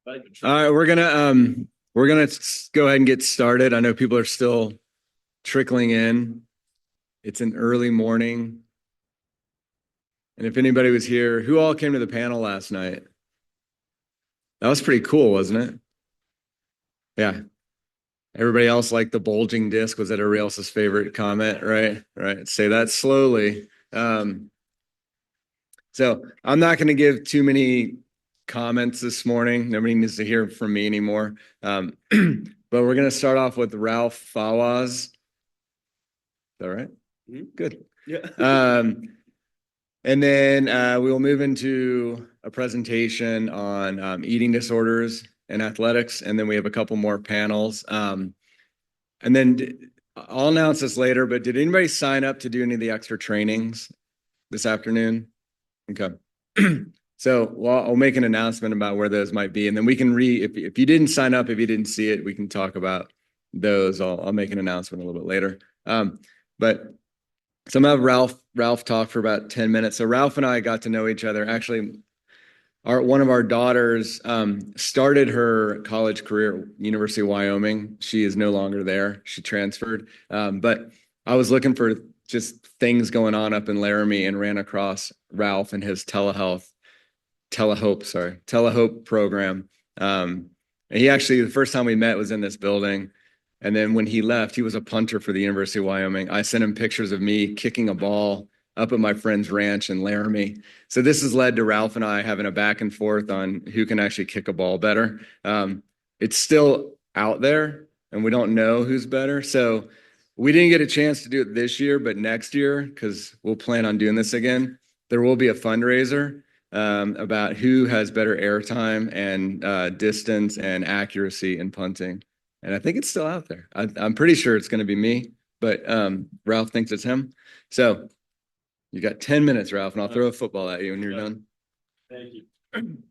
All right, we're gonna go ahead and get started. I know people are still trickling in. It's an early morning. And if anybody was here, who all came to the panel last night? That was pretty cool, wasn't it? Yeah. Everybody else liked the bulging disc. Was that everybody else's favorite comment? Right. Right. Say that slowly. So I'm not going to give too many comments this morning. Nobody needs to hear from me anymore. But we're going to start off with Ralph Fawaz. Is that right? Good. Yeah. And then we will move into a presentation on eating disorders and athletics. And then we have a couple more panels. And then I'll announce this later, but did anybody sign up to do any of the extra trainings this afternoon? Okay. So, well, I'll make an announcement about where those might be. And then we can if you didn't sign up, if you didn't see it, we can talk about those. I'll make an announcement a little bit later. But so I'm gonna have Ralph talk for about 10 minutes. So Ralph and I got to know each other. Actually, one of our daughters started her college career at University of Wyoming. She is no longer there. She transferred. But I was looking for just things going on up in Laramie and ran across Ralph and his telehope program. And he actually, the first time we met was in this building. And then when he left, he was a punter for the University of Wyoming. I sent him pictures of me kicking a ball up at my friend's ranch in Laramie. So this has led to Ralph and I having a back and forth on who can actually kick a ball better. It's still out there and we don't know who's better. So we didn't get a chance to do it this year, but next year, because we'll plan on doing this again, there will be a fundraiser about who has better airtime and distance and accuracy in punting. And I think it's still out there. I'm pretty sure it's going to be me, but Ralph thinks it's him. So you got 10 minutes, Ralph, and I'll throw a football at you when you're done. Thank you.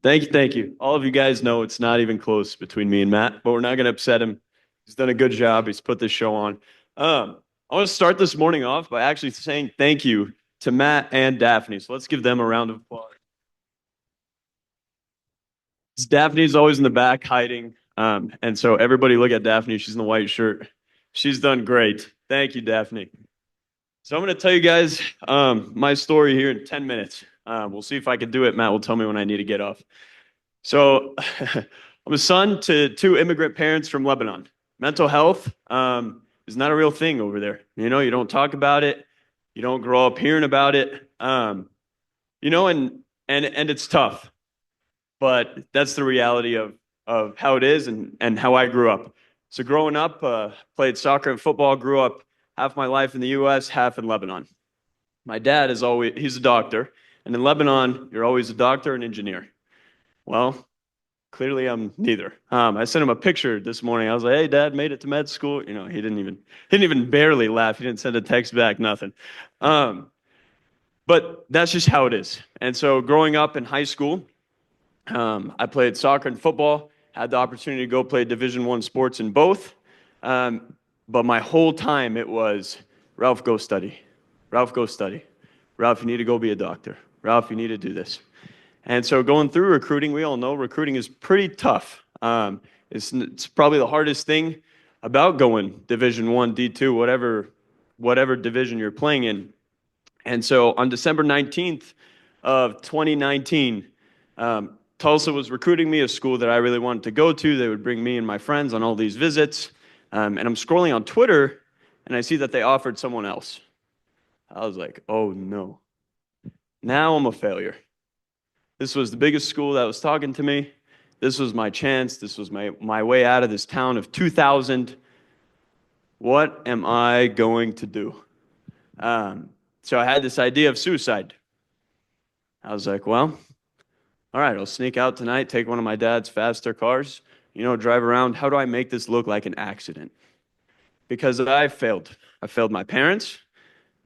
Thank you. All of you guys know it's not even close between me and Matt, but we're not going to upset him. He's done a good job. He's put this show on. I want to start this morning off by actually saying thank you to Matt and Daphne. So let's give them a round of applause. Daphne's always in the back hiding. And so everybody look at Daphne. She's in the white shirt. She's done great. Thank you, Daphne. So I'm going to tell you guys my story here in 10 minutes. We'll see if I can do it. Matt will tell me when I need to get off. So I'm a son to two immigrant parents from Lebanon. Mental health is not a real thing over there. You know, you don't talk about it. You don't grow up hearing about it. You know, and it's tough. But that's the reality of how it is and how I grew up. So growing up, played soccer and football, grew up half my life in the U.S., half in Lebanon. My dad he's a doctor. And in Lebanon, you're always a doctor and engineer. Well, clearly I'm neither. I sent him a picture this morning. I was like, hey, Dad, made it to med school. You know, he didn't even barely laugh. He didn't send a text back, nothing. But that's just how it is. And so growing up in high school, I played soccer and football, had the opportunity to go play Division I sports in both. But my whole time it was, Ralph, go study. Ralph, go study. Ralph, you need to go be a doctor. Ralph, you need to do this. And so going through recruiting, we all know recruiting is pretty tough. It's probably the hardest thing about going Division I, D2, whatever division you're playing in. And so on December 19th of 2019, Tulsa was recruiting me, a school that I really wanted to go to. They would bring me and my friends on all these visits. And I'm scrolling on Twitter, and I see that they offered someone else. I was like, oh no. Now I'm a failure. This was the biggest school that was talking to me. This was my chance. This was my way out of this town of 2,000. What am I going to do? So I had this idea of suicide. I was like, well, all right, I'll sneak out tonight, take one of my dad's faster cars, drive around. How do I make this look like an accident? Because I failed. I failed my parents.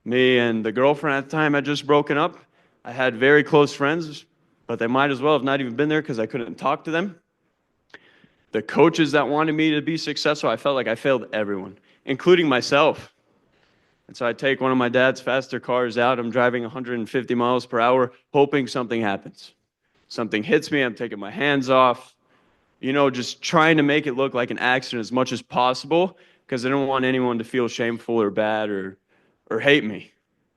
Me and the girlfriend at the time had just broken up. I had very close friends, but they might as well have not even been there because I couldn't talk to them. The coaches that wanted me to be successful, I felt like I failed everyone, including myself. And so I take one of my dad's faster cars out. I'm driving 150 miles per hour, hoping something happens. Something hits me. I'm taking my hands off. just trying to make it look like an accident as much as possible because I don't want anyone to feel shameful or bad or hate me.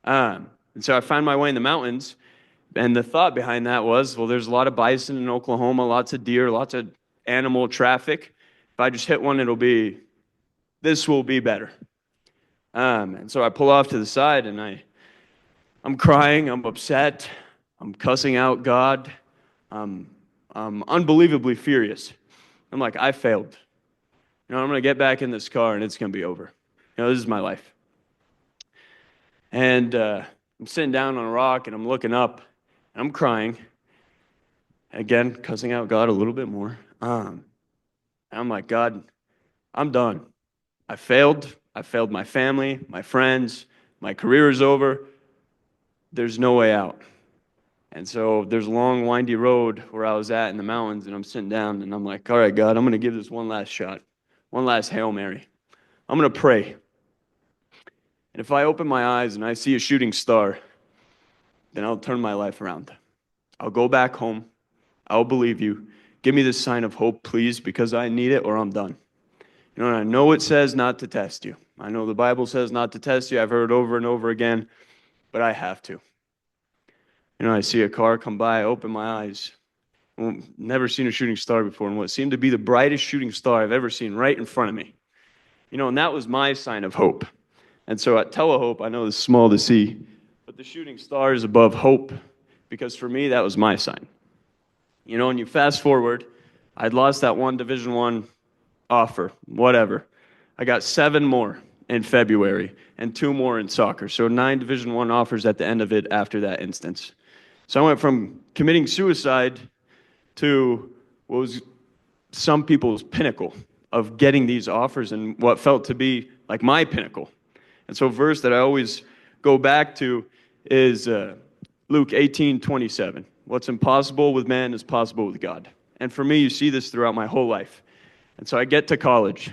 And so I found my way in the mountains, and the thought behind that was, well, there's a lot of bison in Oklahoma, lots of deer, lots of animal traffic. If I just hit one, this will be better. And so I pull off to the side, and I'm crying, I'm upset, I'm cussing out God, I'm unbelievably furious. I'm like, I failed. I'm going to get back in this car, and it's going to be over. This is my life. And I'm sitting down on a rock, and I'm looking up, and I'm crying. Again, cussing out God a little bit more. And I'm like, God, I'm done. I failed. I failed my family, my friends. My career is over. There's no way out. And so there's a long, windy road where I was at in the mountains, and I'm sitting down, and I'm like, all right, God, I'm going to give this one last shot, one last Hail Mary. I'm going to pray. And if I open my eyes and I see a shooting star, then I'll turn my life around. I'll go back home. I'll believe you. Give me this sign of hope, please, because I need it or I'm done. And I know it says not to test you. I know the Bible says not to test you. I've heard it over and over again, but I have to. I see a car come by, I open my eyes. Never seen a shooting star before, and what seemed to be the brightest shooting star I've ever seen right in front of me. And that was my sign of hope. And so at Telehope, I know it's small to see, but the shooting star is above hope, because for me, that was my sign. And you fast forward, I'd lost that one Division I offer, whatever. I got 7 more in February and 2 more in soccer. So 9 Division I offers at the end of it after that instance. So I went from committing suicide to what was some people's pinnacle of getting these offers and what felt to be like my pinnacle. And so a verse that I always go back to is Luke 18:27. What's impossible with man is possible with God. And for me, you see this throughout my whole life. And so I get to college.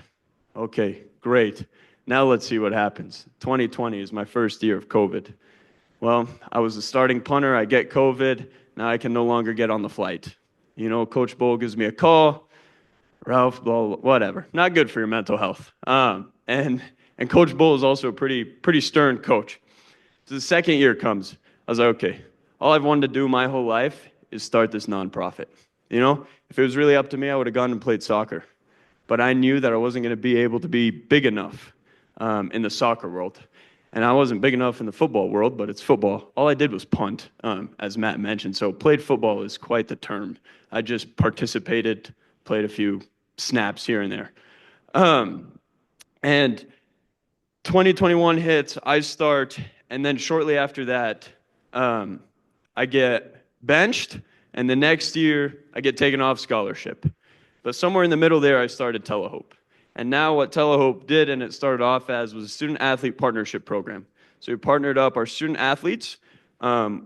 Okay, great. Now let's see what happens. 2020 is my first year of COVID. Well, I was the starting punter. I get COVID. Now I can no longer get on the flight. Coach Bull gives me a call. Ralph, blah, blah, whatever. Not good for your mental health. And Coach Bull is also a pretty stern coach. So the second year comes. I was like, okay, all I've wanted to do my whole life is start this nonprofit. If it was really up to me, I would have gone and played soccer. But I knew that I wasn't going to be able to be big enough in the soccer world. And I wasn't big enough in the football world, but it's football. All I did was punt, as Matt mentioned. So played football is quite the term. I just participated, played a few snaps here and there. And 2021 hits, I start, and then shortly after that, I get benched, and the next year, I get taken off scholarship. But somewhere in the middle there, I started Telehope. And now what Telehope did, and it started off as, was a student-athlete partnership program. So we partnered up our student-athletes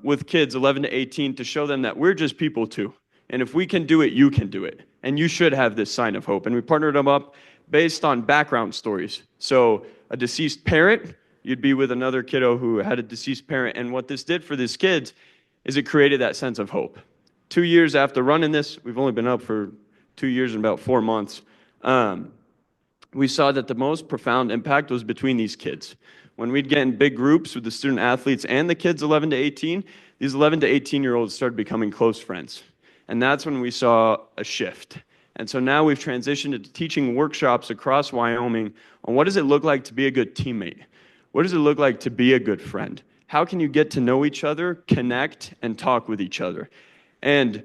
with kids 11 to 18 to show them that we're just people too. And if we can do it, you can do it. And you should have this sign of hope. And we partnered them up based on background stories. So a deceased parent, you'd be with another kiddo who had a deceased parent. And what this did for these kids is it created that sense of hope. 2 years after running this, we've only been up for 2 years and about 4 months, we saw that the most profound impact was between these kids. When we'd get in big groups with the student athletes and the kids 11 to 18, these 11 to 18-year-olds started becoming close friends. And that's when we saw a shift. And so now we've transitioned to teaching workshops across Wyoming on what does it look like to be a good teammate? What does it look like to be a good friend? How can you get to know each other, connect, and talk with each other? And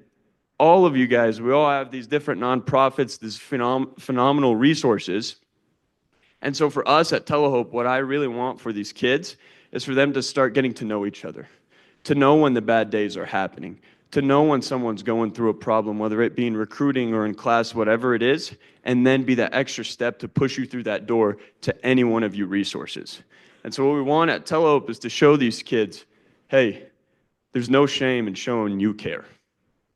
all of you guys, we all have these different nonprofits, these phenomenal resources. And so for us at Telehope, what I really want for these kids is for them to start getting to know each other, to know when the bad days are happening, to know when someone's going through a problem, whether it be in recruiting or in class, whatever it is, and then be that extra step to push you through that door to any one of your resources. And so what we want at Telehope is to show these kids, hey, there's no shame in showing you care.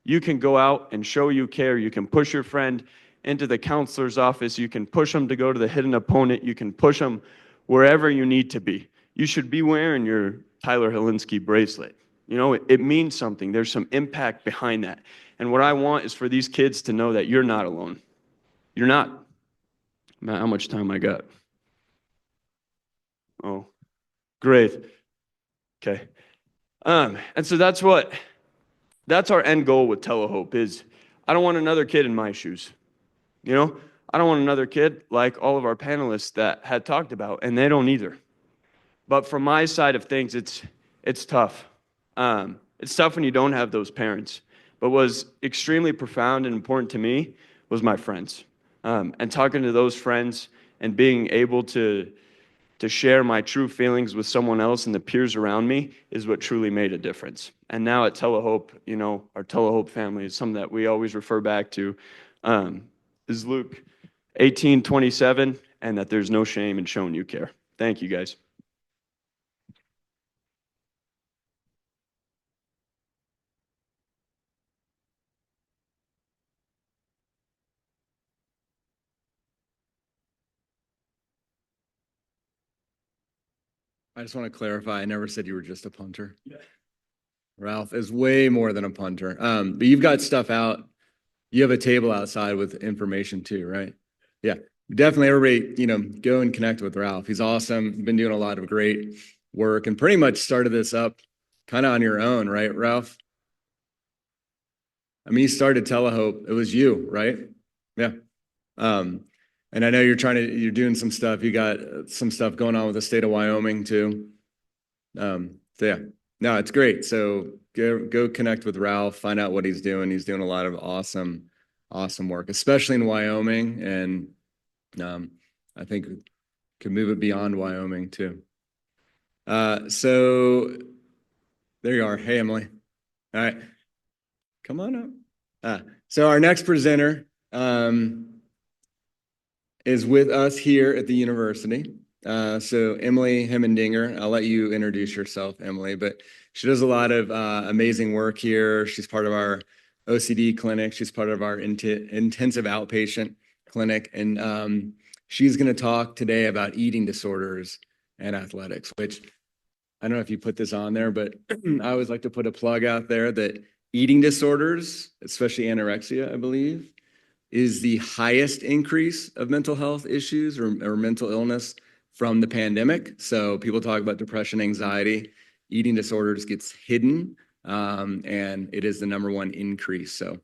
You can go out and show you care. You can push your friend into the counselor's office. You can push them to go to the hidden opponent. You can push them wherever you need to be. You should be wearing your Tyler Helinski bracelet. It means something. There's some impact behind that. And what I want is for these kids to know that you're not alone. You're not. Matt, how much time I got? Oh, great. Okay. And so that's our end goal with Telehope is I don't want another kid in my shoes. You know, I don't want another kid like all of our panelists that had talked about, and they don't either. But from my side of things, it's tough. It's tough when you don't have those parents. But what was extremely profound and important to me was my friends. And talking to those friends and being able to share my true feelings with someone else and the peers around me is what truly made a difference. And now at Telehope, our Telehope family is something that we always refer back to, is Luke 18:27, and that there's no shame in showing you care. Thank you, guys. I just want to clarify, I never said you were just a punter. Yeah. Ralph is way more than a punter. But you've got stuff out. You have a table outside with information too, right? Yeah. Definitely everybody, go and connect with Ralph. He's awesome. You've been doing a lot of great work and pretty much started this up kind of on your own, right, Ralph? I mean, you started Telehope. It was you, right? Yeah. And I know you're doing some stuff. You got some stuff going on with the state of Wyoming too. So yeah, no, it's great. So go connect with Ralph, find out what he's doing. He's doing a lot of awesome work, especially in Wyoming. And I think could move it beyond Wyoming too. So there you are. Hey, Emily. All right. Come on up. So our next presenter is with us here at the university. So Emily Hemendinger, I'll let you introduce yourself, Emily, but she does a lot of amazing work here. She's part of our OCD clinic. She's part of our intensive outpatient clinic. And she's going to talk today about eating disorders and athletics, which I don't know if you put this on there, but I always like to put a plug out there that eating disorders, especially anorexia, I believe, is the highest increase of mental health issues or mental illness from the pandemic. So people talk about depression, anxiety, eating disorders gets hidden, and it is the #1 increase. So,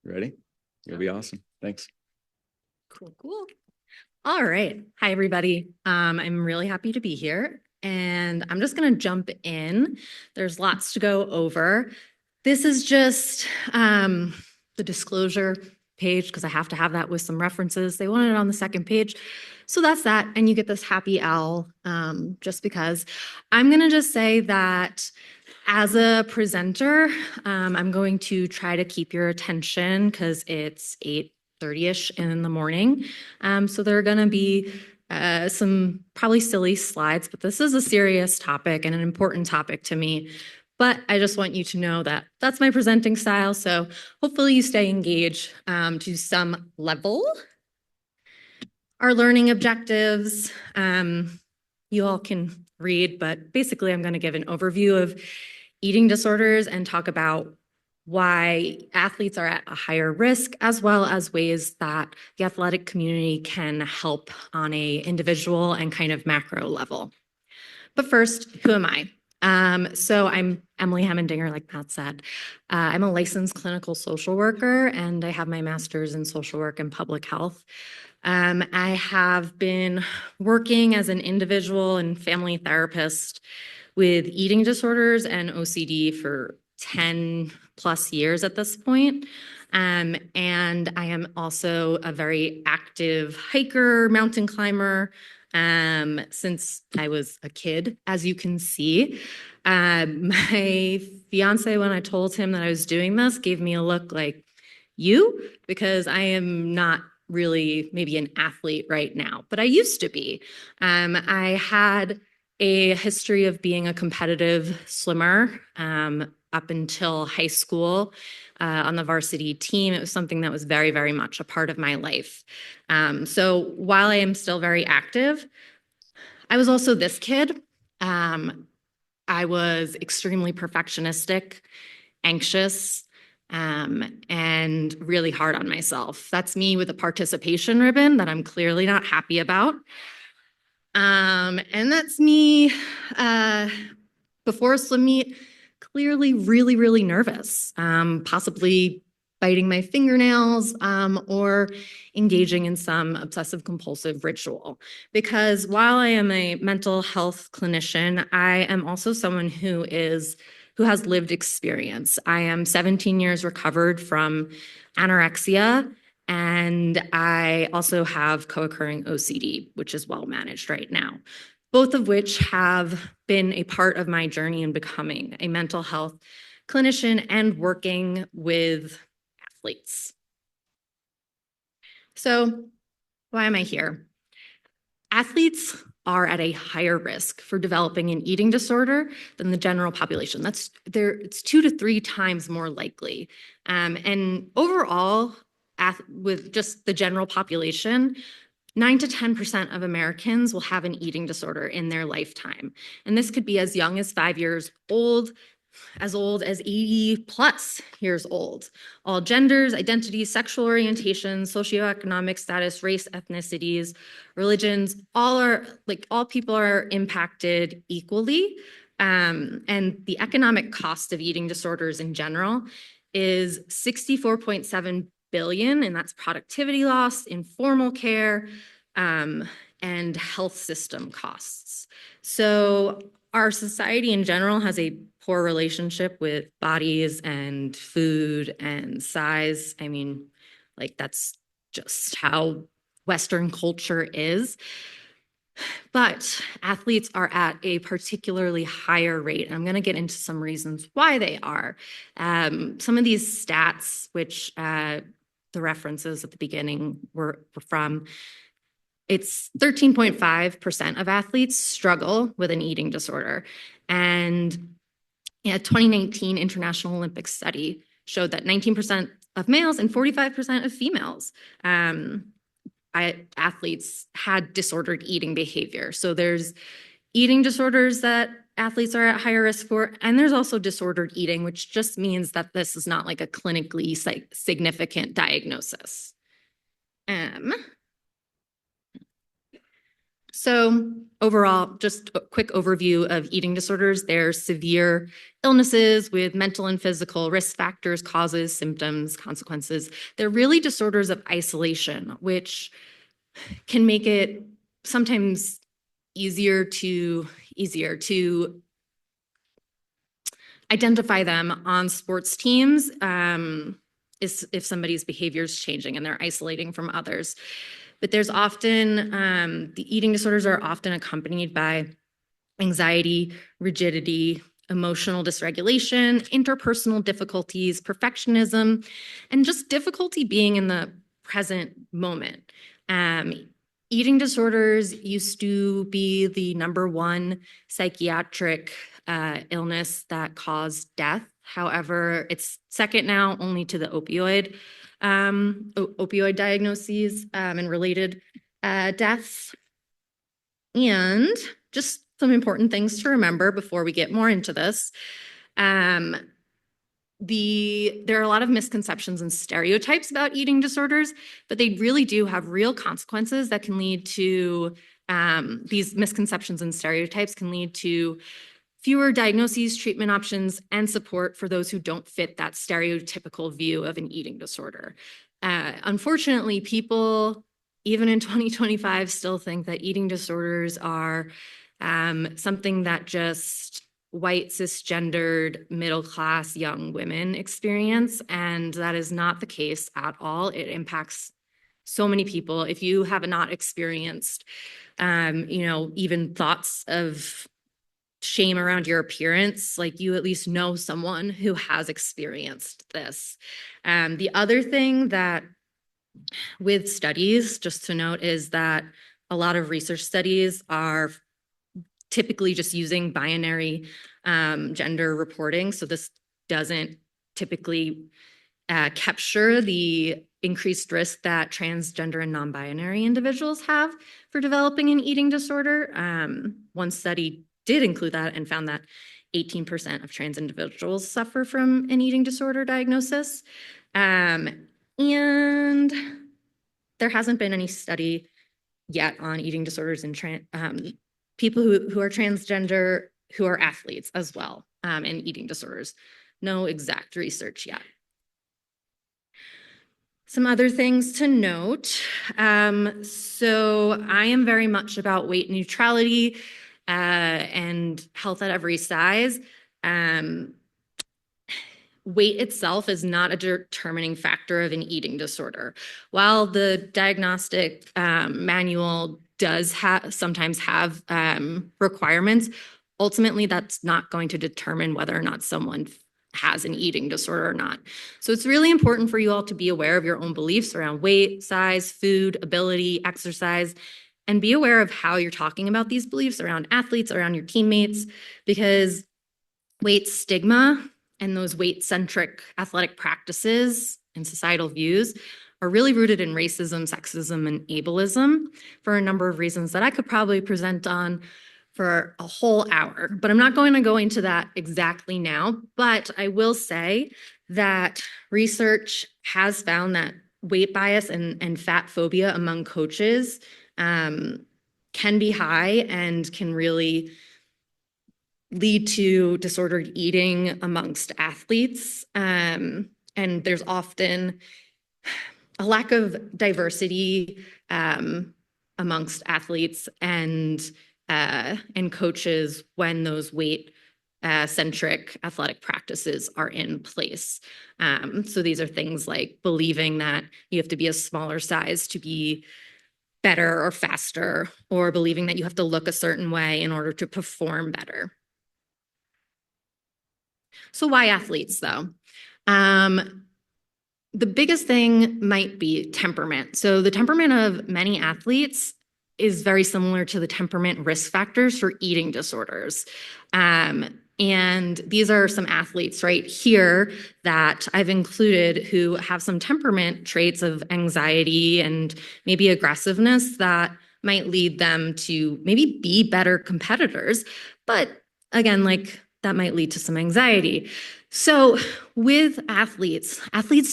you ready? It'll be awesome. Thanks. Cool. All right. Hi, everybody. I'm really happy to be here, and I'm just going to jump in. There's lots to go over. This is just the disclosure page because I have to have that with some references. They wanted it on the second page. So that's that. And you get this happy owl just because. I'm going to just say that as a presenter, I'm going to try to keep your attention because it's 8:30-ish in the morning. So there are going to be some probably silly slides, but this is a serious topic and an important topic to me. But I just want you to know that that's my presenting style. So hopefully you stay engaged to some level. Our learning objectives, you all can read, but basically I'm going to give an overview of eating disorders and talk about why athletes are at a higher risk, as well as ways that the athletic community can help on a individual and kind of macro level. But first, who am I? So I'm Emily Hemendinger, like Matt said. I'm a licensed clinical social worker, and I have my master's in social work and public health. I have been working as an individual and family therapist with eating disorders and OCD for 10 plus years at this point. And I am also a very active hiker, mountain climber, since I was a kid, as you can see. My fiance, when I told him that I was doing this, gave me a look like, you? Because I am not really maybe an athlete right now, but I used to be. I had a history of being a competitive swimmer up until high school. On the varsity team, it was something that was very, very much a part of my life. So while I am still very active, I was also this kid. I was extremely perfectionistic, anxious, and really hard on myself. That's me with a participation ribbon that I'm clearly not happy about. And that's me before a swim meet, clearly really, really nervous, possibly biting my fingernails or engaging in some obsessive compulsive ritual. Because while I am a mental health clinician, I am also someone who has lived experience. I am 17 years recovered from anorexia, and I also have co-occurring OCD, which is well managed right now, both of which have been a part of my journey in becoming a mental health clinician and working with athletes. So why am I here? Athletes are at a higher risk for developing an eating disorder than the general population. It's 2 to 3 times more likely. And overall, with just the general population, 9 to 10% of Americans will have an eating disorder in their lifetime. And this could be as young as 5 years old as 80 plus years old. All genders, identities, sexual orientations, socioeconomic status, race, ethnicities, religions, all people are impacted equally. And the economic cost of eating disorders in general is $64.7 billion, and that's productivity loss, informal care, and health system costs. So our society in general has a poor relationship with bodies and food and size. I mean, that's just how Western culture is. But athletes are at a particularly higher rate. And I'm going to get into some reasons why they are. Some of these stats, which the references at the beginning were from, it's 13.5% of athletes struggle with an eating disorder. And a 2019 International Olympic study showed that 19% of males and 45% of females athletes had disordered eating behavior. So there's eating disorders that athletes are at higher risk for, and there's also disordered eating, which just means that this is not like a clinically significant diagnosis. So overall, just a quick overview of eating disorders. They're severe illnesses with mental and physical risk factors, causes, symptoms, consequences. They're really disorders of isolation, which can make it sometimes easier to identify them on sports teams if somebody's behavior is changing and they're isolating from others. But there's often, the eating disorders are often accompanied by anxiety, rigidity, emotional dysregulation, interpersonal difficulties, perfectionism, and just difficulty being in the present moment. Eating disorders used to be the #1 psychiatric illness that caused death. However, it's second now only to the opioid diagnoses and related deaths. And just some important things to remember before we get more into this. There are a lot of misconceptions and stereotypes about eating disorders, but they really do have real consequences that can lead to, these misconceptions and stereotypes can lead to fewer diagnoses, treatment options, and support for those who don't fit that stereotypical view of an eating disorder. Unfortunately, people, even in 2025, still think that eating disorders are something that just white, cisgendered, middle-class young women experience, and that is not the case at all. It impacts so many people. If you have not experienced, even thoughts of shame around your appearance, you at least know someone who has experienced this. The other thing that with studies, just to note, is that a lot of research studies are typically just using binary gender reporting. So this doesn't typically capture the increased risk that transgender and non-binary individuals have for developing an eating disorder. One study did include that and found that 18% of trans individuals suffer from an eating disorder diagnosis. And there hasn't been any study yet on eating disorders in people who are transgender, who are athletes as well, and eating disorders. No exact research yet. Some other things to note. So I am very much about weight neutrality and health at every size. Weight itself is not a determining factor of an eating disorder. While the diagnostic manual does sometimes have requirements, ultimately that's not going to determine whether or not someone has an eating disorder or not. So it's really important for you all to be aware of your own beliefs around weight, size, food, ability, exercise, and be aware of how you're talking about these beliefs around athletes, around your teammates, because weight stigma and those weight-centric athletic practices and societal views are really rooted in racism, sexism, and ableism for a number of reasons that I could probably present on for a whole hour, but I'm not going to go into that exactly now. But I will say that research has found that weight bias and fat phobia among coaches can be high and can really lead to disordered eating amongst athletes. And there's often a lack of diversity amongst athletes and coaches when those weight-centric athletic practices are in place. So these are things like believing that you have to be a smaller size to be better or faster, or believing that you have to look a certain way in order to perform better. So why athletes, though? The biggest thing might be temperament. So the temperament of many athletes is very similar to the temperament risk factors for eating disorders. And these are some athletes right here that I've included who have some temperament traits of anxiety and maybe aggressiveness that might lead them to maybe be better competitors. But again, like that might lead to some anxiety. So with athletes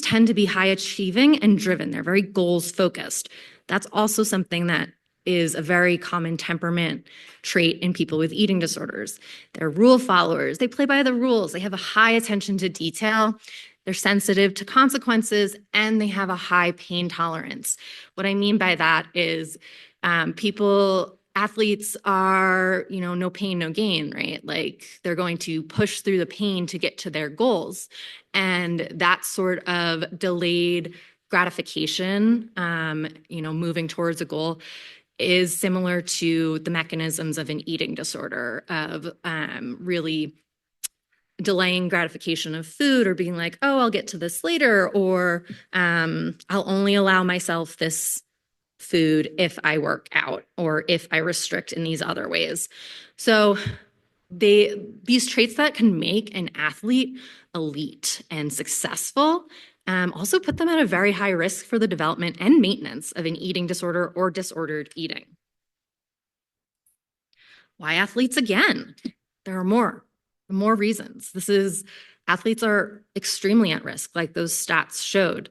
tend to be high achieving and driven. They're very goals focused. That's also something that is a very common temperament trait in people with eating disorders. They're rule followers. They play by the rules. They have a high attention to detail. They're sensitive to consequences, and they have a high pain tolerance. What I mean by that is athletes are, no pain, no gain, right? Like they're going to push through the pain to get to their goals. And that sort of delayed gratification, moving towards a goal is similar to the mechanisms of an eating disorder of really delaying gratification of food, or being like, oh, I'll get to this later, or I'll only allow myself this food if I work out or if I restrict in these other ways. So these traits that can make an athlete elite and successful also put them at a very high risk for the development and maintenance of an eating disorder or disordered eating. Why athletes again? There are more reasons. Athletes are extremely at risk, like those stats showed.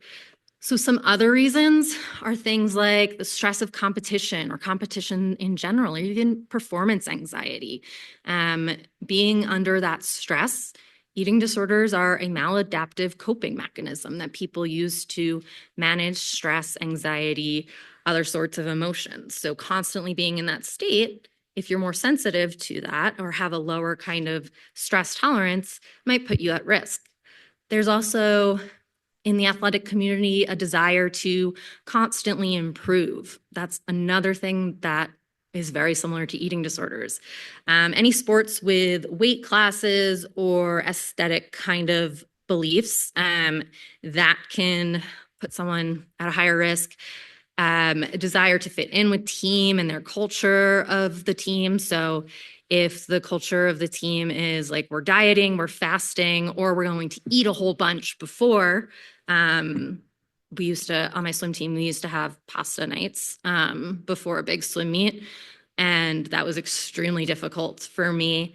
So some other reasons are things like the stress of competition or competition in general, or even performance anxiety. Being under that stress, eating disorders are a maladaptive coping mechanism that people use to manage stress, anxiety, other sorts of emotions. So constantly being in that state, if you're more sensitive to that or have a lower kind of stress tolerance, might put you at risk. There's also, in the athletic community, a desire to constantly improve. That's another thing that is very similar to eating disorders. Any sports with weight classes or aesthetic kind of beliefs that can put someone at a higher risk. A desire to fit in with team and their culture of the team. So if the culture of the team is like, we're dieting, we're fasting, or we're going to eat a whole bunch before, on my swim team, we used to have pasta nights before a big swim meet. And that was extremely difficult for me.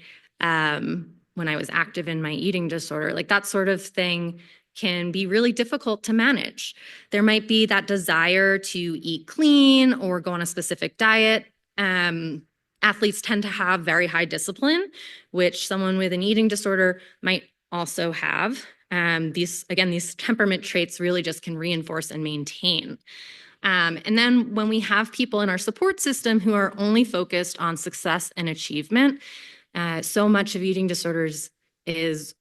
when I was active in my eating disorder. Like that sort of thing can be really difficult to manage. There might be that desire to eat clean or go on a specific diet. Athletes tend to have very high discipline, which someone with an eating disorder might also have. These temperament traits really just can reinforce and maintain. And then when we have people in our support system who are only focused on success and achievement, so much of eating disorders is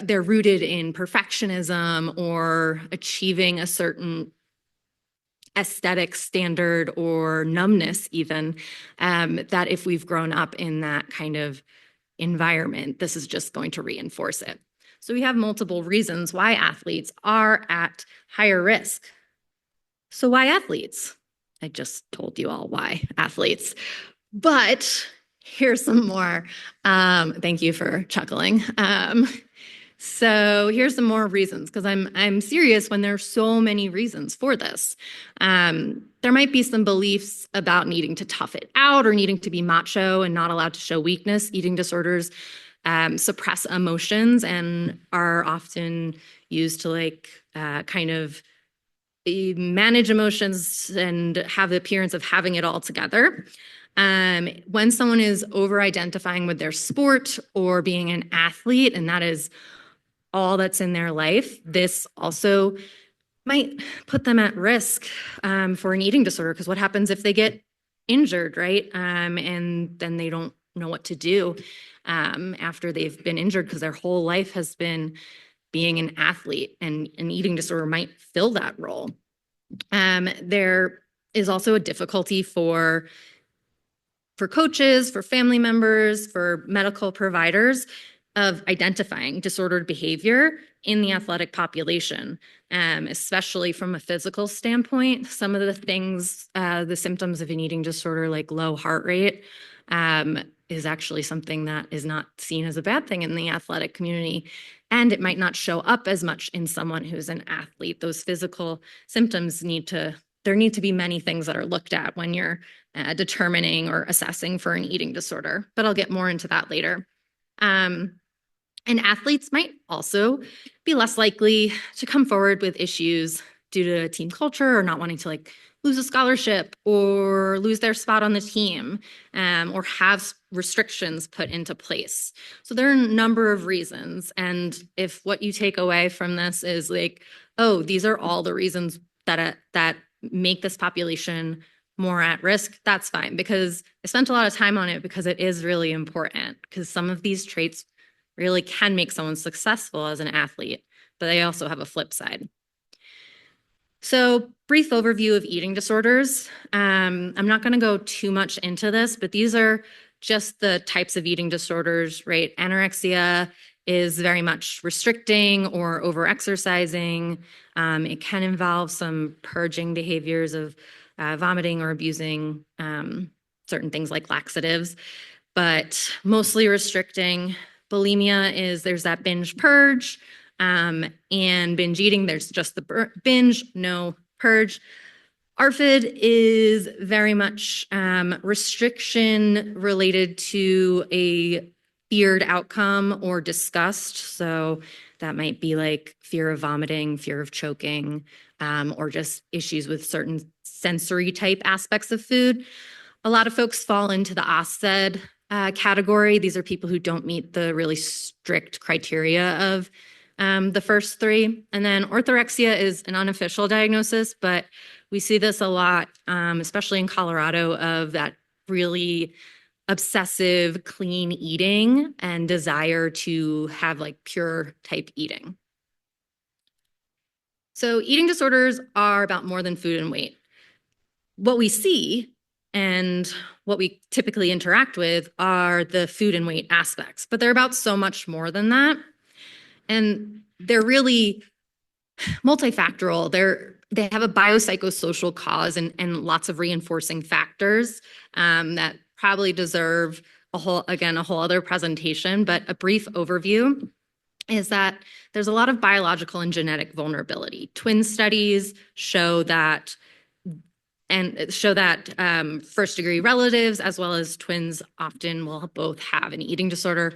they're rooted in perfectionism or achieving a certain aesthetic standard or numbness even, that if we've grown up in that kind of environment, this is just going to reinforce it. So we have multiple reasons why athletes are at higher risk. So why athletes? I just told you all why athletes, but here's some more. Thank you for chuckling. So here's some more reasons, because I'm serious when there's so many reasons for this. There might be some beliefs about needing to tough it out or needing to be macho and not allowed to show weakness. Eating disorders suppress emotions and are often used to kind of manage emotions and have the appearance of having it all together. When someone is over-identifying with their sport or being an athlete, and that is all that's in their life, this also might put them at risk for an eating disorder, because what happens if they get injured, right? And then they don't know what to do after they've been injured, because their whole life has been being an athlete, and an eating disorder might fill that role. There is also a difficulty for coaches, for family members, for medical providers of identifying disordered behavior in the athletic population, especially from a physical standpoint. Some of the things, the symptoms of an eating disorder, like low heart rate, is actually something that is not seen as a bad thing in the athletic community. And it might not show up as much in someone who's an athlete. Those physical symptoms there need to be many things that are looked at when you're determining or assessing for an eating disorder, but I'll get more into that later. And athletes might also be less likely to come forward with issues due to team culture or not wanting to lose a scholarship or lose their spot on the team, or have restrictions put into place. So there are a number of reasons. And if what you take away from this is oh, these are all the reasons that make this population more at risk, that's fine, because I spent a lot of time on it because it is really important, because some of these traits really can make someone successful as an athlete, but they also have a flip side. So brief overview of eating disorders. I'm not going to go too much into this, but these are just the types of eating disorders, right? Anorexia is very much restricting or over-exercising. It can involve some purging behaviors of vomiting or abusing certain things like laxatives, but mostly restricting. Bulimia there's that binge purge, and binge eating, there's just the binge, no purge. ARFID is very much restriction related to a feared outcome or disgust. So that might be fear of vomiting, fear of choking, or just issues with certain sensory type aspects of food. A lot of folks fall into the OSCED category. These are people who don't meet the really strict criteria of the first three. And then orthorexia is an unofficial diagnosis, but we see this a lot, especially in Colorado, of that really obsessive clean eating and desire to have pure type eating. So eating disorders are about more than food and weight. What we see and what we typically interact with are the food and weight aspects, but they're about so much more than that. And they're really multifactorial. They have a biopsychosocial cause and lots of reinforcing factors that probably deserve a whole other presentation, but a brief overview is that there's a lot of biological and genetic vulnerability. Twin studies show that first-degree relatives as well as twins often will both have an eating disorder.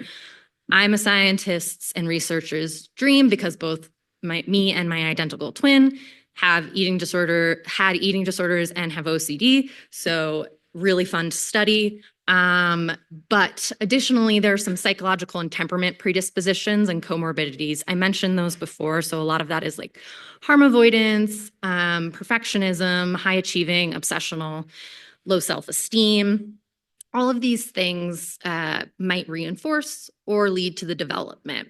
I'm a scientist's and researcher's dream because both me and my identical twin had eating disorders and have OCD. So really fun to study. But additionally, there are some psychological and temperament predispositions and comorbidities. I mentioned those before. So a lot of that is like harm avoidance, perfectionism, high achieving, obsessional, low self-esteem. All of these things might reinforce or lead to the development.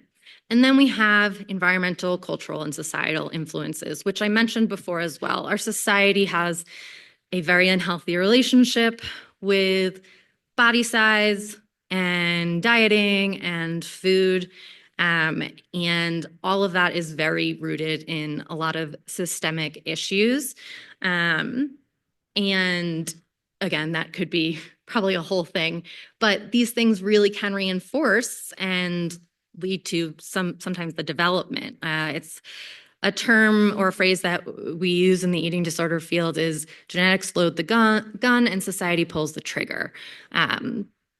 And then we have environmental, cultural, and societal influences, which I mentioned before as well. Our society has a very unhealthy relationship with body size and dieting and food. And all of that is very rooted in a lot of systemic issues. And again, that could be probably a whole thing, but these things really can reinforce and lead to sometimes the development. It's a term or a phrase that we use in the eating disorder field is genetics load the gun and society pulls the trigger.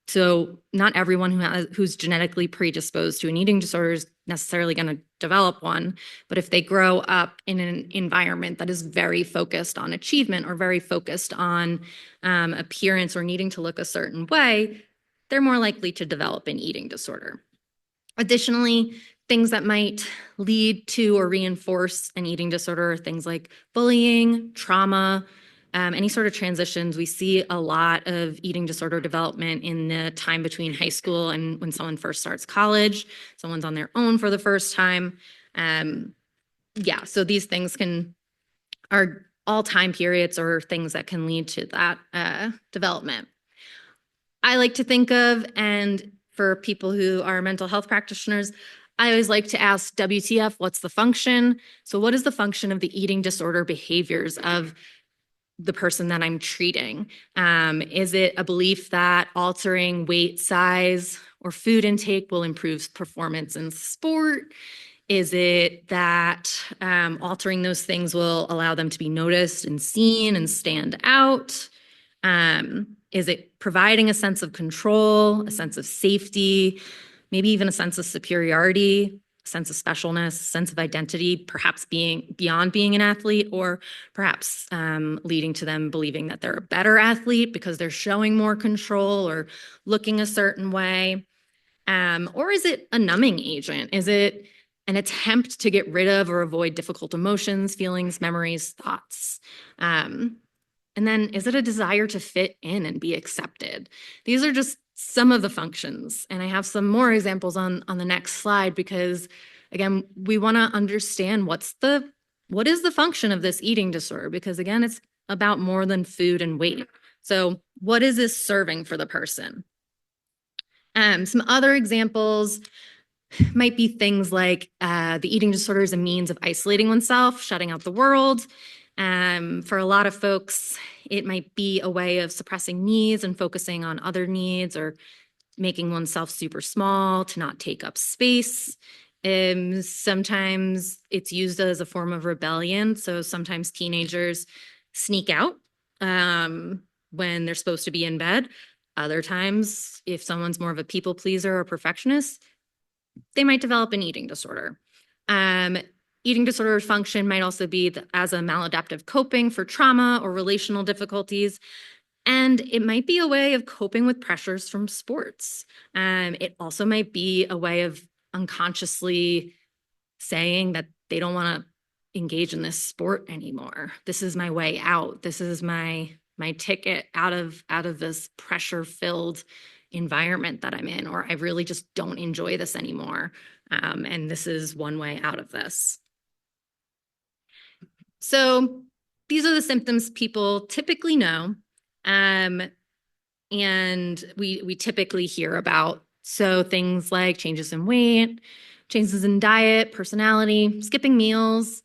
So not everyone who's genetically predisposed to an eating disorder is necessarily going to develop one, but if they grow up in an environment that is very focused on achievement or very focused on appearance or needing to look a certain way, they're more likely to develop an eating disorder. Additionally, things that might lead to or reinforce an eating disorder are things like bullying, trauma, any sort of transitions. We see a lot of eating disorder development in the time between high school and when someone first starts college, someone's on their own for the first time. Yeah, so these things are all time periods or things that can lead to that development. I like to think of, and for people who are mental health practitioners, I always like to ask WTF, what's the function? So what is the function of the eating disorder behaviors of the person that I'm treating? Is it a belief that altering weight, size, or food intake will improve performance in sport? Is it that altering those things will allow them to be noticed and seen and stand out? Is it providing a sense of control, a sense of safety, maybe even a sense of superiority, a sense of specialness, sense of identity, perhaps being beyond being an athlete, or perhaps leading to them believing that they're a better athlete because they're showing more control or looking a certain way? Or is it a numbing agent? Is it an attempt to get rid of or avoid difficult emotions, feelings, memories, thoughts? And then is it a desire to fit in and be accepted? These are just some of the functions. And I have some more examples on the next slide because, again, we want to understand what is the function of this eating disorder? Because again, it's about more than food and weight. So what is this serving for the person? Some other examples might be things like the eating disorder is a means of isolating oneself, shutting out the world. For a lot of folks, it might be a way of suppressing needs and focusing on other needs or making oneself super small to not take up space. Sometimes it's used as a form of rebellion. So sometimes teenagers sneak out when they're supposed to be in bed. Other times, if someone's more of a people pleaser or perfectionist, they might develop an eating disorder. Eating disorder function might also be as a maladaptive coping for trauma or relational difficulties. And it might be a way of coping with pressures from sports. It also might be a way of unconsciously saying that they don't want to engage in this sport anymore. This is my way out. This is my ticket out of this pressure-filled environment that I'm in, or I really just don't enjoy this anymore. And this is one way out of this. So these are the symptoms people typically know, and we typically hear about. So things like changes in weight, changes in diet, personality, skipping meals,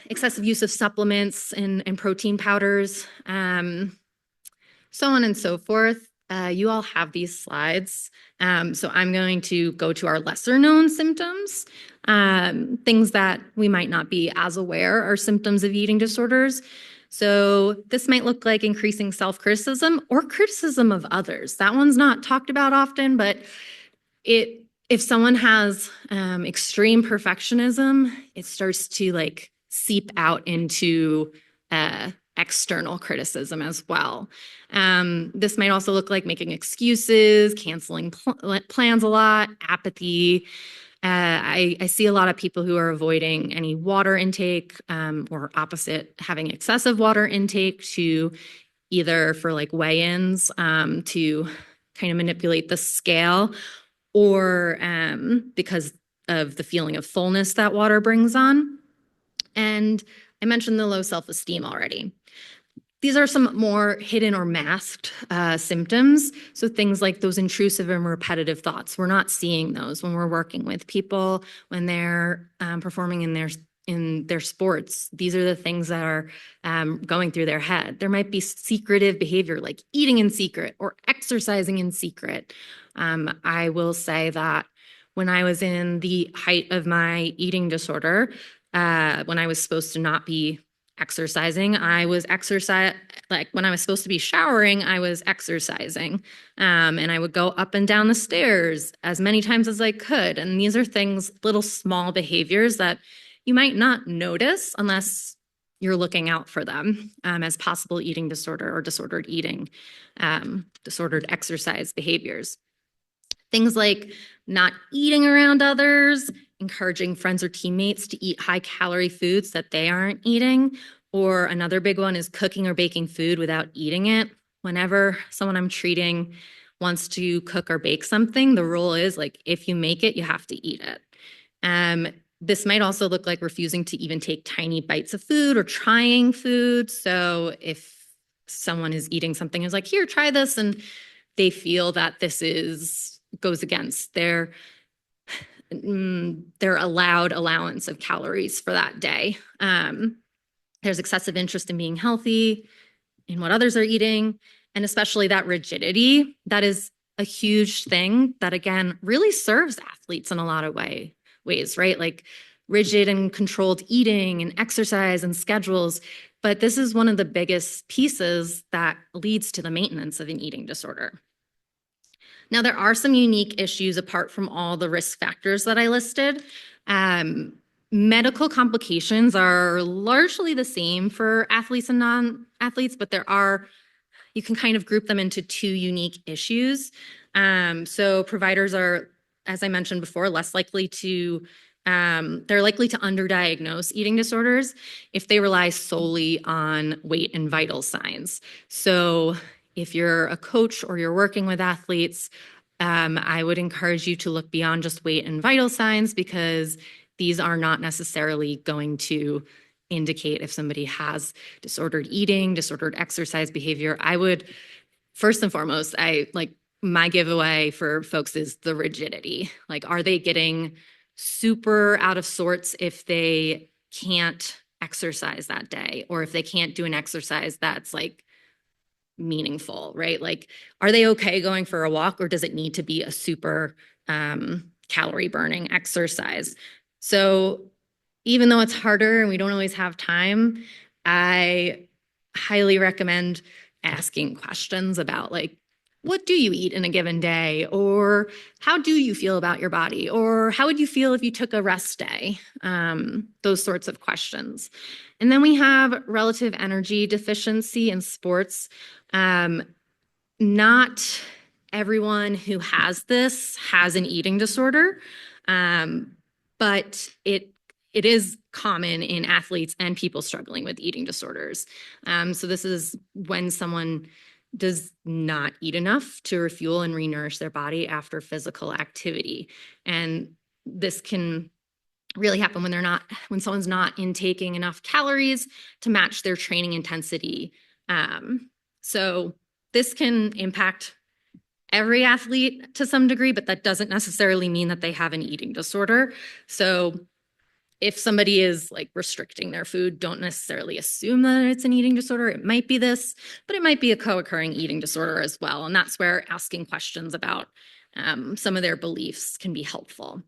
excessive use of supplements and protein powders, so on and so forth. You all have these slides. So I'm going to go to our lesser known symptoms, things that we might not be as aware are symptoms of eating disorders. So this might look like increasing self-criticism or criticism of others. That one's not talked about often, but it if someone has extreme perfectionism, it starts to like seep out into external criticism as well. This might also look like making excuses, canceling plans a lot, apathy. I see a lot of people who are avoiding any water intake, or opposite, having excessive water intake to either for like weigh-ins, to kind of manipulate the scale, or because of the feeling of fullness that water brings on. And I mentioned the low self-esteem already. These are some more hidden or masked symptoms. So things like those intrusive and repetitive thoughts. We're not seeing those when we're working with people, when they're performing in their sports. These are the things that are going through their head. There might be secretive behavior like eating in secret or exercising in secret. I will say that when I was in the height of my eating disorder, when I was supposed to not be exercising, I was like when I was supposed to be showering, I was exercising. And I would go up and down the stairs as many times as I could. And these are things, little small behaviors that you might not notice unless you're looking out for them as possible eating disorder or disordered eating, disordered exercise behaviors. Things like not eating around others, encouraging friends or teammates to eat high-calorie foods that they aren't eating, or another big one is cooking or baking food without eating it. Whenever someone I'm treating wants to cook or bake something, the rule is like, if you make it, you have to eat it. This might also look like refusing to even take tiny bites of food or trying food. So if someone is eating something, is like, here, try this, and they feel that this goes against their allowed allowance of calories for that day. There's excessive interest in being healthy, in what others are eating, and especially that rigidity. That is a huge thing that, again, really serves athletes in a lot of ways, right? Like rigid and controlled eating and exercise and schedules. But this is one of the biggest pieces that leads to the maintenance of an eating disorder. Now, there are some unique issues apart from all the risk factors that I listed. Medical complications are largely the same for athletes and non-athletes, but you can kind of group them into two unique issues. So providers are, as I mentioned before, they're likely to underdiagnose eating disorders if they rely solely on weight and vital signs. So if you're a coach or you're working with athletes, I would encourage you to look beyond just weight and vital signs, because these are not necessarily going to indicate if somebody has disordered eating, disordered exercise behavior. I would, first and foremost, my giveaway for folks is the rigidity. Like, are they getting super out of sorts if they can't exercise that day, or if they can't do an exercise that's like meaningful, right? Like, are they okay going for a walk, or does it need to be a super calorie burning exercise? So even though it's harder and we don't always have time, I highly recommend asking questions about, like, what do you eat in a given day? Or how do you feel about your body? Or how would you feel if you took a rest day? Those sorts of questions. And then we have relative energy deficiency in sports. Not everyone who has this has an eating disorder, but it is common in athletes and people struggling with eating disorders. So this is when someone does not eat enough to refuel and renourish their body after physical activity. And this can really happen when someone's not intaking enough calories to match their training intensity. So this can impact every athlete to some degree, but that doesn't necessarily mean that they have an eating disorder. So if somebody is like restricting their food, don't necessarily assume that it's an eating disorder. It might be this, but it might be a co-occurring eating disorder as well. And that's where asking questions about some of their beliefs can be helpful.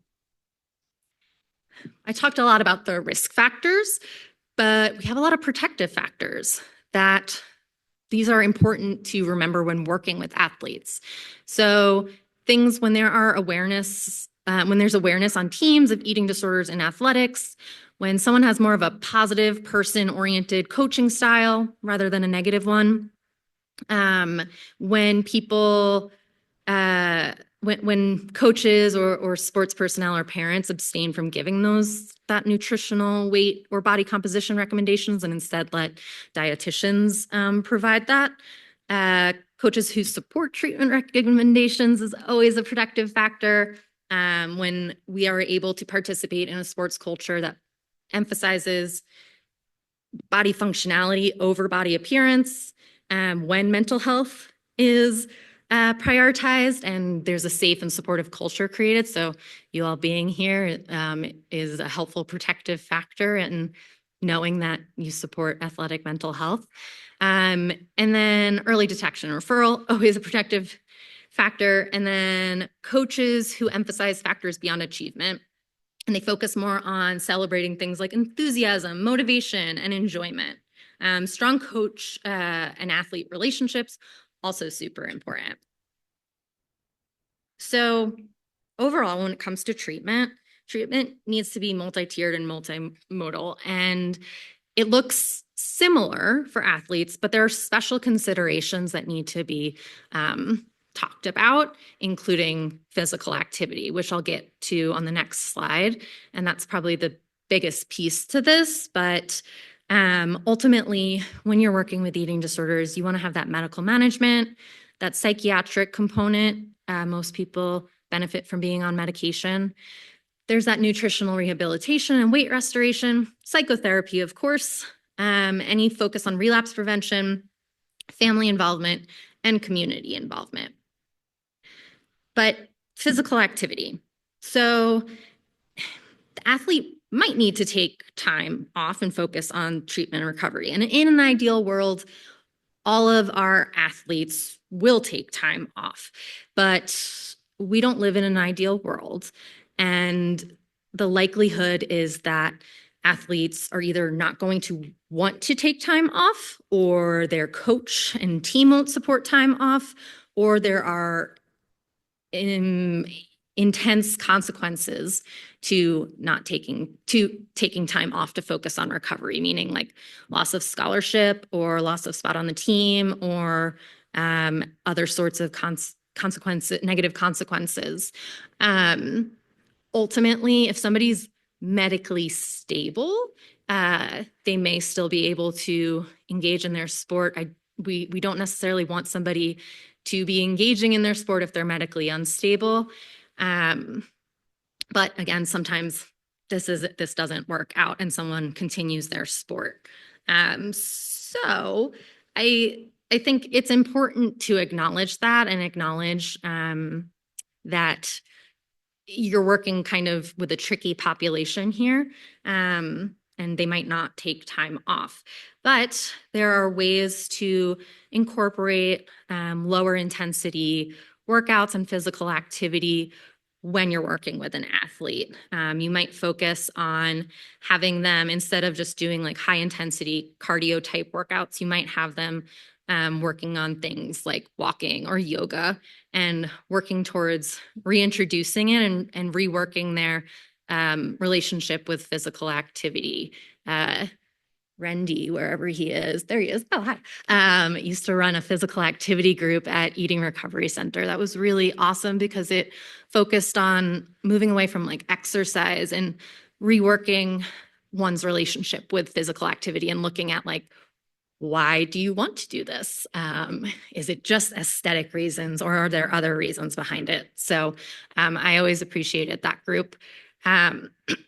I talked a lot about the risk factors, but we have a lot of protective factors that these are important to remember when working with athletes. So things when there are awareness when there's awareness on teams of eating disorders in athletics, when someone has more of a positive person-oriented coaching style rather than a negative one, when people, when coaches or sports personnel or parents abstain from giving that nutritional weight or body composition recommendations and instead let dietitians provide that. Coaches who support treatment recommendations is always a protective factor. When we are able to participate in a sports culture that emphasizes body functionality over body appearance, when mental health is prioritized and there's a safe and supportive culture created. So you all being here is a helpful protective factor in knowing that you support athletic mental health. And then early detection and referral, always a protective factor. And then coaches who emphasize factors beyond achievement. And they focus more on celebrating things like enthusiasm, motivation, and enjoyment. Strong coach and athlete relationships, also super important. So overall, when it comes to treatment needs to be multi-tiered and multimodal. And it looks similar for athletes, but there are special considerations that need to be talked about, including physical activity, which I'll get to on the next slide. And that's probably the biggest piece to this. But ultimately, when you're working with eating disorders, you want to have that medical management, that psychiatric component. Most people benefit from being on medication. There's that nutritional rehabilitation and weight restoration, psychotherapy, of course, any focus on relapse prevention, family involvement, and community involvement. But physical activity. So the athlete might need to take time off and focus on treatment and recovery. And in an ideal world, all of our athletes will take time off, but we don't live in an ideal world. And the likelihood is that athletes are either not going to want to take time off, or their coach and team won't support time off, or there are intense consequences to taking time off to focus on recovery, meaning like loss of scholarship or loss of spot on the team or other sorts of consequences, negative consequences. Ultimately, if somebody's medically stable, they may still be able to engage in their sport. We don't necessarily want somebody to be engaging in their sport if they're medically unstable. But again, sometimes this doesn't work out and someone continues their sport. So I think it's important to acknowledge that and acknowledge that you're working kind of with a tricky population here. And they might not take time off. But there are ways to incorporate lower intensity workouts and physical activity when you're working with an athlete. You might focus on having them, instead of just doing like high intensity cardio type workouts, you might have them working on things like walking or yoga and working towards reintroducing it and reworking their relationship with physical activity. Randy, wherever he is, there he is. Oh, hi. Used to run a physical activity group at Eating Recovery Center. That was really awesome because it focused on moving away from like exercise and reworking one's relationship with physical activity and looking at like, why do you want to do this? Is it just aesthetic reasons or are there other reasons behind it? So I always appreciated that group.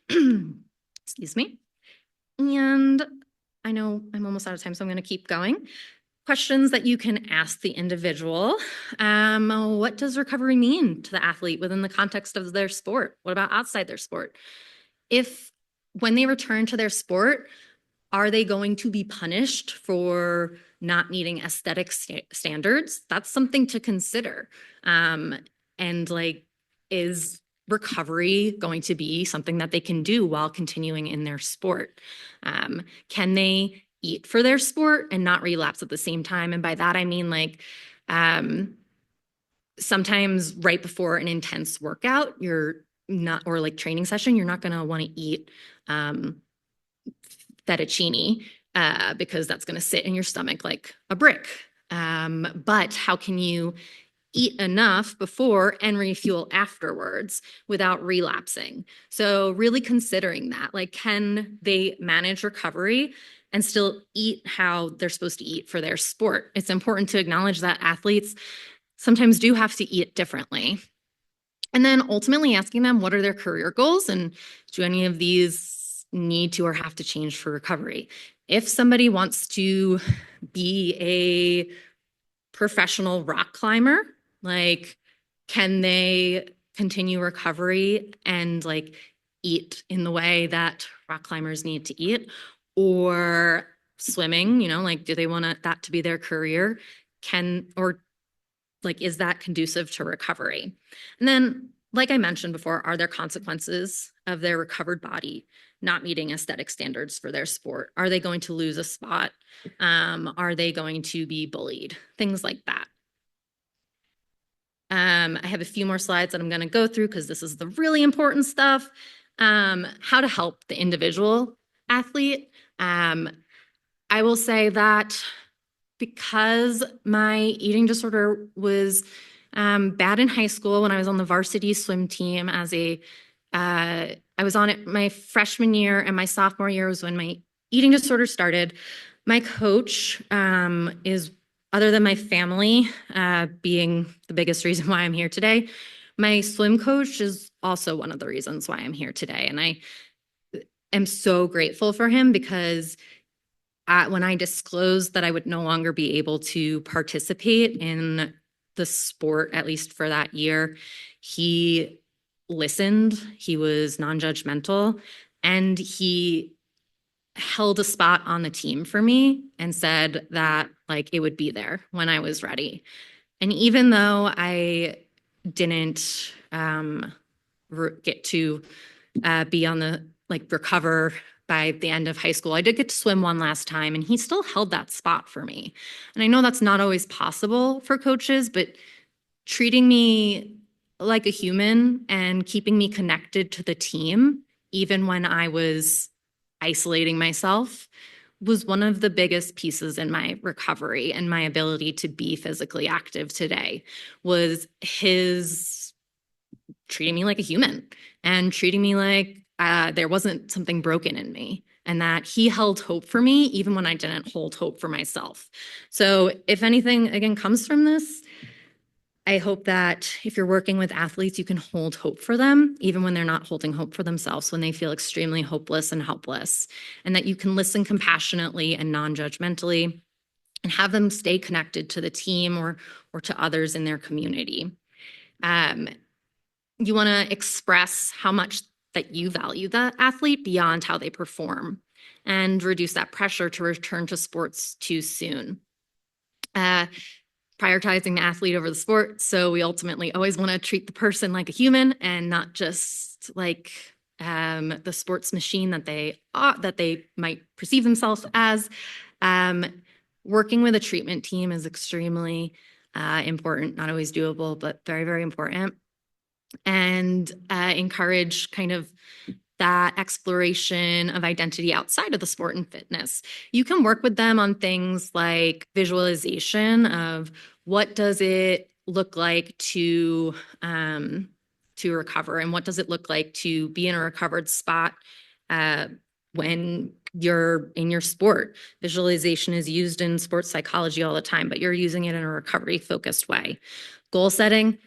Excuse me. And I know I'm almost out of time, so I'm going to keep going. Questions that you can ask the individual. What does recovery mean to the athlete within the context of their sport? What about outside their sport? When they return to their sport, are they going to be punished for not meeting aesthetic standards? That's something to consider. And like, is recovery going to be something that they can do while continuing in their sport? Can they eat for their sport and not relapse at the same time? And by that, I mean like sometimes right before an intense workout, you're not, or like training session, you're not going to want to eat fettuccine because that's going to sit in your stomach like a brick. But how can you eat enough before and refuel afterwards without relapsing? So really considering that, like, can they manage recovery and still eat how they're supposed to eat for their sport? It's important to acknowledge that athletes sometimes do have to eat differently. And then ultimately asking them, what are their career goals? And do any of these need to or have to change for recovery? If somebody wants to be a professional rock climber, like, can they continue recovery and like eat in the way that rock climbers need to eat? Or swimming, you know, like, do they want that to be their career? Or like, is that conducive to recovery? And then, like I mentioned before, are there consequences of their recovered body not meeting aesthetic standards for their sport? Are they going to lose a spot? Are they going to be bullied? Things like that. I have a few more slides that I'm going to go through because this is the really important stuff. How to help the individual athlete. I will say that because my eating disorder was bad in high school, when I was on the varsity swim team I was on it my freshman year, and my sophomore year was when my eating disorder started. My coach is, other than my family being the biggest reason why I'm here today, my swim coach is also one of the reasons why I'm here today. And I am so grateful for him because when I disclosed that I would no longer be able to participate in the sport, at least for that year, he listened, he was non-judgmental, and he held a spot on the team for me and said that like it would be there when I was ready. And even though I didn't get to be on the recover by the end of high school, I did get to swim one last time, and he still held that spot for me. And I know that's not always possible for coaches, but treating me like a human and keeping me connected to the team, even when I was isolating myself, was one of the biggest pieces in my recovery and my ability to be physically active today. Was his treating me like a human and treating me like there wasn't something broken in me, and that he held hope for me even when I didn't hold hope for myself. So if anything, again, comes from this, I hope that if you're working with athletes, you can hold hope for them, even when they're not holding hope for themselves, when they feel extremely hopeless and helpless, and that you can listen compassionately and non-judgmentally and have them stay connected to the team or to others in their community. You want to express how much that you value the athlete beyond how they perform and reduce that pressure to return to sports too soon. Prioritizing the athlete over the sport. So we ultimately always want to treat the person like a human and not just like the sports machine that they might perceive themselves as. Working with a treatment team is extremely important, not always doable, but very, very important. And encourage kind of that exploration of identity outside of the sport and fitness. You can work with them on things like visualization of what does it look like to recover, and what does it look like to be in a recovered spot when you're in your sport. Visualization is used in sports psychology all the time, but you're using it in a recovery focused way. Goal setting.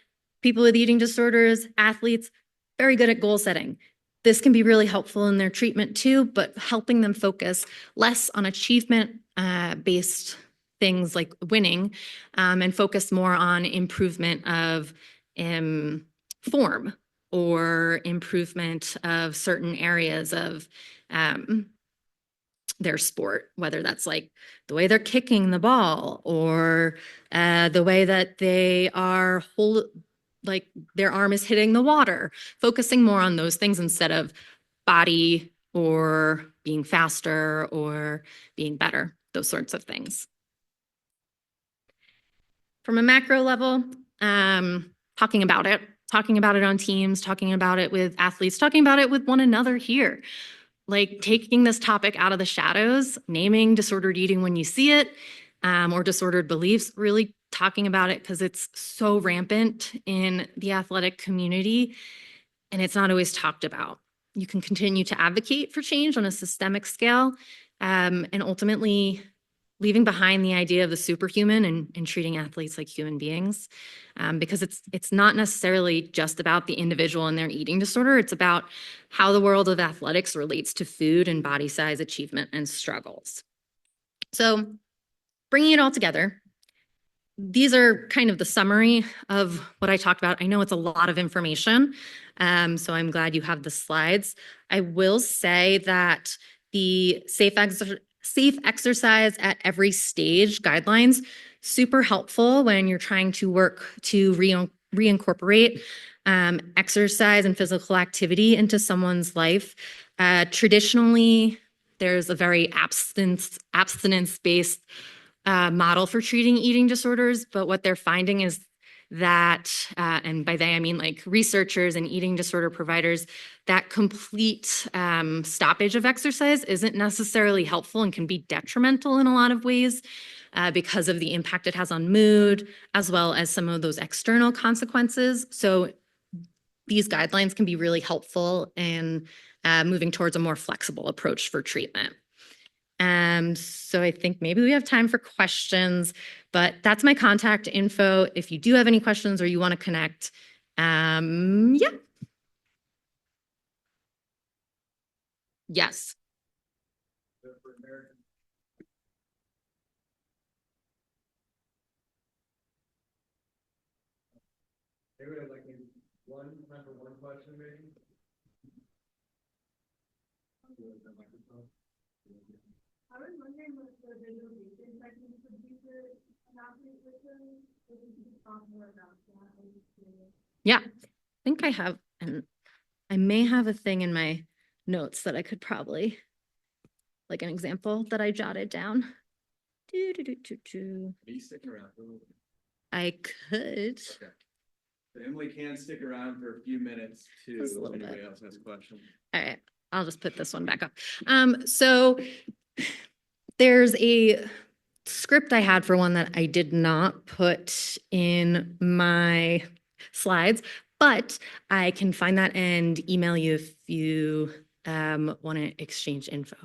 People with eating disorders, athletes, very good at goal setting. This can be really helpful in their treatment too, but helping them focus less on achievement-based things like winning and focus more on improvement of form or improvement of certain areas of their sport, whether that's like the way they're kicking the ball or the way that they are like their arm is hitting the water, focusing more on those things instead of body or being faster or being better, those sorts of things. From a macro level, talking about it. talking about it on teams, talking about it with athletes, talking about it with one another here. Like taking this topic out of the shadows, naming disordered eating when you see it, or disordered beliefs, really talking about it because it's so rampant in the athletic community and it's not always talked about. You can continue to advocate for change on a systemic scale, and ultimately leaving behind the idea of the superhuman and treating athletes like human beings, because it's not necessarily just about the individual and their eating disorder. It's about how the world of athletics relates to food and body size achievement and struggles. So bringing it all together, these are kind of the summary of what I talked about. I know it's a lot of information, so I'm glad you have the slides. I will say that the safe exercise at every stage guidelines, super helpful when you're trying to work to reincorporate exercise and physical activity into someone's life. Traditionally, there's a very abstinence-based model for treating eating disorders, but what they're finding is that, and by they I mean like researchers and eating disorder providers, that complete stoppage of exercise isn't necessarily helpful and can be detrimental in a lot of ways because of the impact it has on mood, as well as some of those external consequences. So these guidelines can be really helpful in moving towards a more flexible approach for treatment. So I think maybe we have time for questions, but that's my contact info. If you do have any questions or you want to connect, yeah. Yes. Maybe we have like time for one question, maybe? I was wondering what the visualization techniques would be for an athlete with them. If you could talk more about that. Yeah, I think I have, and I may have a thing in my notes that I could probably, like an example that I jotted down. Can you stick around for a little bit? I could. Okay. So Emily can stick around for a few minutes too, Just a if little anybody bit. else has questions. All right, I'll just put this one back up. So there's a script I had for one that I did not put in my slides, but I can find that and email you if you want to exchange info.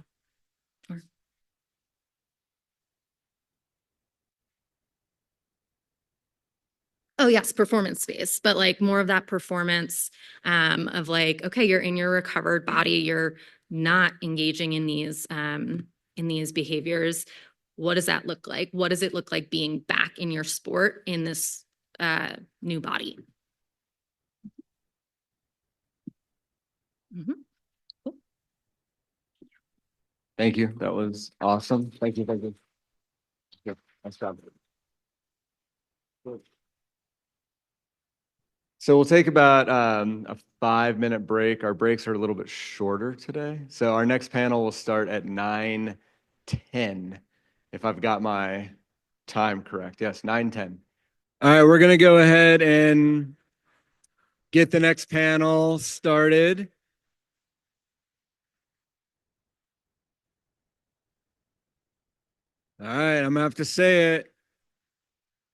Oh yes, performance space, but like more of that performance of like, okay, you're in your recovered body, you're not engaging in these behaviors. What does that look like? What does it look like being back in your sport in this new body? Cool. Thank you. That was awesome. Thank you. Thank you. Yeah, nice job. So we'll take about a 5-minute break. Our breaks are a little bit shorter today. So our next panel will start at 9:10, if I've got my time correct. Yes, 9:10. All right, we're gonna go ahead and get the next panel started. All right, I'm gonna have to say it.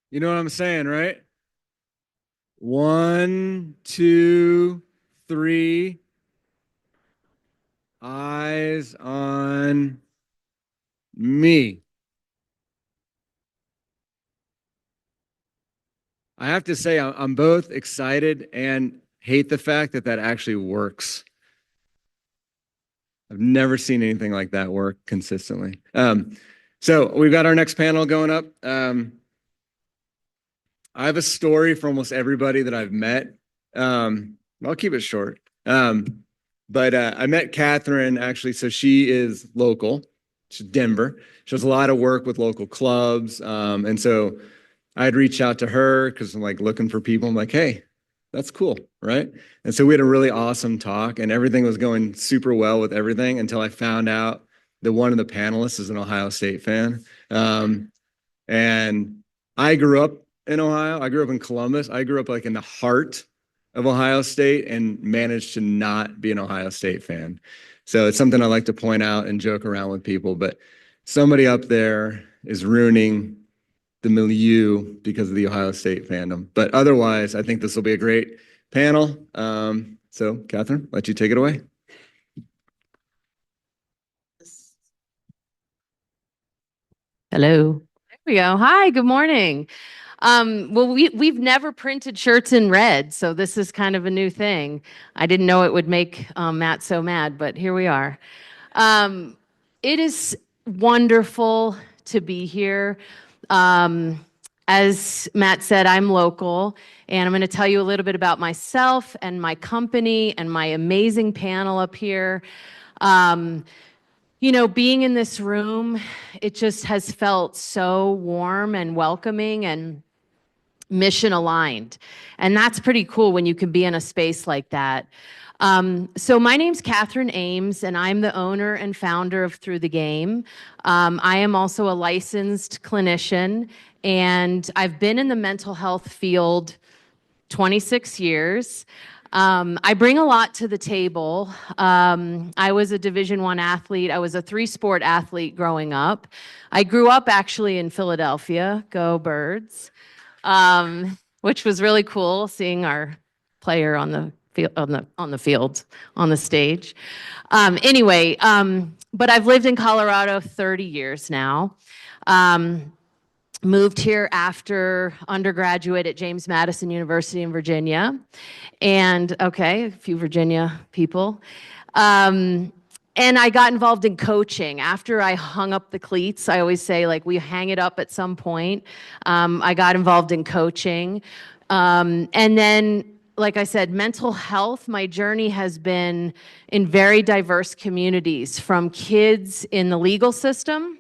You know what I'm saying, right? 1, 2, 3. Eyes on me. I have to say, I'm both excited and hate the fact that that actually works. I've never seen anything like that work consistently. So we've got our next panel going up. I have a story for almost everybody that I've met. I'll keep it short. But I met Catherine actually. So she is local. She's Denver. She does a lot of work with local clubs. And so I had reached out to her because I'm like looking for people. I'm like, hey, that's cool, right? And so we had a really awesome talk and everything was going super well with everything until I found out that one of the panelists is an Ohio State fan. And I grew up in Ohio. I grew up in Columbus. I grew up like in the heart of Ohio State and managed to not be an Ohio State fan. So it's something I like to point out and joke around with people, but somebody up there is ruining the milieu because of the Ohio State fandom. But otherwise, I think this will be a great panel. So Catherine, let you take it away. Hello. There we go. Hi, good morning. Well, we've never printed shirts in red, so this is kind of a new thing. I didn't know it would make Matt so mad, but here we are. It is wonderful to be here. As Matt said, I'm local, and I'm going to tell you a little bit about myself and my company and my amazing panel up here. You know, being in this room, it just has felt so warm and welcoming and mission aligned. And that's pretty cool when you can be in a space like that. So my name's Catherine Ames, and I'm the owner and founder of Through the Game. I am also a licensed clinician, and I've been in the mental health field 26 years. I bring a lot to the table. I was a Division I athlete. I was a 3-sport athlete growing up. I grew up actually in Philadelphia, go Birds, which was really cool seeing our player on the field, on the stage. Anyway, but I've lived in Colorado 30 years now. Moved here after undergraduate at James Madison University in Virginia. And okay, a few Virginia people. And I got involved in coaching. After I hung up the cleats, I always say, like, we hang it up at some point. I got involved in coaching. And then, like I said, mental health, my journey has been in very diverse communities, from kids in the legal system,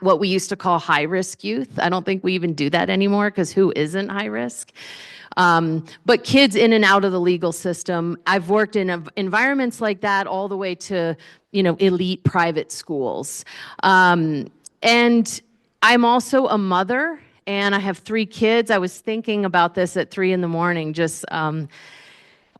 what we used to call high-risk youth. I don't think we even do that anymore, because who isn't high risk? But kids in and out of the legal system. I've worked in environments like that all the way to, you know, elite private schools. And I'm also a mother, and I have 3 kids. I was thinking about this at 3 a.m, just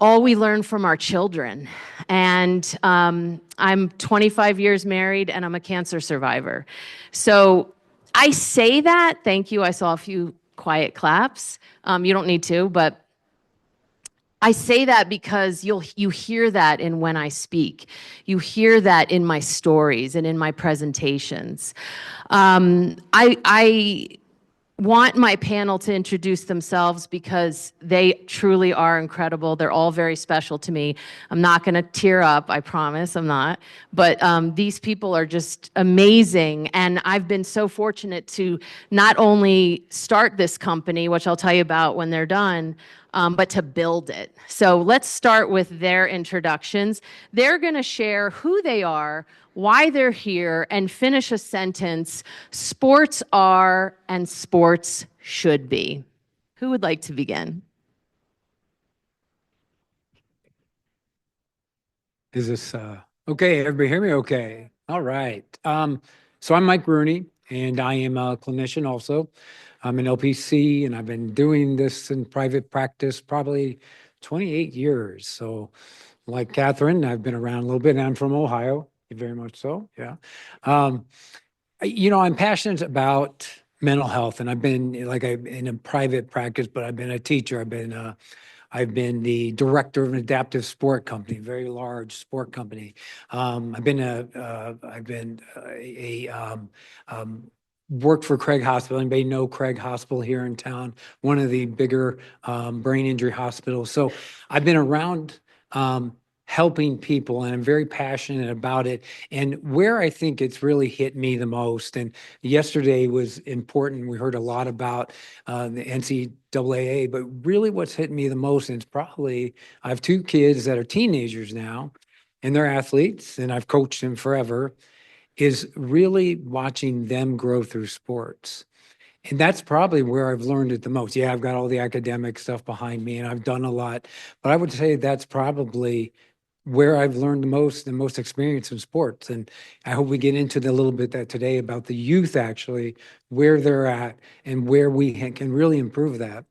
all we learn from our children. And I'm 25 years married, and I'm a cancer survivor. So I say that, thank you, I saw a few quiet claps. You don't need to, but I say that because you hear that in when I speak. You hear that in my stories and in my presentations. I want my panel to introduce themselves because they truly are incredible. They're all very special to me. I'm not going to tear up, I promise I'm not. But these people are just amazing. And I've been so fortunate to not only start this company, which I'll tell you about when they're done, but to build it. So let's start with their introductions. They're going to share who they are, why they're here, and finish a sentence: sports are and sports should be. Who would like to begin? Is this okay? Everybody hear me okay? All right. So I'm Mike Rooney, and I am a clinician also. I'm an LPC, and I've been doing this in private practice probably 28 years. So like Catherine, I've been around a little bit. I'm from Ohio, very much so, yeah. You know, I'm passionate about mental health, and I've been in a private practice, but I've been a teacher. I've been the director of an adaptive sport company, very large sport company. Worked for Craig Hospital. Anybody know Craig Hospital here in town? One of the bigger brain injury hospitals. So I've been around helping people, and I'm very passionate about it. And where I think it's really hit me the most, and yesterday was important, we heard a lot about the NCAA, but really what's hit me the most, and it's probably, I have 2 kids that are teenagers now, and they're athletes, and I've coached them forever, is really watching them grow through sports. And that's probably where I've learned it the most. Yeah, I've got all the academic stuff behind me, and I've done a lot, but I would say that's probably where I've learned the most experience in sports. And I hope we get into a little bit that today about the youth, actually, where they're at and where we can really improve that.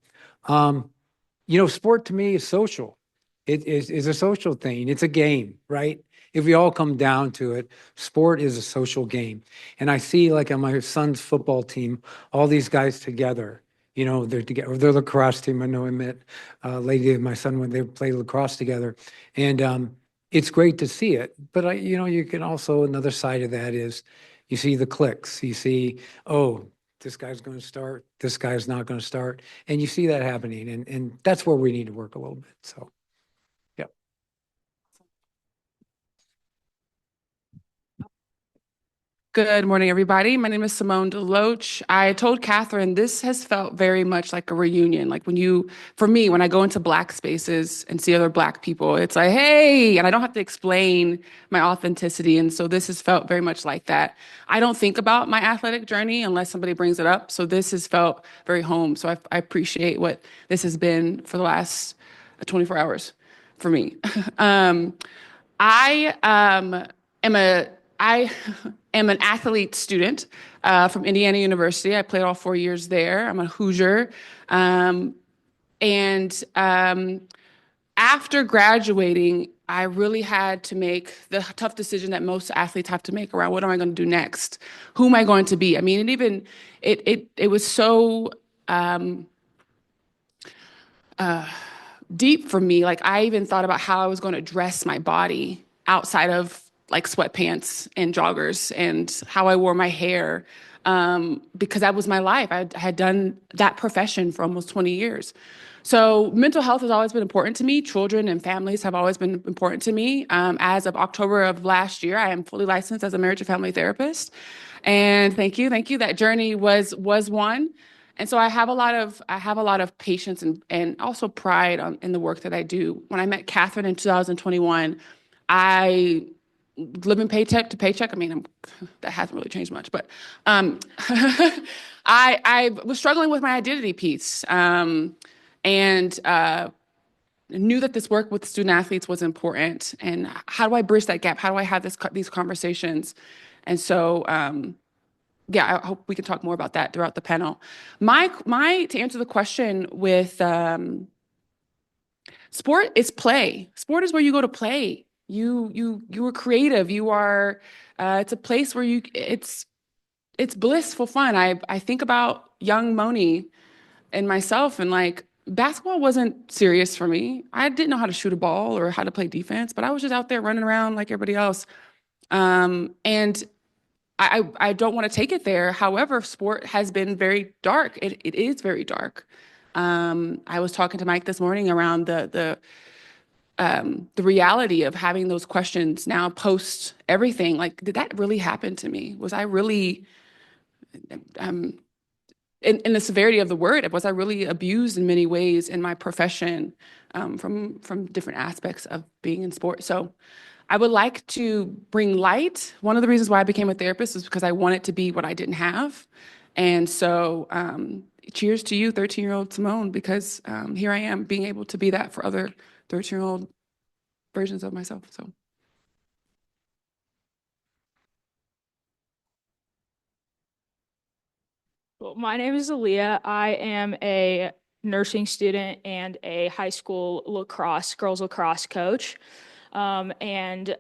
sport to me is social. It is a social thing. It's a game, right? If we all come down to it, sport is a social game. And I see like on my son's football team, all these guys together, they're together, or their lacrosse team. I know I met a lady of my son when they played lacrosse together. And it's great to see it. But you can also, another side of that is you see the clicks. You see, oh, this guy's going to start, this guy's not going to start. And you see that happening. And that's where we need to work a little bit. So, yeah. Good morning, everybody. My name is Simone Deloach. I told Catherine this has felt very much like a reunion. Like for me, when I go into Black spaces and see other Black people, it's like, hey, and I don't have to explain my authenticity. And so this has felt very much like that. I don't think about my athletic journey unless somebody brings it up. So this has felt very home. So I appreciate what this has been for the last 24 hours for me. I am an athlete student from Indiana University. I played all 4 years there. I'm a Hoosier. After graduating, I really had to make the tough decision that most athletes have to make around what am I going to do next? Who am I going to be? I mean, it was so deep for me. Like I even thought about how I was going to dress my body outside of like sweatpants and joggers and how I wore my hair because that was my life. I had done that profession for almost 20 years. So mental health has always been important to me. Children and families have always been important to me. As of October of last year, I am fully licensed as a marriage and family therapist. And thank you. That journey was one. And so I have a lot of patience and also pride in the work that I do. When I met Catherine in 2021, I living paycheck to paycheck. I mean, that hasn't really changed much, but I was struggling with my identity piece and knew that this work with student athletes was important. And how do I bridge that gap? How do I have these conversations? And so, I hope we can talk more about that throughout the panel. To answer the question with sport is play. Sport is where you go to play. You are creative. You are. It's a place where it's blissful fun. I think about young Moni and myself, and like basketball wasn't serious for me. I didn't know how to shoot a ball or how to play defense, but I was just out there running around like everybody else. And I don't want to take it there. However, sport has been very dark. It is very dark. I was talking to Mike this morning around the reality of having those questions now post everything. Like, did that really happen to me? Was I really, in the severity of the word, was I really abused in many ways in my profession from different aspects of being in sport? So I would like to bring light. One of the reasons why I became a therapist is because I wanted to be what I didn't have. And so cheers to you, 13-year-old Simone, because here I am being able to be that for other 13-year-old versions of myself. So. Well, my name is Aaliyah. I am a nursing student and a high school girls lacrosse coach. And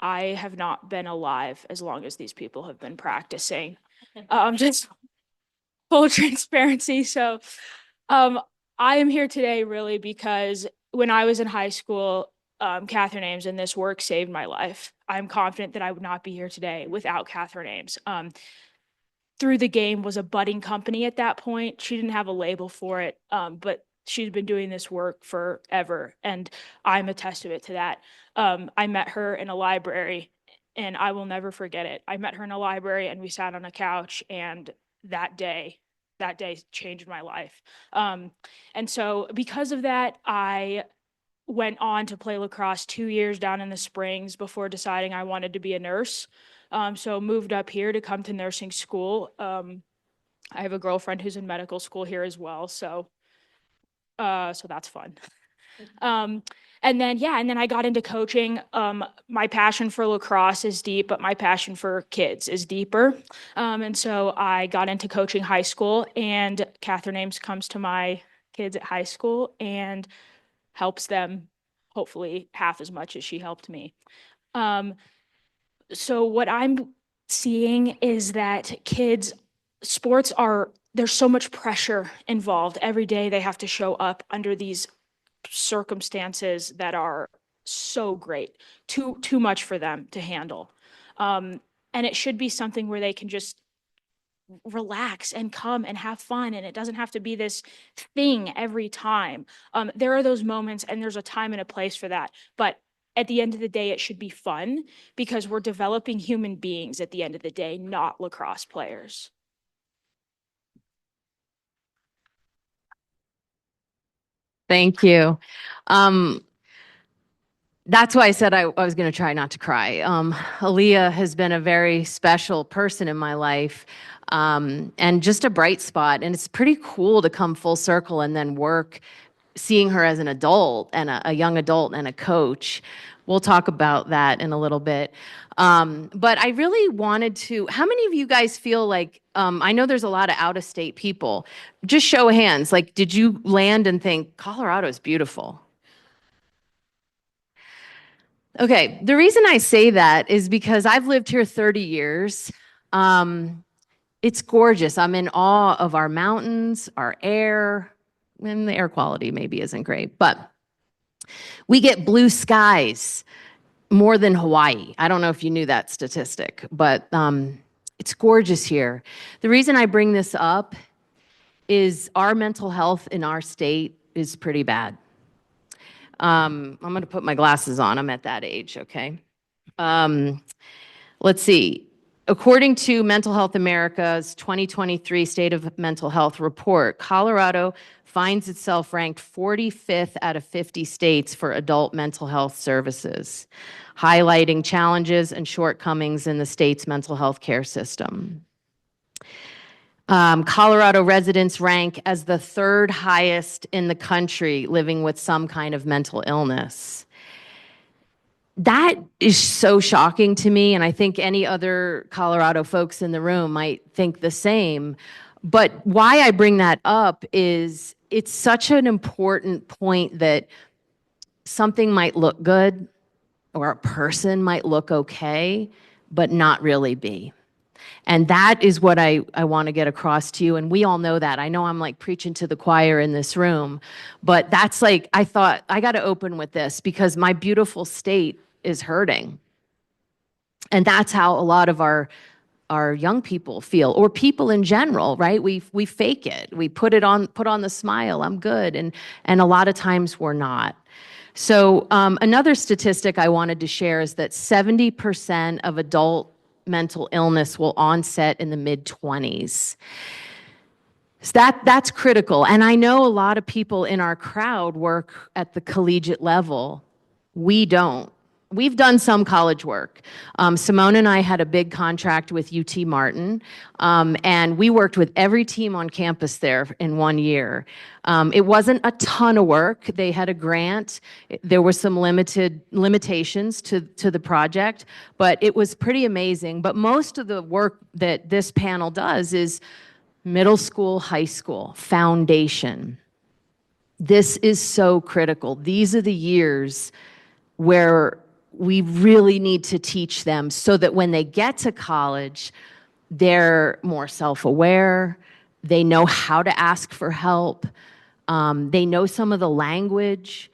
I have not been alive as long as these people have been practicing. Just full transparency. So I am here today really because when I was in high school, Catherine Ames and this work saved my life. I'm confident that I would not be here today without Catherine Ames. Through the Game was a budding company at that point. She didn't have a label for it, but she's been doing this work forever, and I'm a testament to that. I met her in a library, and I will never forget it. I met her in a library, and we sat on a couch, and that day changed my life. And so because of that, I went on to play lacrosse 2 years down in the Springs before deciding I wanted to be a nurse. So moved up here to come to nursing school. I have a girlfriend who's in medical school here as well. So that's fun. And then I got into coaching. My passion for lacrosse is deep, but my passion for kids is deeper. And so I got into coaching high school, and Catherine Ames comes to my kids at high school and helps them hopefully half as much as she helped me. So what I'm seeing is that there's so much pressure involved. Every day they have to show up under these circumstances that are so great, too much for them to handle. And it should be something where they can just relax and come and have fun, and it doesn't have to be this thing every time. There are those moments, and there's a time and a place for that, but at the end of the day, it should be fun because we're developing human beings at the end of the day, not lacrosse players. Thank you. That's why I said I was going to try not to cry. Aaliyah has been a very special person in my life, and just a bright spot. And it's pretty cool to come full circle and then work, seeing her as an adult and a young adult and a coach. We'll talk about that in a little bit. But I really wanted to, how many of you guys feel like, I know there's a lot of out-of-state people. Just show of hands, like, did you land and think, Colorado is beautiful? Okay, the reason I say that is because I've lived here 30 years. It's gorgeous. I'm in awe of our mountains, our air, and the air quality maybe isn't great, but we get blue skies more than Hawaii. I don't know if you knew that statistic, but it's gorgeous here. The reason I bring this up is our mental health in our state is pretty bad. I'm going to put my glasses on. I'm at that age, okay? Let's see. According to Mental Health America's 2023 State of Mental Health report, Colorado finds itself ranked 45th out of 50 states for adult mental health services, highlighting challenges and shortcomings in the state's mental health care system. Colorado residents rank as the third highest in the country living with some kind of mental illness. That is so shocking to me, and I think any other Colorado folks in the room might think the same. But why I bring that up is it's such an important point that something might look good or a person might look okay, but not really be. And that is what I want to get across to you. And we all know that. I know I'm like preaching to the choir in this room, but that's like, I thought I got to open with this because my beautiful state is hurting. And that's how a lot of our young people feel, or people in general, right? We fake it. We put on the smile. I'm good. And a lot of times we're not. So another statistic I wanted to share is that 70% of adult mental illness will onset in the mid-20s. So that's critical. And I know a lot of people in our crowd work at the collegiate level. We don't. We've done some college work. Simone and I had a big contract with UT Martin, and we worked with every team on campus there in 1 year. It wasn't a ton of work. They had a grant. There were some limitations to the project, but it was pretty amazing. But most of the work that this panel does is middle school, high school, foundation. This is so critical. These are the years where we really need to teach them so that when they get to college, they're more self-aware, they know how to ask for help, they know some of the language.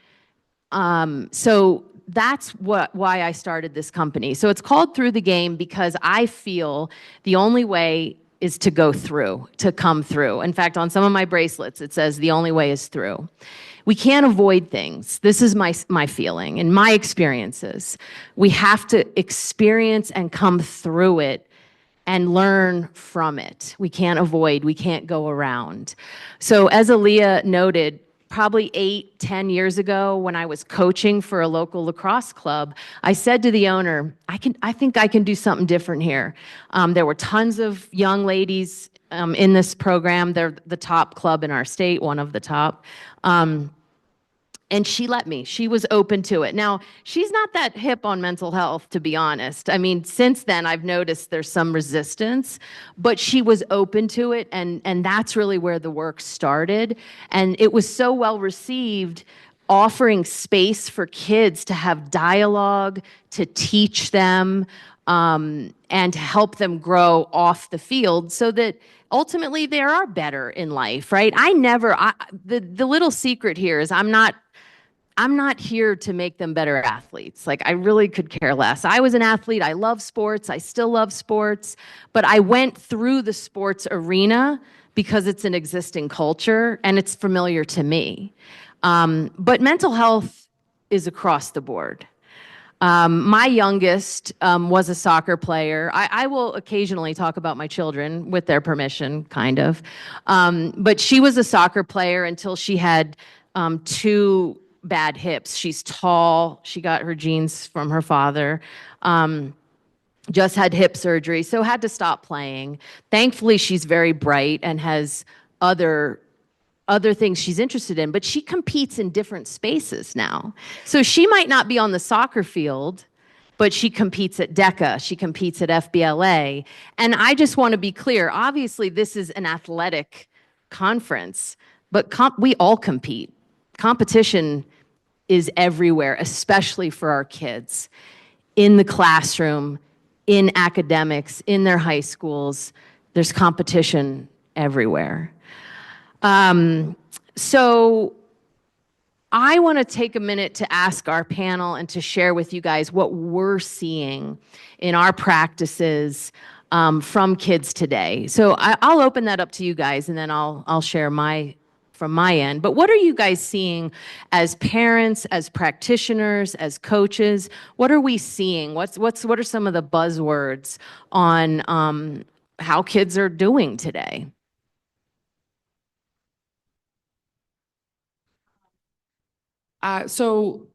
So that's why I started this company. So it's called Through the Game because I feel the only way is to go through, to come through. In fact, on some of my bracelets, it says the only way is through. We can't avoid things. This is my feeling and my experiences. We have to experience and come through it and learn from it. We can't avoid, we can't go around. So as Aaliyah noted, probably 8-10 years ago when I was coaching for a local lacrosse club, I said to the owner, I think I can do something different here. There were tons of young ladies in this program. They're the top club in our state, one of the top. And she let me. She was open to it. Now, she's not that hip on mental health, to be honest. I mean, since then, I've noticed there's some resistance, but she was open to it. And that's really where the work started. And it was so well received, offering space for kids to have dialogue, to teach them, and to help them grow off the field so that ultimately they are better in life, right? The little secret here is I'm not here to make them better athletes. Like, I really could care less. I was an athlete. I love sports. I still love sports. But I went through the sports arena because it's an existing culture and it's familiar to me. But mental health is across the board. My youngest was a soccer player. I will occasionally talk about my children with their permission, kind of. But she was a soccer player until she had 2 bad hips. She's tall. She got her genes from her father. Just had hip surgery, so had to stop playing. Thankfully, she's very bright and has other things she's interested in, but she competes in different spaces now. So she might not be on the soccer field, but she competes at DECA, she competes at FBLA. And I just want to be clear, obviously this is an athletic conference, but we all compete. Competition is everywhere, especially for our kids, in the classroom, in academics, in their high schools. There's competition everywhere. So I want to take a minute to ask our panel and to share with you guys what we're seeing in our practices from kids today. So I'll open that up to you guys, and then I'll share from my end. But what are you guys seeing as parents, as practitioners, as coaches? What are we seeing? What are some of the buzzwords on how kids are doing today? So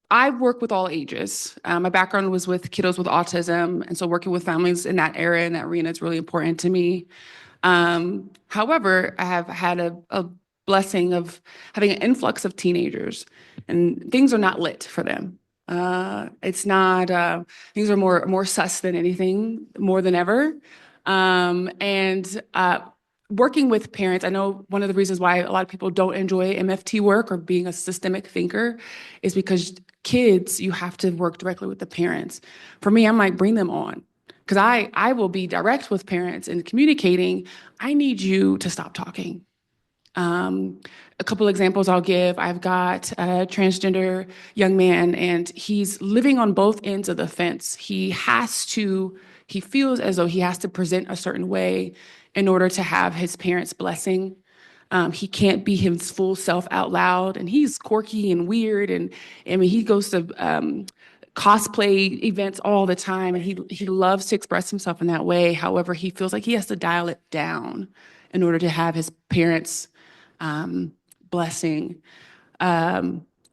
I work with all ages. My background was with kiddos with autism, and so working with families in that area, in that arena, is really important to me. However, I have had a blessing of having an influx of teenagers, and things are not lit for them. It's not, things are more sus than anything, more than ever. Working with parents, I know one of the reasons why a lot of people don't enjoy MFT work or being a systemic thinker is because kids, you have to work directly with the parents. For me, I'm like, bring them on. Because I will be direct with parents in communicating, I need you to stop talking. A couple examples I'll give. I've got a transgender young man, and he's living on both ends of the fence. He feels as though he has to present a certain way in order to have his parents' blessing. He can't be his full self out loud, and he's quirky and weird. And I mean, he goes to cosplay events all the time, and he loves to express himself in that way. However, he feels like he has to dial it down in order to have his parents' blessing.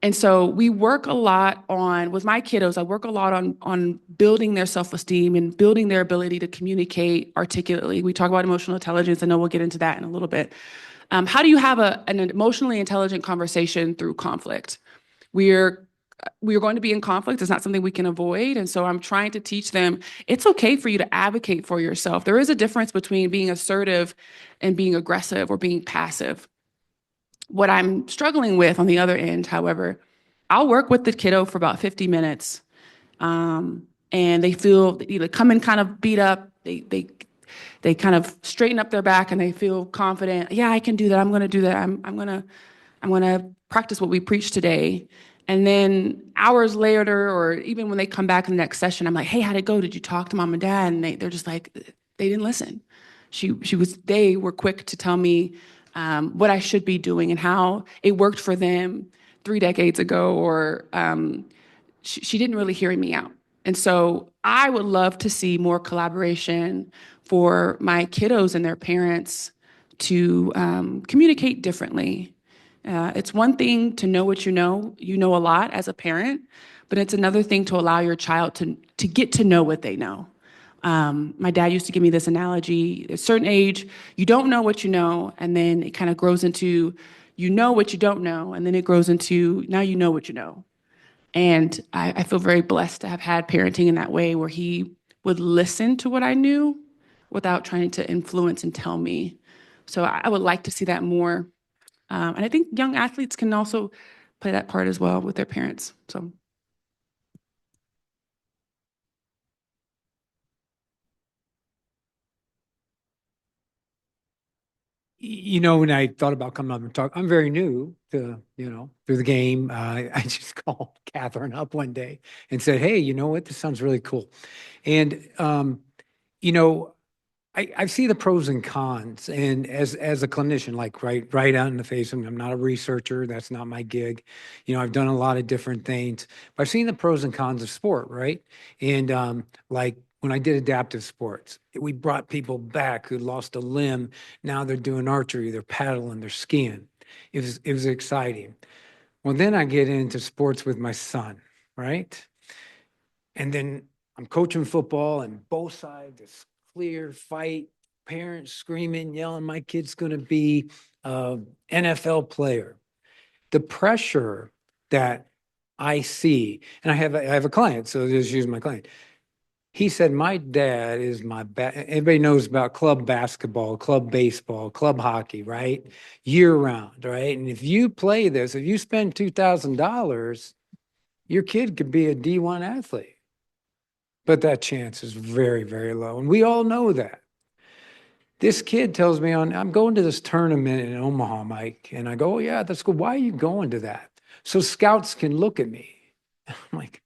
And so we work a lot with my kiddos, I work a lot on building their self-esteem and building their ability to communicate articulately. We talk about emotional intelligence. I know we'll get into that in a little bit. How do you have an emotionally intelligent conversation through conflict? We are going to be in conflict. It's not something we can avoid. And so I'm trying to teach them, it's okay for you to advocate for yourself. There is a difference between being assertive and being aggressive or being passive. What I'm struggling with on the other end, however, I'll work with the kiddo for about 50 minutes. And they feel either come in kind of beat up, they kind of straighten up their back and they feel confident. Yeah, I can do that. I'm going to do that. I'm going to practice what we preach today. And then hours later, or even when they come back in the next session, I'm like, hey, how'd it go? Did you talk to mom and dad? And they're just like, they didn't listen. They were quick to tell me what I should be doing and how it worked for them 3 decades ago, or she didn't really hear me out. And so I would love to see more collaboration for my kiddos and their parents to communicate differently. It's one thing to know what you know a lot as a parent, but it's another thing to allow your child to get to know what they know. My dad used to give me this analogy. At a certain age, you don't know what you know, and then it kind of grows into you know what you don't know, and then it grows into now you know what you know. And I feel very blessed to have had parenting in that way where he would listen to what I knew without trying to influence and tell me. So I would like to see that more. And I think young athletes can also play that part as well with their parents. So. You know, when I thought about coming up and talk, I'm very new to, through the game. I just called Catherine up one day and said, hey, you know what? This sounds really cool. And, you know, I see the pros and cons, and as a clinician, like right out in the face, I'm not a researcher. That's not my gig. I've done a lot of different things, but I've seen the pros and cons of sport, right? And like when I did adaptive sports, we brought people back who lost a limb. Now they're doing archery, they're paddling, they're skiing. It was exciting. Well, then I get into sports with my son, right? And then I'm coaching football, and both sides, it's clear fight, parents screaming, yelling, my kid's going to be an NFL player. The pressure that I see, and I have a client, so just use my client. He said, my dad is everybody knows about club basketball, club baseball, club hockey, right? Year round, right? And if you play this, if you spend $2,000, your kid could be a D1 athlete. But that chance is very, very low. And we all know that. This kid tells me I'm going to this tournament in Omaha, Mike. And I go, oh, yeah, that's cool. Why are you going to that? So scouts can look at me. I'm like,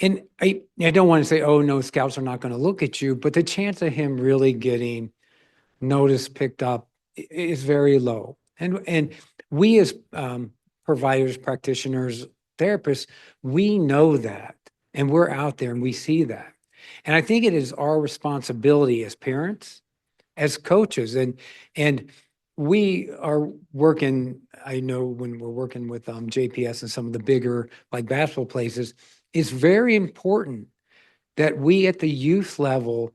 and I don't want to say, oh, no, scouts are not going to look at you. But the chance of him really getting noticed, picked up is very low. And we as providers, practitioners, therapists, we know that. And we're out there and we see that. And I think it is our responsibility as parents, as coaches, and we are working, I know when we're working with JPS and some of the bigger like basketball places, it's very important that we at the youth level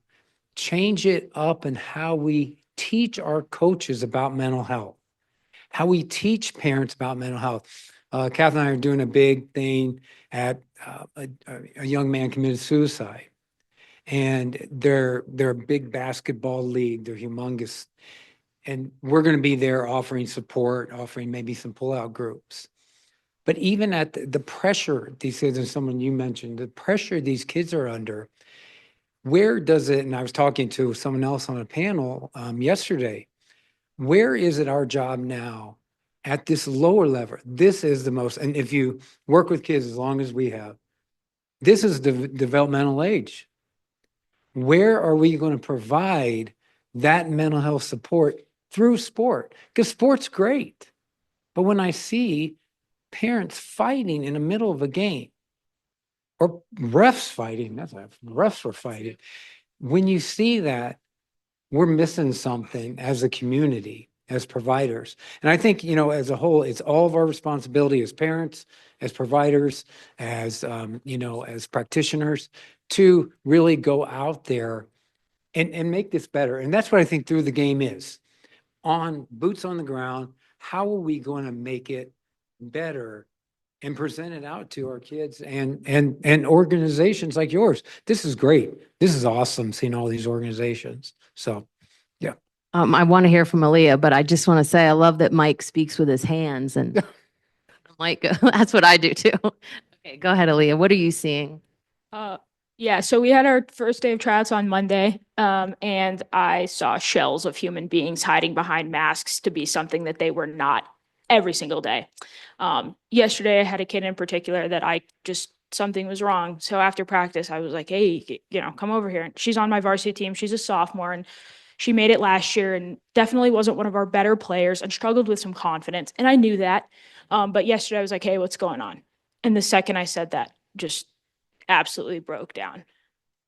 change it up in how we teach our coaches about mental health, how we teach parents about mental health. Kath and I are doing a big thing at a young man committed suicide. And they're a big basketball league. They're humongous. And we're going to be there offering support, offering maybe some pullout groups. But even at the pressure, these kids, and someone you mentioned, the pressure these kids are under, where does it, and I was talking to someone else on a panel yesterday, where is it our job now at this lower level? This is the most, and if you work with kids as long as we have, this is the developmental age. Where are we going to provide that mental health support through sport? Because sport's great. But when I see parents fighting in the middle of a game, or refs fighting, refs were fighting. When you see that, we're missing something as a community, as providers. And I think, as a whole, it's all of our responsibility as parents, as providers, as, as practitioners to really go out there and make this better. And that's what I think through the game is. On boots on the ground, how are we going to make it better and present it out to our kids and organizations like yours? This is great. This is awesome seeing all these organizations. So, yeah. I want to hear from Aaliyah, but I just want to say I love that Mike speaks with his hands, and Mike, that's what I do too. Okay, go ahead, Aaliyah. What are you seeing? Yeah, so we had our first day of tryouts on Monday, and I saw shells of human beings hiding behind masks to be something that they were not every single day. Yesterday, I had a kid in particular that something was wrong. So after practice, I was like, hey, come over here. And she's on my varsity team. She's a sophomore, and she made it last year and definitely wasn't one of our better players and struggled with some confidence. And I knew that. But yesterday, I was like, hey, what's going on? And the second I said that, just absolutely broke down.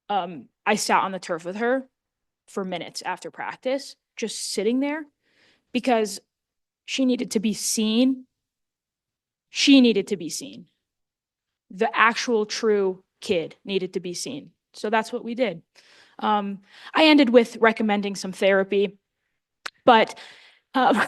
I sat on the turf with her for minutes after practice, just sitting there, because she needed to be seen. She needed to be seen. The actual true kid needed to be seen. So that's what we did. I ended with recommending some therapy, but Um,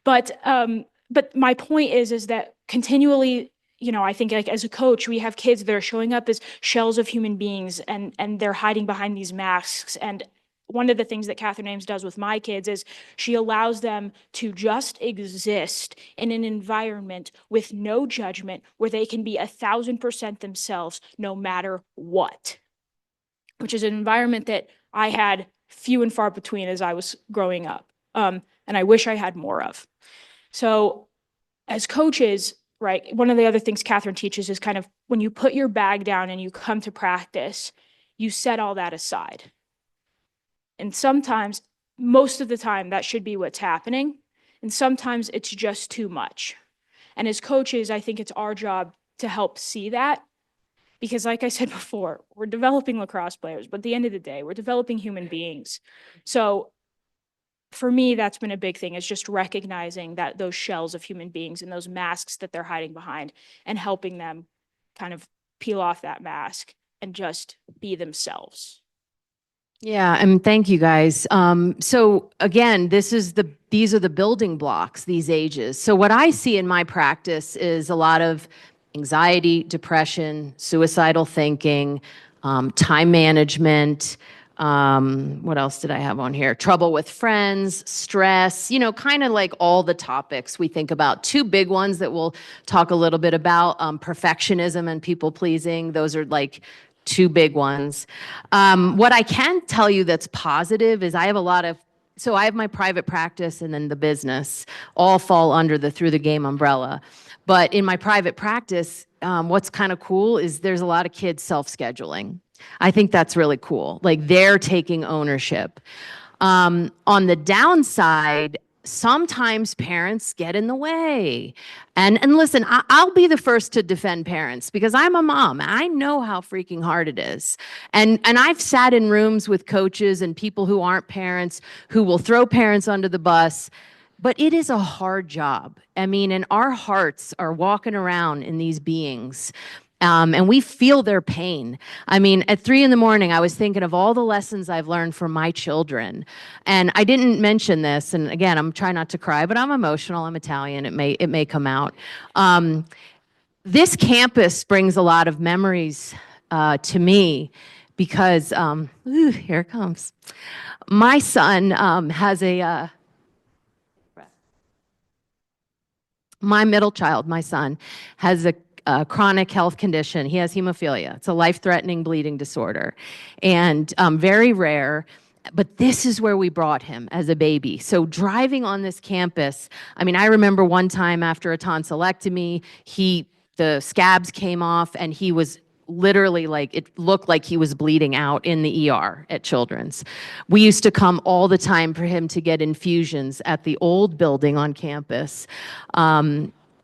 but my point is that continually, I think like as a coach, we have kids that are showing up as shells of human beings and they're hiding behind these masks. And one of the things that Catherine Ames does with my kids is she allows them to just exist in an environment with no judgment where they can be 1,000% themselves no matter what, which is an environment that I had few and far between as I was growing up. And I wish I had more of. So as coaches, right, one of the other things Catherine teaches is kind of when you put your bag down and you come to practice, you set all that aside. And sometimes, most of the time, that should be what's happening. And sometimes it's just too much. And as coaches, I think it's our job to help see that. Because like I said before, we're developing lacrosse players, but at the end of the day, we're developing human beings. So for me, that's been a big thing, is just recognizing that those shells of human beings and those masks that they're hiding behind and helping them kind of peel off that mask and just be themselves. Yeah, and thank you guys. So again, these are the building blocks, these ages. So what I see in my practice is a lot of anxiety, depression, suicidal thinking, time management. What else did I have on here? Trouble with friends, stress, kind of like all the topics we think about. Two big ones that we'll talk a little bit about, perfectionism and people pleasing. Those are like two big ones. What I can tell you that's positive is I have my private practice and then the business all fall under the Through the Game umbrella. But in my private practice, what's kind of cool is there's a lot of kids self-scheduling. I think that's really cool. Like they're taking ownership. On the downside, sometimes parents get in the way. And listen, I'll be the first to defend parents because I'm a mom. I know how freaking hard it is. And I've sat in rooms with coaches and people who aren't parents who will throw parents under the bus. But it is a hard job. I mean, and our hearts are walking around in these beings. And we feel their pain. I mean, at 3 a.m, I was thinking of all the lessons I've learned from my children. And I didn't mention this, and again, I'm trying not to cry, but I'm emotional. I'm Italian. It may come out. This campus brings a lot of memories to me because, here it comes. My son has my middle child, my son, has a chronic health condition. He has hemophilia. It's a life-threatening bleeding disorder and very rare. But this is where we brought him as a baby. So driving on this campus, I mean, I remember one time after a tonsillectomy, the scabs came off and he was literally it looked like he was bleeding out in the ER at Children's. We used to come all the time for him to get infusions at the old building on campus.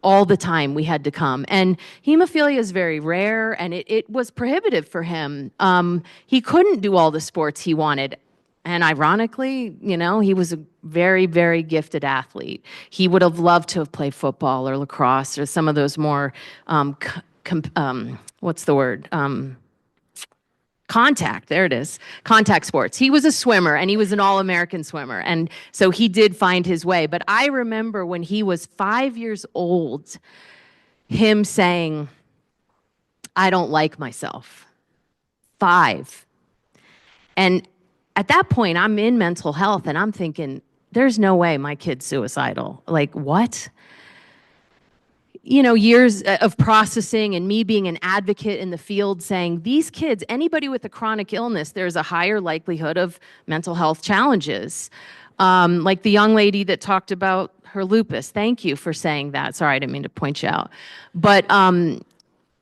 All the time we had to come. And hemophilia is very rare and it was prohibitive for him. He couldn't do all the sports he wanted. And ironically, he was a very, very gifted athlete. He would have loved to have played football or lacrosse or some of those more, what's the word? Contact, there it is, contact sports. He was a swimmer and he was an all-American swimmer. And so he did find his way. But I remember when he was 5 years old, him saying, I don't like myself. 5. And at that point, I'm in mental health and I'm thinking, there's no way my kid's suicidal. Like, what? Years of processing and me being an advocate in the field saying these kids, anybody with a chronic illness, there's a higher likelihood of mental health challenges. Like the young lady that talked about her lupus. Thank you for saying that. Sorry, I didn't mean to point you out. But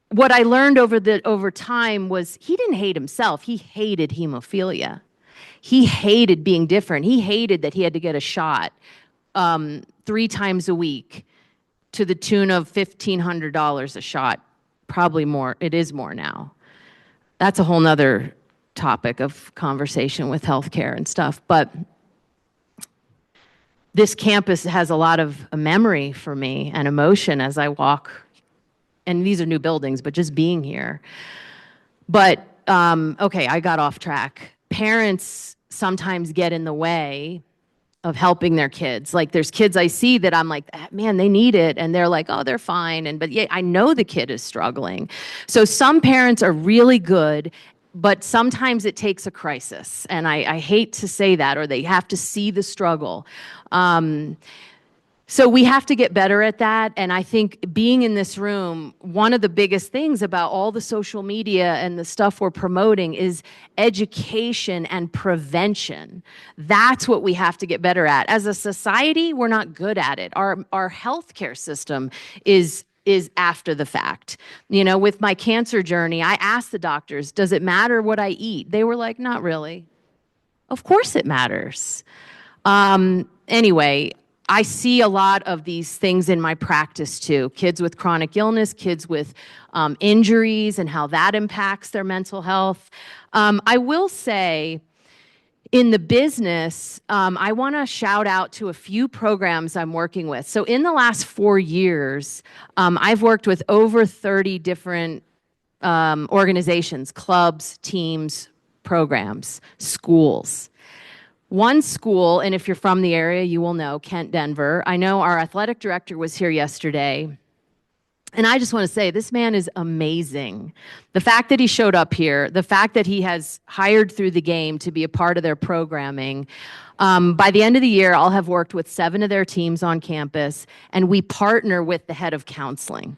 what I learned over time was he didn't hate himself. He hated hemophilia. He hated being different. He hated that he had to get a shot 3 times a week to the tune of $1,500 a shot, probably more. It is more now. That's a whole nother topic of conversation with healthcare and stuff. But this campus has a lot of memory for me and emotion as I walk. And these are new buildings, but just being here. But, okay, I got off track. Parents sometimes get in the way of helping their kids. Like there's kids I see that I'm like, "Ah, man, they need it." And they're like, "Oh, they're fine." But yeah, I know the kid is struggling. So some parents are really good, but sometimes it takes a crisis. And I hate to say that, or they have to see the struggle. So we have to get better at that. And I think being in this room, one of the biggest things about all the social media and the stuff we're promoting is education and prevention. That's what we have to get better at. As a society, we're not good at it. Our healthcare system is after the fact. You know, with my cancer journey, I asked the doctors, does it matter what I eat? They were like, not really. Of course it matters. Anyway, I see a lot of these things in my practice too. Kids with chronic illness, kids with injuries, and how that impacts their mental health. I will say, in the business, I want to shout out to a few programs I'm working with. So in the last 4 years, I've worked with over 30 different organizations, clubs, teams, programs, schools. One school, and if you're from the area, you will know, Kent Denver. I know our athletic director was here yesterday. And I just want to say, this man is amazing. The fact that he showed up here, the fact that he has hired Through the Game to be a part of their programming. By the end of the year, I'll have worked with 7 of their teams on campus, and we partner with the head of counseling.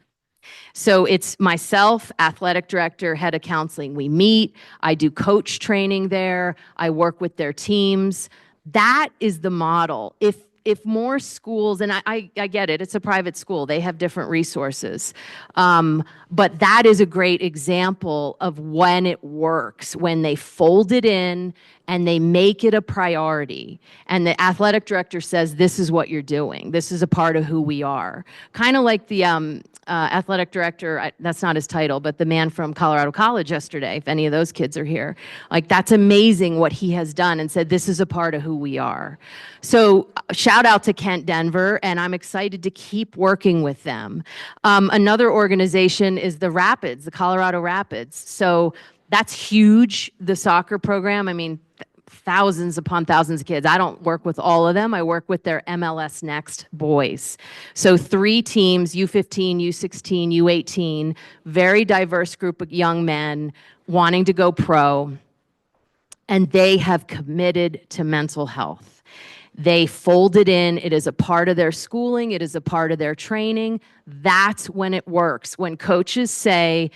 So it's myself, athletic director, head of counseling. We meet, I do coach training there, I work with their teams. That is the model. If more schools, and I get it, it's a private school, they have different resources. But that is a great example of when it works, when they fold it in and they make it a priority. And the athletic director says, this is what you're doing. This is a part of who we are. Kind of like the athletic director, that's not his title, but the man from Colorado College yesterday, if any of those kids are here. Like, that's amazing what he has done and said, this is a part of who we are. So shout out to Kent Denver, and I'm excited to keep working with them. Another organization is the Rapids, the Colorado Rapids. So that's huge, the soccer program. I mean, thousands upon thousands of kids. I don't work with all of them. I work with their MLS Next boys. So 3 teams, U15, U16, U18, very diverse group of young men wanting to go pro, and they have committed to mental health. They fold it in. It is a part of their schooling. It is a part of their training. That's when it works. When coaches say,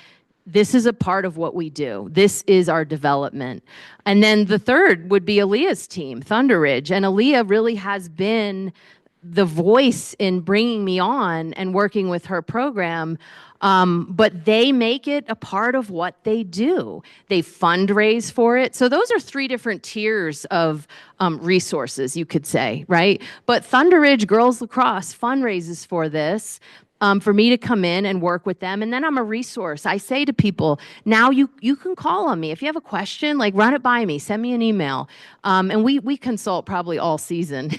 this is a part of what we do. This is our development. And then the third would be Aaliyah's team, Thunder Ridge. And Aaliyah really has been the voice in bringing me on and working with her program. But they make it a part of what they do. They fundraise for it. So those are 3 different tiers of resources, you could say, right? But Thunder Ridge Girls Lacrosse fundraises for this. For me to come in and work with them. And then I'm a resource. I say to people, now you can call on me. If you have a question, like, run it by me, send me an email. And we consult probably all season.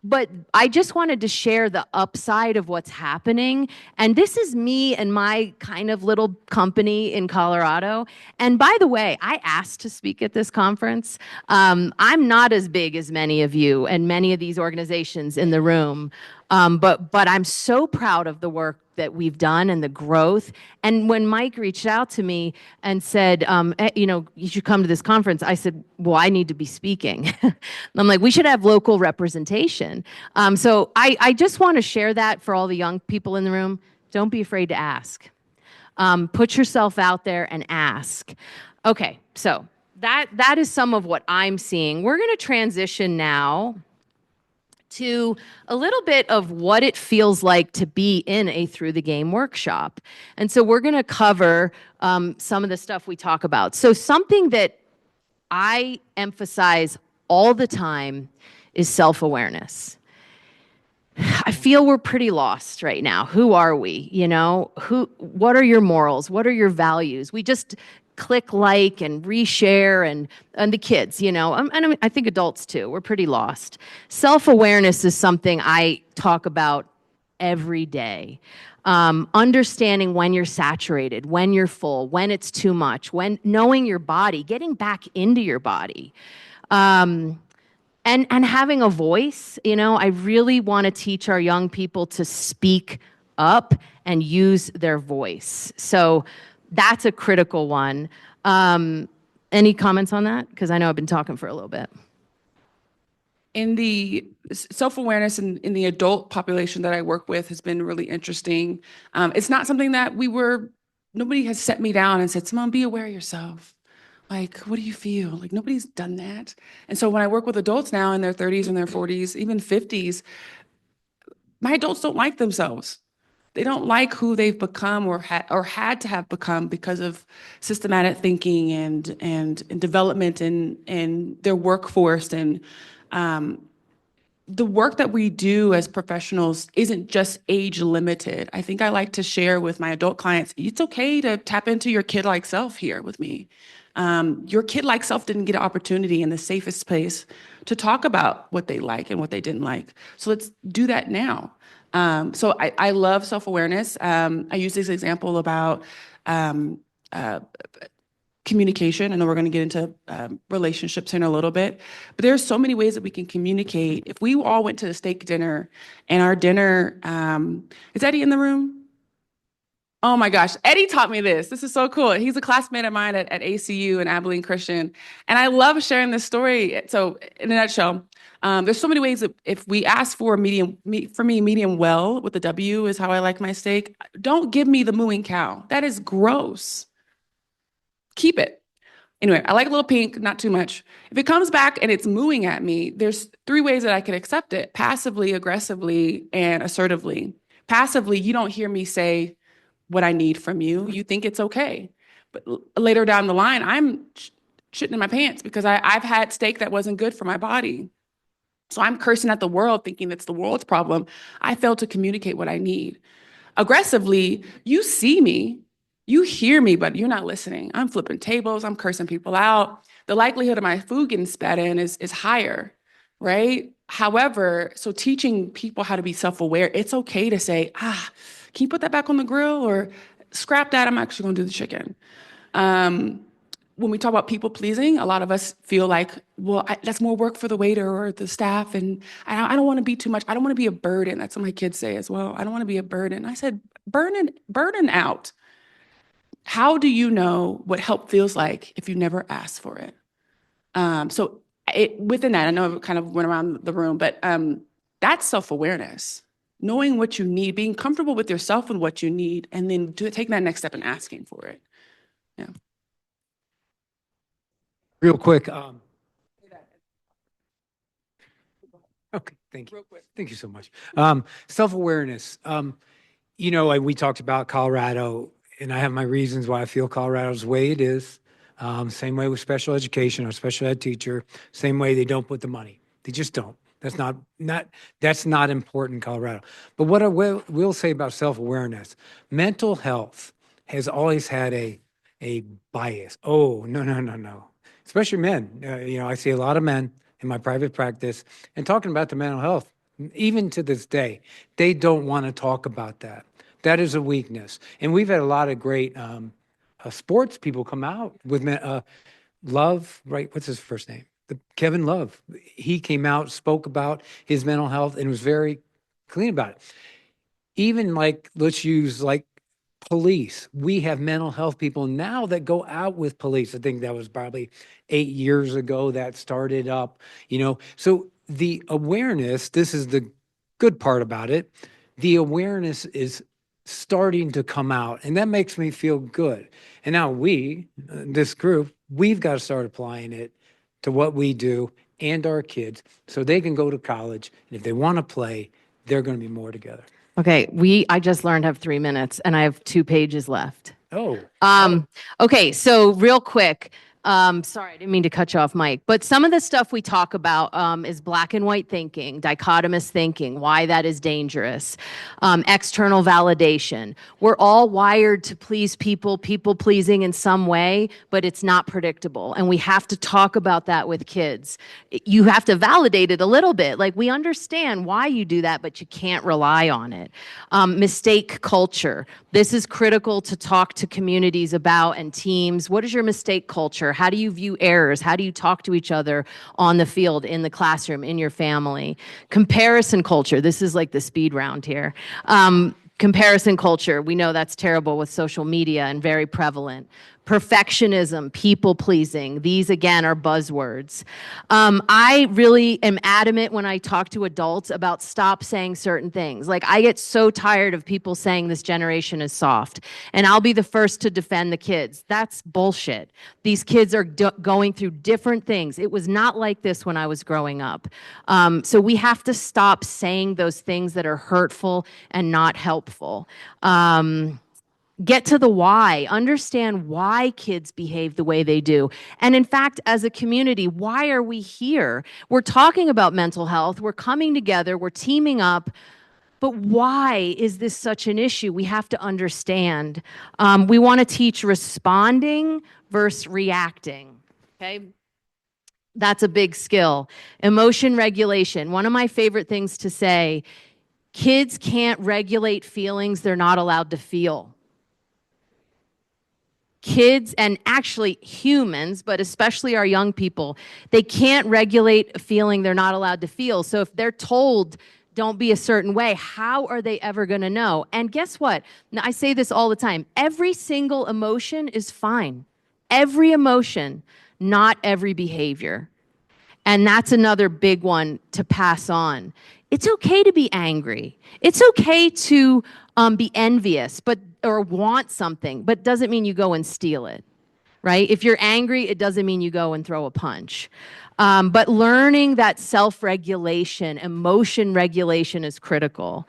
But I just wanted to share the upside of what's happening. And this is me and my kind of little company in Colorado. And by the way, I asked to speak at this conference. I'm not as big as many of you and many of these organizations in the room. But I'm so proud of the work that we've done and the growth. And when Mike reached out to me and said, you should come to this conference, I said, well, I need to be speaking. I'm like, we should have local representation. So I just want to share that for all the young people in the room. Don't be afraid to ask. Put yourself out there and ask. Okay, so that is some of what I'm seeing. We're going to transition now to a little bit of what it feels like to be in a Through the Game workshop. And so we're going to cover some of the stuff we talk about. So something that I emphasize all the time is self-awareness. I feel we're pretty lost right now. Who are we? What are your morals? What are your values? We just click like and reshare and the kids, and I think adults too, we're pretty lost. Self-awareness is something I talk about every day. Understanding when you're saturated, when you're full, when it's too much, when knowing your body, getting back into your body. And and having a voice. I really want to teach our young people to speak up and use their voice. So that's a critical one. Any comments on that? Because I know I've been talking for a little bit. In the self-awareness in the adult population that I work with has been really interesting. It's not something that nobody has set me down and said, Simone, be aware of yourself. Like, what do you feel? Like, nobody's done that. And so when I work with adults now in their 30s and their 40s, even 50s, my adults don't like themselves. They don't like who they've become or had to have become because of systematic thinking and development in their workforce. And the work that we do as professionals isn't just age limited. I think I like to share with my adult clients, it's okay to tap into your kid-like self here with me. Your kid-like self didn't get an opportunity in the safest place to talk about what they like and what they didn't like. So let's do that now. So I love self-awareness. I use this example about communication. I know we're going to get into relationships in a little bit, but there's so many ways that we can communicate. If we all went to a steak dinner and our dinner, is Eddie in the room? Oh my gosh, Eddie taught me this. This is so cool. He's a classmate of mine at ACU and Abilene Christian. And I love sharing this story. So in a nutshell, there's so many ways that if we ask for medium well with the W is how I like my steak. Don't give me the mooing cow. That is gross. Keep it. Anyway, I like a little pink, not too much. If it comes back and it's mooing at me, there's 3 ways that I could accept it: passively, aggressively, and assertively. Passively, you don't hear me say what I need from you. You think it's okay. But later down the line, I'm shitting in my pants because I've had steak that wasn't good for my body. So I'm cursing at the world, thinking that's the world's problem. I failed to communicate what I need. Aggressively, you see me, you hear me, but you're not listening. I'm flipping tables, I'm cursing people out. The likelihood of my food getting spat in is higher, right? However, so teaching people how to be self-aware, it's okay to say, can you put that back on the grill, or scrap that, I'm actually gonna do the chicken. When we talk about people pleasing, a lot of us feel like, well, that's more work for the waiter or the staff, and I don't wanna be too much. I don't wanna be a burden. That's what my kids say as well. I don't wanna be a burden. I said, burden out. How do you know what help feels like if you never asked for it? So within that, I know I kind of went around the room, but that's self-awareness. Knowing what you need, being comfortable with yourself and what you need, and then taking that next step and asking for it. Yeah. Real quick. Okay, thank you. Real quick. Thank you so much. Self-awareness. We talked about Colorado, and I have my reasons why I feel Colorado's the way it is. Same way with special education or special ed teacher. Same way they don't put the money. They just don't. That's not important in Colorado. But what I will say about self-awareness, mental health has always had a bias. Oh, no. Especially men. I see a lot of men in my private practice, and talking about the mental health, even to this day, they don't want to talk about that. That is a weakness. And we've had a lot of great sports people come out with Love, right? What's his first name? Kevin Love. He came out, spoke about his mental health, and was very clean about it. Even let's use police. We have mental health people now that go out with police. I think that was probably 8 years ago that started up, So the awareness, this is the good part about it. The awareness is starting to come out, and that makes me feel good. And now this group, we've got to start applying it to what we do and our kids so they can go to college. And if they want to play, they're going to be more together. Okay, I just learned I have 3 minutes and I have 2 pages left. Oh. Okay, so real quick. Sorry, I didn't mean to cut you off, Mike, but some of the stuff we talk about is black and white thinking, dichotomous thinking, why that is dangerous, external validation. We're all wired to please people pleasing in some way, but it's not predictable. And we have to talk about that with kids. You have to validate it a little bit. We understand why you do that, but you can't rely on it. Mistake culture. This is critical to talk to communities about and teams. What is your mistake culture? culture? How do you view errors? How do you talk to each other on the field, in the classroom, in your family? Comparison culture. This is like the speed round here. Comparison culture. We know that's terrible with social media and very prevalent. Perfectionism, people pleasing. These again are buzzwords. I really am adamant when I talk to adults about stop saying certain things. Like I get so tired of people saying this generation is soft, and I'll be the first to defend the kids. That's bullshit. These kids are going through different things. It was not like this when I was growing up. So we have to stop saying those things that are hurtful and not helpful. Get to the why, understand why kids behave the way they do. And in fact, as a community, why are we here? We're talking about mental health, we're coming together, we're teaming up, but why is this such an issue? We have to understand. We want to teach responding versus reacting, okay? That's a big skill. Emotion regulation, one of my favorite things to say, kids can't regulate feelings they're not allowed to feel. Kids, and actually humans, but especially our young people, they can't regulate a feeling they're not allowed to feel. So if they're told, don't be a certain way, how are they ever going to know? And guess what? Now, I say this all the time. Every single emotion is fine. Every emotion, not every behavior. And that's another big one to pass on. It's okay to be angry. It's okay to be envious, or want something, but doesn't mean you go and steal it, right? If you're angry, it doesn't mean you go and throw a punch. But learning that self-regulation, emotion regulation is critical.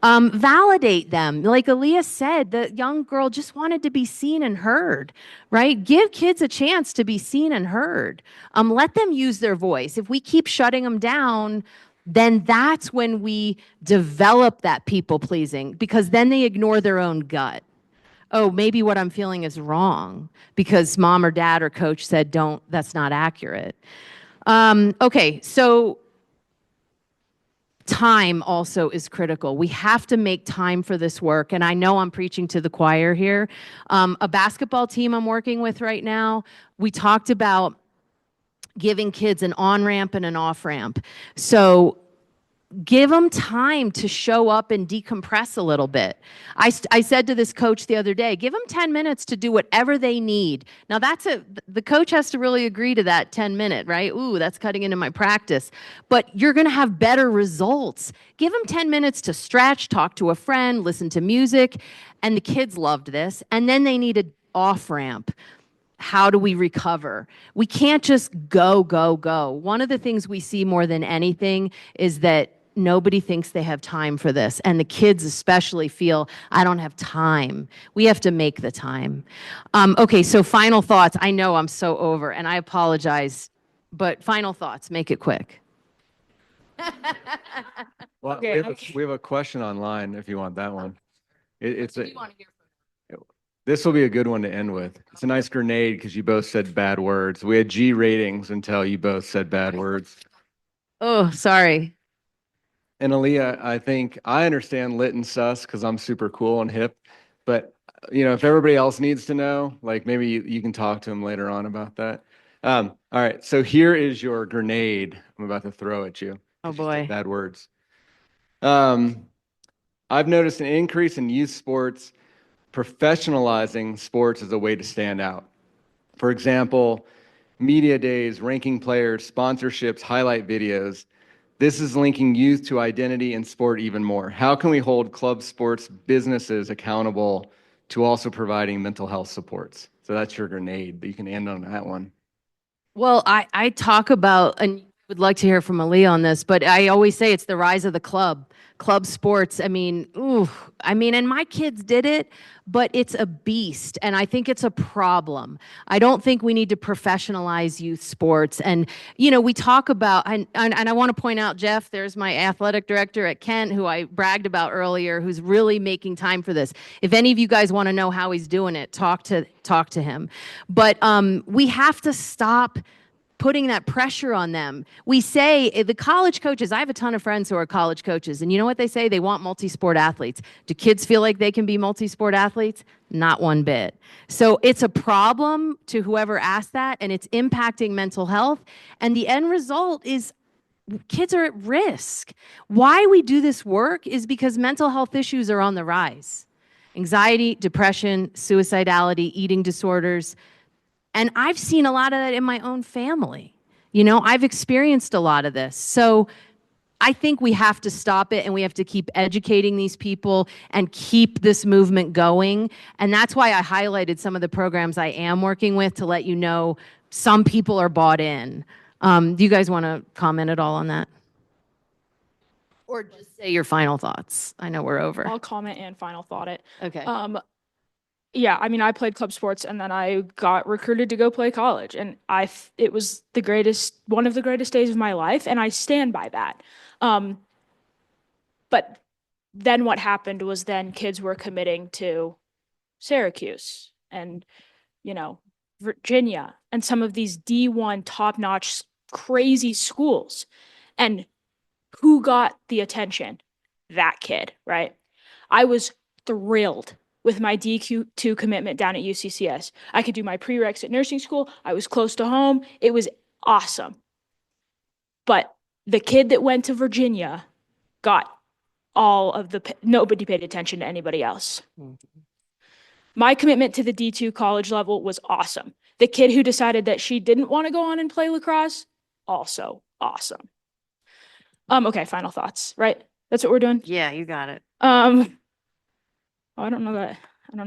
Validate them. Like Aaliyah said, the young girl just wanted to be seen and heard, right? Give kids a chance to be seen and heard. Let them use their voice. If we keep shutting them down, then that's when we develop that people pleasing, because then they ignore their own gut. Oh, maybe what I'm feeling is wrong because mom or dad or coach said that's not accurate. Okay, so time also is critical. We have to make time for this work. And I know I'm preaching to the choir here. A basketball team I'm working with right now, we talked about giving kids an on-ramp and an off-ramp. So give them time to show up and decompress a little bit. I said to this coach the other day, give them 10 minutes to do whatever they need. Now the coach has to really agree to that 10-minute, right? Ooh, that's cutting into my practice. But you're going to have better results. Give them 10 minutes to stretch, talk to a friend, listen to music. And the kids loved this. And then they need an off-ramp. How do we recover? We can't just go, go, go. One of the things we see more than anything is that nobody thinks they have time for this. And the kids especially feel, I don't have time. We have to make the time. Okay, so final thoughts. I know I'm so over, and I apologize, but final thoughts, make it quick. Well, Okay, we have a question online if you want that one. This will be a good one to end with. It's a nice grenade because you both said bad words. We had G ratings until you both said bad words. Oh, sorry. And Aaliyah, I think I understand lit and sus because I'm super cool and hip. But, if everybody else needs to know, like maybe you can talk to them later on about that. All right. So here is your grenade I'm about to throw at you. Oh, 'Cause you said boy. bad words. I've noticed an increase in youth sports professionalizing sports as a way to stand out. For example, media days, ranking players, sponsorships, highlight videos. This is linking youth to identity and sport even more. How can we hold club sports businesses accountable to also providing mental health supports? So that's your grenade, but you can end on that one. Well, I talk about, and would like to hear from Aaliyah on this, but I always say it's the rise of the club sports. And my kids did it, but it's a beast. And I think it's a problem. I don't think we need to professionalize youth sports. And, we talk about, and I want to point out, Jeff, there's my athletic director at Kent, who I bragged about earlier, who's really making time for this. If any of you guys want to know how he's doing it, talk to him. But we have to stop putting that pressure on them. We say the college coaches, I have a ton of friends who are college coaches, and you know what they say? They want multi-sport athletes. Do kids feel like they can be multi-sport athletes? Not one bit. So it's a problem to whoever asked that, and it's impacting mental health. And the end result is kids are at risk. Why we do this work is because mental health issues are on the rise. Anxiety, depression, suicidality, eating disorders. And I've seen a lot of that in my own family. You know, I've experienced a lot of this. So I think we have to stop it, and we have to keep educating these people and keep this movement going. And that's why I highlighted some of the programs I am working with to let you know some people are bought in. Do you guys want to comment at all on that? Or just say your final thoughts. I know we're over. I'll comment and final thought it. Okay. Yeah, I mean, I played club sports and then I got recruited to go play college, and it was one of the greatest days of my life, and I stand by that. But then what happened was then kids were committing to Syracuse and, Virginia and some of these D1 top-notch crazy schools. And who got the attention? That kid, right? I was thrilled with my DQ2 commitment down at UCCS. I could do my prereqs at nursing school. I was close to home. It was awesome. But the kid that went to Virginia got nobody paid attention to anybody else. Mm-hmm. My commitment to the D2 college level was awesome. The kid who decided that she didn't want to go on and play lacrosse, also awesome. Okay, final thoughts, right? That's what we're doing? Yeah, you got it. I don't know.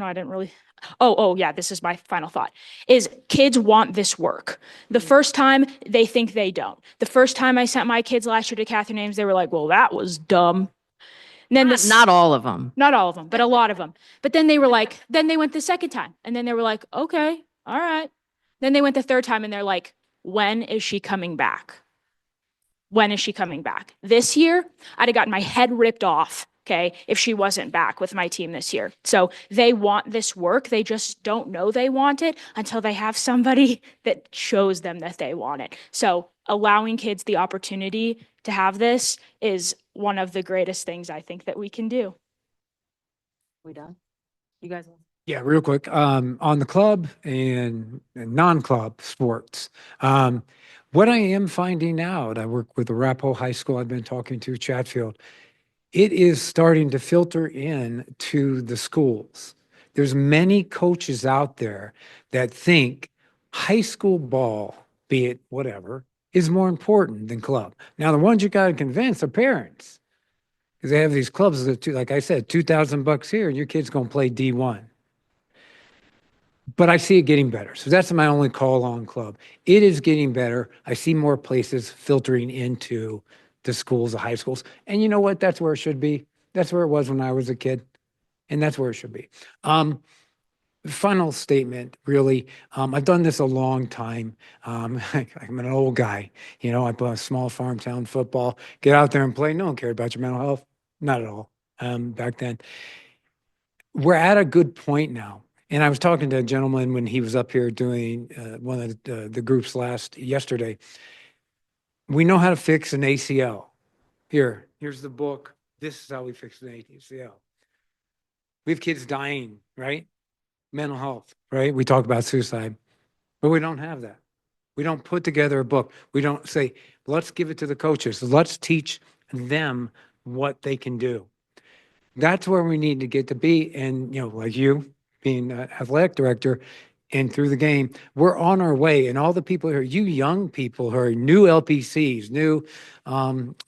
I didn't really. Oh, yeah. This is my final thought is kids want this work. The first time they think they don't. The first time I sent my kids last year to Catherine Ames, they were like, well, that was dumb. And then not all of them. Not all of them, but a lot of them. But then they were like, then they went the second time. And then they were like, okay, all right. Then they went the third time and they're like, when is she coming back? When is she coming back? This year, I'd have gotten my head ripped off, okay, if she wasn't back with my team this year. So they want this work. They just don't know they want it until they have somebody that shows them that they want it. So allowing kids the opportunity to have this is one of the greatest things I think that we can do. We done? You guys? Yeah, real quick, on the club and non-club sports. What I am finding out, I work with the Arapahoe High School I've been talking to, Chatfield. It is starting to filter in to the schools. There's many coaches out there that think high school ball, be it whatever, is more important than club. Now, the ones you got to convince are parents, because they have these clubs that, like I said, $2,000 here, and your kid's going to play D1. But I see it getting better. So that's my only call on club. It is getting better. I see more places filtering into the schools, the high schools. And you know what? That's where it should be. That's where it was when I was a kid. And that's where it should be. Final statement, really. I've done this a long time. I'm an old guy. I play a small farm town football. Get out there and play. No one cared about your mental health. Not at all. Back then. We're at a good point now. And I was talking to a gentleman when he was up here doing one of the groups yesterday. We know how to fix an ACL. Here's the book. This is how we fix an ACL. We have kids dying, right? Mental health, right? We talk about suicide, but we don't have that. We don't put together a book. We don't say, let's give it to the coaches. Let's teach them what they can do. That's where we need to get to be. And, like you, being an athletic director and through the game, we're on our way. And all the people here, you young people who are new LPCs, new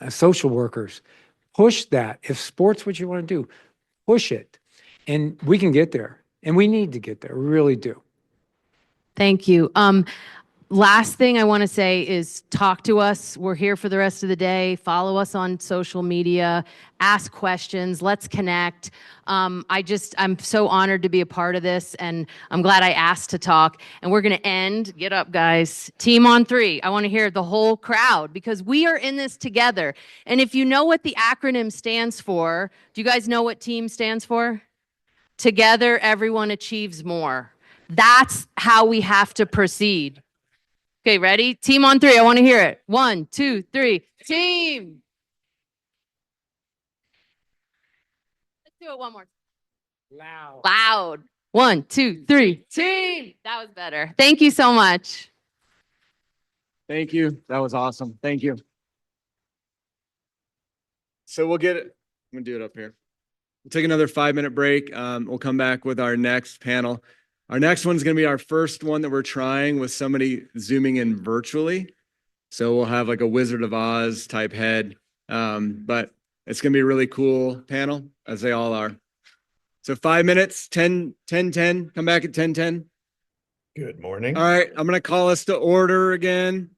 social workers, push that. If sport's what you want to do, push it. And we can get there. And we need to get there. We really do. Thank you. Last thing I want to say is talk to us. We're here for the rest of the day. Follow us on social media. Ask questions. Let's connect. I'm so honored to be a part of this, and I'm glad I asked to talk. And we're going to end. Get up, guys. Team on 3. I want to hear the whole crowd because we are in this together. And if you know what the acronym stands for, do you guys know what TEAM stands for? Together, everyone achieves more. That's how we have to proceed. Okay, ready? Team on three. I want to hear it. 1, 2, 3. Team. Let's do it one more. Loud. Loud. 1, 2, 3. Team. That was better. Thank you so much. Thank you. That was awesome. Thank you. So we'll get it. I'm gonna do it up here. We'll take another 5-minute break. We'll come back with our next panel. Our next one's gonna be our first one that we're trying with somebody zooming in virtually. So we'll have like a Wizard of Oz type head. But it's gonna be a really cool panel, as they all are. So 5 minutes, 10, 10, 10. Come back at 10, 10. Good morning. All right, I'm gonna call us to order again.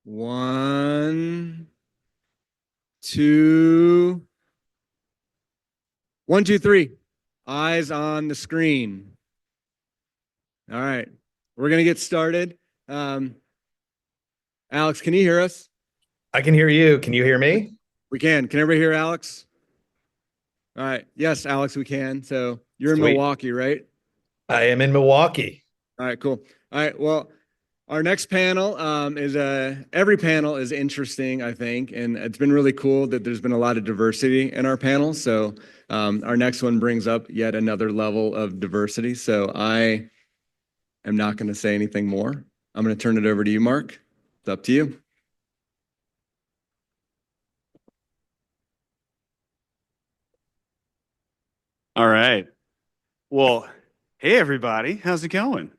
One, two, 1, 2, 3. Eyes on the screen. All right, we're gonna get started. Alex, can you hear us? I can hear you. Can you hear me? We can. Can everybody hear Alex? All right. Yes, Alex, we can. So you're in Sweet. Milwaukee, right? I am in Milwaukee. All right, cool. All right. Well, our next panel is every panel is interesting, I think, and it's been really cool that there's been a lot of diversity in our panel. So our next one brings up yet another level of diversity. So I am not going to say anything more. I'm going to turn it over to you, Mark. It's up to you. All right. Well, hey, everybody. How's it going?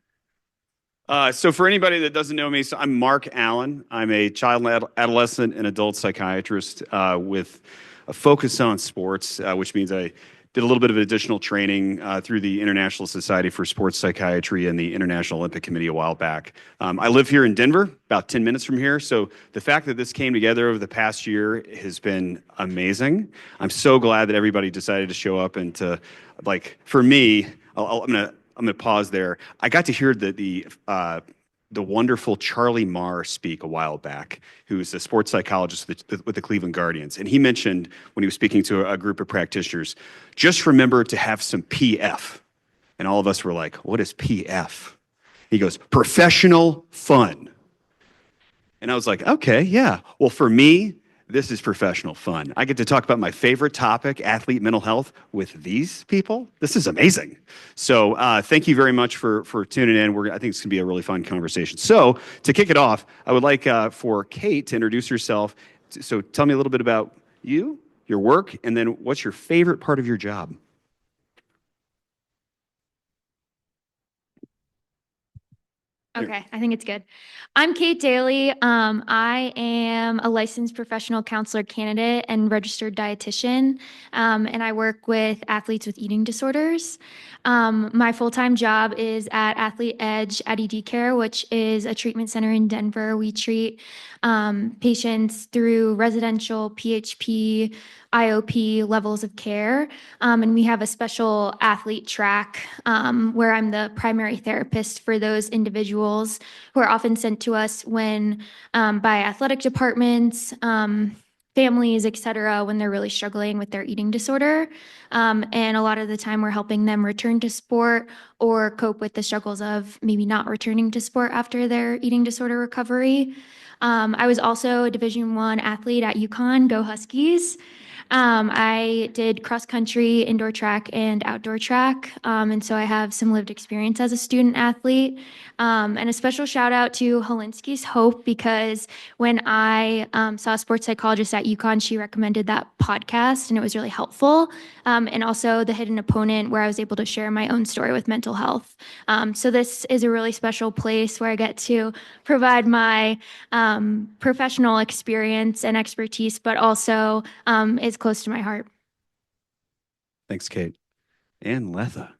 So for anybody that doesn't know me, so I'm Mark Allen. I'm a child, adolescent, and adult psychiatrist with a focus on sports, which means I did a little bit of additional training through the International Society for Sports Psychiatry and the International Olympic Committee a while back. I live here in Denver, about 10 minutes from here. So the fact that this came together over the past year has been amazing. I'm so glad that everybody decided to show up and to, like, for me, I'm gonna pause there. I got to hear the wonderful Charlie Marr speak a while back, who's a sports psychologist with the Cleveland Guardians. And he mentioned when he was speaking to a group of practitioners, just remember to have some PF. And all of us were like, what is PF? He goes, professional fun. And I was like, okay, yeah. Well, for me, this is professional fun. I get to talk about my favorite topic, athlete mental health, with these people. This is amazing. So thank you very much for tuning in. I think it's going to be a really fun conversation. So to kick it off, I would like for Kate to introduce herself. So tell me a little bit about you, your work, and then what's your favorite part of your job? Okay, I think it's good. I'm Kate Daly. I am a licensed professional counselor candidate and registered dietitian, and I work with athletes with eating disorders. My full-time job is at Athlete Edge at ED Care, which is a treatment center in Denver. We treat patients through residential, PHP, IOP levels of care. And we have a special athlete track where I'm the primary therapist for those individuals who are often sent to us when by athletic departments, families, et cetera, when they're really struggling with their eating disorder. And a lot of the time we're helping them return to sport or cope with the struggles of maybe not returning to sport after their eating disorder recovery. I was also a Division I athlete at UConn, Go Huskies. I did cross country, indoor track, and outdoor track. And so I have some lived experience as a student athlete. And a special shout out to Holinsky's Hope, because when I saw a sports psychologist at UConn, she recommended that podcast and it was really helpful. And also The Hidden Opponent, where I was able to share my own story with mental health. So this is a really special place where I get to provide my professional experience and expertise, but also is close to my heart. Thanks, Kate. And Letha.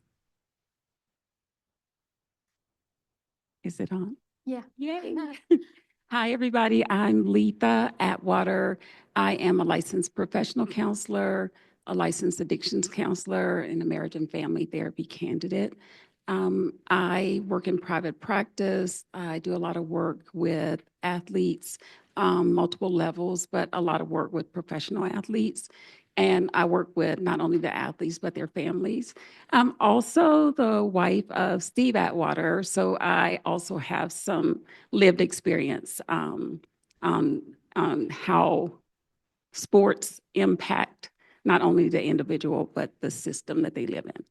Is it on? Yeah. Yay. Hi, everybody. I'm Letha Atwater. I am a licensed professional counselor, a licensed addictions counselor, and a marriage and family therapy candidate. I work in private practice. I do a lot of work with athletes, multiple levels, but a lot of work with professional athletes. And I work with not only the athletes, but their families. I'm also the wife of Steve Atwater, so I also have some lived experience on how sports impact not only the individual, but the system that they live in.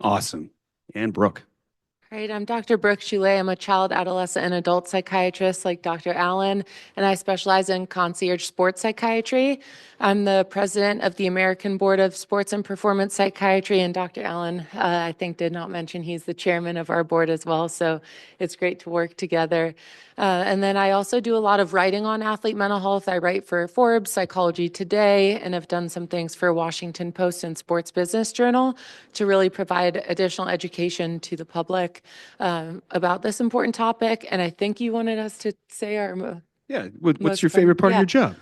Awesome. And Brooke. Great. I'm Dr. Brooke Choulet. I'm a child, adolescent, and adult psychiatrist like Dr. Allen, and I specialize in concierge sports psychiatry. I'm the president of the American Board of Sports and Performance Psychiatry, and Dr. Allen, I think, did not mention he's the chairman of our board as well, so it's great to work together. And then I also do a lot of writing on athlete mental health. I write for Forbes, Psychology Today, and have done some things for Washington Post and Sports Business Journal to really provide additional education to the public about this important topic. And I think you wanted us to say our Yeah. What's most your favorite part of yeah. your job?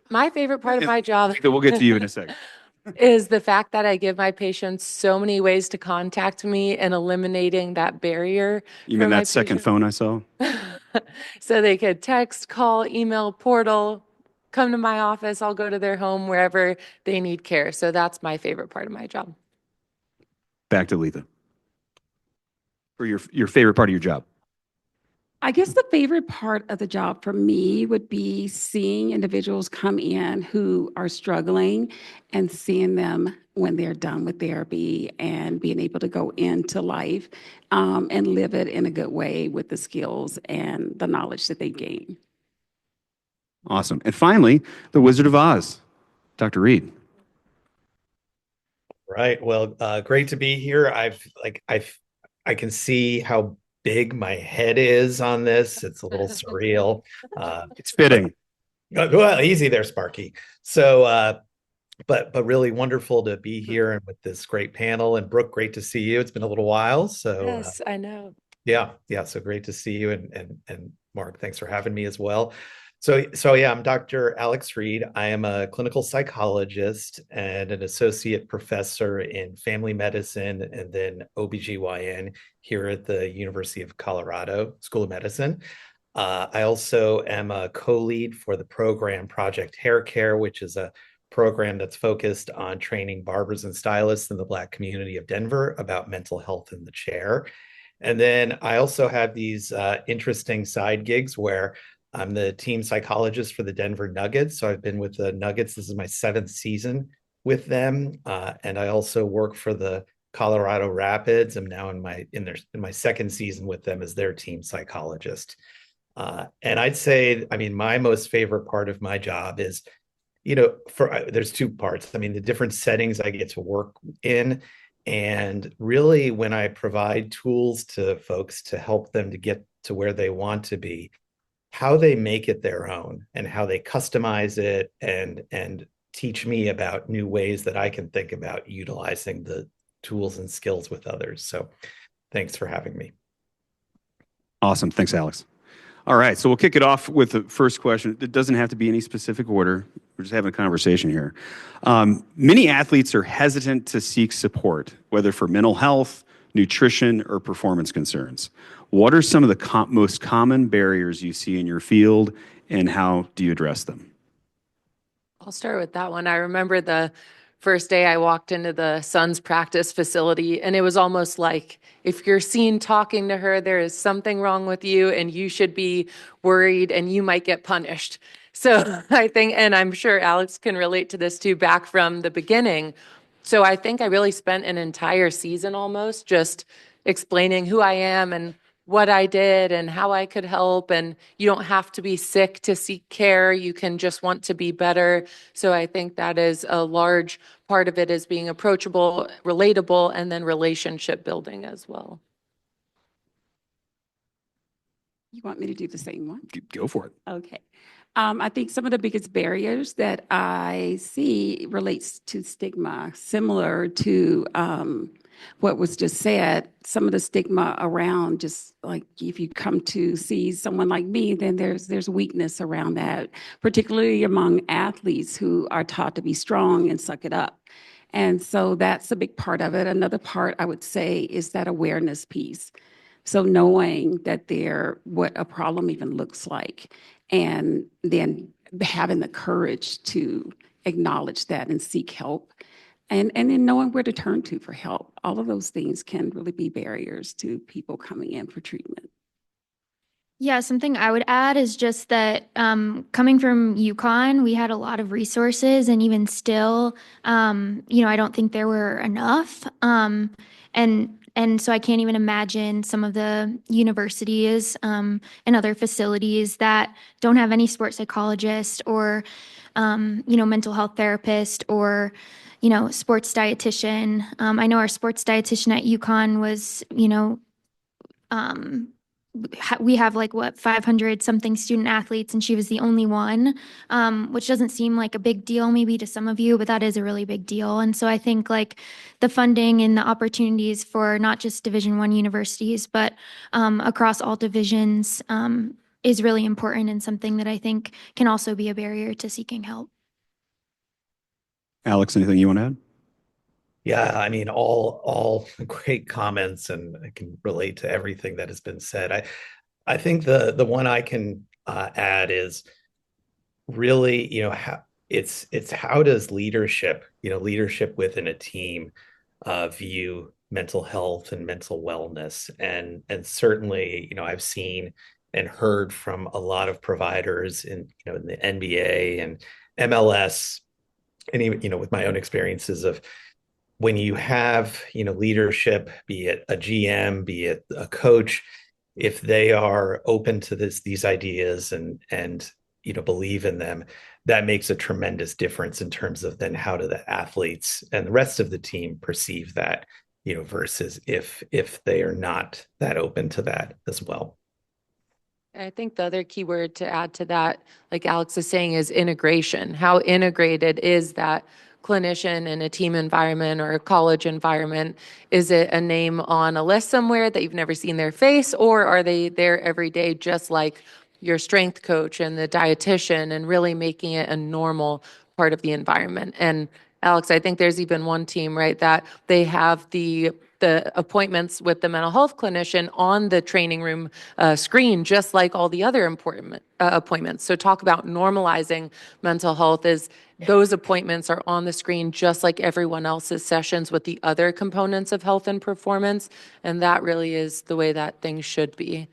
My favorite part of my job We'll get to you in a second. is the fact that I give my patients so many ways to contact me and eliminating that barrier. You for mean my that second patients. phone I saw? So they could text, call, email, portal, come to my office. I'll go to their home wherever they need care. So that's my favorite part of my job. Back to Letha. For your favorite part of your job. I guess the favorite part of the job for me would be seeing individuals come in who are struggling and seeing them when they're done with therapy and being able to go into life and live it in a good way with the skills and the knowledge that they gain. Awesome. And finally, the Wizard of Oz, Dr. Reed. Right. Well, great to be here. I can see how big my head is on this. It's a little surreal. It's fitting. Well, easy there, Sparky. So, but really wonderful to be here and with this great panel. And Brooke, great to see you. It's been a little while. So Yes, I know. yeah. So great to see you. And Mark, thanks for having me as well. So yeah, I'm Dr. Alex Reed. I am a clinical psychologist and an associate professor in family medicine and then OBGYN here at the University of Colorado School of Medicine. I also am a co-lead for the program Project Hair Care, which is a program that's focused on training barbers and stylists in the Black community of Denver about mental health in the chair. And then I also have these interesting side gigs where I'm the team psychologist for the Denver Nuggets. So I've been with the Nuggets. This is my 7th season with them. And I also work for the Colorado Rapids. I'm now in my 2nd season with them as their team psychologist. And I'd say, I mean, my most favorite part of my job is, there's 2 parts. I mean, the different settings I get to work in. And really, when I provide tools to folks to help them to get to where they want to be, how they make it their own and how they customize it and teach me about new ways that I can think about utilizing the tools and skills with others. So thanks for having me. Awesome. Thanks, Alex. All right. So we'll kick it off with the first question. It doesn't have to be any specific order. We're just having a conversation here. Many athletes are hesitant to seek support, whether for mental health, nutrition, or performance concerns. What are some of the most common barriers you see in your field, and how do you address them? I'll start with that one. I remember the first day I walked into the Suns practice facility, and it was almost like if you're seen talking to her, there is something wrong with you, and you should be worried, and you might get punished. So I think, and I'm sure Alex can relate to this too, back from the beginning. So I think I really spent an entire season almost just explaining who I am and what I did and how I could help. And you don't have to be sick to seek care. You can just want to be better. So I think that is a large part of it, is being approachable, relatable, and then relationship building as well. You want me to do the same one? Go for it. Okay. I think some of the biggest barriers that I see relates to stigma, similar to what was just said. Some of the stigma around, just like if you come to see someone like me, then there's weakness around that, particularly among athletes who are taught to be strong and suck it up. And so that's a big part of it. Another part I would say is that awareness piece. So knowing that what a problem even looks like, and then having the courage to acknowledge that and seek help. And then knowing where to turn to for help. All of those things can really be barriers to people coming in for treatment. Yeah, something I would add is just that coming from UConn, we had a lot of resources, and even still, I don't think there were enough. And so I can't even imagine some of the universities and other facilities that don't have any sports psychologist or, mental health therapist or, sports dietitian. I know our sports dietitian at UConn was, we have 500 something student athletes, and she was the only one, which doesn't seem like a big deal maybe to some of you, but that is a really big deal. And so I think the funding and the opportunities for not just Division I universities, but across all divisions is really important, and something that I think can also be a barrier to seeking help. Alex, anything you want to add? Yeah, I mean, all great comments, and I can relate to everything that has been said. I think the one I can add is really, it's how does leadership within a team view mental health and mental wellness, and certainly, I've seen and heard from a lot of providers in the NBA and MLS, and even with my own experiences of when you have leadership, be it a GM, be it a coach, if they are open to these ideas and believe in them, that makes a tremendous difference in terms of then how do the athletes and the rest of the team perceive that, versus if they are not that open to that as well. I think the other key word to add to that, like Alex is saying, is integration. How integrated is that clinician in a team environment or a college environment? Is it a name on a list somewhere that you've never seen their face, or are they there every day just like your strength coach and the dietitian, and really making it a normal part of the environment? And Alex, I think there's even one team, right, that they have the appointments with the mental health clinician on the training room screen, just like all the other important appointments. So talk about normalizing mental health is those appointments are on the screen just like everyone else's sessions with the other components of health and performance. And that really is the way that things should be.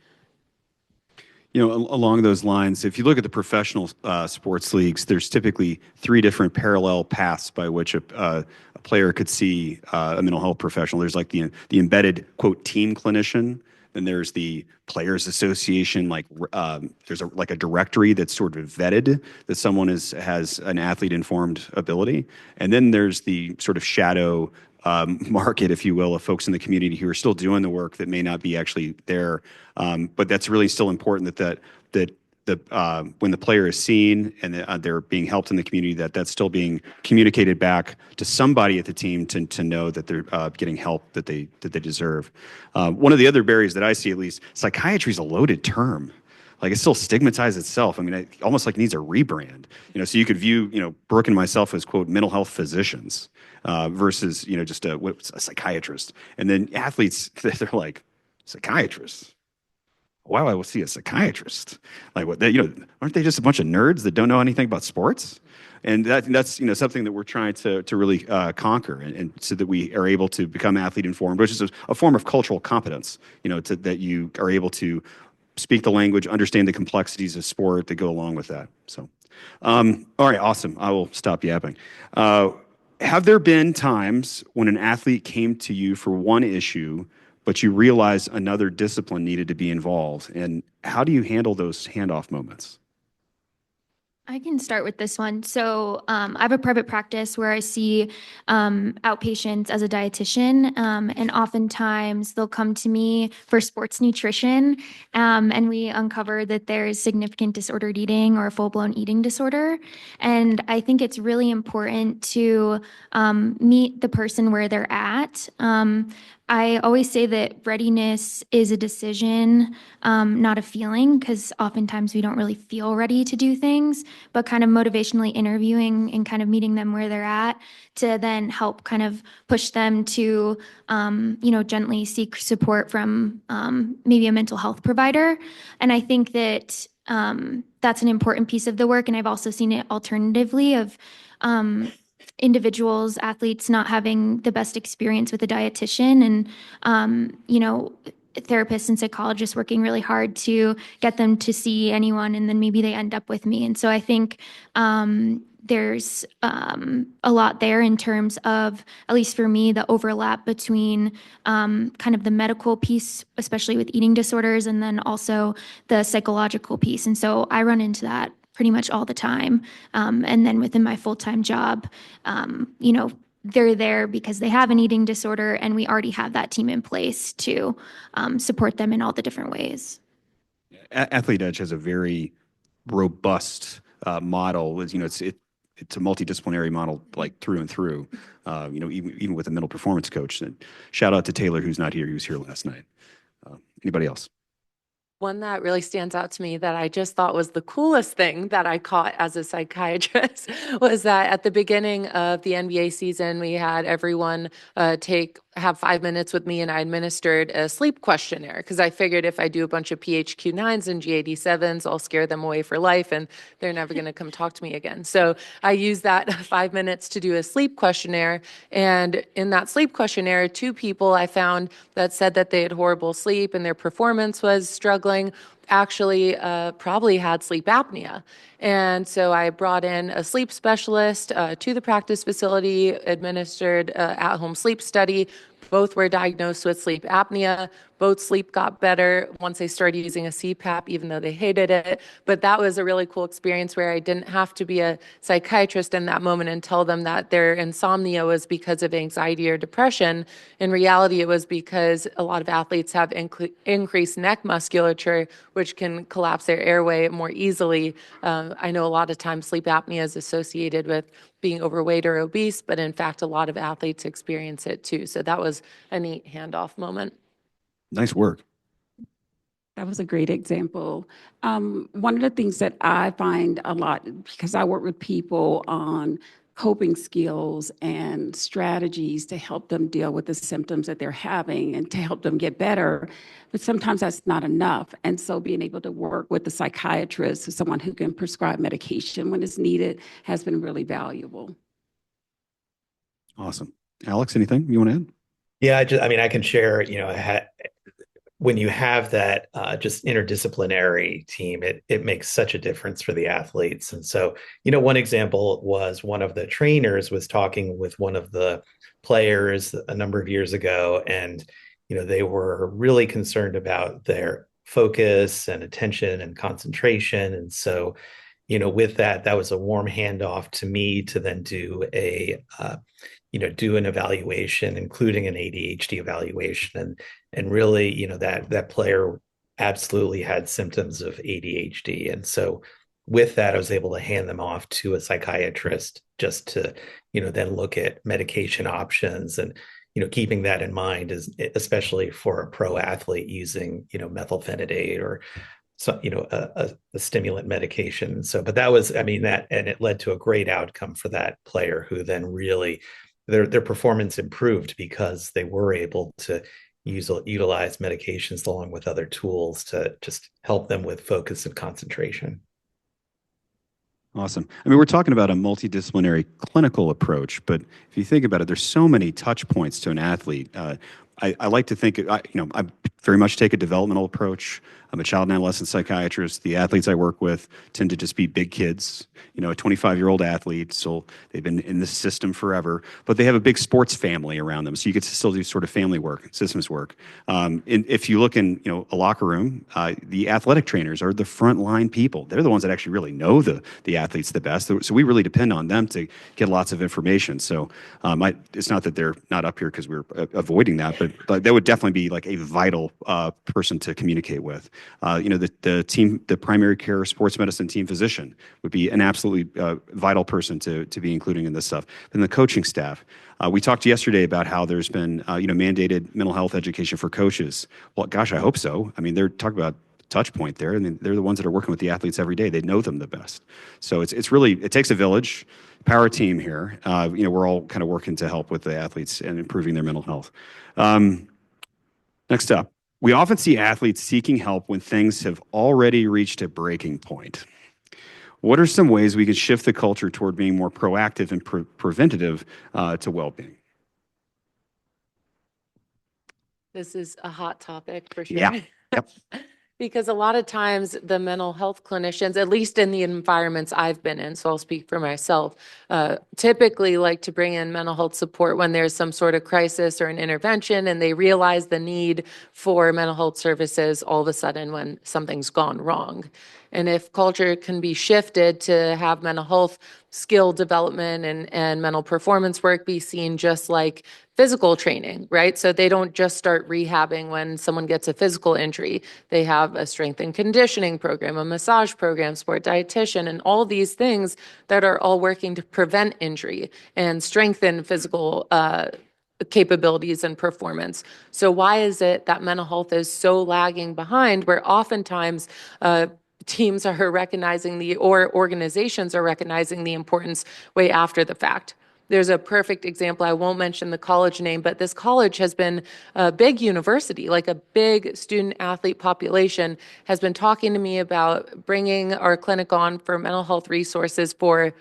Along those lines, if you look at the professional sports leagues, there's typically 3 different parallel paths by which a player could see a mental health professional. There's like the embedded, quote, team clinician. Then there's the players association, there's a directory that's sort of vetted that someone has an athlete informed ability. And then there's the sort of shadow market, if you will, of folks in the community who are still doing the work that may not be actually there. But that's really still important that when the player is seen and they're being helped in the community, that's still being communicated back to somebody at the team to know that they're getting help that they deserve. One of the other barriers that I see, at least, psychiatry is a loaded term. Like, it still stigmatizes itself. I mean, it almost needs a rebrand. So you could view, Brooke and myself as, quote, mental health physicians versus, just a psychiatrist. And then athletes, they're like, psychiatrists? Wow, I will see a psychiatrist. Like, what? Aren't they just a bunch of nerds that don't know anything about sports? And that's something that we're trying to really conquer, and so that we are able to become athlete informed, which is a form of cultural competence. That you are able to speak the language, understand the complexities of sport that go along with that. So, all right, awesome. I will stop yapping. Have there been times when an athlete came to you for one issue, but you realized another discipline needed to be involved? And how do you handle those handoff moments? I can start with this one. So I have a private practice where I see outpatients as a dietitian, and oftentimes they'll come to me for sports nutrition, and we uncover that there is significant disordered eating or a full-blown eating disorder. And I think it's really important to meet the person where they're at. I always say that readiness is a decision, not a feeling, because oftentimes we don't really feel ready to do things, but kind of motivationally interviewing and kind of meeting them where they're at to then help kind of push them to, gently seek support from maybe a mental health provider. And I think that that's an important piece of the work. And I've also seen it alternatively of individuals, athletes not having the best experience with a dietitian, and therapists and psychologists working really hard to get them to see anyone, and then maybe they end up with me. And so I think there's a lot there in terms of, at least for me, the overlap between kind of the medical piece, especially with eating disorders, and then also the psychological piece. And so I run into that pretty much all the time. And then within my full-time job, they're there because they have an eating disorder, and we already have that team in place to support them in all the different ways. Athlete Edge has a very robust model. It's a multidisciplinary model, like through and through. Even with a mental performance coach. And shout out to Taylor, who's not here. He was here last night. Anybody else? One that really stands out to me that I just thought was the coolest thing that I caught as a psychiatrist was that at the beginning of the NBA season, we had everyone have 5 minutes with me, and I administered a sleep questionnaire because I figured if I do a bunch of PHQ-9s and G87s, I'll scare them away for life and they're never going to come talk to me again. So I used that 5 minutes to do a sleep questionnaire. And in that sleep questionnaire, 2 people I found that said that they had horrible sleep and their performance was struggling actually probably had sleep apnea. And so I brought in a sleep specialist to the practice facility, administered at-home sleep study. Both were diagnosed with sleep apnea. Both sleep got better once they started using a CPAP, even though they hated it. But that was a really cool experience where I didn't have to be a psychiatrist in that moment and tell them that their insomnia was because of anxiety or depression. In reality, it was because a lot of athletes have increased neck musculature, which can collapse their airway more easily. I know a lot of times sleep apnea is associated with being overweight or obese, but in fact, a lot of athletes experience it too. So that was a neat handoff moment. Nice work. That was a great example. One of the things that I find a lot, because I work with people on coping skills and strategies to help them deal with the symptoms that they're having and to help them get better, but sometimes that's not enough. And so being able to work with a psychiatrist or someone who can prescribe medication when it's needed has been really valuable. Awesome. Alex, anything you want to add? Yeah, I can share, when you have that just interdisciplinary team, it makes such a difference for the athletes. And so, one example was one of the trainers was talking with one of the players a number of years ago, and, they were really concerned about their focus and attention and concentration. And so, with that was a warm handoff to me to then do do an evaluation, including an ADHD evaluation. And really, that player absolutely had symptoms of ADHD. And so with that, I was able to hand them off to a psychiatrist just to, then look at medication options and, keeping that in mind is especially for a pro athlete using, methylphenidate or so, a stimulant medication. So, but that was, and it led to a great outcome for that player who then really their performance improved because they were able to utilize medications along with other tools to just help them with focus and concentration. Awesome. We're talking about a multidisciplinary clinical approach, but if you think about it, there's so many touch points to an athlete. I like to think, I very much take a developmental approach. I'm a child and adolescent psychiatrist. The athletes I work with tend to just be big kids, a 25-year-old athlete. So they've been in this system forever, but they have a big sports family around them. So you get to still do sort of family work, systems work. If you look in, a locker room, the athletic trainers are the frontline people. They're the ones that actually really know the athletes the best. So we really depend on them to get lots of information. So it's not that they're not up here because we're avoiding that, but that would definitely be like a vital person to communicate with. The primary care sports medicine team physician would be an absolutely vital person to be including in this stuff. And the coaching staff. We talked yesterday about how there's been mandated mental health education for coaches. Well, gosh, I hope so. They're talking about touch point there, and they're the ones that are working with the athletes every day. They know them the best. So it's really, it takes a village, power team here. We're all kind of working to help with the athletes and improving their mental health. Next up, we often see athletes seeking help when things have already reached a breaking point. What are some ways we could shift the culture toward being more proactive and preventative to well-being? This is a hot topic for sure. Yeah. Yep. Because a lot of times the mental health clinicians, at least in the environments I've been in, so I'll speak for myself, typically like to bring in mental health support when there's some sort of crisis or an intervention and they realize the need for mental health services all of a sudden when something's gone wrong. And if culture can be shifted to have mental health skill development and mental performance work be seen just like physical training, right? So they don't just start rehabbing when someone gets a physical injury. They have a strength and conditioning program, a massage program, sport dietitian, and all these things that are all working to prevent injury and strengthen physical capabilities and performance. So why is it that mental health is so lagging behind, where oftentimes teams are recognizing or organizations are recognizing the importance way after the fact? There's a perfect example. I won't mention the college name, but this college has been a big university, like a big student athlete population, has been talking to me about bringing our clinic on for mental health resources for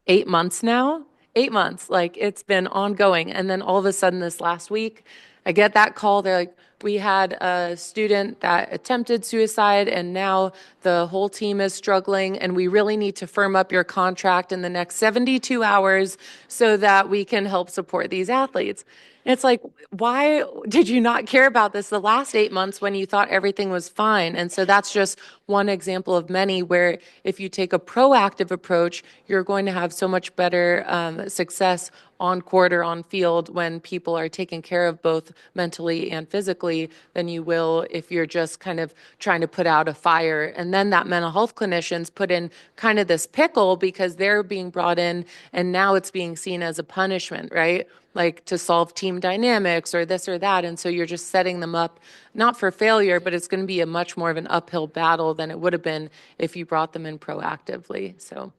8 months now. 8 months, like it's been ongoing. And then all of a sudden this last week, I get that call. They're like, we had a student that attempted suicide and now the whole team is struggling and we really need to firm up your contract in the next 72 hours so that we can help support these athletes. And it's like, why did you not care about this the last 8 months when you thought everything was fine? And so that's just one example of many where if you take a proactive approach, you're going to have so much better success on court or on field when people are taken care of both mentally and physically than you will if you're just kind of trying to put out a fire. And then that mental health clinicians put in kind of this pickle because they're being brought in and now it's being seen as a punishment, right? Like to solve team dynamics or this or that. And so you're just setting them up, not for failure, but it's going to be a much more of an uphill battle than it would have been if you brought them in proactively. So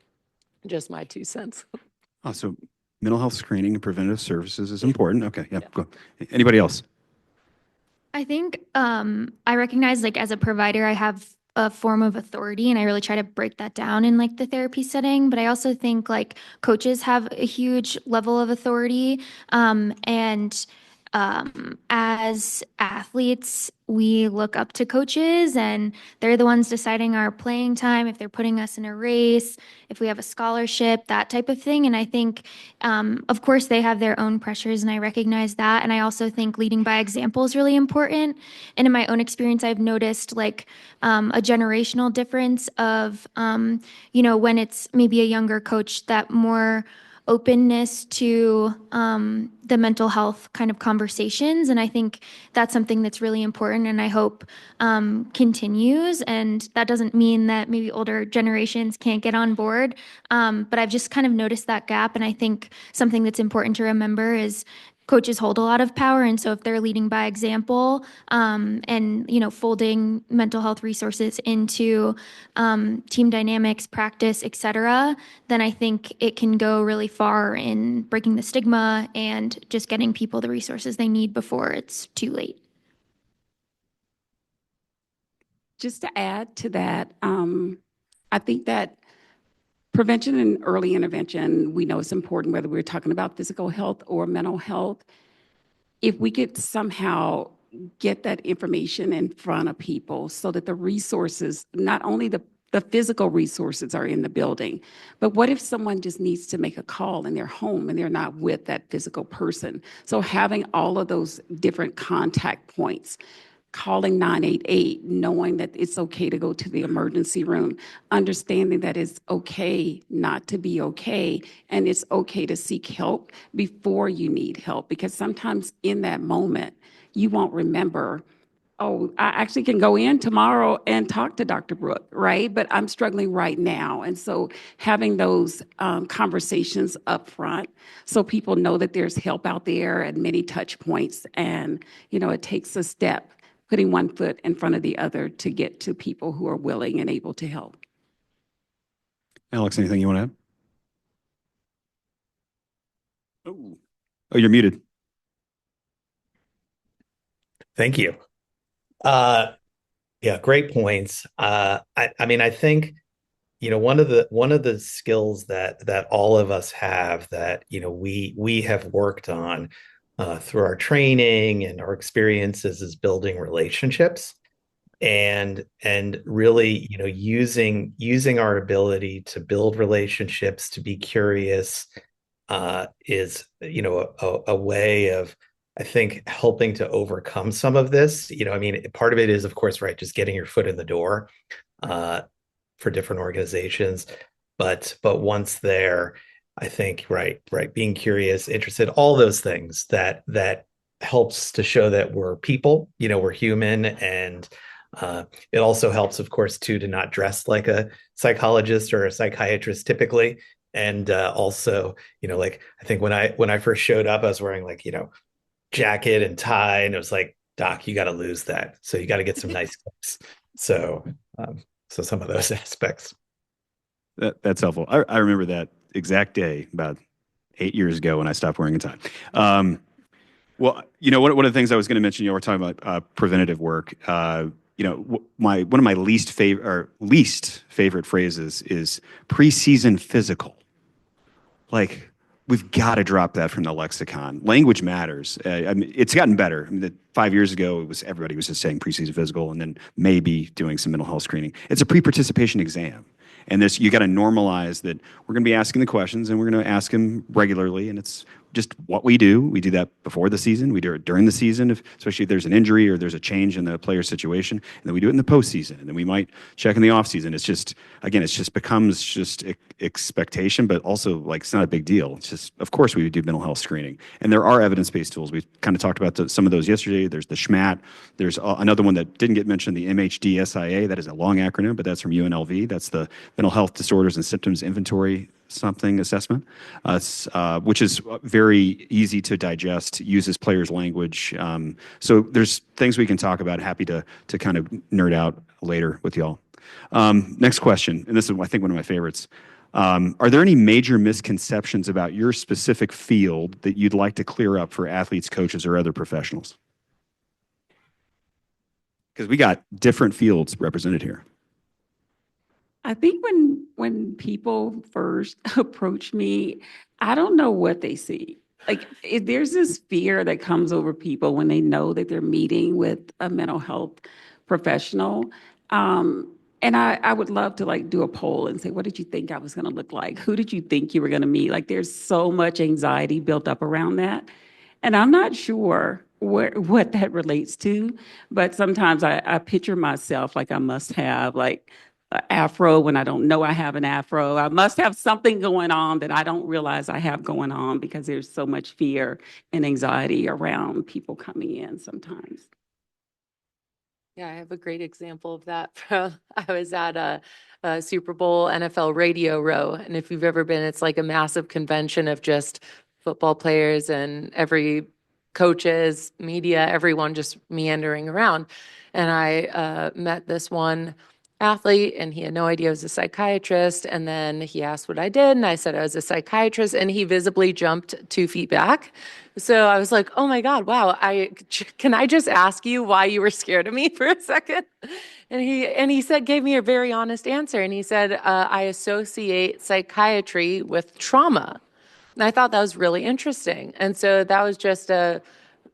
just my 2 cents. Oh, so mental health screening and preventative services is important. Okay, yeah, go. Anybody else? I think I recognize like as a provider, I have a form of authority and I really try to break that down in like the therapy setting. But I also think like coaches have a huge level of authority. And as athletes, we look up to coaches and they're the ones deciding our playing time, if they're putting us in a race, if we have a scholarship, that type of thing. And I think, of course, they have their own pressures and I recognize that. And I also think leading by example is really important. And in my own experience, I've noticed like a generational difference of, when it's maybe a younger coach, that more openness to the mental health kind of conversations. And I think that's something that's really important and I hope continues. And that doesn't mean that maybe older generations can't get on board. But I've just kind of noticed that gap. And I think something that's important to remember is coaches hold a lot of power. And so if they're leading by example and, folding mental health resources into team dynamics, practice, et cetera, then I think it can go really far in breaking the stigma and just getting people the resources they need before it's too late. Just to add to that, I think that prevention and early intervention, we know it's important whether we're talking about physical health or mental health. If we could somehow get that information in front of people so that the resources, not only the physical resources are in the building, but what if someone just needs to make a call in their home and they're not with that physical person? So having all of those different contact points, calling 988, knowing that it's okay to go to the emergency room, understanding that it's okay not to be okay, and it's okay to seek help before you need help. Because sometimes in that moment, you won't remember, oh, I actually can go in tomorrow and talk to Dr. Brooke, right? But I'm struggling right now. And so having those conversations up front so people know that there's help out there at many touch points. And, it takes a step, putting one foot in front of the other to get to people who are willing and able to help. Alex, anything you want to add? Oh, you're muted. Thank you. Yeah, great points. I mean, I think one of the skills that all of us have that, we have worked on through our training and our experiences is building relationships and really, using our ability to build relationships, to be curious, is, a way of, I think, helping to overcome some of this. Part of it is, of course, right, just getting your foot in the door for different organizations. But once there, I think, right, being curious, interested, all those things that helps to show that we're people, we're human. And it also helps, of course, too, to not dress like a psychologist or a psychiatrist typically. And also, like, I think when I first showed up, I was wearing, like, jacket and tie, and it was like, Doc, you got to lose that. So you got to get some nice clothes. So some of those aspects. That's helpful. I remember that exact day about 8 years ago when I stopped wearing a tie. Well, one of the things I was going to mention, we're talking about preventative work. One of my least favorite phrases is preseason physical. Like, we've got to drop that from the lexicon. Language matters. It's gotten better. 5 years ago, everybody was just saying preseason physical and then maybe doing some mental health screening. It's a pre-participation exam. And you got to normalize that we're going to be asking the questions and we're going to ask them regularly. And it's just what we do. We do that before the season. We do it during the season, especially if there's an injury or there's a change in the player situation. And then we do it in the postseason. And then we might check in the offseason. It's just, again, becomes just expectation, but also, like, it's not a big deal. It's just, of course, we would do mental health screening. And there are evidence-based tools. We kind of talked about some of those yesterday. There's the SHMAT. There's another one that didn't get mentioned, the MHD-SIA. That is a long acronym, but that's from UNLV. That's the Mental Health Disorders and Symptoms Inventory assessment, which is very easy to digest, uses players' language. So there's things we can talk about. Happy to kind of nerd out later with y'all. Next question, and this is, I think, one of my favorites. Are there any major misconceptions about your specific field that you'd like to clear up for athletes, coaches, or other professionals? Because we got different fields represented here. I think when people first approach me, I don't know what they see. Like, there's this fear that comes over people when they know that they're meeting with a mental health professional. And I would love to, like, do a poll and say, what did you think I was going to look like? Who did you think you were going to meet? Like, there's so much anxiety built up around that. And I'm not sure what that relates to, but sometimes I picture myself like I must have, like, an afro when I don't know I have an afro. I must have something going on that I don't realize I have going on because there's so much fear and anxiety around people coming in sometimes. Yeah, I have a great example of that. I was at a Super Bowl NFL radio row, and if you've ever been, it's like a massive convention of just football players and every coaches, media, everyone just meandering around. And I met this one athlete, and he had no idea I was a psychiatrist. And then he asked what I did, and I said I was a psychiatrist, and he visibly jumped 2 feet back. So I was like, oh my God, wow, can I just ask you why you were scared of me for a second? And he said, gave me a very honest answer. And he said, I associate psychiatry with trauma. And I thought that was really interesting. And so that was just a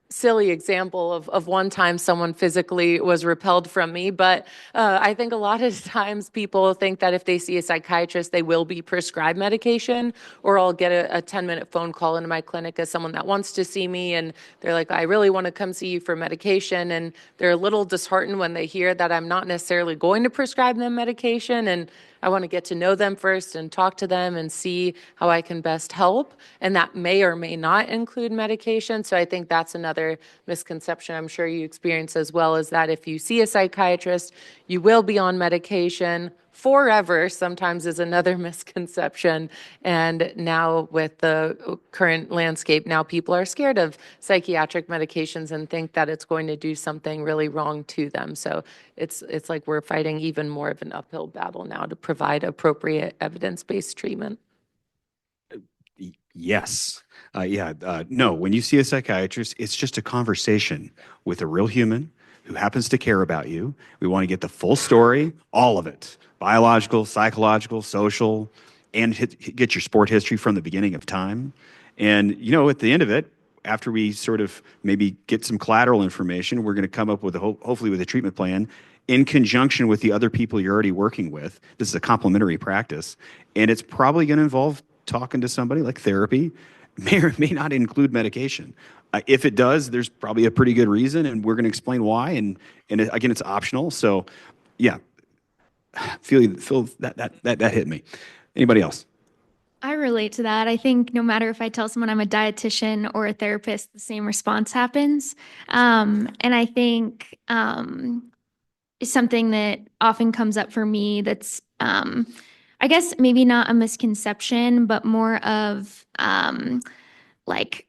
silly example of one time someone physically was repelled from me. But I think a lot of times people think that if they see a psychiatrist, they will be prescribed medication, or I'll get a 10-minute phone call into my clinic as someone that wants to see me. And they're like, I really want to come see you for medication. And they're a little disheartened when they hear that I'm not necessarily going to prescribe them medication. And I want to get to know them first and talk to them and see how I can best help. And that may or may not include medication. So I think that's another misconception I'm sure you experience as well, is that if you see a psychiatrist, you will be on medication forever, sometimes, is another misconception. And now with the current landscape, now people are scared of psychiatric medications and think that it's going to do something really wrong to them. So it's like we're fighting even more of an uphill battle now to provide appropriate evidence-based treatment. Yes. No, when you see a psychiatrist, it's just a conversation with a real human who happens to care about you. We want to get the full story, all of it, biological, psychological, social, and get your sport history from the beginning of time. And, you know, at the end of it, after we sort of maybe get some collateral information, we're going to come up with hopefully with a treatment plan in conjunction with the other people you're already working with. This is a complementary practice, and it's probably going to involve talking to somebody, like therapy. May or may not include medication. If it does, there's probably a pretty good reason, and we're going to explain why. And again, it's optional. So, yeah, feel that hit me. Anybody else? I relate to that. I think no matter if I tell someone I'm a dietitian or a therapist, the same response happens. And I think something that often comes up for me that's, I guess, maybe not a misconception, but more of like,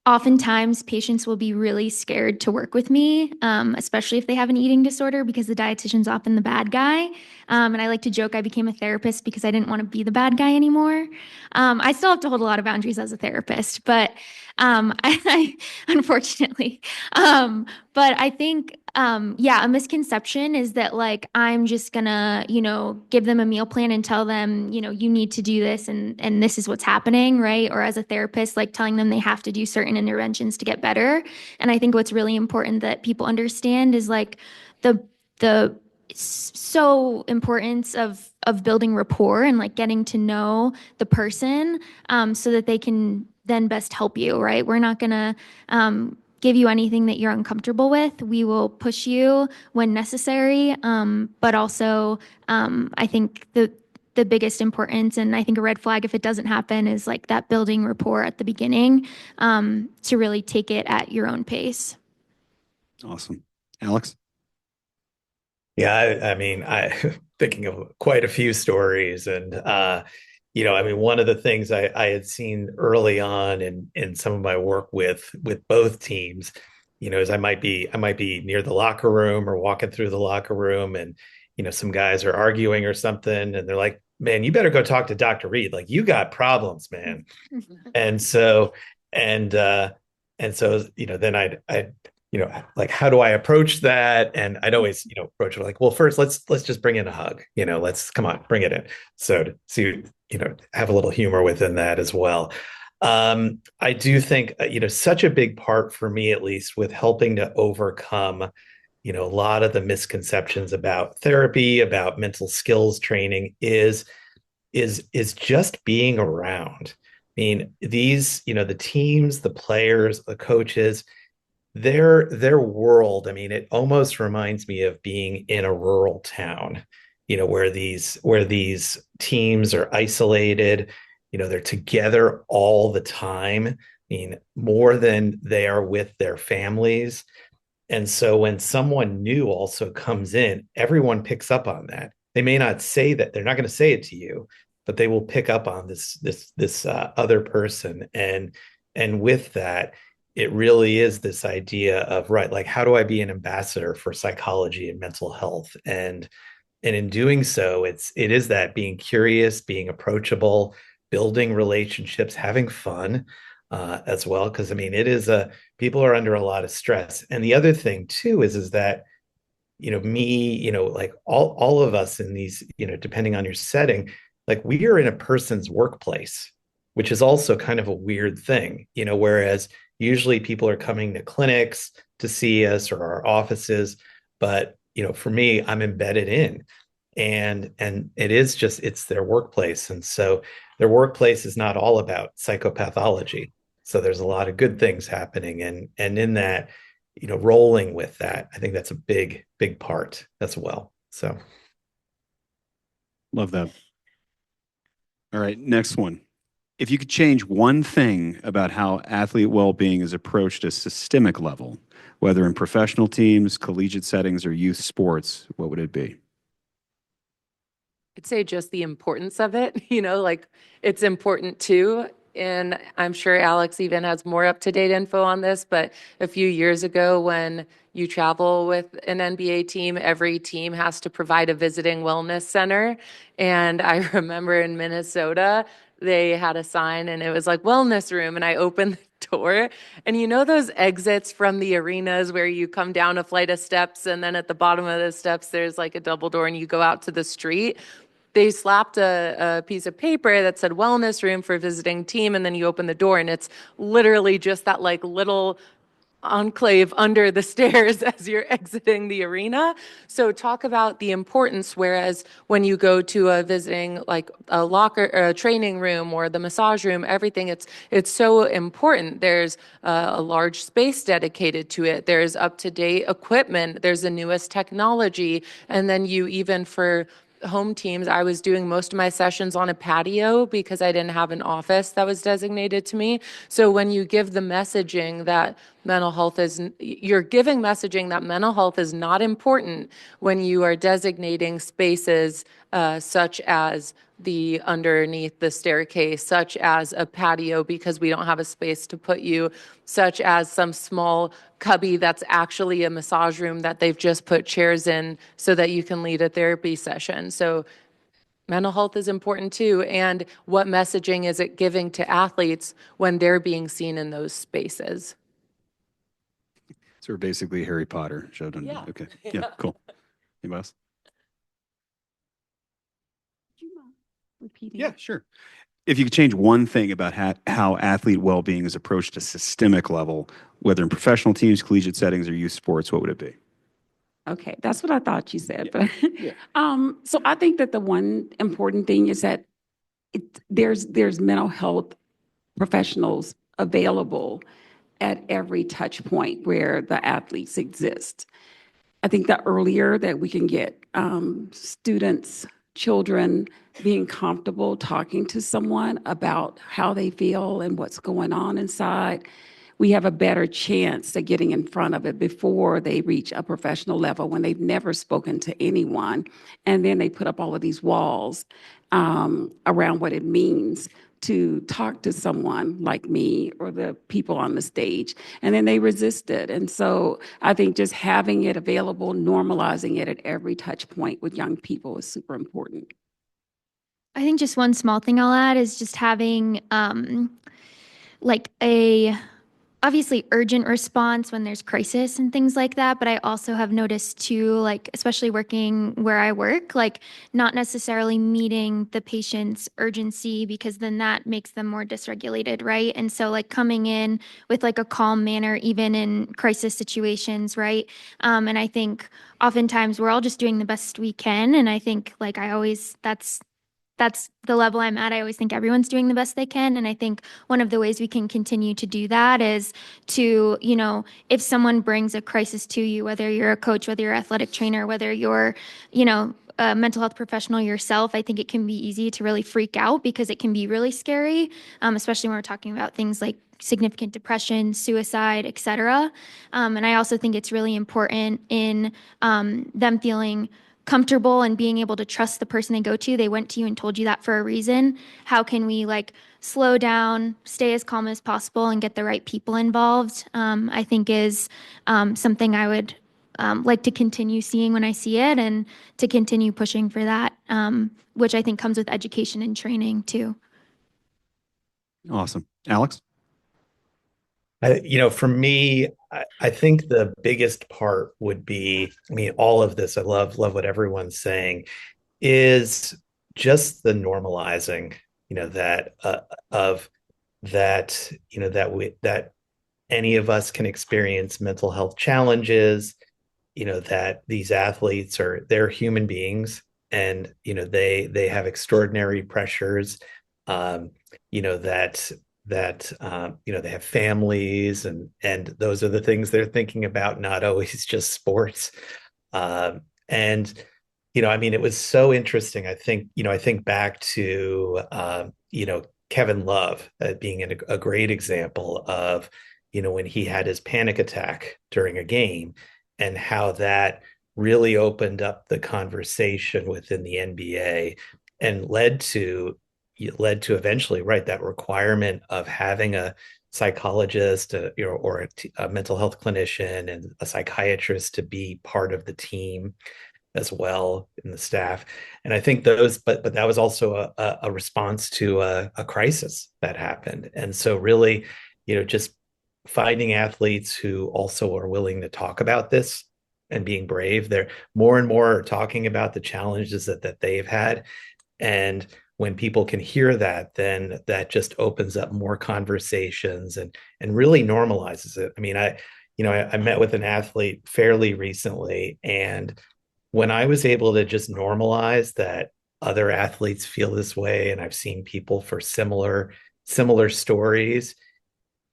oftentimes patients will be really scared to work with me, especially if they have an eating disorder, because the dietitian's often the bad guy. And I like to joke I became a therapist because I didn't want to be the bad guy anymore. I still have to hold a lot of boundaries as a therapist, but I unfortunately. But I think, yeah, a misconception is that like I'm just gonna, give them a meal plan and tell them, you need to do this and this is what's happening, right? Or as a therapist, like telling them they have to do certain interventions to get better. And I think what's really important that people understand is like the so importance of building rapport and like getting to know the person, so that they can then best help you, right? We're not gonna give you anything that you're uncomfortable with. We will push you when necessary, but also I think the biggest importance, and I think a red flag if it doesn't happen, is like that building rapport at the beginning, to really take it at your own pace. Awesome. Alex? Yeah, I mean, I thinking of quite a few stories, and I mean, one of the things I had seen early on in some of my work with both teams, is I might be near the locker room or walking through the locker room, and some guys are arguing or something, and they're like, "Man, you better go talk to Dr. Reed. Like, you got problems, man." and so and so then I'd like, how do I approach that? And I'd always, approach it like, well, first let's just bring in a hug, come on, bring it in. So to see, have a little humor within that as well. I do think, such a big part for me, at least, with helping to overcome, a lot of the misconceptions about therapy, about mental skills training is just being around. I mean, these, the teams, the players, the coaches, their world, I mean, it almost reminds me of being in a rural town, where these teams are isolated, they're together all the time. I mean, more than they are with their families. And so when someone new also comes in, everyone picks up on that. They may not say that, they're not going to say it to you, but they will pick up on this other person. And with that, it really is this idea of, right, like, how do I be an ambassador for psychology and mental health? And in doing so, it is that being curious, being approachable, building relationships, having fun as well. Because I mean, people are under a lot of stress. And the other thing too is that, like all of us in these, depending on your setting, like, we are in a person's workplace, which is also kind of a weird thing, whereas usually people are coming to clinics to see us or our offices, but for me, I'm embedded in, and it's their workplace, and so their workplace is not all about psychopathology. So there's a lot of good things happening, and in that, rolling with that, I think that's a big part as well. So, Love that. All right, next one. If you could change one thing about how athlete well-being is approached at a systemic level, whether in professional teams, collegiate settings, or youth sports, what would it be? I'd say just the importance of it, like, it's important too. And I'm sure Alex even has more up-to-date info on this, but a few years ago, when you travel with an NBA team, every team has to provide a visiting wellness center. And I remember in Minnesota, they had a sign and it was like wellness room, and I opened the door, and you know those exits from the arenas where you come down a flight of steps and then at the bottom of the steps there's like a double door and you go out to the street? They slapped a piece of paper that said wellness room for visiting team, and then you open the door and it's literally just that like little enclave under the stairs as you're exiting the arena. So talk about the importance, whereas when you go to a visiting like a locker or a training room or the massage room, everything, it's so important. There's a large space dedicated to it. There's up-to-date equipment. There's the newest technology. And then you even for home teams, I was doing most of my sessions on a patio because I didn't have an office that was designated to me. So when you give the messaging that you're giving messaging that mental health is not important when you are designating spaces such as the underneath the staircase, such as a patio because we don't have a space to put you, such as some small cubby that's actually a massage room that they've just put chairs in so that you can lead a therapy session. So mental health is important too. And what messaging is it giving to athletes when they're being seen in those spaces? So we're basically Harry Potter showed on. Yeah. Okay. Yeah, cool. Anybody else? Repeating. Yeah, sure. If you could change one thing about how athlete well-being is approached at a systemic level, whether in professional teams, collegiate settings, or youth sports, what would it be? Okay, that's what I thought you said. Yeah. But Yeah. so I think that the one important thing is that there's mental health professionals available at every touch point where the athletes exist. I think the earlier that we can get students, children being comfortable talking to someone about how they feel and what's going on inside, we have a better chance of getting in front of it before they reach a professional level when they've never spoken to anyone. And then they put up all of these walls around what it means to talk to someone like me or the people on the stage, and then they resist it. And so I think just having it available, normalizing it at every touch point with young people is super important. I think just one small thing I'll add is just having like a obviously urgent response when there's crisis and things like that. But I also have noticed too, like, especially working where I work, like not necessarily meeting the patient's urgency because then that makes them more dysregulated, right? And so like coming in with like a calm manner, even in crisis situations, right? And I think oftentimes we're all just doing the best we can. And I think like that's the level I'm at. I always think everyone's doing the best they can. And I think one of the ways we can continue to do that is to, you know, if someone brings a crisis to you, whether you're a coach, whether you're an athletic trainer, whether you're, you know, a mental health professional yourself, I think it can be easy to really freak out because it can be really scary, especially when we're talking about things like significant depression, suicide, et cetera. And I also think it's really important in them feeling comfortable and being able to trust the person they go to. They went to you and told you that for a reason. How can we like slow down, stay as calm as possible, and get the right people involved? I think is something I would like to continue seeing when I see it, and to continue pushing for that, which I think comes with education and too. Awesome. Alex? For me, I think the biggest part would be, I mean, all of this, I love what everyone's saying, is just the normalizing, that any of us can experience mental health challenges, that these athletes they're human beings, and, they have extraordinary pressures, that they have families, and those are the things they're thinking about, not always just sports. It was so interesting. I think back to Kevin Love being a great example of when he had his panic attack during a game, and how that really opened up the conversation within the NBA and led to eventually, right, that requirement of having a psychologist, or a mental health clinician and a psychiatrist to be part of the team. as well in the staff. And I think those, but that was also a response to a crisis that happened. And so really, just finding athletes who also are willing to talk about this and being brave. They're more and more talking about the challenges that they've had. And when people can hear that, then that just opens up more conversations and really normalizes it. I mean, I met with an athlete fairly recently, and when I was able to just normalize that other athletes feel this way, and I've seen people for similar stories,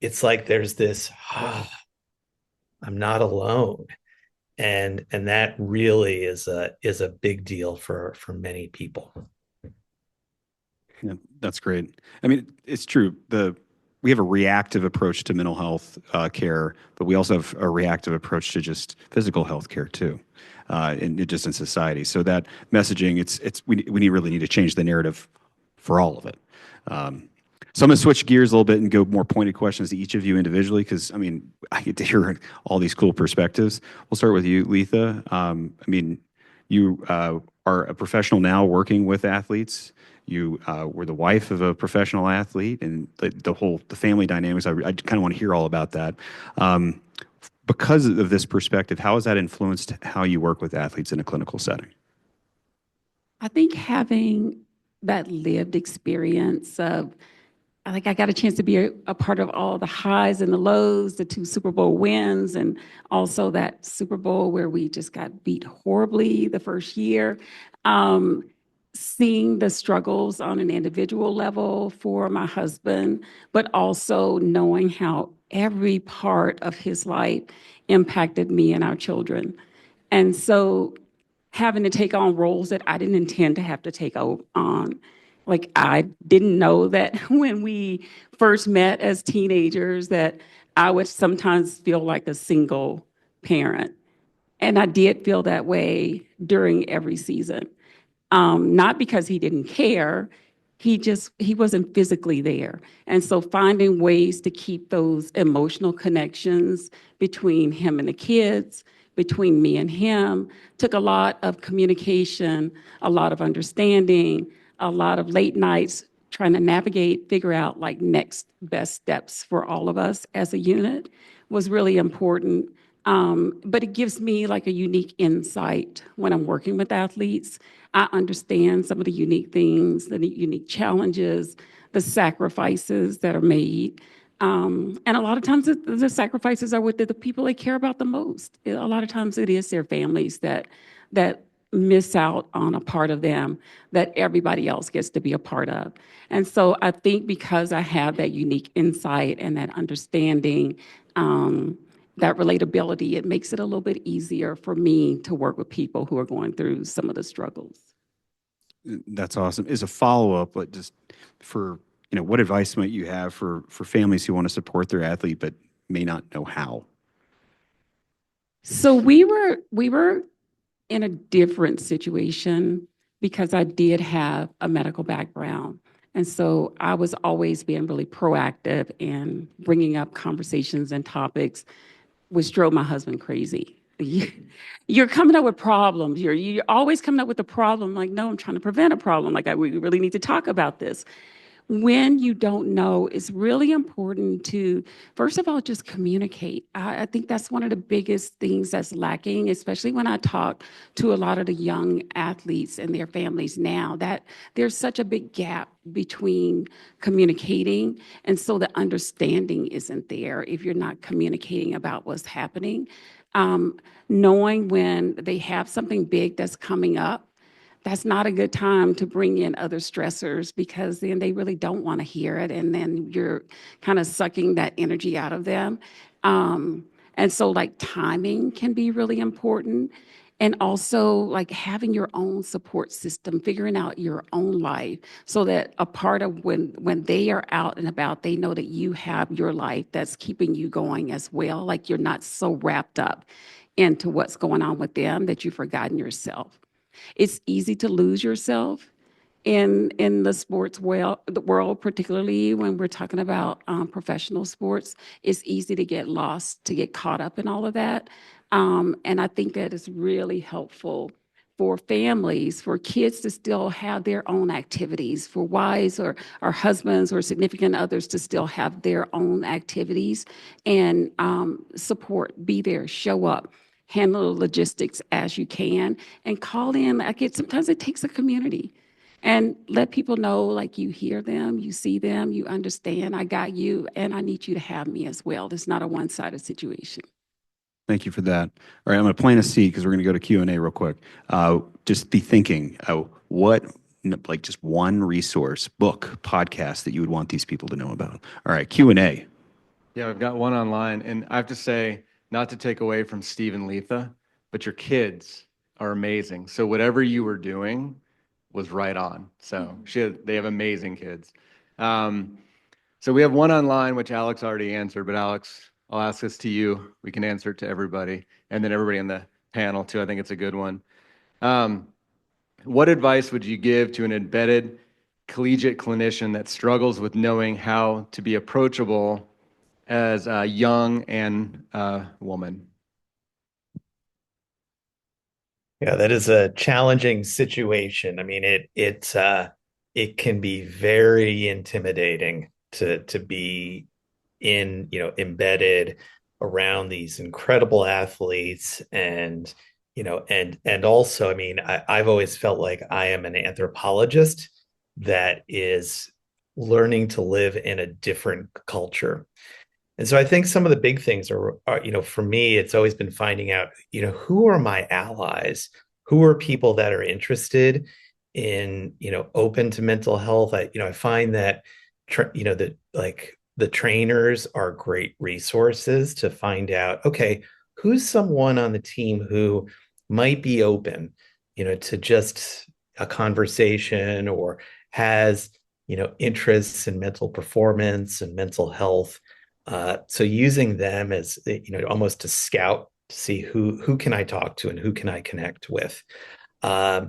it's like there's this, I'm not alone. And that really is a big deal for many people. Yeah, that's great. I mean, it's true. We have a reactive approach to mental health care, but we also have a reactive approach to just physical health care too, in society. So that messaging, we really need to change the narrative for all of it. So I'm going to switch gears a little bit and go more pointed questions to each of you individually, because I mean, I get to hear all these cool perspectives. We'll start with you, Letha. I mean, you are a professional now working with athletes. You were the wife of a professional athlete, and the family dynamics. I kind of want to hear all about that. Because of this perspective, how has that influenced how you work with athletes in a clinical setting? I think having that lived experience of, I got a chance to be a part of all the highs and the lows, the 2 Super Bowl wins, and also that Super Bowl where we just got beat horribly the first year. Seeing the struggles on an individual level for my husband, but also knowing how every part of his life impacted me and our children. And so having to take on roles that I didn't intend to have to take on. Like, I didn't know that when we first met as teenagers that I would sometimes feel like a single parent. And I did feel that way during every season. Not because he didn't care, he wasn't physically there. And so finding ways to keep those emotional connections between him and the kids, between me and him, took a lot of communication, a lot of understanding, a lot of late nights trying to figure out like next best steps for all of us as a unit was really important. But it gives me like a unique insight when I'm working with athletes. I understand some of the unique things, the unique challenges, the sacrifices that are made. And a lot of times the sacrifices are with the people they care about the most. A lot of times it is their families that miss out on a part of them that everybody else gets to be a part of. And so I think because I have that unique insight and that understanding, that relatability, it makes it a little bit easier for me to work with people who are going through some of the struggles. That's awesome. As a follow-up, but just for, what advice might you have for families who want to support their athlete but may not know how? So we were in a different situation because I did have a medical background. And so I was always being really proactive in bringing up conversations and topics, which drove my husband crazy. You're coming up with problems. You're always coming up with a problem. Like, no, I'm trying to prevent a problem. Like, we really need to talk about this. When you don't know, it's really important to, first of all, just communicate. I think that's one of the biggest things that's lacking, especially when I talk to a lot of the young athletes and their families now, that there's such a big gap between communicating, and so the understanding isn't there if you're not communicating about what's happening. Knowing when they have something big that's coming up, that's not a good time to bring in other stressors, because then they really don't want to hear it, and then you're kind of sucking that energy out of them. And so like timing can be really important. And also like having your own support system, figuring out your own life so that a part of when they are out and about, they know that you have your life that's keeping you going as well. Like you're not so wrapped up into what's going on with them that you've forgotten yourself. It's easy to lose yourself in the sports world, particularly when we're talking about professional sports. It's easy to get lost, to get caught up in all of that. And I think that is really helpful for families, for kids to still have their own activities, for wives or husbands or significant others to still have their own activities, and support, be there, show up, handle the logistics as you can, and call in. Sometimes it takes a community. And let people know, like, you hear them, you see them, you understand, I got you, and I need you to have me as well. It's not a one-sided situation. Thank you for that. All right, I'm going to plant a seed because we're going to go to Q&A real quick. Just be thinking, like just one resource, book, podcast that you would want these people to know about. All right, Q&A. Yeah, we've got one online, and I have to say, not to take away from Steve and Letha, but your kids are amazing. So whatever you were doing was right on. So they have amazing kids. So we have one online, which Alex already answered, but Alex, I'll ask this to you. We can answer it to everybody, and then everybody in the panel too. I think it's a good one. What advice would you give to an embedded collegiate clinician that struggles with knowing how to be approachable as a young and woman? Yeah, that is a challenging situation. I mean, it can be very intimidating to be embedded around these incredible athletes, and also, I mean, I've always felt like I am an anthropologist that is learning to live in a different culture. And so I think some of the big things are, for me, it's always been finding out, who are my allies? Who are people that are interested in, open to mental health? I find that, the trainers are great resources to find out, okay, who's someone on the team who might be open, to just a conversation, or has, interests in mental performance and mental health. So using them as, almost to scout to see who can I talk to and who can I connect with. I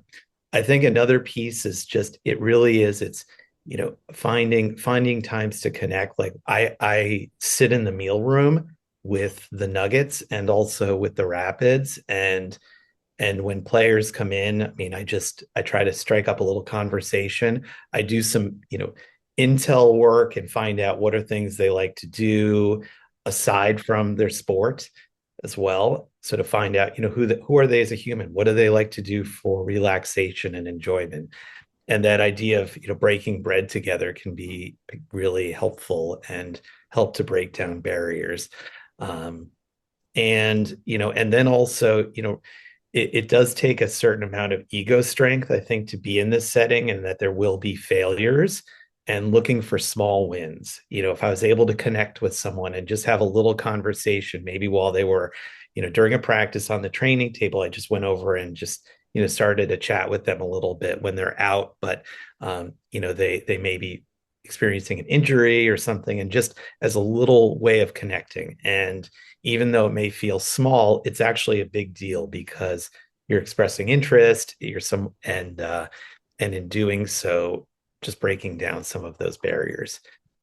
think another piece is just, it's finding times to connect. Like I sit in the meal room with the Nuggets and also with the Rapids, and when players come in, I mean, I try to strike up a little conversation. I do some intel work and find out what are things they like to do aside from their sport as well. So to find out, who are they as a human? What do they like to do for relaxation and enjoyment? And that idea of, breaking bread together can be really helpful and help to break down barriers. And then also, it does take a certain amount of ego strength, I think, to be in this setting, and that there will be failures, and looking for small wins. If I was able to connect with someone and just have a little conversation, maybe while they were, during a practice on the training table, I just went over and just, started to chat with them a little bit when they're out, but, they may be experiencing an injury or something, and just as a little way of connecting. And even though it may feel small, it's actually a big deal, because you're expressing interest, and in doing so, just breaking down some of those barriers.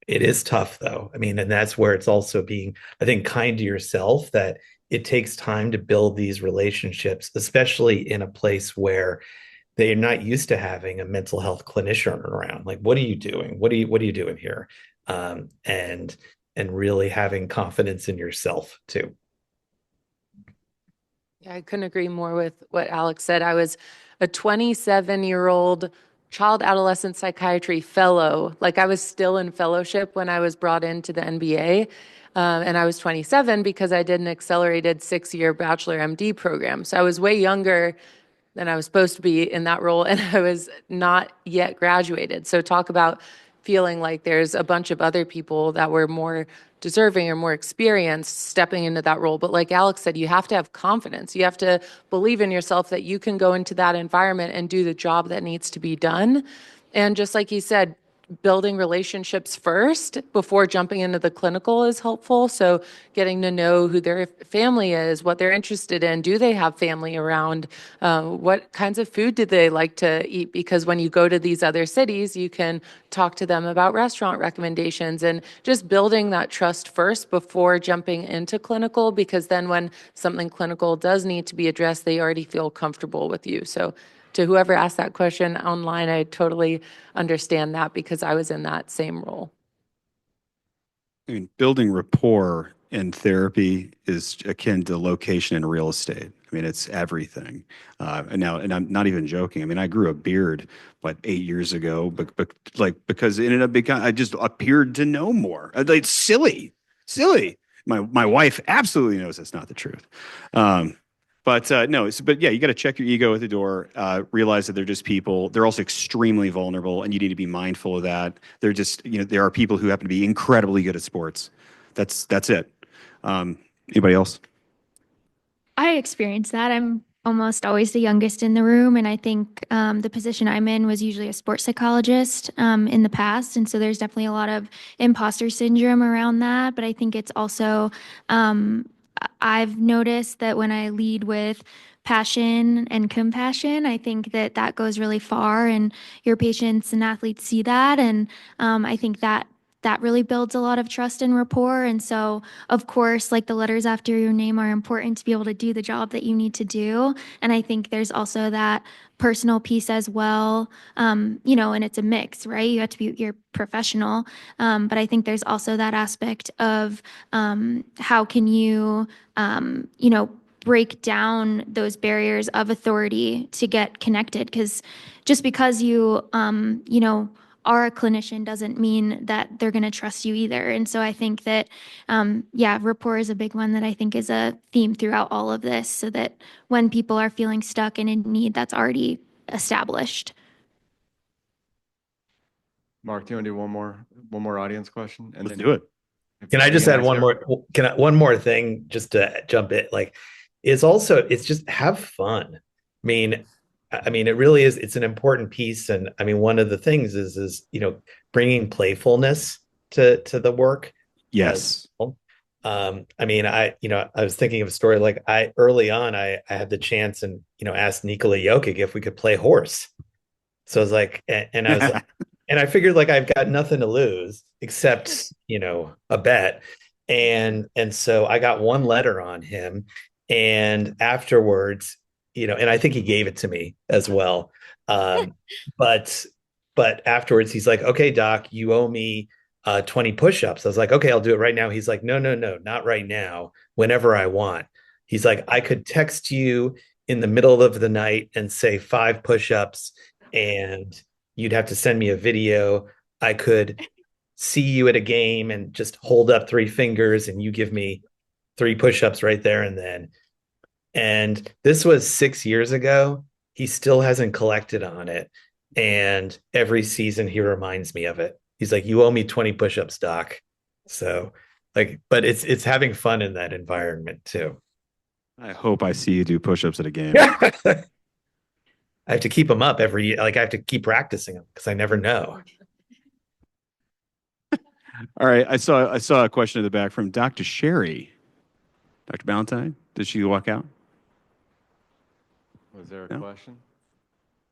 It is tough, though. I mean, and that's where it's also being, I think, kind to yourself, that it takes time to build these relationships, especially in a place where they're not used to having a mental health clinician around. Like, what are you doing? What are you doing here? And really having confidence in yourself too. Yeah, I couldn't agree more with what Alex said. I was a 27-year-old child adolescent psychiatry fellow. Like, I was still in fellowship when I was brought into the NBA. And I was 27 because I did an accelerated 6-year bachelor MD program. So I was way younger than I was supposed to be in that role, and I was not yet graduated. So talk about feeling like there's a bunch of other people that were more deserving or more experienced stepping into that role. But like Alex said, you have to have confidence. You have to believe in yourself that you can go into that environment and do the job that needs to be done. And just like he said, building relationships first before jumping into the clinical is helpful. So getting to know who their family is, what they're interested in. Do they have family around? What kinds of food do they like to eat? Because when you go to these other cities, you can talk to them about restaurant recommendations, and just building that trust first before jumping into clinical, because then when something clinical does need to be addressed, they already feel comfortable with you. So to whoever asked that question online, I totally understand that because I was in that same role. I mean, building rapport in therapy is akin to location in real estate. I mean, it's everything. And I'm not even joking. I mean, I grew a beard like 8 years ago, but because it ended up becoming, I just appeared to know more. It's silly. My wife absolutely knows that's not the truth. But yeah, you got to check your ego at the door, realize that they're just people. They're also extremely vulnerable, and you need to be mindful of that. They're just, there are people who happen to be incredibly good at sports. That's it. Anybody else? I experienced that. I'm almost always the youngest in the room, and I think the position I'm in was usually a sports psychologist in the past, and so there's definitely a lot of imposter syndrome around that. But I think it's also I've noticed that when I lead with passion and compassion, I think that that goes really far, and your patients and athletes see that, and I think that that really builds a lot of trust and rapport. And so, of course, like the letters after your name are important to be able to do the job that you need to do. And I think there's also that personal piece as well, and it's a mix, right? You have to be your professional, but I think there's also that aspect of how can you, break down those barriers of authority to get connected, because just because you, are a clinician doesn't mean that they're going to trust you either. And so I think that, rapport is a big one that I think is a theme throughout all of this, so that when people are feeling stuck and in need, that's already established. Mark, do you want to do one more audience question? And Let's do it. Can I just add one more thing just to jump in? Like, it's just have fun. I mean, it really is. It's an important piece. And I mean, one of the things is, bringing playfulness to the work. Yes. I mean, I was thinking of a story like early on, I had the chance and, asked Nikola Jokic if we could play horse. So I was like, and I was like, and I figured like I've got nothing to lose except, a bet. And so I got one letter on him, and afterwards, and I think he gave it to me as well. But afterwards he's like, okay, doc, you owe me 20 push-ups. I was like, okay, I'll do it right now. He's like, no, not right now. Whenever I want. He's like, I could text you in the middle of the night and say 5 push-ups, and you'd have to send me a video. I could see you at a game and just hold up 3 fingers and you give me 3 push-ups right there and then. And this was 6 years ago. He still hasn't collected on it. And every season he reminds me of it. He's like, you owe me 20 push-ups, doc. So but it's having fun in that environment too. I hope I see you do push-ups at a game. I have to keep them up every year. Like I have to keep practicing them because I never know. All right. I saw a question in the back from Dr. Sherry. Dr. Ballantyne, did she walk out? Was there a question?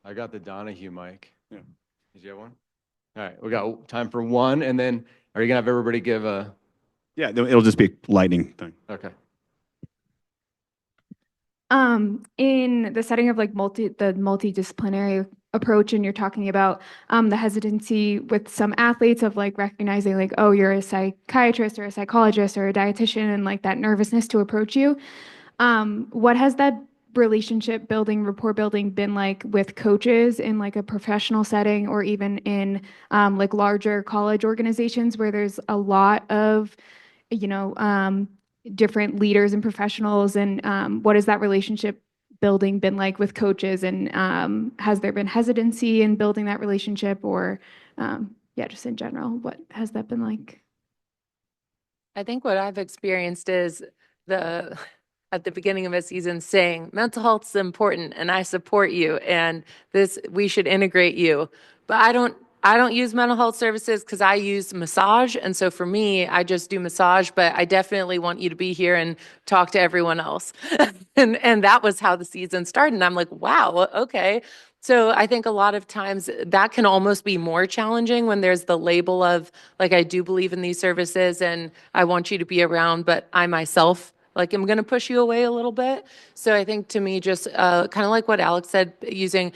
I got the Donahue mic. Yeah. Did you have one? All right, we got time for one, and then are you gonna have everybody give a? Yeah, it'll just be a lightning thing. Okay. In the setting of like the multidisciplinary approach, and you're talking about the hesitancy with some athletes of like recognizing like, oh, you're a psychiatrist or a psychologist or a dietitian, and like that nervousness to approach you. What has that relationship building, rapport building been like with coaches in like a professional setting, or even in like larger college organizations where there's a lot of, different leaders and professionals, and what has that relationship building been like with coaches, and has there been hesitancy in building that relationship, or just in general, what has that been like? I think what I've experienced is at the beginning of a season saying mental health is important and I support you and we should integrate you. But I don't use mental health services because I use massage. And so for me, I just do massage, but I definitely want you to be here and talk to everyone else. And that was how the season started. And I'm like, wow, okay. So I think a lot of times that can almost be more challenging when there's the label of like, I do believe in these services and I want you to be around, but I myself like I'm going to push you away a little bit. So I think to me, just kind of like what Alex said, using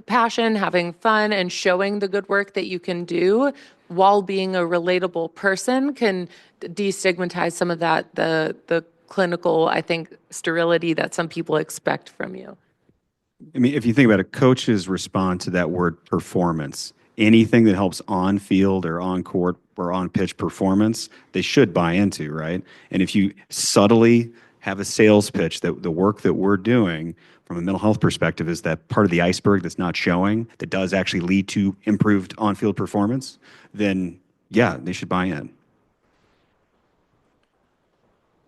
passion, having fun, and showing the good work that you can do while being a relatable person can destigmatize some of that, the clinical, I think, sterility that some people expect from you. I mean, if you think about it, coaches respond to that word performance. Anything that helps on field or on court or on pitch performance, they should buy into, right? And if you subtly have a sales pitch that the work that we're doing from a mental health perspective is that part of the iceberg that's not showing, that does actually lead to improved on field performance, then yeah, they should buy in.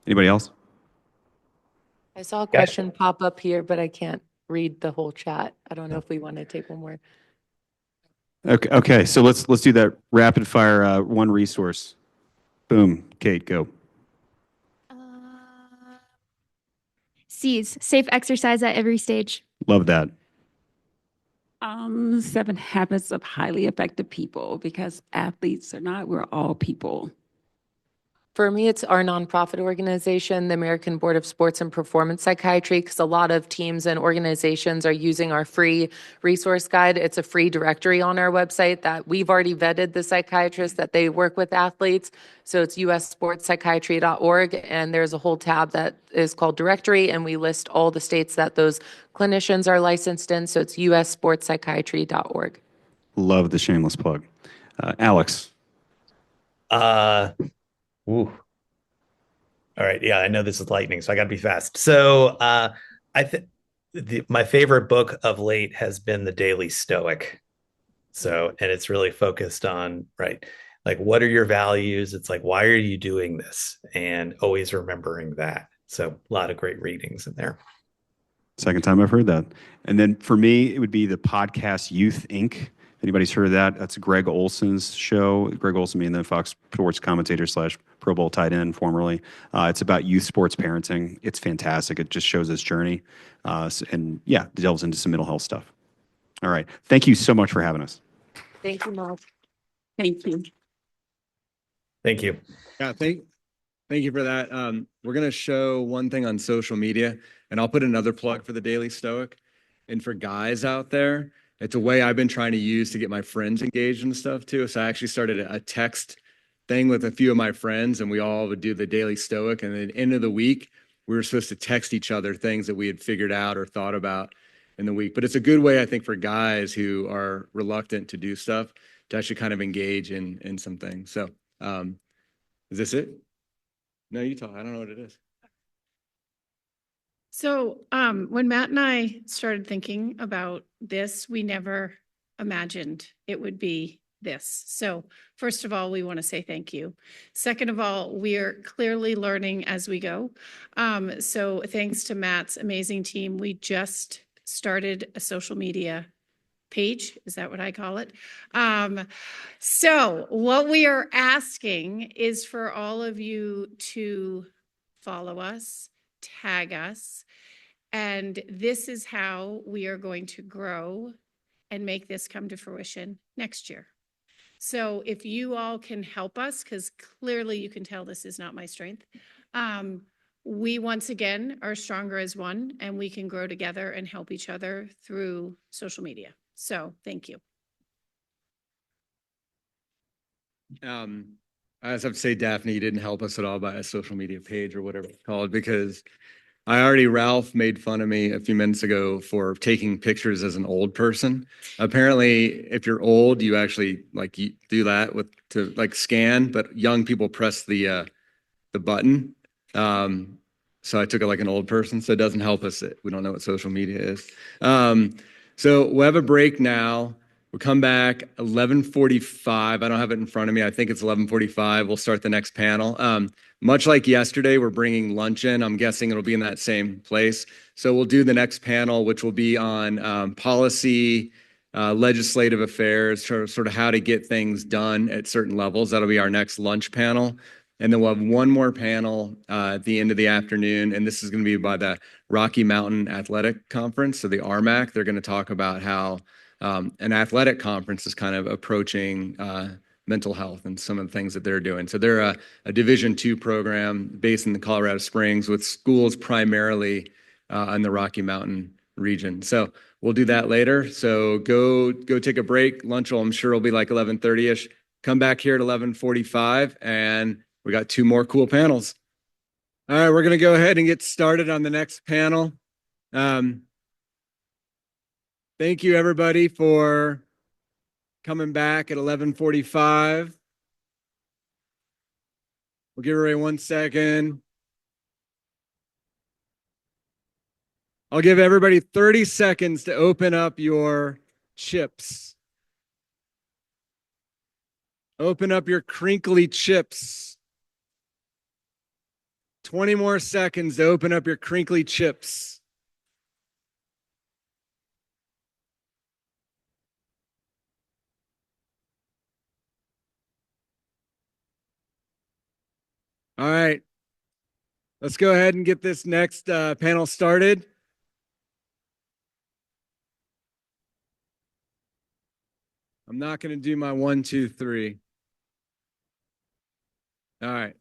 Anybody else? I saw a question pop up here, but I can't read the whole chat. I don't know if we want to take one more. Okay. So let's do that rapid fire one resource. Boom, Kate, go. C's, safe exercise at every stage. Love that. 7 Habits of Highly Effective People, because athletes or not, we're all people. For me, it's our nonprofit organization, the American Board of Sports and Performance Psychiatry, because a lot of teams and organizations are using our free resource guide. It's a free directory on our website that we've already vetted the psychiatrists that they work with athletes. So it's ussportspsychiatry.org, and there's a whole tab that is called directory, and we list all the states that those clinicians are licensed in. So it's ussportspsychiatry.org. Love the shameless plug. Alex. Ooh. All right. Yeah, I know this is lightning, so I got to be fast. So I think my favorite book of late has been The Daily Stoic. So, and it's really focused on, right, like, what are your values? It's like, why are you doing this? And always remembering that. So a lot of great readings in there. Second time I've heard that. And then for me, it would be the podcast Youth Inc. Anybody's heard of that? That's Greg Olson's show. Greg Olson being the Fox Sports commentator / Pro Bowl tight end formerly. It's about youth sports parenting. It's fantastic. It just shows his journey. And yeah, delves into some mental health stuff. All right. Thank you so much for having us. Thank you, Mark. Thank you. Thank you. Yeah, thank you for that. We're going to show one thing on social media, and I'll put another plug for the Daily Stoic. And for guys out there, it's a way I've been trying to use to get my friends engaged and stuff too. So I actually started a text thing with a few of my friends, and we all would do the Daily Stoic. And at the end of the week, we were supposed to text each other things that we had figured out or thought about in the week. But it's a good way, I think, for guys who are reluctant to do stuff to actually kind of engage in some things. So is this it? No, you talk. I don't know what it is. So when Matt and I started thinking about this, we never imagined it would be this. So first of all, we want to say thank you. Second of all, we are clearly learning as we go. So thanks to Matt's amazing team, we just started a social media page. Is that what I call it? So what we are asking is for all of you to follow us, tag us, and this is how we are going to grow and make this come to fruition next year. So if you all can help us, because clearly you can tell this is not my strength, we once again are stronger as one, and we can grow together and help each other through social media. So thank you. I just have to say, Daphne, you didn't help us at all by a social media page or whatever it's called, because Ralph made fun of me a few minutes ago for taking pictures as an old person. Apparently, if you're old, you actually you do that to scan, but young people press the button. So I took it like an old person, so it doesn't help us that we don't know what social media is. So we'll have a break now. We'll come back 11:45. I don't have it in front of me. I think it's 11:45. We'll start the next panel. Much like yesterday, we're bringing lunch in. I'm guessing it'll be in that same place. So we'll do the next panel, which will be on policy legislative affairs, sort of how to get things done at certain levels. That'll be our next lunch panel. And then we'll have one more panel at the end of the afternoon, and this is going to be by the Rocky Mountain Athletic Conference, so the RMAC. They're going to talk about how an athletic conference is kind of approaching mental health and some of the things that they're doing. So they're a Division II program based in the Colorado Springs with schools primarily in the Rocky Mountain region. So we'll do that later. So go take a break. Lunch I'm sure will be like 11:30ish. Come back here at 11:45 and we got two more cool panels. All right, we're going to go ahead and get started on the next panel. Thank you, everybody, for coming back at 11:45. We'll give everybody 1 second. I'll give everybody 30 seconds to open up your chips. Open up your crinkly chips. 20 more seconds to open up your crinkly chips. All right. Let's go ahead and get this next panel started. I'm not going to do my 1, 2, 3. All right.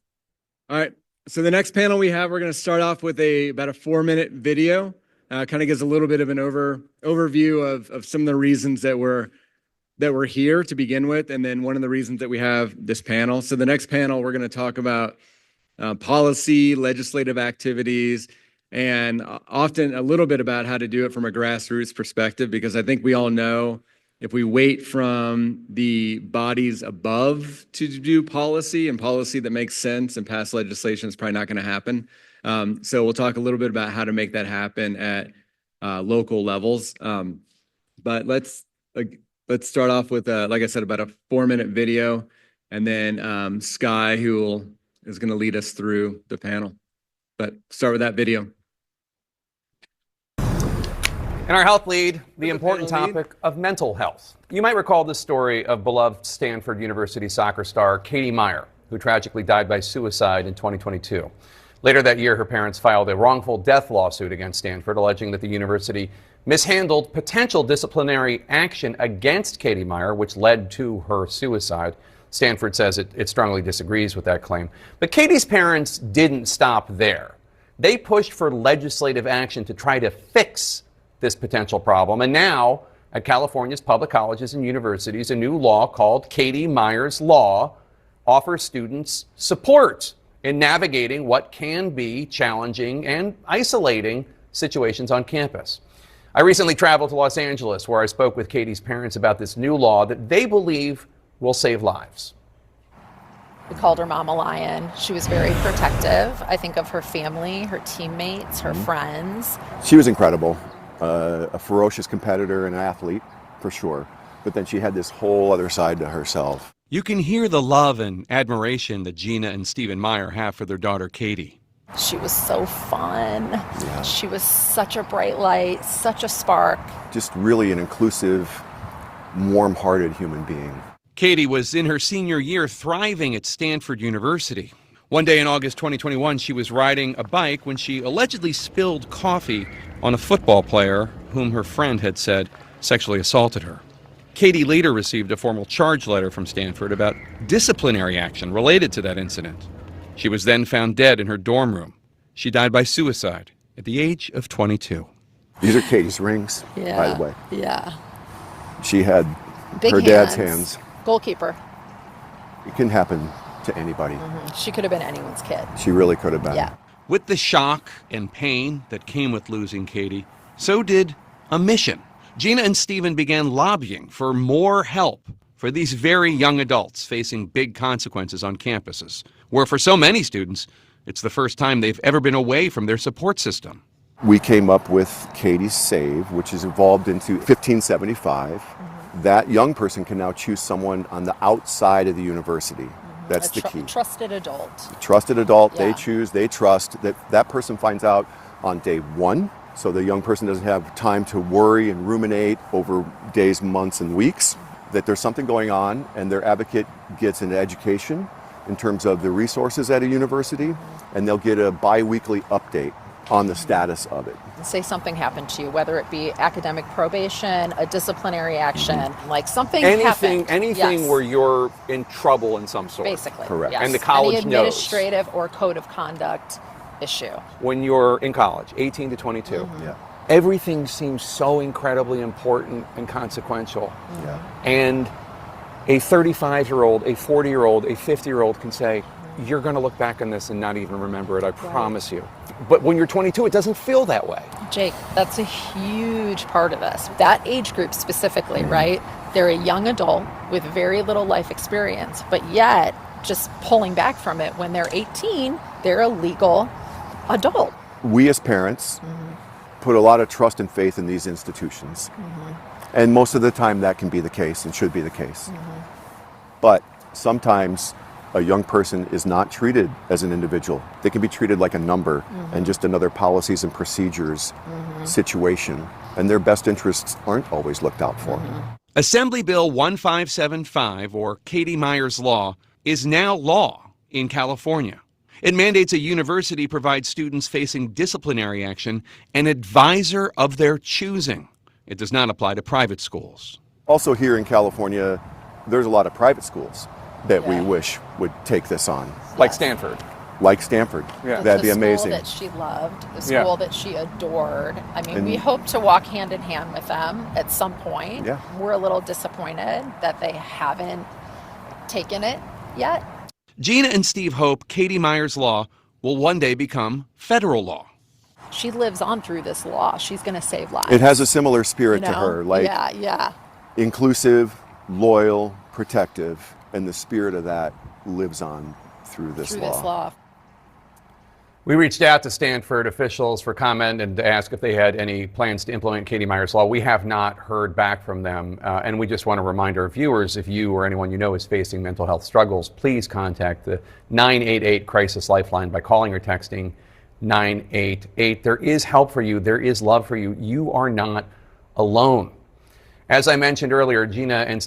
All right. So the next panel we have, we're going to start off with about a 4-minute video. Kind of gives a little bit of an overview of some of the reasons that we're here to begin with, and then one of the reasons that we have this panel. So the next panel, we're going to talk about policy, legislative activities, and often a little bit about how to do it from a grassroots perspective, because I think we all know if we wait from the bodies above to do policy and policy that makes sense and pass legislation, it's probably not going to happen. So we'll talk a little bit about how to make that happen at local levels. But let's start off with, like I said, about a 4-minute video, and then Sky, is going to lead us through the panel. But start with that video. In our health lead, the important topic of mental health. You might recall the story of beloved Stanford University soccer star Katie Meyer, who tragically died by suicide in 2022. Later that year, her parents filed a wrongful death lawsuit against Stanford, alleging that the university mishandled potential disciplinary action against Katie Meyer, which led to her suicide. Stanford says it strongly disagrees with that claim. But Katie's parents didn't stop there. They pushed for legislative action to try to fix this potential problem. And now, at California's public colleges and universities, a new law called Katie Meyer's Law offers students support in navigating what can be challenging and isolating situations on campus. I recently traveled to Los Angeles, where I spoke with Katie's parents about this new law that they believe will save lives. We called her Mama Lion. She was very protective, I think, of her family, her teammates, her friends. She was incredible. A ferocious competitor and athlete, for sure. But then she had this whole other side to herself. You can hear the love and admiration that Gina and Stephen Meyer have for their daughter, Katie. She was so fun. Yeah. She was such a bright light, such a spark. Just really an inclusive, warm-hearted human being. Katie was in her senior year thriving at Stanford University. One day in August 2021, she was riding a bike when she allegedly spilled coffee on a football player whom her friend had said sexually assaulted her. Katie later received a formal charge letter from Stanford about disciplinary action related to that incident. She was then found dead in her dorm room. She died by suicide at the age of 22. These are Katie's rings, by the way. Yeah. She had Big her dad's hands. Goalkeeper. It can happen to anybody. Mm-hmm. She could have been anyone's kid. She really could have been. Yeah. With the shock and pain that came with losing Katie, so did a mission. Gina and Stephen began lobbying for more help for these very young adults facing big consequences on campuses, where for so many students, it's the first time they've ever been away from their support system. We came up with Katie's Save, which is evolved into 1575. Mm-hmm. That young person can now choose someone on the outside of the university. That's the key. Trusted adult. Trusted adult, Yeah. They choose, they trust. That person finds out on day 1 So the young person doesn't have time to worry and ruminate over days, months, and weeks, that there's something going on, and their advocate gets an education in terms of the resources at a university, and they'll get a bi-weekly update on the status of it. Say something happened to you, whether it be academic probation, a disciplinary action, like something happened. Anything Yes. where you're in trouble in some sort. Basically. Correct. Yes. And the college Any knows. administrative or code of conduct issue. When you're in college, 18 to 22, Yeah. everything seems so incredibly important and consequential. Yeah. And a 35-year-old, a 40-year-old, a 50-year-old can say, you're going to look back on this and not even remember it, I promise you. But when you're 22, it doesn't feel that way. Jake, that's a huge part of this. That age group specifically, right? They're a young adult with very little life experience, but yet just pulling back from it when they're 18, they're a legal adult. We as parents put a lot of trust and faith in these institutions. And most of the time that can be the case and should be the case. But sometimes a young person is not treated as an individual. They can be treated like a number and just another policies and procedures situation. And their best interests aren't always looked out for. Assembly Bill 1575, or Katie Meyer's Law, is now law in California. It mandates a university provide students facing disciplinary action an advisor of their choosing. It does not apply to private schools. Also here in California, there's a lot of private schools that we wish would take this on. Like Stanford. Like Stanford. Yeah. That'd be The amazing. school that she loved, the Yeah. school that she adored. I mean, And- we hope to walk hand in hand with them at some point. Yeah. We're a little disappointed that they haven't taken it yet. Gina and Steve hope Katie Meyer's Law will one day become federal law. She lives on through this law. She's going to save lives. It has a similar spirit You to know? her, like yeah. inclusive, loyal, protective, and the spirit of that lives on through this Through law. this law. We reached out to Stanford officials for comment and to ask if they had any plans to implement Katie Meyer's Law. We have not heard back from them. And we just want to remind our viewers, if you or anyone you know is facing mental health struggles, please contact the 988 Crisis Lifeline by calling or texting 988. There is help for you. There is love for you. You are not alone. As I mentioned earlier, Gina and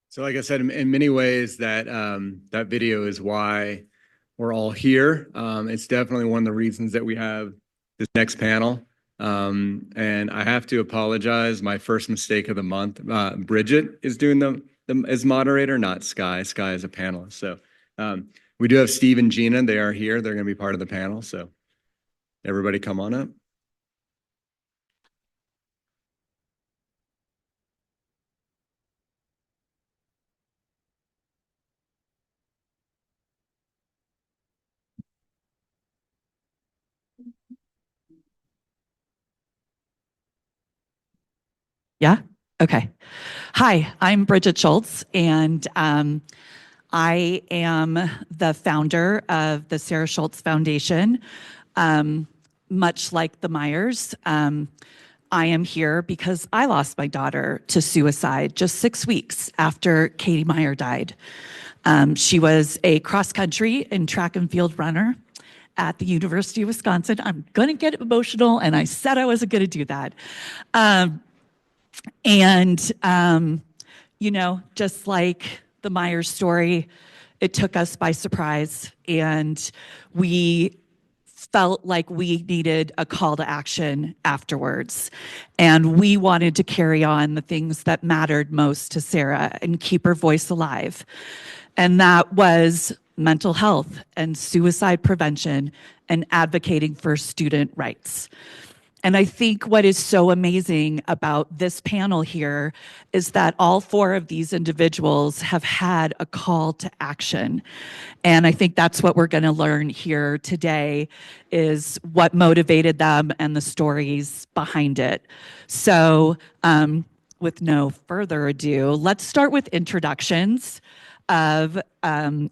So like I said, in many ways that that video is why we're all here. It's definitely one of the reasons that we have this next panel. And I have to apologize. My first mistake of the month. Bridget is doing the as moderator, not Sky. Sky is a panelist. So we do have Steve and Gina. They are here. They're going to be part of the panel. So everybody come on up. Yeah? Okay. Hi, I'm Bridget Schultz, and I am the founder of the Sarah Schultz Foundation. Much like the Meyers, I am here because I lost my daughter to suicide just 6 weeks after Katie Meyer died. She was a cross-country and track and field runner at the University of Wisconsin. I'm going to get emotional, and I said I wasn't going to do that. You know, just like the Myers story, it took us by surprise, and we felt like we needed a call to action afterwards. And we wanted to carry on the things that mattered most to Sarah and keep her voice alive. And that was mental health and suicide prevention and advocating for student rights. And I think what is so amazing about this panel here is that all four of these individuals have had a call to action. And I think that's what we're going to learn here today is what motivated them and the stories behind it. So with no further ado, let's start with introductions of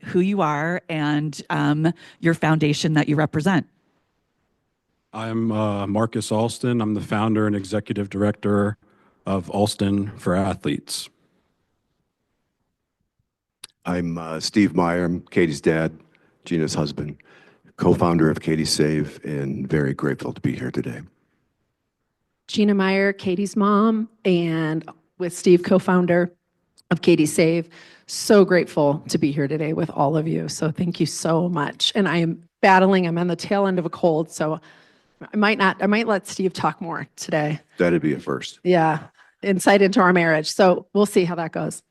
who you are and your foundation that you represent. I'm Marcus Alston. I'm the founder and executive director of Alston for Athletes. I'm Steve Meyer. I'm Katie's dad, Gina's husband. co-founder of Katie Save, and very grateful to be here today. Gina Meyer, Katie's mom, and with Steve, co-founder of Katie Save. So grateful to be here today with all of you. So thank you so much. And I am battling, I'm on the tail end of a cold, so I might let Steve talk more today. That'd be a first. Yeah, insight into our marriage. So we'll see how that goes.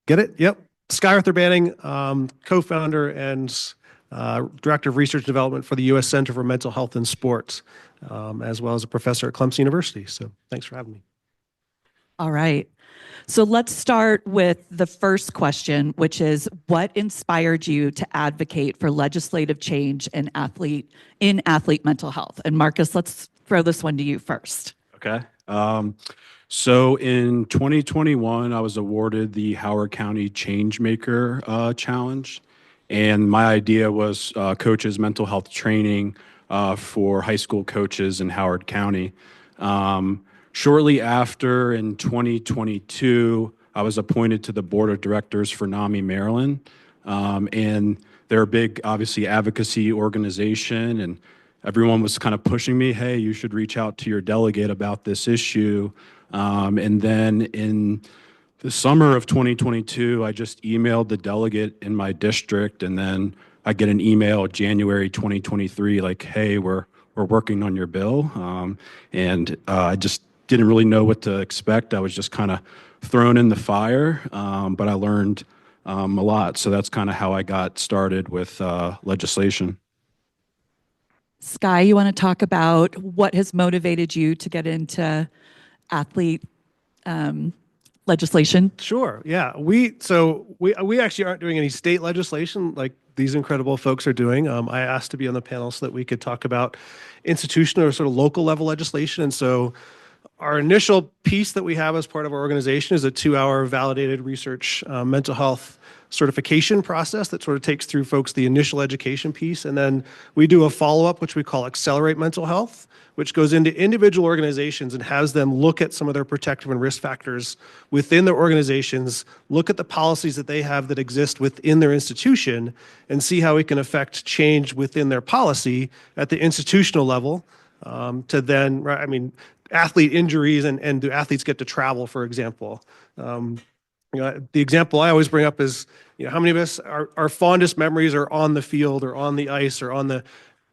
Get it? Yep. Sky Arthur Banning, co-founder and Director of Research and Development for the U.S. Center for Mental Health and Sports, as well as a professor at Clemson University. So thanks for having me. All right. So let's start with the first question, which is what inspired you to advocate for legislative change in athlete mental health? And Marcus, let's throw this one to you first. Okay. So in 2021, I was awarded the Howard County Changemaker Challenge. And my idea was coaches mental health training for high school coaches in Howard County. Shortly after, in 2022, I was appointed to the board of directors for NAMI Maryland. And they're a big, obviously, advocacy organization. And everyone was kind of pushing me, hey, you should reach out to your delegate about this issue. And then in the summer of 2022, I just emailed the delegate in my district. And then I get an email January 2023, like, hey, we're working on your bill. And I just didn't really know what to expect. I was just kind of thrown in the fire, but I learned a lot. So that's kind of how I got started with legislation. Sky, you want to talk about what has motivated you to get into athlete legislation? Sure. Yeah. We actually aren't doing any state legislation like these incredible folks are doing. I asked to be on the panel so that we could talk about institutional or sort of local level legislation. And so our initial piece that we have as part of our organization is a 2-hour validated research mental health certification process that sort of takes through folks the initial education piece. And then we do a follow-up, which we call Accelerate Mental Health, which goes into individual organizations and has them look at some of their protective and risk factors within their organizations, look at the policies that they have that exist within their institution, and see how we can affect change within their policy at the institutional level to then, right, I mean, athlete injuries and do athletes get to travel, for example. The example I always bring up is, how many of us, our fondest memories are on the field or on the ice or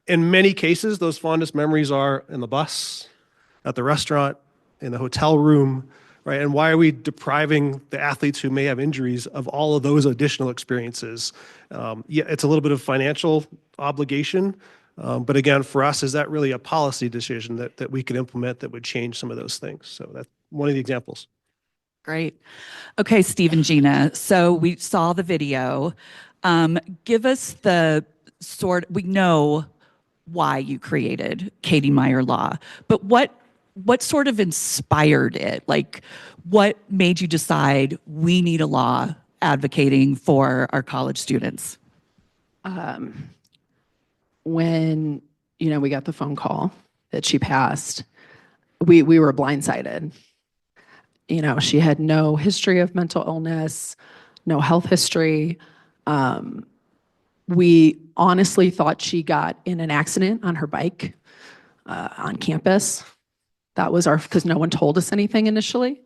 in many cases, those fondest memories are in the bus, at the restaurant, in the hotel room, right? And why are we depriving the athletes who may have injuries of all of those additional experiences? Yeah, it's a little bit of financial obligation. But again, for us, is that really a policy decision that we could implement that would change some of those things? So that's one of the examples. Great. Okay, Steve and Gina. So we saw the video. Give us we know why you created Katie Meyer Law, but what sort of inspired it? Like, what made you decide we need a law advocating for our college students? When, we got the phone call that she passed, we were blindsided. She had no history of mental illness, no health history. We honestly thought she got in an accident on her bike on campus. That was because no one told us anything initially.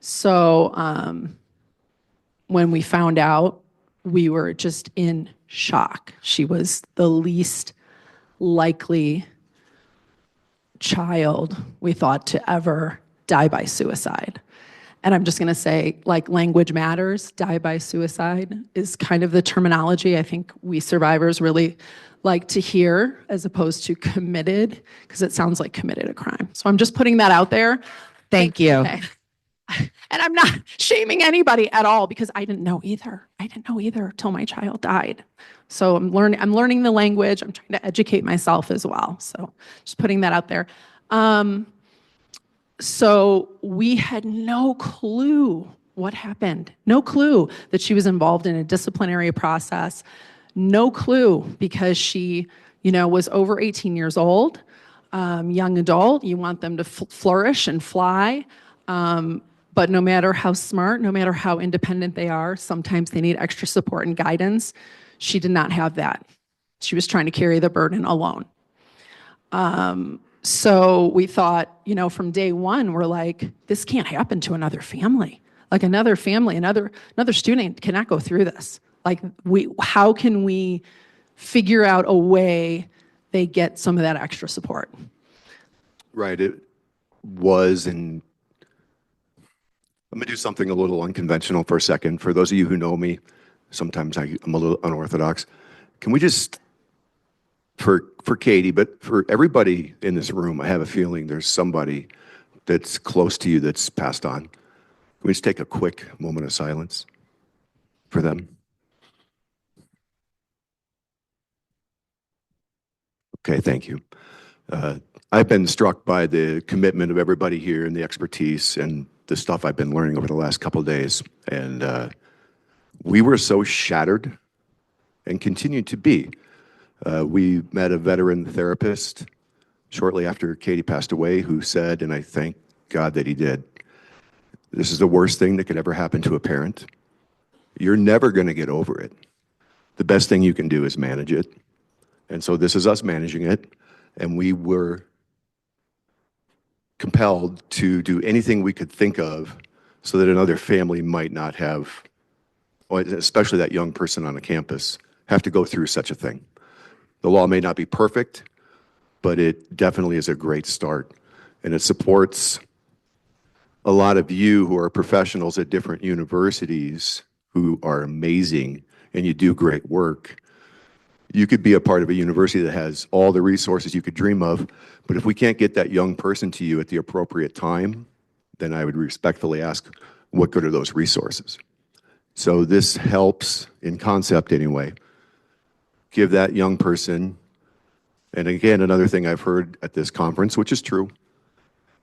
So when we found out, we were just in shock. She was the least likely child we thought to ever die by suicide. And I'm just going to say, like, language matters. Die by suicide is kind of the terminology I think we survivors really like to hear, as opposed to committed, because it sounds like committed a crime. So I'm just putting that out there. Thank you. Okay. And I'm not shaming anybody at all, because I didn't know either. I didn't know either till my child died. So I'm learning the language. I'm trying to educate myself as well. So just putting that out there. So we had no clue what happened. No clue that she was involved in a disciplinary process. No clue, because she, was over 18 years old, young adult. You want them to flourish and fly. But no matter how smart, no matter how independent they are, sometimes they need extra support and guidance. She did not have that. She was trying to carry the burden alone. So we thought, from day one, we're like, this can't happen to another family. Like another family, another student cannot go through this. Like how can we figure out a way they get some of that extra support? Right. It was, and I'm going to do something a little unconventional for a second. For those of you who know me, sometimes I'm a little unorthodox. Can we just, for Katie, but for everybody in this room, I have a feeling there's somebody that's close to you that's passed on. Can we just take a quick moment of silence for them? Okay, thank you. I've been struck by the commitment of everybody here and the expertise and the stuff I've been learning over the last couple of days. And we were so shattered and continue to be. We met a veteran therapist shortly after Katie passed away who said, and I thank God that he did, this is the worst thing that could ever happen to a parent. You're never going to get over it. The best thing you can do is manage it. And so this is us managing it. And we were compelled to do anything we could think of so that another family might not have, especially that young person on a campus, have to go through such a thing. The law may not be perfect, but it definitely is a great start. And it supports a lot of you who are professionals at different universities who are amazing and you do great work. You could be a part of a university that has all the resources you could dream of, but if we can't get that young person to you at the appropriate time, then I would respectfully ask, what good are those resources? So this helps, in concept anyway, give that young person, and again, another thing I've heard at this conference, which is true,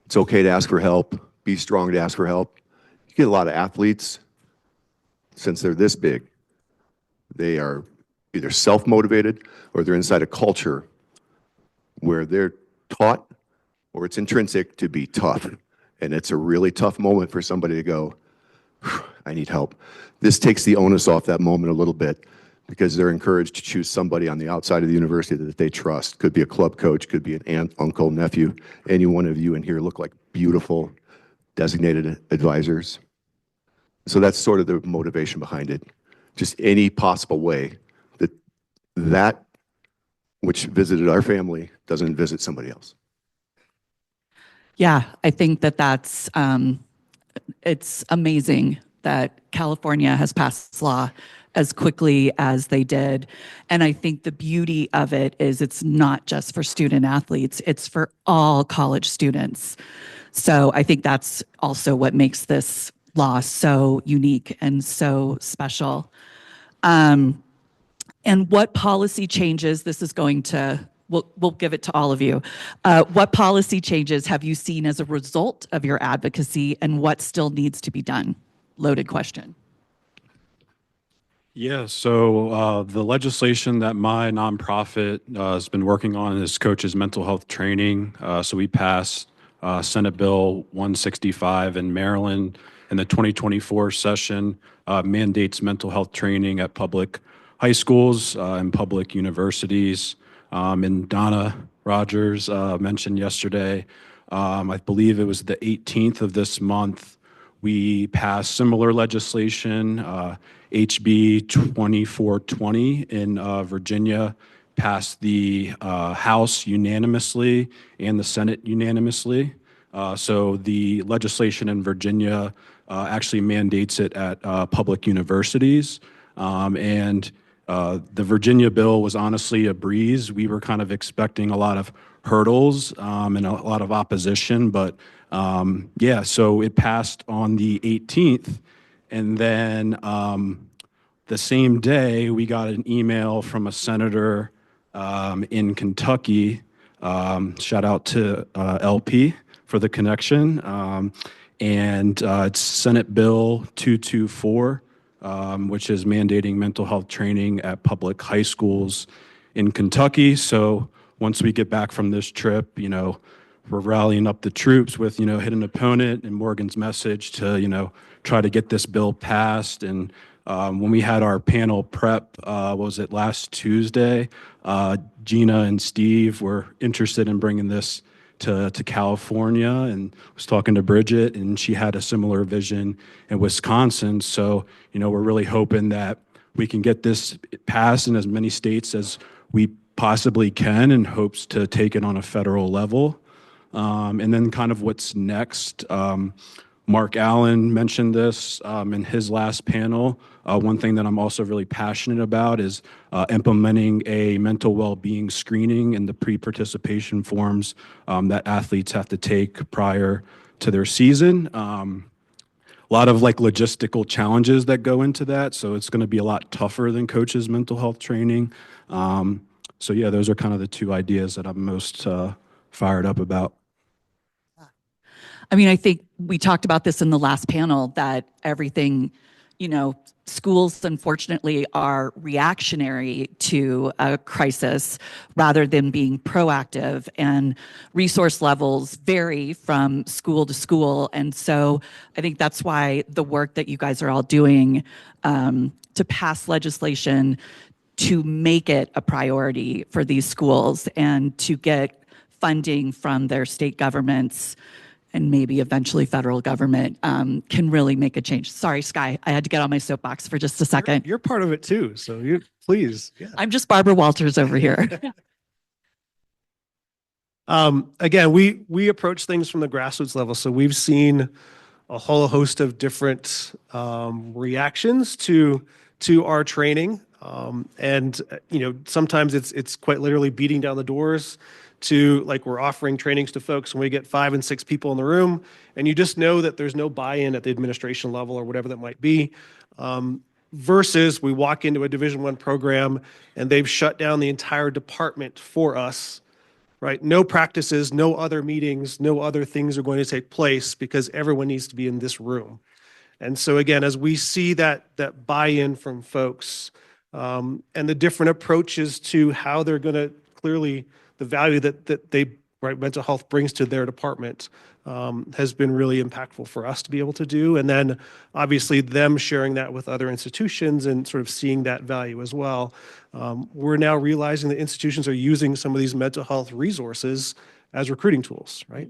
it's okay to ask for help, be strong to ask for help. You get a lot of athletes, since they're this big, they are either self-motivated or they're inside a culture where they're taught or it's intrinsic to be tough. And it's a really tough moment for somebody to go, I need help. This takes the onus off that moment a little bit because they're encouraged to choose somebody on the outside of the university that they trust. Could be a club coach, could be an aunt, uncle, nephew. Any one of you in here look like beautiful designated advisors. So that's sort of the motivation behind it. Just any possible way that which visited our family doesn't visit somebody else. Yeah, I think that's it's amazing that California has passed this law as quickly as they did. And I think the beauty of it is it's not just for student athletes, it's for all college students. So I think that's also what makes this law so unique and so special. And what policy changes, this is going to, we'll give it to all of you. What policy changes have you seen as a result of your advocacy and what still needs to be done? Loaded question. Yeah, so the legislation that my nonprofit has been working on is coaches mental health training. So we passed Senate Bill 165 in Maryland in the 2024 session, mandates mental health training at public high schools and public universities. And Donna Rogers mentioned yesterday, I believe it was the 18th of this month, we passed similar legislation, HB 2420 in Virginia, passed the House unanimously and the Senate unanimously. So the legislation in Virginia actually mandates it at public universities. And the Virginia bill was honestly a breeze. We were kind of expecting a lot of hurdles and a lot of opposition, but yeah, so it passed on the 18th. And then the same day, we got an email from a senator in Kentucky. Shout out to LP for the connection. And it's Senate Bill 224. Which is mandating mental health training at public high schools in Kentucky. So once we get back from this trip, we're rallying up the troops with, hit an opponent and Morgan's message to, try to get this bill passed. And When we had our panel prep, what was it, last Tuesday, Gina and Steve were interested in bringing this to California, and was talking to Bridget, and she had a similar vision in Wisconsin. So, we're really hoping that we can get this passed in as many states as we possibly can, in hopes to take it on a federal level. And then kind of what's next. Mark Allen mentioned this in his last panel. One thing that I'm also really passionate about is implementing a mental well-being screening in the pre-participation forms that athletes have to take prior to their season. A lot of logistical challenges that go into that, so it's going to be a lot tougher than coaches' mental health training. So yeah, those are kind of the two ideas that I'm most fired up about. I mean, I think we talked about this in the last panel, that everything, schools unfortunately are reactionary to a crisis rather than being proactive, and resource levels vary from school to school. And so I think that's why the work that you guys are all doing to pass legislation to make it a priority for these schools and to get funding from their state governments and maybe eventually federal government can really make a change. Sorry, Sky, I had to get on my soapbox for just a second. You're part of it too, so please. Yeah. I'm just Barbara Walters over here. Again, we approach things from the grassroots level. So we've seen a whole host of different reactions to our training. And sometimes it's quite literally beating down the doors to we're offering trainings to folks when we get 5 and 6 people in the room, and you just know that there's no buy-in at the administration level or whatever that might be, versus we walk into a Division I program and they've shut down the entire department for us, right? No practices, no other meetings, no other things are going to take place because everyone needs to be in this room. And so again, as we see that buy-in from folks and the different approaches to how they're going to clearly the value that they, mental health brings to their department has been really impactful for us to be able to do. And then obviously them sharing that with other institutions and sort of seeing that value as well. We're now realizing that institutions are using some of these mental health resources as recruiting tools, right?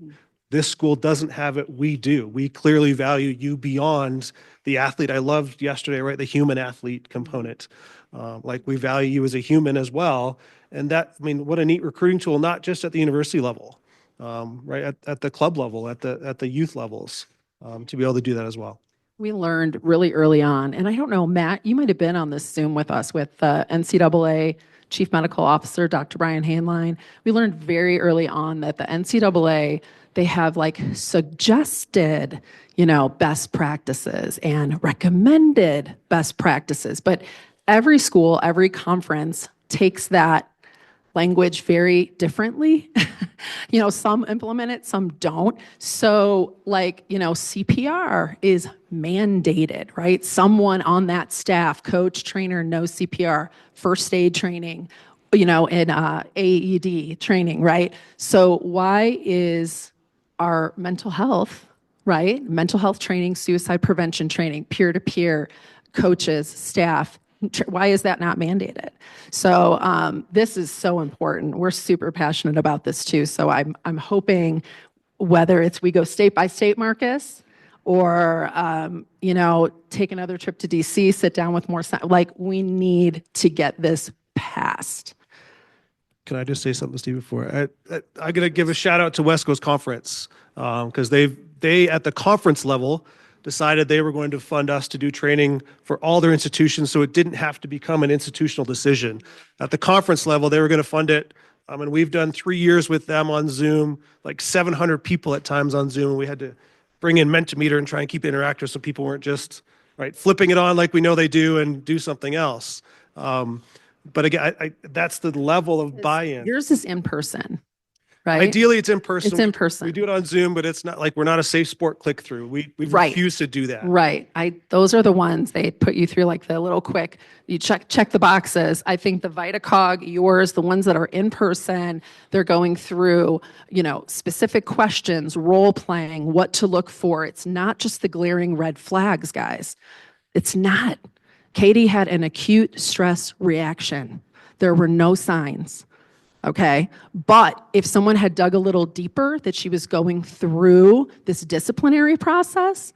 This school doesn't have it, we do. We clearly value you beyond the athlete. I loved yesterday, right? The human athlete component. We value you as a human as well. And that, what a neat recruiting tool, not just at the university level, right? At the club level, at the youth levels, to be able to do that as well. We learned really early on, and I don't know, Matt, you might have been on this Zoom with us with the NCAA Chief Medical Officer, Dr. Brian Hainline. We learned very early on that the NCAA, they have suggested, best practices and recommended best practices, but every school, every conference takes that language very differently. Some implement it, some don't. So CPR is mandated, right? Someone on that staff, coach, trainer, knows CPR, first aid training, in AED training, right? So why is our mental health, right? Mental health training, suicide prevention training, peer-to-peer, coaches, staff, why is that not mandated? So this is so important. We're super passionate about this too. So I'm hoping whether it's we go state by state, Marcus, or take another trip to DC, sit down with more, we need to get this passed. Can I just say something, Steve, before? I'm going to give a shout out to West Coast Conference because they at the conference level decided they were going to fund us to do training for all their institutions so it didn't have to become an institutional decision. At the conference level, they were going to fund it. And we've done 3 years with them on Zoom, 700 people at times on Zoom. We had to bring in Mentimeter and try and keep it interactive so people weren't just flipping it on like we know they do and do something else. But again, that's the level of buy-in. Yours is in person. Right? Ideally, it's in person. It's in person. We do it on Zoom, but it's not we're not a safe sport click-through. We refuse to do that. Right. Those are the ones they put you through the little quick, you check the boxes. I think the VitaCog, yours, the ones that are in person, they're going through, specific questions, role playing, what to look for. It's not just the glaring red flags, guys. It's not. Katie had an acute stress reaction. There were no signs. Okay. But if someone had dug a little deeper that she was going through this disciplinary process,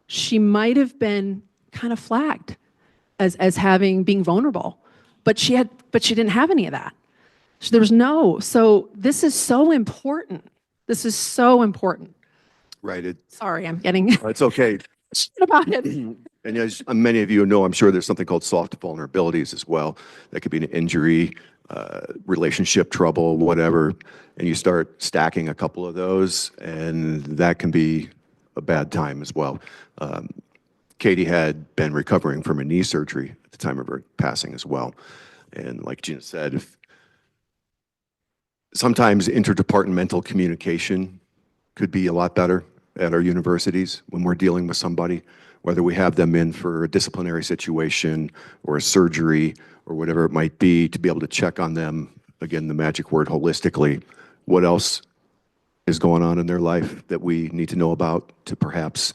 she might have been kind of flagged as being vulnerable. But she didn't have any of that. So there was so this is so important. This is so important. Right. Sorry, I'm getting It's okay. about it. And as many of you know, I'm sure there's something called soft vulnerabilities as well. That could be an injury, relationship trouble, whatever. And you start stacking a couple of those, and that can be a bad time as well. Katie had been recovering from a knee surgery at the time of her passing as well. And like Gina said, sometimes interdepartmental communication could be a lot better at our universities when we're dealing with somebody, whether we have them in for a disciplinary situation or a surgery or whatever it might be, to be able to check on them, again, the magic word, holistically. What else is going on in their life that we need to know about to perhaps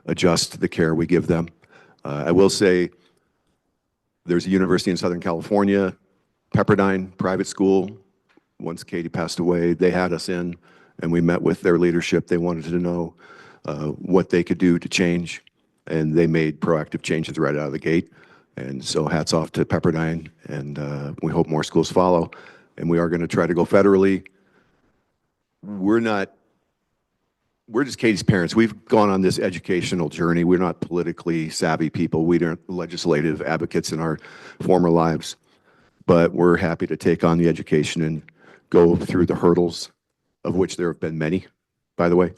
adjust the care we give them? I will say there's a university in Southern California, Pepperdine private school. Once Katie passed away, they had us in and we met with their leadership. They wanted to know what they could do to change, and they made proactive changes right out of the gate. And so hats off to Pepperdine, and we hope more schools follow. And we are going to try to go federally. We're just Katie's parents. We've gone on this educational journey. We're not politically savvy people. We aren't legislative advocates in our former lives, but we're happy to take on the education and go through the hurdles, of which there have been many, by the way.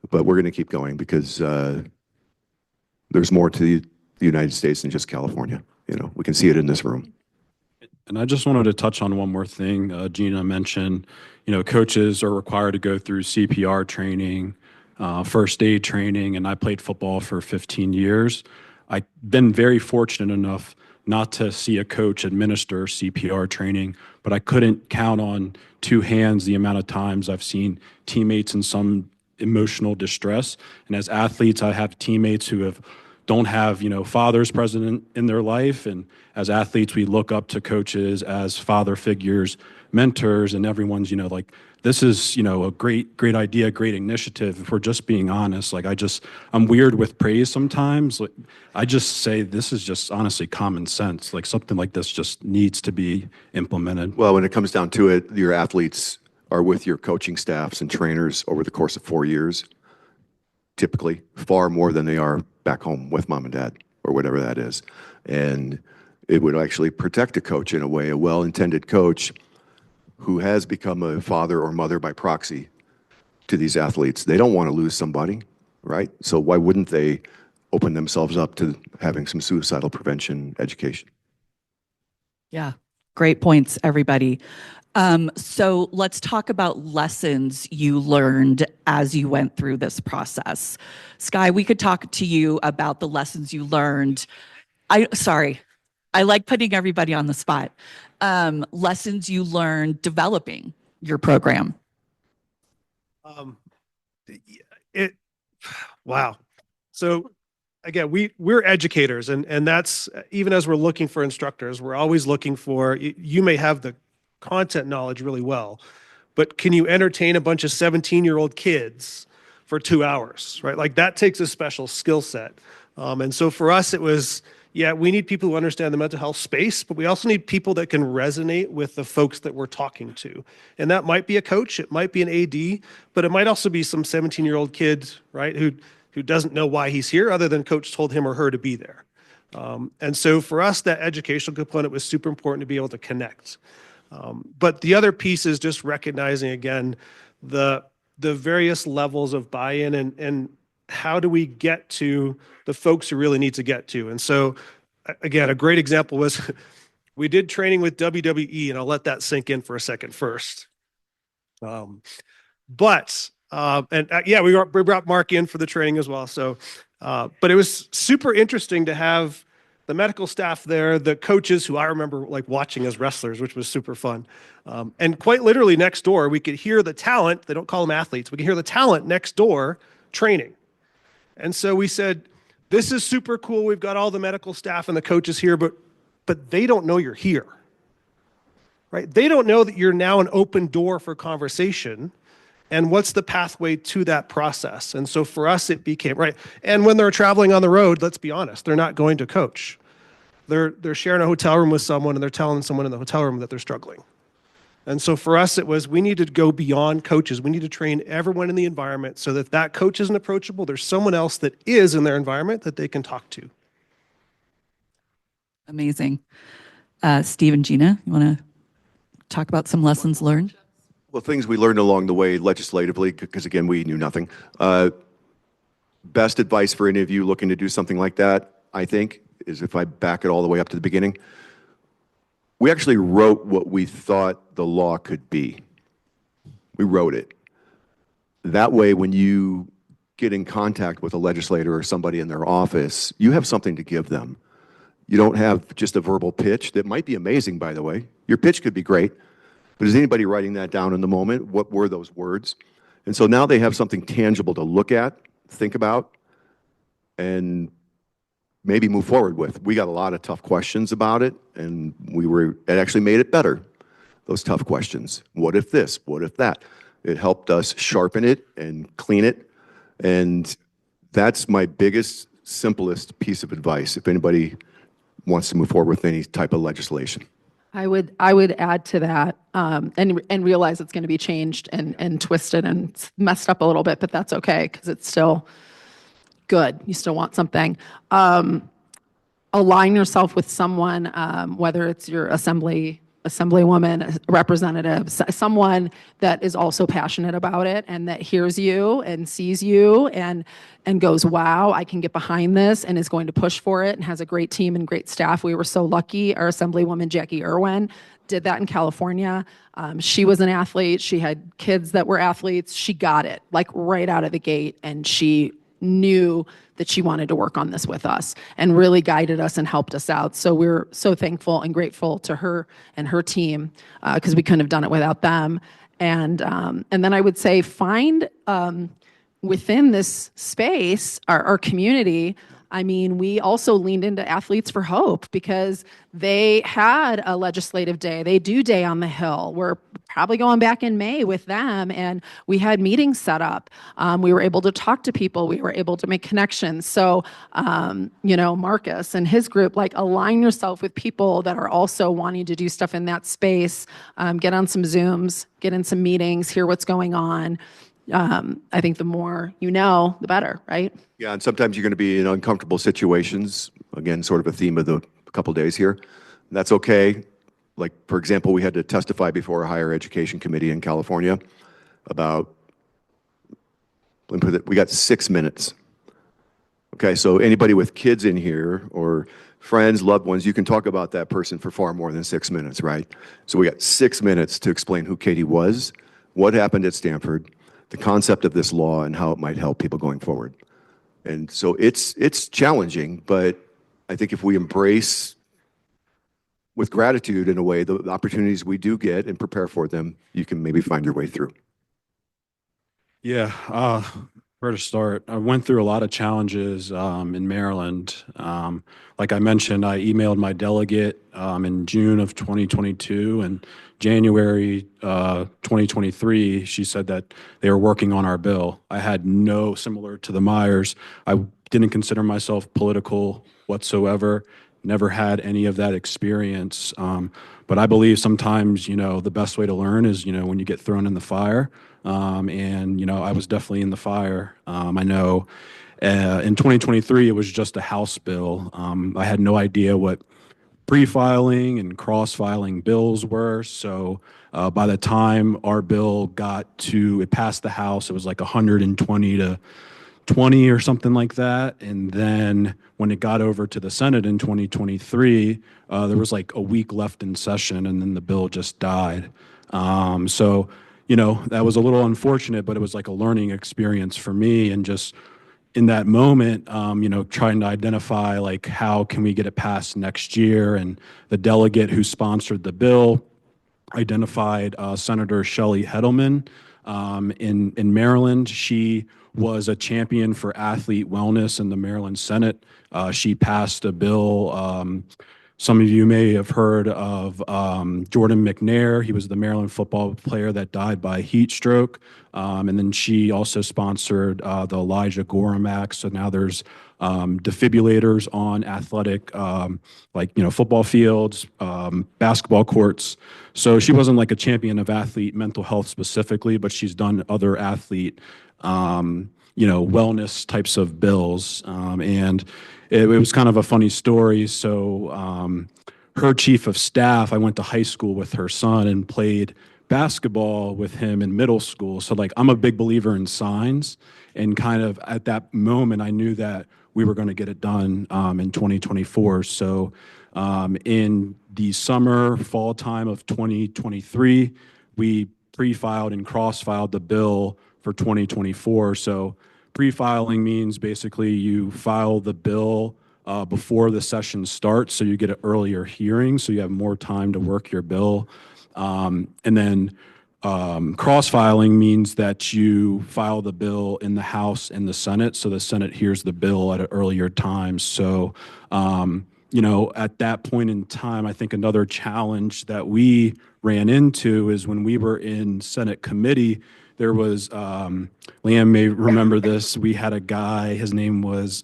But we're going to keep going because there's more to the United States than just California. You know, we can see it in this room. And I just wanted to touch on one more thing. Gina mentioned, coaches are required to go through CPR training, first aid training, and I played football for 15 years. I've been very fortunate enough not to see a coach administer CPR training, but I couldn't count on two hands the amount of times I've seen teammates in some emotional distress. And as athletes, I have teammates who don't have, fathers present in their life. And as athletes, we look up to coaches as father figures, mentors, and everyone's, this is, a great idea, great initiative. If we're just being honest, I'm weird with praise sometimes. I just say this is just honestly common sense. Something like this just needs to be implemented. Well, when it comes down to it, your athletes are with your coaching staffs and trainers over the course of 4 years, typically far more than they are back home with mom and dad or whatever that is. And it would actually protect a coach in a way, a well-intended coach who has become a father or mother by proxy to these athletes. They don't want to lose somebody, right? So why wouldn't they open themselves up to having some suicidal prevention education? Yeah, great points, everybody. So let's talk about lessons you learned as you went through this process. Sky, we could talk to you about the lessons you learned. I like putting everybody on the spot. Lessons you learned developing your program. Wow. So again, we're educators, and that's, even as we're looking for instructors, we're always looking for, you may have the content knowledge really well, but can you entertain a bunch of 17-year-old kids for 2 hours, right? That takes a special skill set. And so for us, it was, we need people who understand the mental health space, but we also need people that can resonate with the folks that we're talking to. And that might be a coach, it might be an AD, but it might also be some 17-year-old kid, right, who doesn't know why he's here other than coach told him or her to be there. And so for us, that educational component was super important to be able to connect. But the other piece is just recognizing, again, the various levels of buy-in and how do we get to the folks who really need to get to. And so, again, a great example was we did training with WWE, and I'll let that sink in for a second first. We brought Mark in for the training as well. So, but it was super interesting to have the medical staff there, the coaches who I remember watching as wrestlers, which was super fun. And quite literally next door, we could hear the talent, they don't call them athletes, we could hear the talent next door training. And so we said, this is super cool. We've got all the medical staff and the coaches here, but they don't know you're here, right? They don't know that you're now an open door for conversation and what's the pathway to that process. And so for us, it became, right. And when they're traveling on the road, let's be honest, they're not going to coach. They're sharing a hotel room with someone and they're telling someone in the hotel room that they're struggling. And so for us, it was, we need to go beyond coaches. We need to train everyone in the environment so that that coach isn't approachable. There's someone else that is in their environment that they can talk to. Amazing. Steve and Gina, you want to talk about some lessons learned? Well, things we learned along the way legislatively, because again, we knew nothing. Best advice for any of you looking to do something like that, I think, is if I back it all the way up to the beginning. We actually wrote what we thought the law could be. We wrote it. That way, when you get in contact with a legislator or somebody in their office, you have something to give them. You don't have just a verbal pitch that might be amazing, by the way. Your pitch could be great, but is anybody writing that down in the moment? What were those words? And so now they have something tangible to look at, think about, and maybe move forward with. We got a lot of tough questions about it, and it actually made it better, those tough questions. What if this? What if that? It helped us sharpen it and clean it, and that's my biggest, simplest piece of advice if anybody wants to move forward with any type of legislation. I would add to that, and realize it's going to be changed and twisted and messed up a little bit, but that's okay because it's still good. You still want something. Align yourself with someone, whether it's your assemblywoman, representative, someone that is also passionate about it and that hears you and sees you and goes, wow, I can get behind this, and is going to push for it and has a great team and great staff. We were so lucky. Our assemblywoman, Jackie Irwin, did that in California. She was an athlete. She had kids that were athletes. She got it like right out of the gate, and she knew that she wanted to work on this with us and really guided us and helped us out. So we're so thankful and grateful to her and her team because we couldn't have done it without them. And then I would say find within this space, our community, I mean, we also leaned into Athletes for Hope because they had a legislative day. They do Day on the Hill. We're probably going back in May with them, and we had meetings set up. We were able to talk to people. We were able to make connections. So, Marcus and his group, like, align yourself with people that are also wanting to do stuff in that space. Get on some Zooms, get in some meetings, hear what's going on. I think the more you know, the better, right? Yeah, and sometimes you're going to be in uncomfortable situations. Again, sort of a theme of the couple days here. That's okay. Like, for example, we had to testify before a higher education committee in California about, we got 6 minutes. Okay, so anybody with kids in here or friends, loved ones, you can talk about that person for far more than 6 minutes, right? So we got 6 minutes to explain who Katie was, what happened at Stanford, the concept of this law, and how it might help people going forward. And so it's challenging, but I think if we embrace with gratitude in a way the opportunities we do get and prepare for them, you can maybe find your way through. Yeah, where to start? I went through a lot of challenges in Maryland. Like I mentioned, I emailed my delegate in June of 2022, and January 2023, she said that they were working on our bill. I had similar to the Myers, I didn't consider myself political whatsoever, never had any of that experience. But I believe sometimes, the best way to learn is, when you get thrown in the fire. And I was definitely in the fire. I know in 2023, it was just a House bill. I had no idea what pre-filing and cross-filing bills were. So by the time our bill it passed the House, it was like 120 to 20 or something like that. And then when it got over to the Senate in 2023, there was like a week left in session, and then the bill just died. So that was a little unfortunate, but it was like a learning experience for me. And just in that moment, trying to identify like, how can we get it passed next year? And the delegate who sponsored the bill identified Senator Shelley Heddleman, in Maryland. She was a champion for athlete wellness in the Maryland Senate. She passed a bill. Some of you may have heard of Jordan McNair. He was the Maryland football player that died by heat stroke. And then she also sponsored the Elijah Gorham Act. So now there's defibrillators on athletic, football fields, basketball courts. So she wasn't like a champion of athlete mental health specifically, but she's done other athlete, wellness types of bills. And it was kind of a funny story. So her chief of staff, I went to high school with her son and played basketball with him in middle school. So like I'm a big believer in signs, and kind of at that moment I knew that we were going to get it done in 2024. So in the summer, fall time of 2023, we pre-filed and cross-filed the bill for 2024. So pre-filing means basically you file the bill before the session starts, so you get an earlier hearing, so you have more time to work your bill. And then cross-filing means that you file the bill in the House and the Senate, so the Senate hears the bill at an earlier time. So, at that point in time, I think another challenge that we ran into is when we were in Senate committee, there was, Leanne may remember this, we had a guy, his name was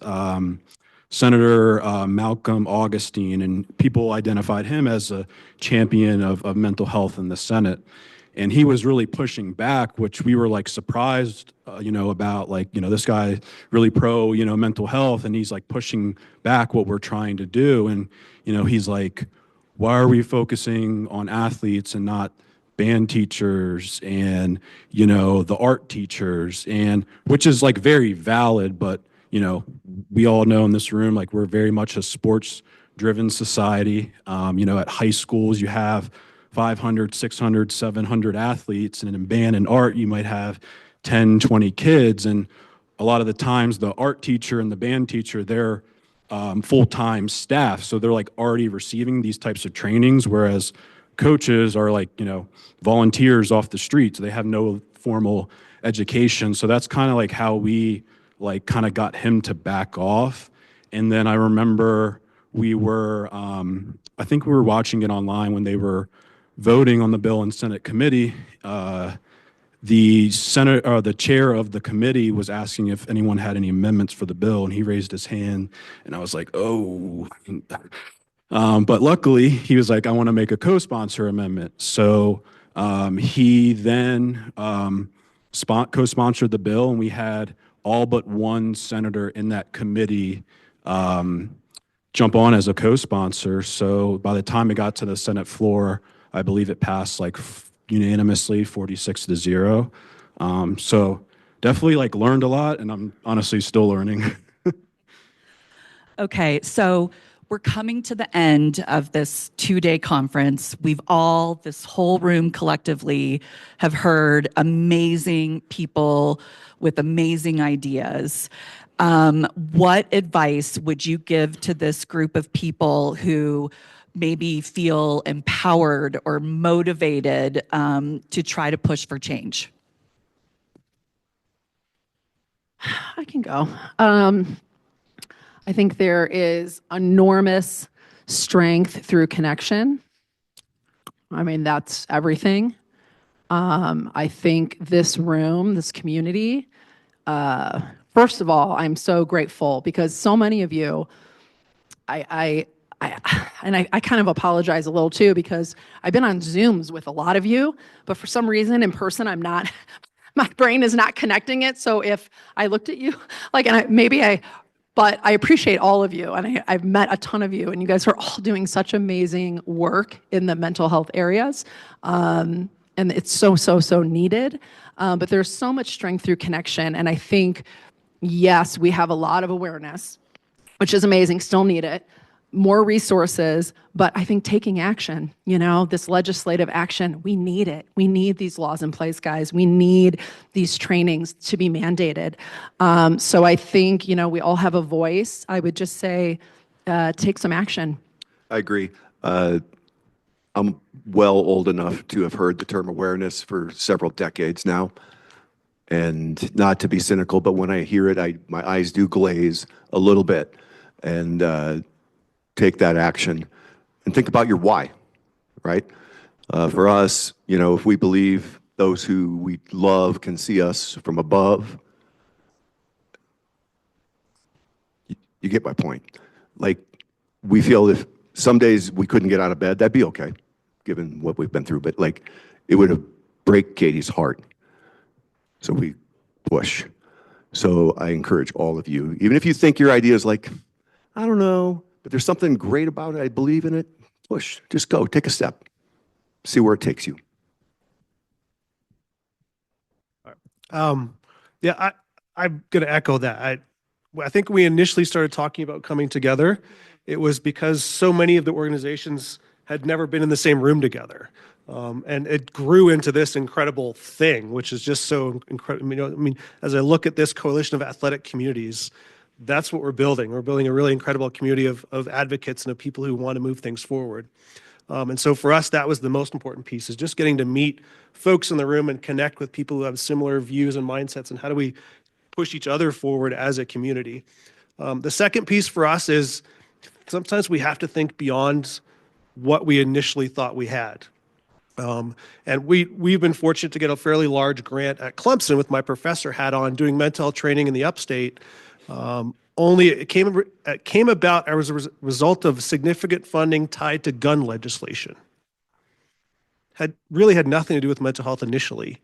Senator Malcolm Augustine, and people identified him as a champion of mental health in the Senate. And he was really pushing back, which we were like surprised, about this guy really pro, mental health. And he's like pushing back what we're trying to do. And, he's like, why are we focusing on athletes and not band teachers and, the art teachers? And which is like very valid, but, we all know in this room, like we're very much a sports driven society. At high schools, you have 500, 600, 700 athletes, and in band and art, you might have 10, 20 kids. And a lot of the times the art teacher and the band teacher, they're full-time staff. So they're like already receiving these types of trainings, whereas coaches are like, volunteers off the streets. They have no formal education. So that's kind of like how we like kind of got him to back off. And then I remember we were, I think we were watching it online when they were voting on the bill in Senate committee. The chair of the committee was asking if anyone had any amendments for the bill, and he raised his hand, and I was like, oh. But luckily, he was like, I want to make a co-sponsor amendment. So he then co-sponsored the bill, and we had all but one senator in that committee jump on as a co-sponsor. So by the time it got to the Senate floor, I believe it passed like unanimously 46-0. So definitely like learned a lot, and I'm honestly still learning. Okay, so we're coming to the end of this 2-day conference. This whole room collectively have heard amazing people with amazing ideas. What advice would you give to this group of people who maybe feel empowered or motivated to try to push for change? I can go. I think there is enormous strength through connection. I mean, that's everything. I think this room, this community, first of all, I'm so grateful because so many of you, I kind of apologize a little too, because I've been on Zooms with a lot of you, but for some reason in person, my brain is not connecting it. So if I looked at you, but I appreciate all of you, and I've met a ton of you, and you guys are all doing such amazing work in the mental health areas. And it's so needed. But there's so much strength through connection. And I think, yes, we have a lot of awareness, which is amazing, still need it. More resources, but I think taking action, this legislative action, we need it. We need these laws in place, guys. We need these trainings to be mandated. So I think, we all have a voice. I would just say, take some action. I agree. I'm well old enough to have heard the term awareness for several decades now. And not to be cynical, but when I hear it, my eyes do glaze a little bit. And take that action and think about your why, right? For us, if we believe those who we love can see us from above, you get my point. Like, we feel if some days we couldn't get out of bed, that'd be okay, given what we've been through. But like, it would have break Katie's heart. So we push. So I encourage all of you, even if you think your idea is like, I don't know, but there's something great about it, I believe in it, push, just go, take a step, see where it takes you. Yeah, I'm going to echo that. I think we initially started talking about coming together. It was because so many of the organizations had never been in the same room together. And it grew into this incredible thing, which is just so incredible. As I look at this coalition of athletic communities, that's what we're building. We're building a really incredible community of advocates and of people who want to move things forward. And so for us, that was the most important piece, is just getting to meet folks in the room and connect with people who have similar views and mindsets, and how do we push each other forward as a community. The second piece for us is sometimes we have to think beyond what we initially thought we had. And we've been fortunate to get a fairly large grant at Clemson with my professor hat on, doing mental health training in the upstate. Only it came about as a result of significant funding tied to gun legislation. Really had nothing to do with mental health initially,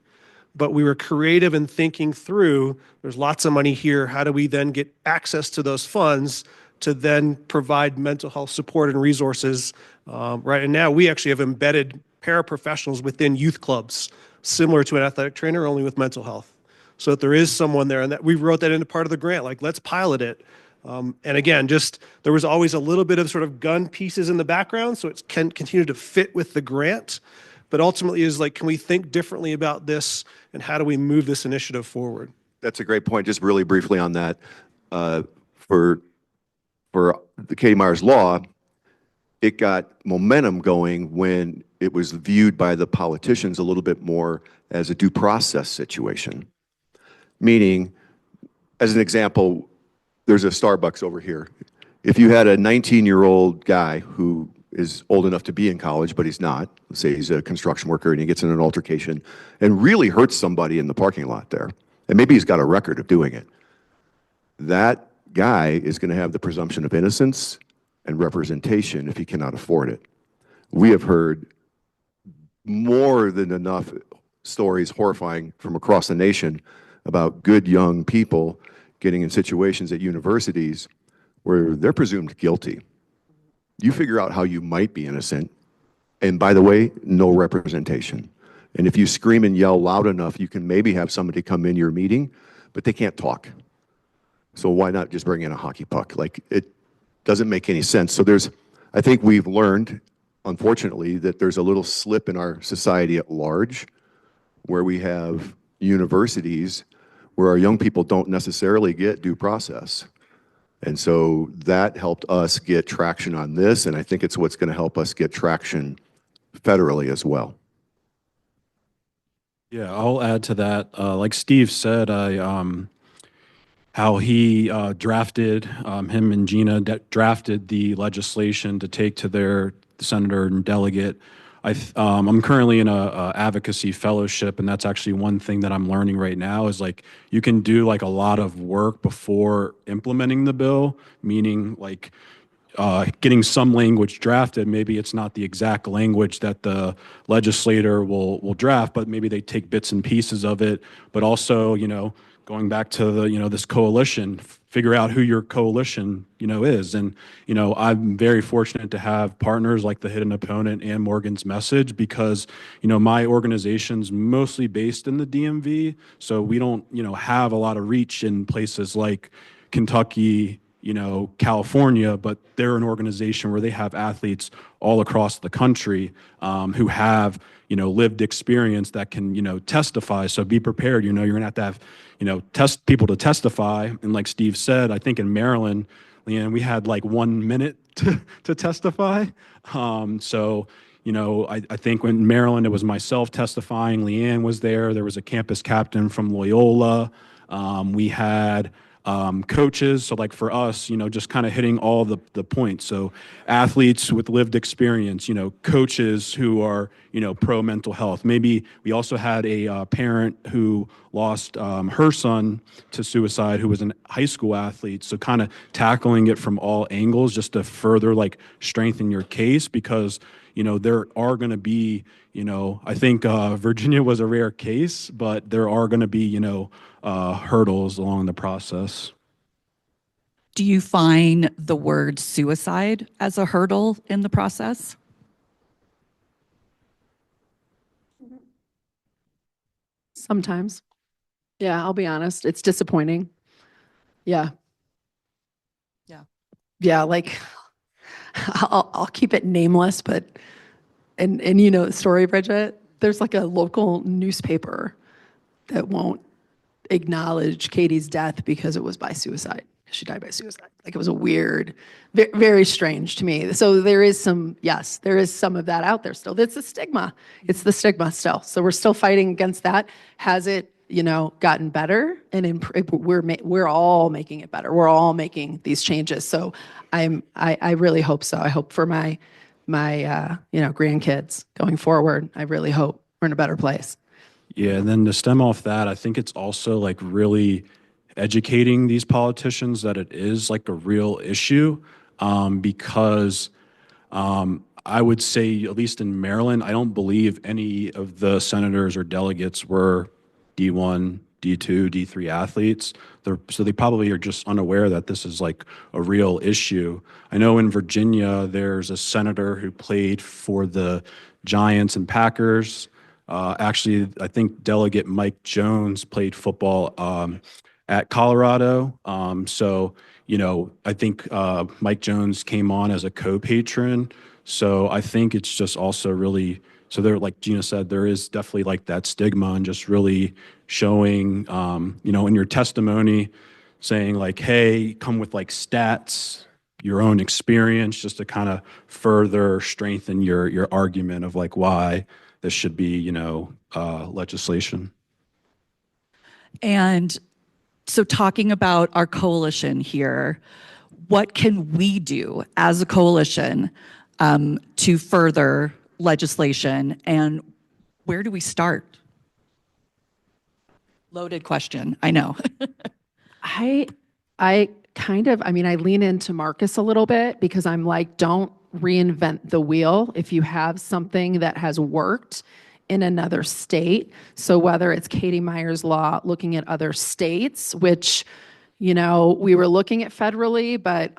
but we were creative in thinking through, there's lots of money here, how do we then get access to those funds to then provide mental health support and resources, right? And now we actually have embedded paraprofessionals within youth clubs, similar to an athletic trainer, only with mental health. So that there is someone there, and that we wrote that into part of the grant, like, let's pilot it. And again, there was always a little bit of sort of gun pieces in the background, so it can continue to fit with the grant. But ultimately is like, can we think differently about this, and how do we move this initiative forward? That's a great point. Just really briefly on that, for the Katie Myers Law, it got momentum going when it was viewed by the politicians a little bit more as a due process situation. Meaning, as an example, there's a Starbucks over here. If you had a 19-year-old guy who is old enough to be in college, but he's not, let's say he's a construction worker and he gets in an altercation and really hurts somebody in the parking lot there, and maybe he's got a record of doing it, that guy is going to have the presumption of innocence and representation if he cannot afford it. We have heard more than enough stories, horrifying, from across the nation about good young people getting in situations at universities where they're presumed guilty. You figure out how you might be innocent, and by the way, no representation. And if you scream and yell loud enough, you can maybe have somebody come in your meeting, but they can't talk. So why not just bring in a hockey puck? Like, it doesn't make any sense. So I think we've learned, unfortunately, that there's a little slip in our society at large where we have universities where our young people don't necessarily get due process. And so that helped us get traction on this, and I think it's what's going to help us get traction federally as well. Yeah, I'll add to that. Like Steve said, how he drafted, him and Gina drafted the legislation to take to their senator and delegate. I'm currently in a advocacy fellowship, and that's actually one thing that I'm learning right now is, like, you can do like a lot of work before implementing the bill, meaning like getting some language drafted. Maybe it's not the exact language that the legislator will draft, but maybe they take bits and pieces of it. But also, going back to the, this coalition, figure out who your coalition, is. And, I'm very fortunate to have partners like the Hidden Opponent and Morgan's Message, because, my organization's mostly based in the DMV. So we don't, have a lot of reach in places like Kentucky, California, but they're an organization where they have athletes all across the country who have, lived experience that can, testify. So be prepared. You're going to have, test people to testify. And like Steve said, I think in Maryland, Leanne, we had like 1 minute to testify. So, You know, I think when Maryland, it was myself testifying, Leanne was there. There was a campus captain from Loyola. We had coaches. So like for us, you know, just kind of hitting all the points. So athletes with lived experience, you know, coaches who are, you know, pro mental health. Maybe we also had a parent who lost her son to suicide, who was a high school athlete. So kind of tackling it from all angles just to further like strengthen your case, because, you know, there are going to be, you know, I think Virginia was a rare case, but there are going to be, you know, hurdles along the process. Do you find the word suicide as a hurdle in the process? Sometimes. Yeah, I'll be honest. It's disappointing. Yeah. Yeah. Yeah, like I'll keep it nameless, but and you know the story, Bridget. There's like a local newspaper that won't acknowledge Katie's death because it was by suicide. She died by suicide. Like it was a weird, very strange to me. So there is some, yes, there is some of that out there still. It's a stigma. It's the stigma still. So we're still fighting against that. Has it, you know, gotten better? And we're all making it better. We're all making these changes. So I really hope so. I hope for my you know, grandkids going forward. I really hope we're in a better place. Yeah, and then to stem off that, I think it's also like really educating these politicians that it is like a real issue, because I would say, at least in Maryland, I don't believe any of the senators or delegates were D1, D2, D3 athletes. So they probably are just unaware that this is like a real issue. I know in Virginia, there's a senator who played for the Giants and Packers. Actually, I think Delegate Mike Jones played football at Colorado. So, you know, I think Mike Jones came on as a co-patron. So I think it's just also really, so there, like Gina said, there is definitely like that stigma, and just really showing, you know, in your testimony, saying like, hey, come with like stats, your own experience, just to kind of further strengthen your argument of like why this should be, you know, legislation. And so talking about our coalition here, what can we do as a coalition to further legislation, and where do we start? Loaded question, I know. I kind of, I mean, I lean into Marcus a little bit because I'm like, don't reinvent the wheel if you have something that has worked in another state. So whether it's Katie Meyer's law, looking at other states, which, you know, we were looking at federally, but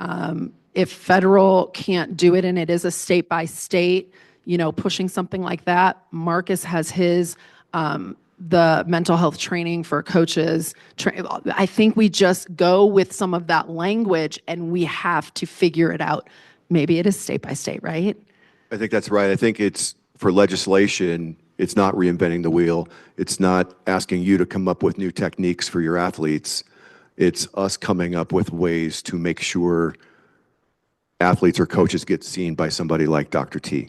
if federal can't do it and it is a state by state, you know, pushing something like that, Marcus has his, the mental health training for coaches. I think we just go with some of that language and we have to figure it out. Maybe it is state by state, right? I think that's right. I think it's for legislation, it's not reinventing the wheel. It's not asking you to come up with new techniques for your athletes. It's us coming up with ways to make sure athletes or coaches get seen by somebody like Dr. T,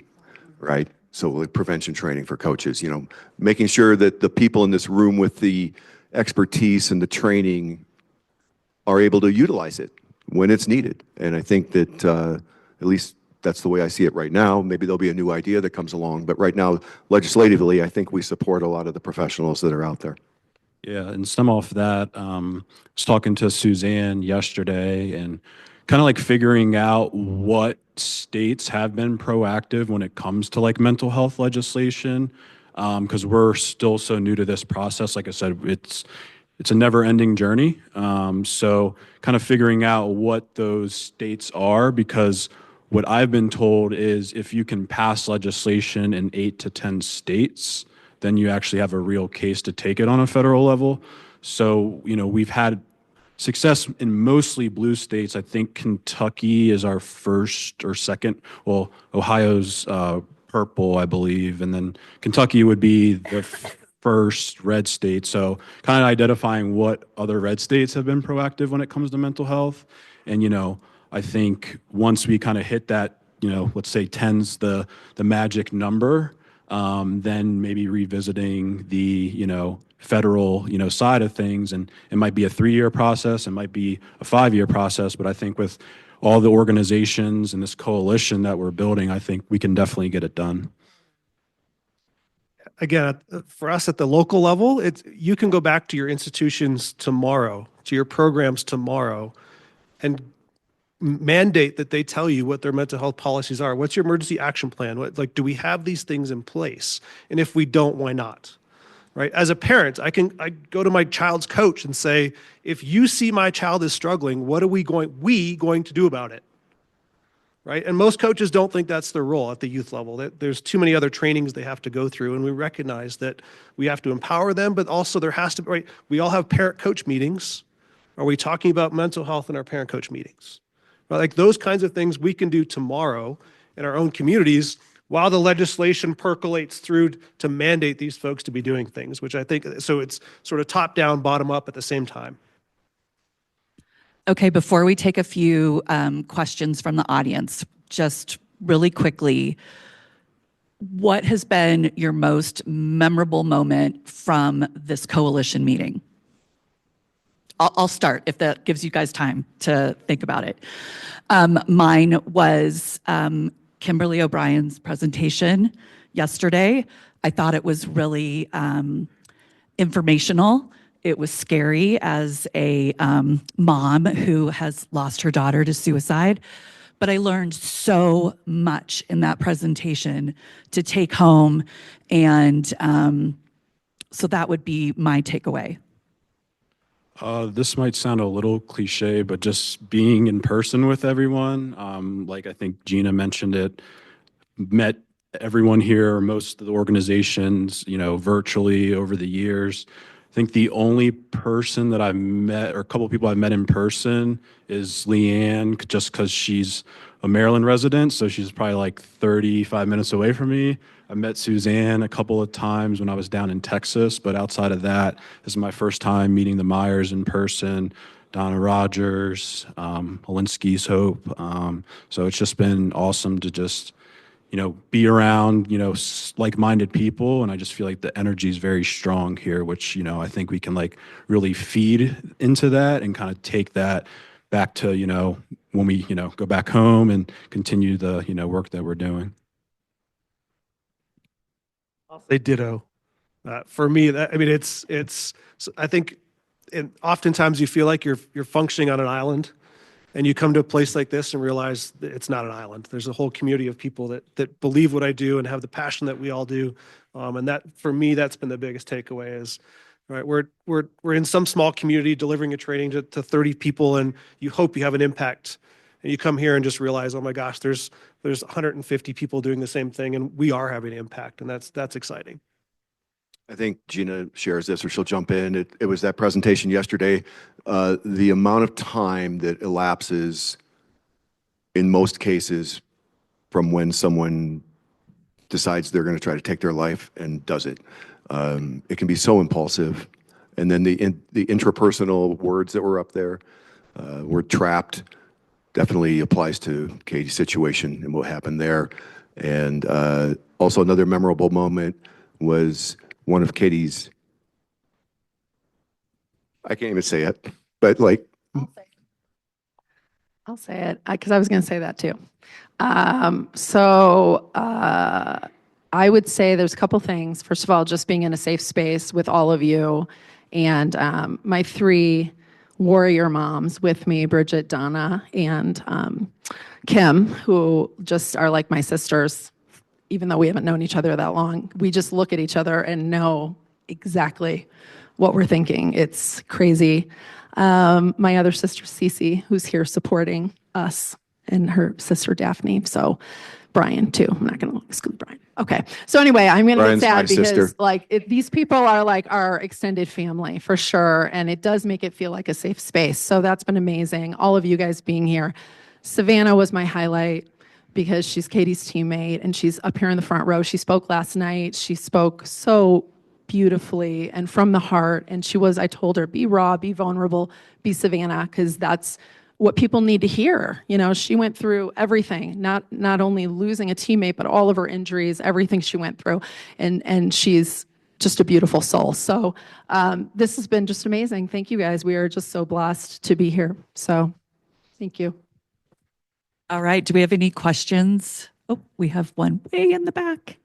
right? So like prevention training for coaches, you know, making sure that the people in this room with the expertise and the training are able to utilize it when it's needed. And I think that at least that's the way I see it right now. Maybe there'll be a new idea that comes along, but right now, legislatively, I think we support a lot of the professionals that are out there. Yeah, and some off that, I was talking to Suzanne yesterday and kind of like figuring out what states have been proactive when it comes to like mental health legislation, because we're still so new to this process. Like I said, it's a never-ending journey. So kind of figuring out what those states are, because what I've been told is if you can pass legislation in 8 to 10 states, then you actually have a real case to take it on a federal level. So, you know, we've had success in mostly blue states. I think Kentucky is our first or second. Well, Ohio's purple, I believe, and then Kentucky would be the first red state. So kind of identifying what other red states have been proactive when it comes to mental health. And, you know, I think once we kind of hit that let's say 10's the magic number, then maybe revisiting the, federal, side of things. And it might be a 3-year process, it might be a 5-year process, but I think with all the organizations and this coalition that we're building, I think we can definitely get it done. Again, for us at the local level, you can go back to your institutions tomorrow, to your programs tomorrow, and mandate that they tell you what their mental health policies are. What's your emergency action plan? Do we have these things in place? And if we don't, why not? Right? As a parent, I go to my child's coach and say, if you see my child is struggling, what are we going to do about it? Right? And most coaches don't think that's their role at the youth level. There's too many other trainings they have to go through, and we recognize that we have to empower them, but also there has to be, right? We all have parent-coach meetings. Are we talking about mental health in our parent-coach meetings? Right? Like those kinds of things we can do tomorrow in our own communities while the legislation percolates through to mandate these folks to be doing things, which I think, so it's sort of top down, bottom up at the same time. Okay, before we take a few questions from the audience, just really quickly, what has been your most memorable moment from this coalition meeting? I'll start if that gives you guys time to think about it. Mine was Kimberly O'Brien's presentation yesterday. I thought it was really informational. It was scary as a mom who has lost her daughter to suicide, but I learned so much in that presentation to take home, and so that would be my takeaway. This might sound a little cliche, but just being in person with everyone, like I think Gina mentioned it, met everyone here, most of the organizations, virtually over the years. I think the only person that I've met, or a couple of people I've met in person, is Leanne, just because she's a Maryland resident, so she's probably like 35 minutes away from me. I met Suzanne a couple of times when I was down in Texas, but outside of that, this is my first time meeting the Myers in person, Donna Rogers, Alinsky's Hope. So it's just been awesome to just, be around, like-minded people. And I just feel like the energy is very strong here, which, I think we can really feed into that and kind of take that back to, when we, go back home and continue the, work that we're doing. I'll say ditto. For me, I think, and oftentimes you feel like you're functioning on an island, and you come to a place like this and realize that it's not an island. There's a whole community of people that believe what I do and have the passion that we all do. And that, for me, that's been the biggest takeaway is, right, we're in some small community delivering a training to 30 people, and you hope you have an impact. And you come here and just realize, oh my gosh, there's 150 people doing the same thing, and we are having an impact, and that's exciting. I think Gina shares this, or she'll jump in. It was that presentation yesterday. The amount of time that elapses in most cases from when someone decides they're going to try to take their life and does it. It can be so impulsive. And then the intrapersonal words that were up there, word trapped, definitely applies to Katie's situation and what happened there. And also another memorable moment was one of Katie's, I can't even say it, but I'll say it because I was going to say that too. I would say there's a couple things. First of all, just being in a safe space with all of you, and my 3 warrior moms with me, Bridget, Donna, and Kim, who just are like my sisters. Even though we haven't known each other that long, we just look at each other and know exactly what we're thinking. It's crazy. My other sister, Cece, who's here supporting us, and her sister, Daphne. So Brian, too. I'm not going to exclude Brian. Okay. So anyway, I'm going to get sad because these people are like our extended family for sure. And it does make it feel like a safe space. So that's been amazing. All of you guys being here. Savannah was my highlight, because she's Katie's teammate and she's up here in the front row. She spoke last night. She spoke so beautifully and from the heart. And I told her, be raw, be vulnerable, be Savannah, because that's what people need to hear. You know, she went through everything, not only losing a teammate, but all of her injuries, everything she went through. And she's just a beautiful soul. So this has been just amazing. Thank you guys. We are just so blessed to be here. So thank you. All right. Do we have any questions? Oh, we have one way in the back.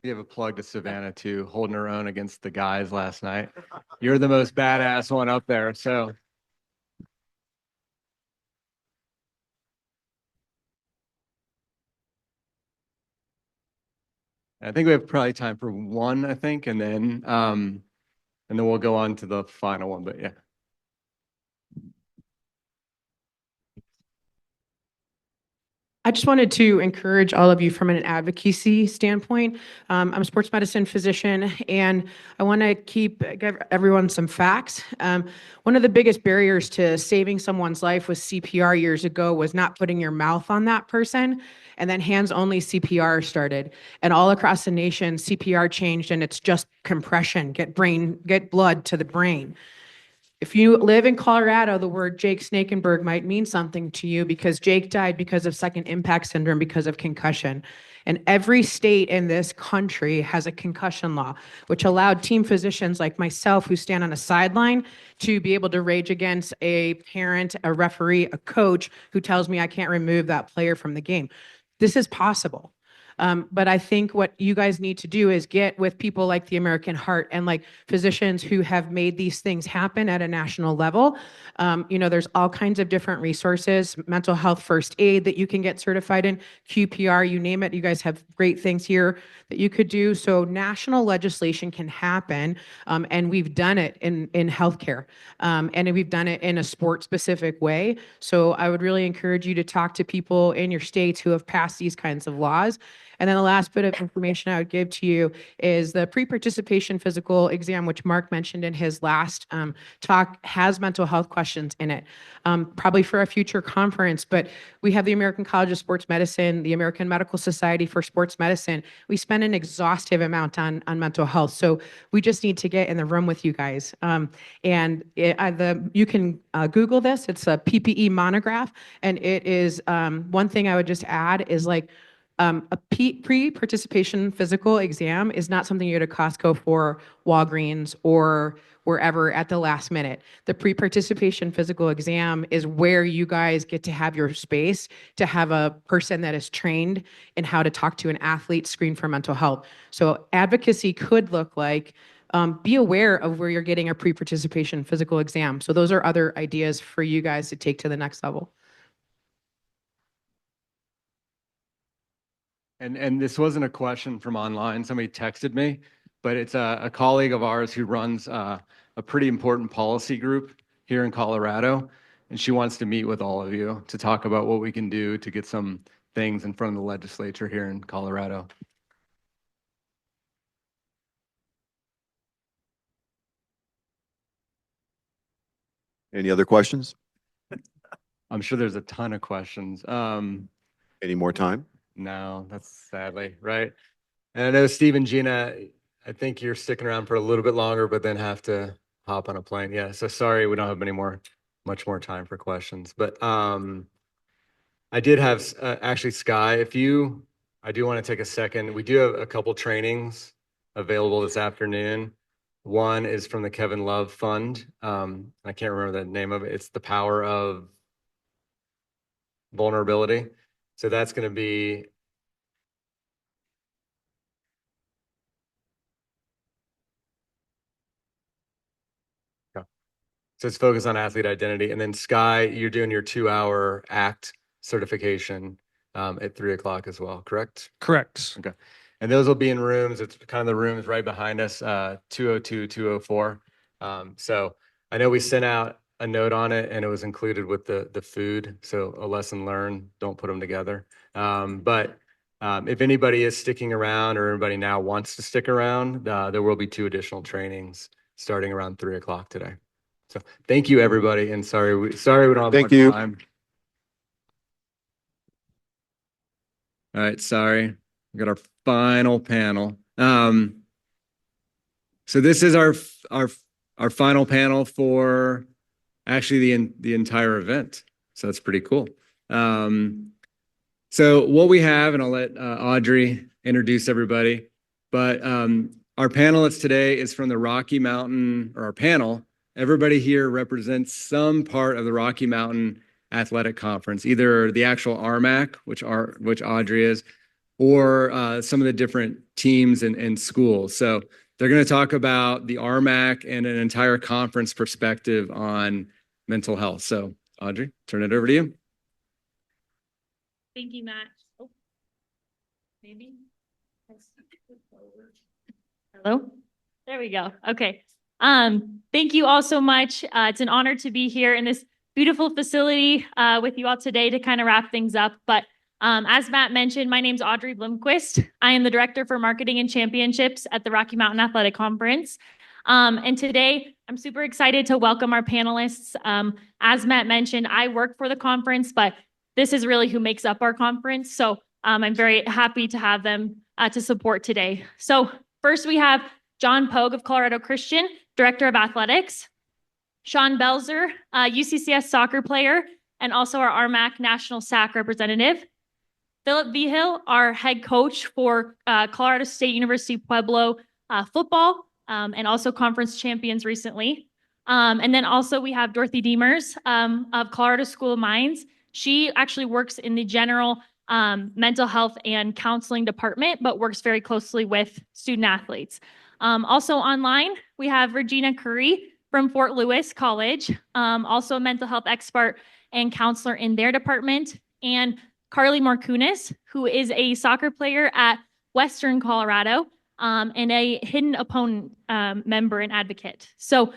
We have a plug to Savannah too, holding her own against the guys last night. You're the most badass one up there. So I think we have probably time for one, I think, and then we'll go on to the final one. But yeah. I just wanted to encourage all of you from an advocacy standpoint. I'm a sports medicine physician, and I want to give everyone some facts. One of the biggest barriers to saving someone's life with CPR years ago was not putting your mouth on that person, and then hands-only CPR started. And all across the nation, CPR changed, and it's just compression, get blood to the brain. If you live in Colorado, the word Jake Snakenberg might mean something to you because Jake died because of second impact syndrome because of concussion. And every state in this country has a concussion law, which allowed team physicians like myself who stand on a sideline to be able to rage against a parent, a referee, a coach who tells me I can't remove that player from the game. This is possible. But I think what you guys need to do is get with people like the American Heart and like physicians who have made these things happen at a national level. There's all kinds of different resources, mental health first aid that you can get certified in, QPR, you name it. You guys have great things here that you could do. So national legislation can happen, and we've done it in healthcare, and we've done it in a sport-specific way. So I would really encourage you to talk to people in your states who have passed these kinds of laws. And then the last bit of information I would give to you is the pre-participation physical exam, which Mark mentioned in his last talk, has mental health questions in it, probably for a future conference. But we have the American College of Sports Medicine, the American Medical Society for Sports Medicine. We spend an exhaustive amount on mental health. So we just need to get in the room with you guys. You can Google this. It's a PPE monograph. And it is, one thing I would just add is like, a pre-participation physical exam is not something you go to Costco for, Walgreens, or wherever at the last minute. The pre-participation physical exam is where you guys get to have your space to have a person that is trained in how to talk to an athlete, screen for mental health. So advocacy could look like be aware of where you're getting a pre-participation physical exam. So those are other ideas for you guys to take to the next level. And this wasn't a question from online. Somebody texted me, but it's a colleague of ours who runs a pretty important policy group here in Colorado. And she wants to meet with all of you to talk about what we can do to get some things in front of the legislature here in Colorado. Any other questions? I'm sure there's a ton of questions. Any more time? No, that's sadly, right? And I know Steve and Gina, I think you're sticking around for a little bit longer, but then have to hop on a plane. Yeah, so sorry, we don't have much more time for questions. But I did have actually Sky, I do want to take a second. We do have a couple trainings available this afternoon. One is from the Kevin Love Fund. I can't remember the name of it. It's the power of vulnerability. So that's going to be So it's focused on athlete identity. And then Sky, you're doing your 2-hour ACT certification at 3:00 as well, correct? Correct. Okay. And those will be in rooms. It's kind of the rooms right behind us, 202, 204. So I know we sent out a note on it and it was included with the food. So a lesson learned, don't put them together. But if anybody is sticking around or anybody now wants to stick around, there will be 2 additional trainings starting around 3:00 today. So thank you, everybody. And sorry we don't have much time. All right, sorry. We got our final panel. So this is our final panel for actually the entire event. So that's pretty cool. So what we have, and I'll let Audrey introduce everybody, but our panelist today is from the Rocky Mountain, or our panel. Everybody here represents some part of the Rocky Mountain Athletic Conference, either the actual RMAC, which Audrey is, or some of the different teams and schools. So they're going to talk about the RMAC and an entire conference perspective on mental health. So Audrey, turn it over to you. Thank you, Matt. Oh, maybe. Hello? There we go. Okay. Thank you all so much. It's an honor to be here in this beautiful facility with you all today to kind of wrap things up. But as Matt mentioned, my name's Audrey Blomquist. I am the Director for Marketing and Championships at the Rocky Mountain Athletic Conference. And today, I'm super excited to welcome our panelists. As Matt mentioned, I work for the conference, but this is really who makes up our conference. So I'm very happy to have them to support today. So first we have John Pogue of Colorado Christian, Director of Athletics. Sean Belzer, UCCS soccer player, and also our RMAC National SAC representative. Philip Vigil, our head coach for Colorado State University Pueblo football, and also conference champions recently. And then also we have Dorothy Demers of Colorado School of Mines. She actually works in the general mental health and counseling department, but works very closely with student athletes. Also online, we have Regina Curry from Fort Lewis College, also a mental health expert and counselor in their department, and Carly Markunis, who is a soccer player at Western Colorado and a hidden opponent member and advocate. So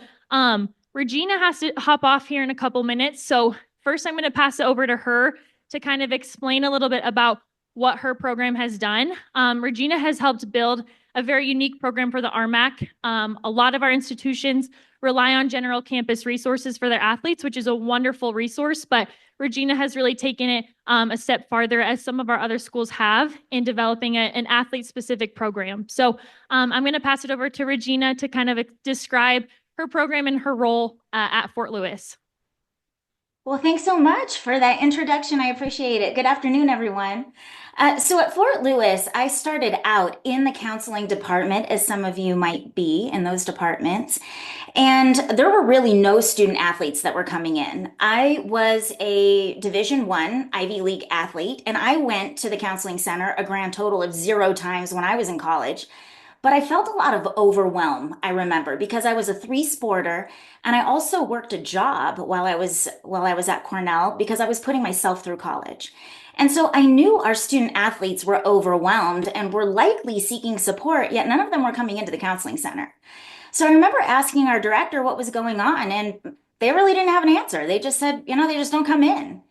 Regina has to hop off here in a couple minutes. So first I'm going to pass it over to her to kind of explain a little bit about what her program has done. Regina has helped build a very unique program for the RMAC. A lot of our institutions rely on general campus resources for their athletes, which is a wonderful resource, but Regina has really taken it a step farther, as some of our other schools have, in developing an athlete-specific program. So I'm going to pass it over to Regina to kind of describe her program and her role at Fort Lewis. Well, thanks so much for that introduction. I appreciate it. Good afternoon, everyone. So at Fort Lewis, I started out in the counseling department, as some of you might be in those departments, and there were really no student athletes that were coming in. I was a Division I Ivy League athlete, and I went to the counseling center a grand total of 0 times when I was in college. But I felt a lot of overwhelm, I remember, because I was a 3-sporter, and I also worked a job while I was at Cornell, because I was putting myself through college. And so I knew our student athletes were overwhelmed and were likely seeking support, yet none of them were coming into the counseling center. So I remember asking our director what was going on, and they really didn't have an answer. They just said, they just don't come in.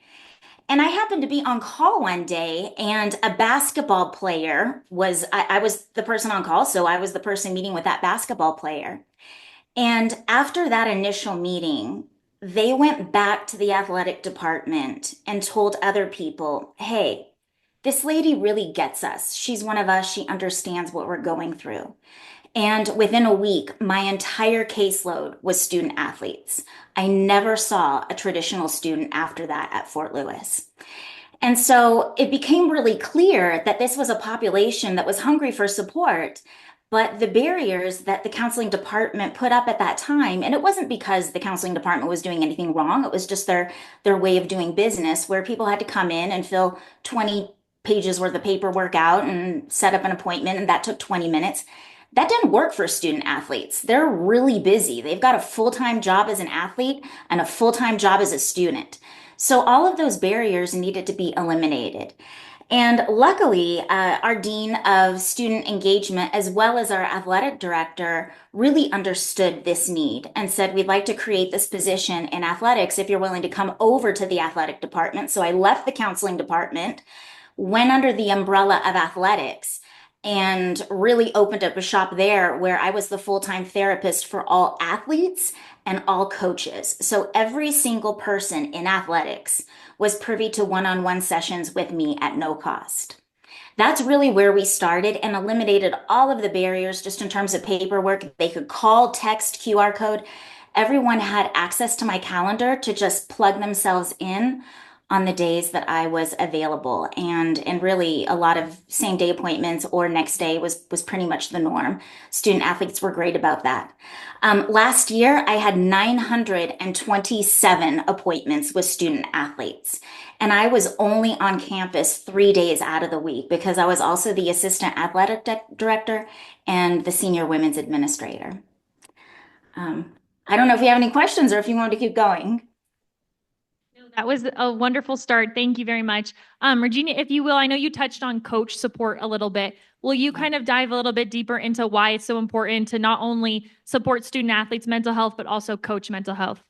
And I happened to be on call one day, and a basketball player I was the person on call, so I was the person meeting with that basketball player. And after that initial meeting, they went back to the athletic department and told other people, hey, this lady really gets us. She's one of us. She understands what we're going through. And within a week, my entire caseload was student athletes. I never saw a traditional student after that at Fort Lewis. And so it became really clear that this was a population that was hungry for support, but the barriers that the counseling department put up at that time, and it wasn't because the counseling department was doing anything wrong, it was just their way of doing business, where people had to come in and fill 20 pages worth of paperwork out and set up an appointment, and that took 20 minutes. That didn't work for student athletes. They're really busy. They've got a full-time job as an athlete and a full-time job as a student. So all of those barriers needed to be eliminated. And luckily, our Dean of Student Engagement, as well as our athletic director, really understood this need and said, we'd like to create this position in athletics if you're willing to come over to the athletic department. So I left the counseling department, went under the umbrella of athletics, and really opened up a shop there where I was the full-time therapist for all athletes and all coaches. So every single person in athletics was privy to one-on-one sessions with me at no cost. That's really where we started and eliminated all of the barriers just in terms of paperwork. They could call, text, QR code. everyone had access to my calendar to just plug themselves in on the days that I was available. And really a lot of same day appointments or next day was pretty much the norm. Student athletes were great about that. Last year, I had 927 appointments with student athletes. And I was only on campus 3 days out of the week because I was also the assistant athletic director and the senior women's administrator. I don't know if you have any questions or if you want to keep going. That was a wonderful start. Thank you very much. Regina, if you will, I know you touched on coach support a little bit. Will you kind of dive a little bit deeper into why it's so important to not only support student athletes' mental health, but also coach mental health?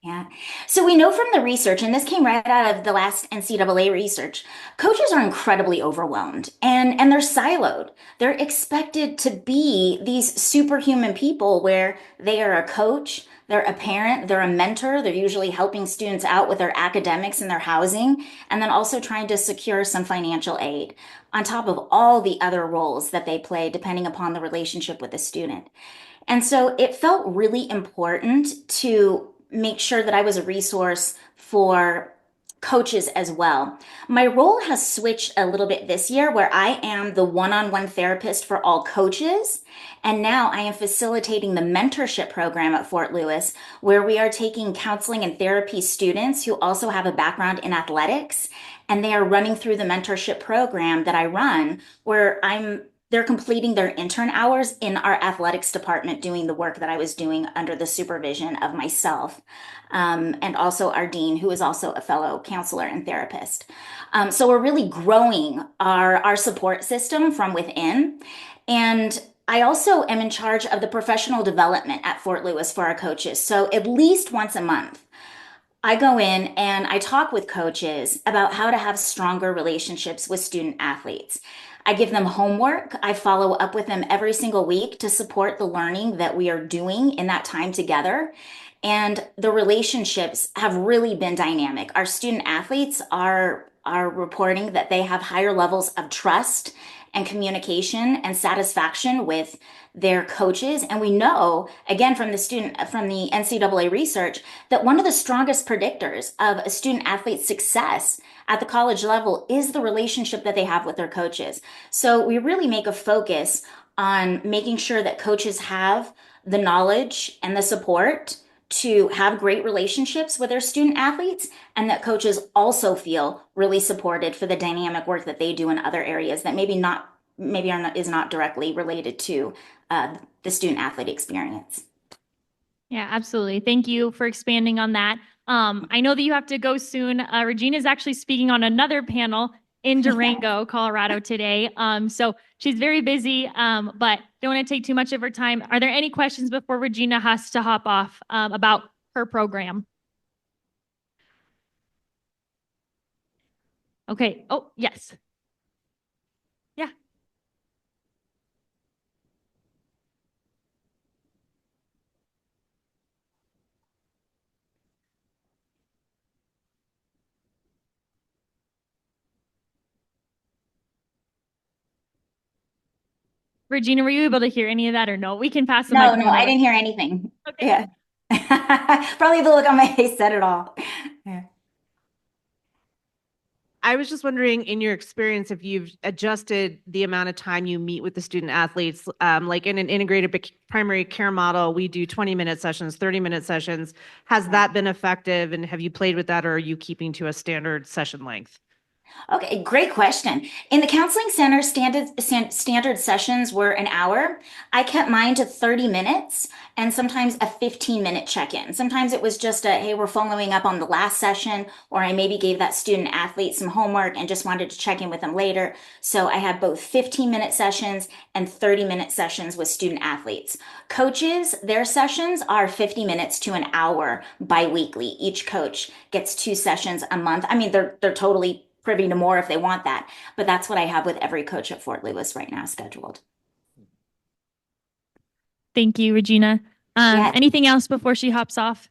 Yeah. So we know from the research, and this came right out of the last NCAA research, coaches are incredibly overwhelmed and they're siloed. They're expected to be these superhuman people where they are a coach, they're a parent, they're a mentor, they're usually helping students out with their academics and their housing, and then also trying to secure some financial aid on top of all the other roles that they play depending upon the relationship with the student. And so it felt really important to make sure that I was a resource for coaches as well. My role has switched a little bit this year where I am the one-on-one therapist for all coaches. And now I am facilitating the mentorship program at Fort Lewis, where we are taking counseling and therapy students who also have a background in athletics. And they are running through the mentorship program that I run, where they're completing their intern hours in our athletics department doing the work that I was doing under the supervision of myself and also our dean, who is also a fellow counselor and therapist. So we're really growing our support system from within. And I also am in charge of the professional development at Fort Lewis for our coaches. So at least once a month, I go in and I talk with coaches about how to have stronger relationships with student athletes. I give them homework. I follow up with them every single week to support the learning that we are doing in that time together. And the relationships have really been dynamic. Our student athletes are reporting that they have higher levels of trust and communication and satisfaction with their coaches. And we know, again, from the NCAA research, that one of the strongest predictors of a student athlete's success at the college level is the relationship that they have with their coaches. So we really make a focus on making sure that coaches have the knowledge and the support to have great relationships with their student athletes, and that coaches also feel really supported for the dynamic work that they do in other areas that is not directly related to the student athlete experience. Yeah, absolutely. Thank you for expanding on that. I know that you have to go soon. Regina is actually speaking on another panel in Durango, Colorado today. So she's very busy, but don't want to take too much of her time. Are there any questions before Regina has to hop off about her program? Okay. Oh, yes. Yeah. Regina, were you able to hear any of that or no? We can pass the No, microphone. I didn't hear anything. Okay. Yeah. Probably the look on my face said it all. Yeah. I was just wondering, in your experience, if you've adjusted the amount of time you meet with the student athletes, like in an integrated primary care model, we do 20-minute sessions, 30-minute sessions. Has that been effective, and have you played with that, or are you keeping to a standard session length? Okay, great question. In the counseling center, standard sessions were an hour. I kept mine to 30 minutes and sometimes a 15-minute check-in. Sometimes it was just hey, we're following up on the last session, or I maybe gave that student athlete some homework and just wanted to check in with them later. So I had both 15-minute sessions and 30-minute sessions with student athletes. Coaches, their sessions are 50 minutes to an hour biweekly. Each coach gets 2 sessions a month. I mean, they're totally privy to more if they want that. But that's what I have with every coach at Fort Lewis right now scheduled. Thank you, Regina. Anything else before she hops off?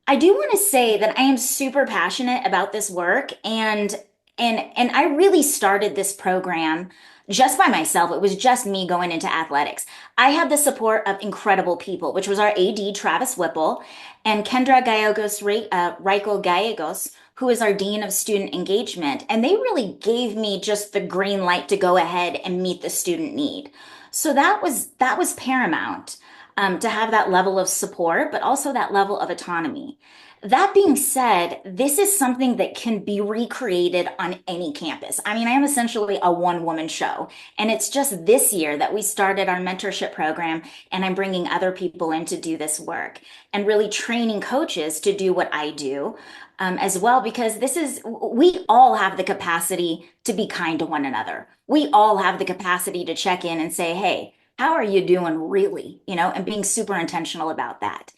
I do want to say that I am super passionate about this work, and I really started this program just by myself. It was just me going into athletics. I had the support of incredible people, which was our AD, Travis Whipple, and Kendra Gallegos, Rico Gallegos, who is our Dean of Student Engagement. And they really gave me just the green light to go ahead and meet the student need. So that was paramount, to have that level of support, but also that level of autonomy. That being said, this is something that can be recreated on any campus. I mean, I am essentially a one-woman show, and it's just this year that we started our mentorship program, and I'm bringing other people in to do this work and really training coaches to do what I do, as well, because we all have the capacity to be kind to one another. We all have the capacity to check in and say, hey, how are you doing really? And being super intentional about that.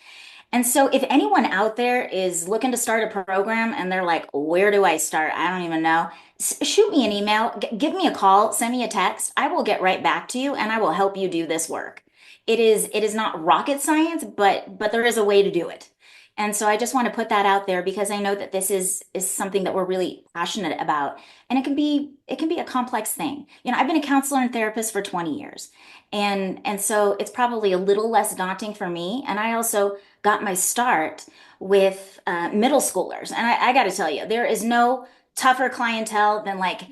And so if anyone out there is looking to start a program and they're like, where do I start? I don't even know. Shoot me an email, give me a call, send me a text. I will get right back to you and I will help you do this work. It is not rocket science, but there is a way to do it. And so I just want to put that out there because I know that this is something that we're really passionate about. And it can be a complex thing. I've been a counselor and therapist for 20 years. And so it's probably a little less daunting for me. And I also got my start with middle schoolers. And I got to tell you, there is no tougher clientele than like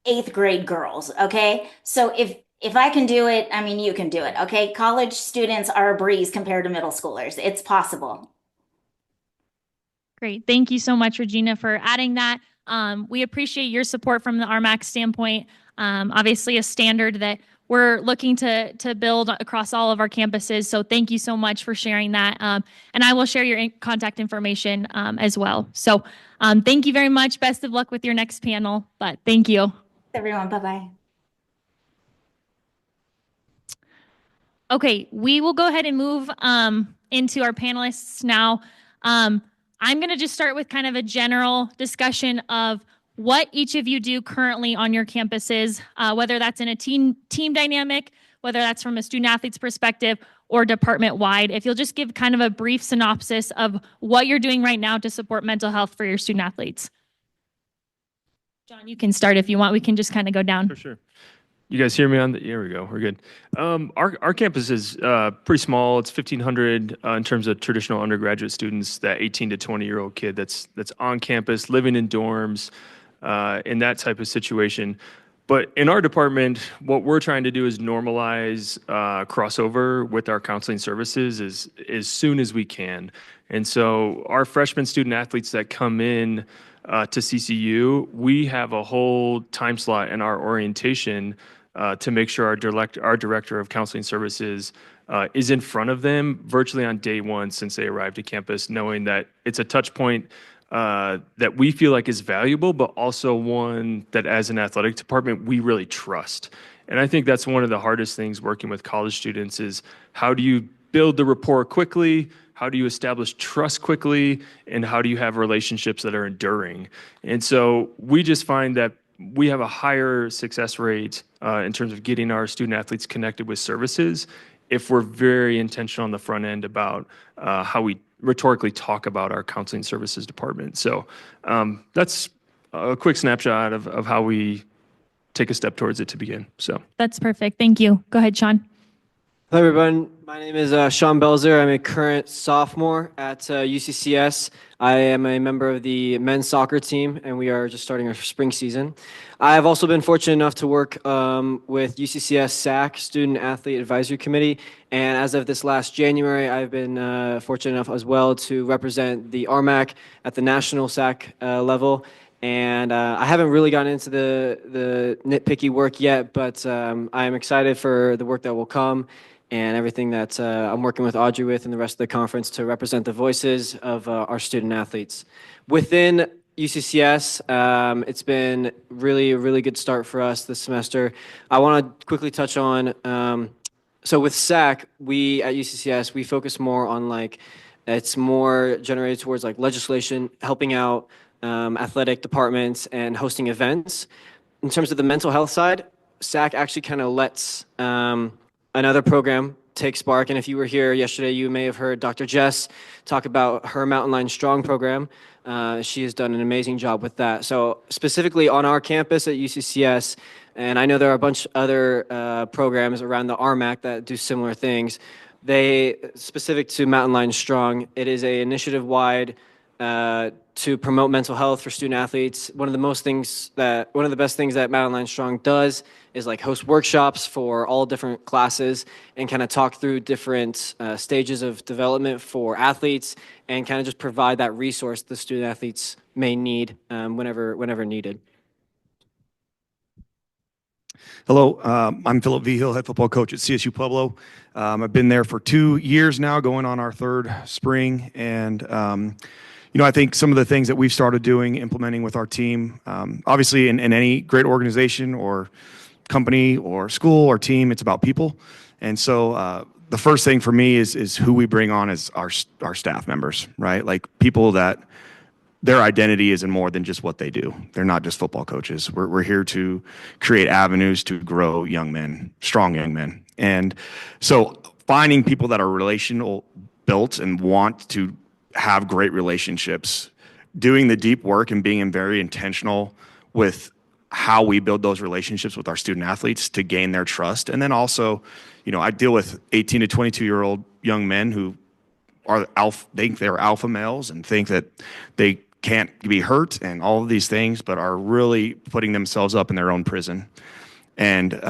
8th grade girls. Okay. So if I can do it, I mean, you can do it. Okay. College students are a breeze compared to middle schoolers. It's possible. Great. Thank you so much, Regina, for adding that. We appreciate your support from the RMAC standpoint. Obviously a standard that we're looking to build across all of our campuses. So thank you so much for sharing that. And I will share your contact information as well. So thank you very much. Best of luck with your next panel, but thank you. Everyone, bye-bye. Okay, we will go ahead and move into our panelists now. I'm going to just start with kind of a general discussion of what each of you do currently on your campuses, whether that's in a team dynamic, whether that's from a student athlete's perspective or department wide. If you'll just give kind of a brief synopsis of what you're doing right now to support mental health for your student athletes. John, you can start if you want. We can just kind of go down. For sure. You guys hear me on the, here we go. We're good. Our campus is pretty small. It's 1,500 in terms of traditional undergraduate students, that 18 to 20-year-old kid that's on campus, living in dorms, in that type of situation. But in our department, what we're trying to do is normalize crossover with our counseling services as soon as we can. And so our freshman student athletes that come in to CCU, we have a whole time slot in our orientation to make sure our director of counseling services is in front of them virtually on day one since they arrived at campus, knowing that it's a touch point that we feel like is valuable, but also one that as an athletic department, we really trust. And I think that's one of the hardest things working with college students is how do you build the rapport quickly? How do you establish trust quickly? And how do you have relationships that are enduring? And so we just find that we have a higher success rate in terms of getting our student athletes connected with services if we're very intentional on the front end about how we rhetorically talk about our counseling services department. So that's a quick snapshot of how we take a step towards it to begin. So That's perfect. Thank you. Go ahead, Sean. Hello, everyone. My name is Sean Belzer. I'm a current sophomore at UCCS. I am a member of the men's soccer team, and we are just starting our spring season. I have also been fortunate enough to work with UCCS SAC, Student Athlete Advisory Committee, and as of this last January, I've been fortunate enough as well to represent the RMAC at the national SAC level. And I haven't really gotten into the nitpicky work yet, but I am excited for the work that will come and everything that I'm working with Audrey with and the rest of the conference to represent the voices of our student athletes. Within UCCS, it's been really a really good start for us this semester. I want to quickly touch on, so with SAC, we at UCCS, we focus more on it's more generated towards legislation, helping out athletic departments and hosting events. In terms of the mental health side, SAC actually kind of lets another program take spark. And if you were here yesterday, you may have heard Dr. Jess talk about her Mountain Line Strong program. She has done an amazing job with that. So specifically on our campus at UCCS, And I know there are a bunch of other programs around the RMAC that do similar things. They, specific to Mountain Lion Strong, it is a initiative-wide to promote mental health for student athletes. One of the best things that Mountain Lion Strong does is like host workshops for all different classes and kind of talk through different stages of development for athletes and kind of just provide that resource the student athletes may need whenever needed. Hello, I'm Philip Vigil, head football coach at CSU Pueblo. I've been there for 2 years now, going on our third spring. And, I think some of the things that we've started doing, implementing with our team, obviously in any great organization or company or school or team, it's about people. And so the first thing for me is who we bring on as our staff members, right? Like people that their identity isn't more than just what they do. They're not just football coaches. We're here to create avenues to grow young men, strong young men. And so finding people that are relational built and want to have great relationships, doing the deep work and being very intentional with how we build those relationships with our student athletes to gain their trust. And then also, I deal with 18 to 22-year-old young men who are think they're alpha males and think that they can't be hurt and all of these things, but are really putting themselves up in their own prison. And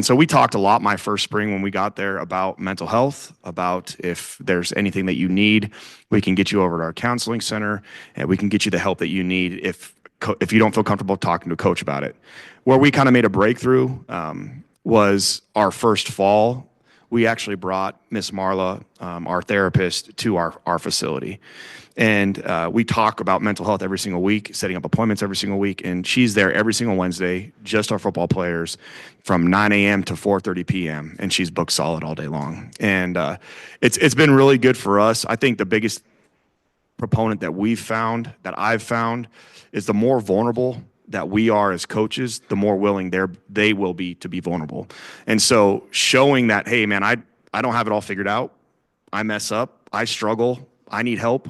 so we talked a lot my first spring when we got there about mental health, about if there's anything that you need, we can get you over to our counseling center and we can get you the help that you need if you don't feel comfortable talking to a coach about it. Where we kind of made a breakthrough was our first fall. We actually brought Miss Marla, our therapist, to our facility. And we talk about mental health every single week, setting up appointments every single week. And she's there every single Wednesday, just our football players, from 9 a.m. to 4:30 p.m. And she's booked solid all day long. And it's been really good for us. I think the biggest proponent that I've found, is the more vulnerable that we are as coaches, the more willing they will be to be vulnerable. And so showing that, hey, man, I don't have it all figured out. I mess up. I struggle. I need help.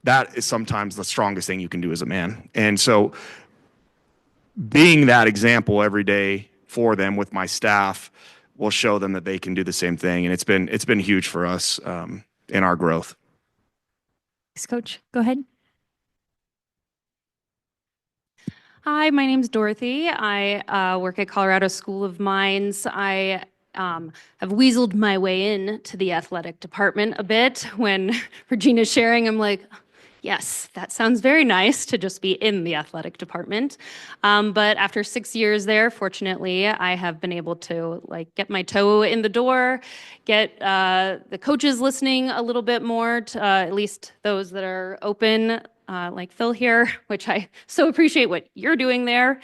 That is sometimes the strongest thing you can do as a man. And so being that example every day for them with my staff will show them that they can do the same thing. And it's been huge for us in our growth. Thanks, Coach. Go ahead. Hi, my name's Dorothy. I work at Colorado School of Mines. I have weaseled my way in to the athletic department a bit. When Regina's sharing, I'm like, yes, that sounds very nice to just be in the athletic department. But after 6 years there, fortunately, I have been able to get my toe in the door, get the coaches listening a little bit more, to, at least those that are open, like Phil here, which I so appreciate what you're doing there.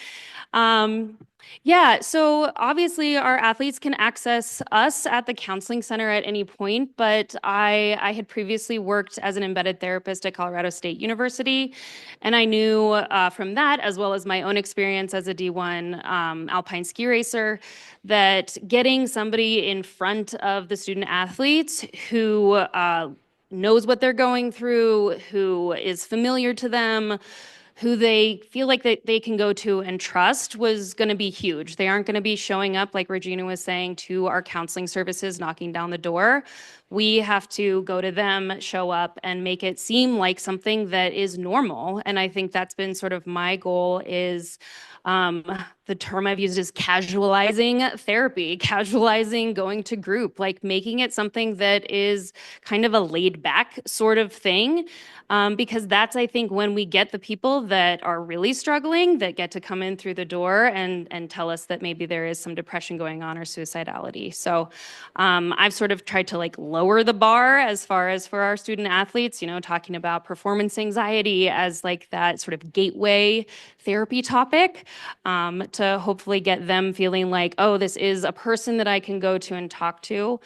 So obviously our athletes can access us at the counseling center at any point, but I had previously worked as an embedded therapist at Colorado State University, and I knew from that, as well as my own experience as a D1 alpine ski racer, that getting somebody in front of the student athletes who knows what they're going through, who is familiar to them, who they feel like that they can go to and trust was going to be huge. They aren't going to be showing up, like Regina was saying, to our counseling services, knocking down the door. We have to go to them, show up, and make it seem like something that is normal. And I think that's been sort of my goal is the term I've used is casualizing therapy, casualizing going to group, like making it something that is kind of a laid back sort of thing. Because that's, I think, when we get the people that are really struggling, that get to come in through the door and tell us that maybe there is some depression going on or suicidality. So I've sort of tried to lower the bar as far as for our student athletes, talking about performance anxiety as that sort of gateway therapy topic, to hopefully get them feeling like, oh, this is a person that I can go to and talk to.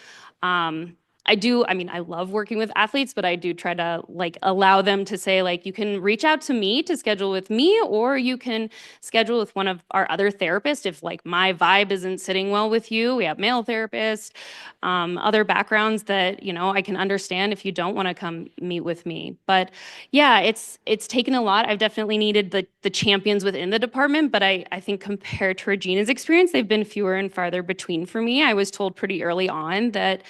I love working with athletes, but I do try to like allow them to say like, you can reach out to me to schedule with me, or you can schedule with one of our other therapists. If like my vibe isn't sitting well with you, we have male therapists, other backgrounds that, you know, I can understand if you don't want to come meet with me. But yeah, it's taken a lot. I've definitely needed the champions within the department, but I think compared to Regina's experience, they've been fewer and farther between for me. I was told pretty early on that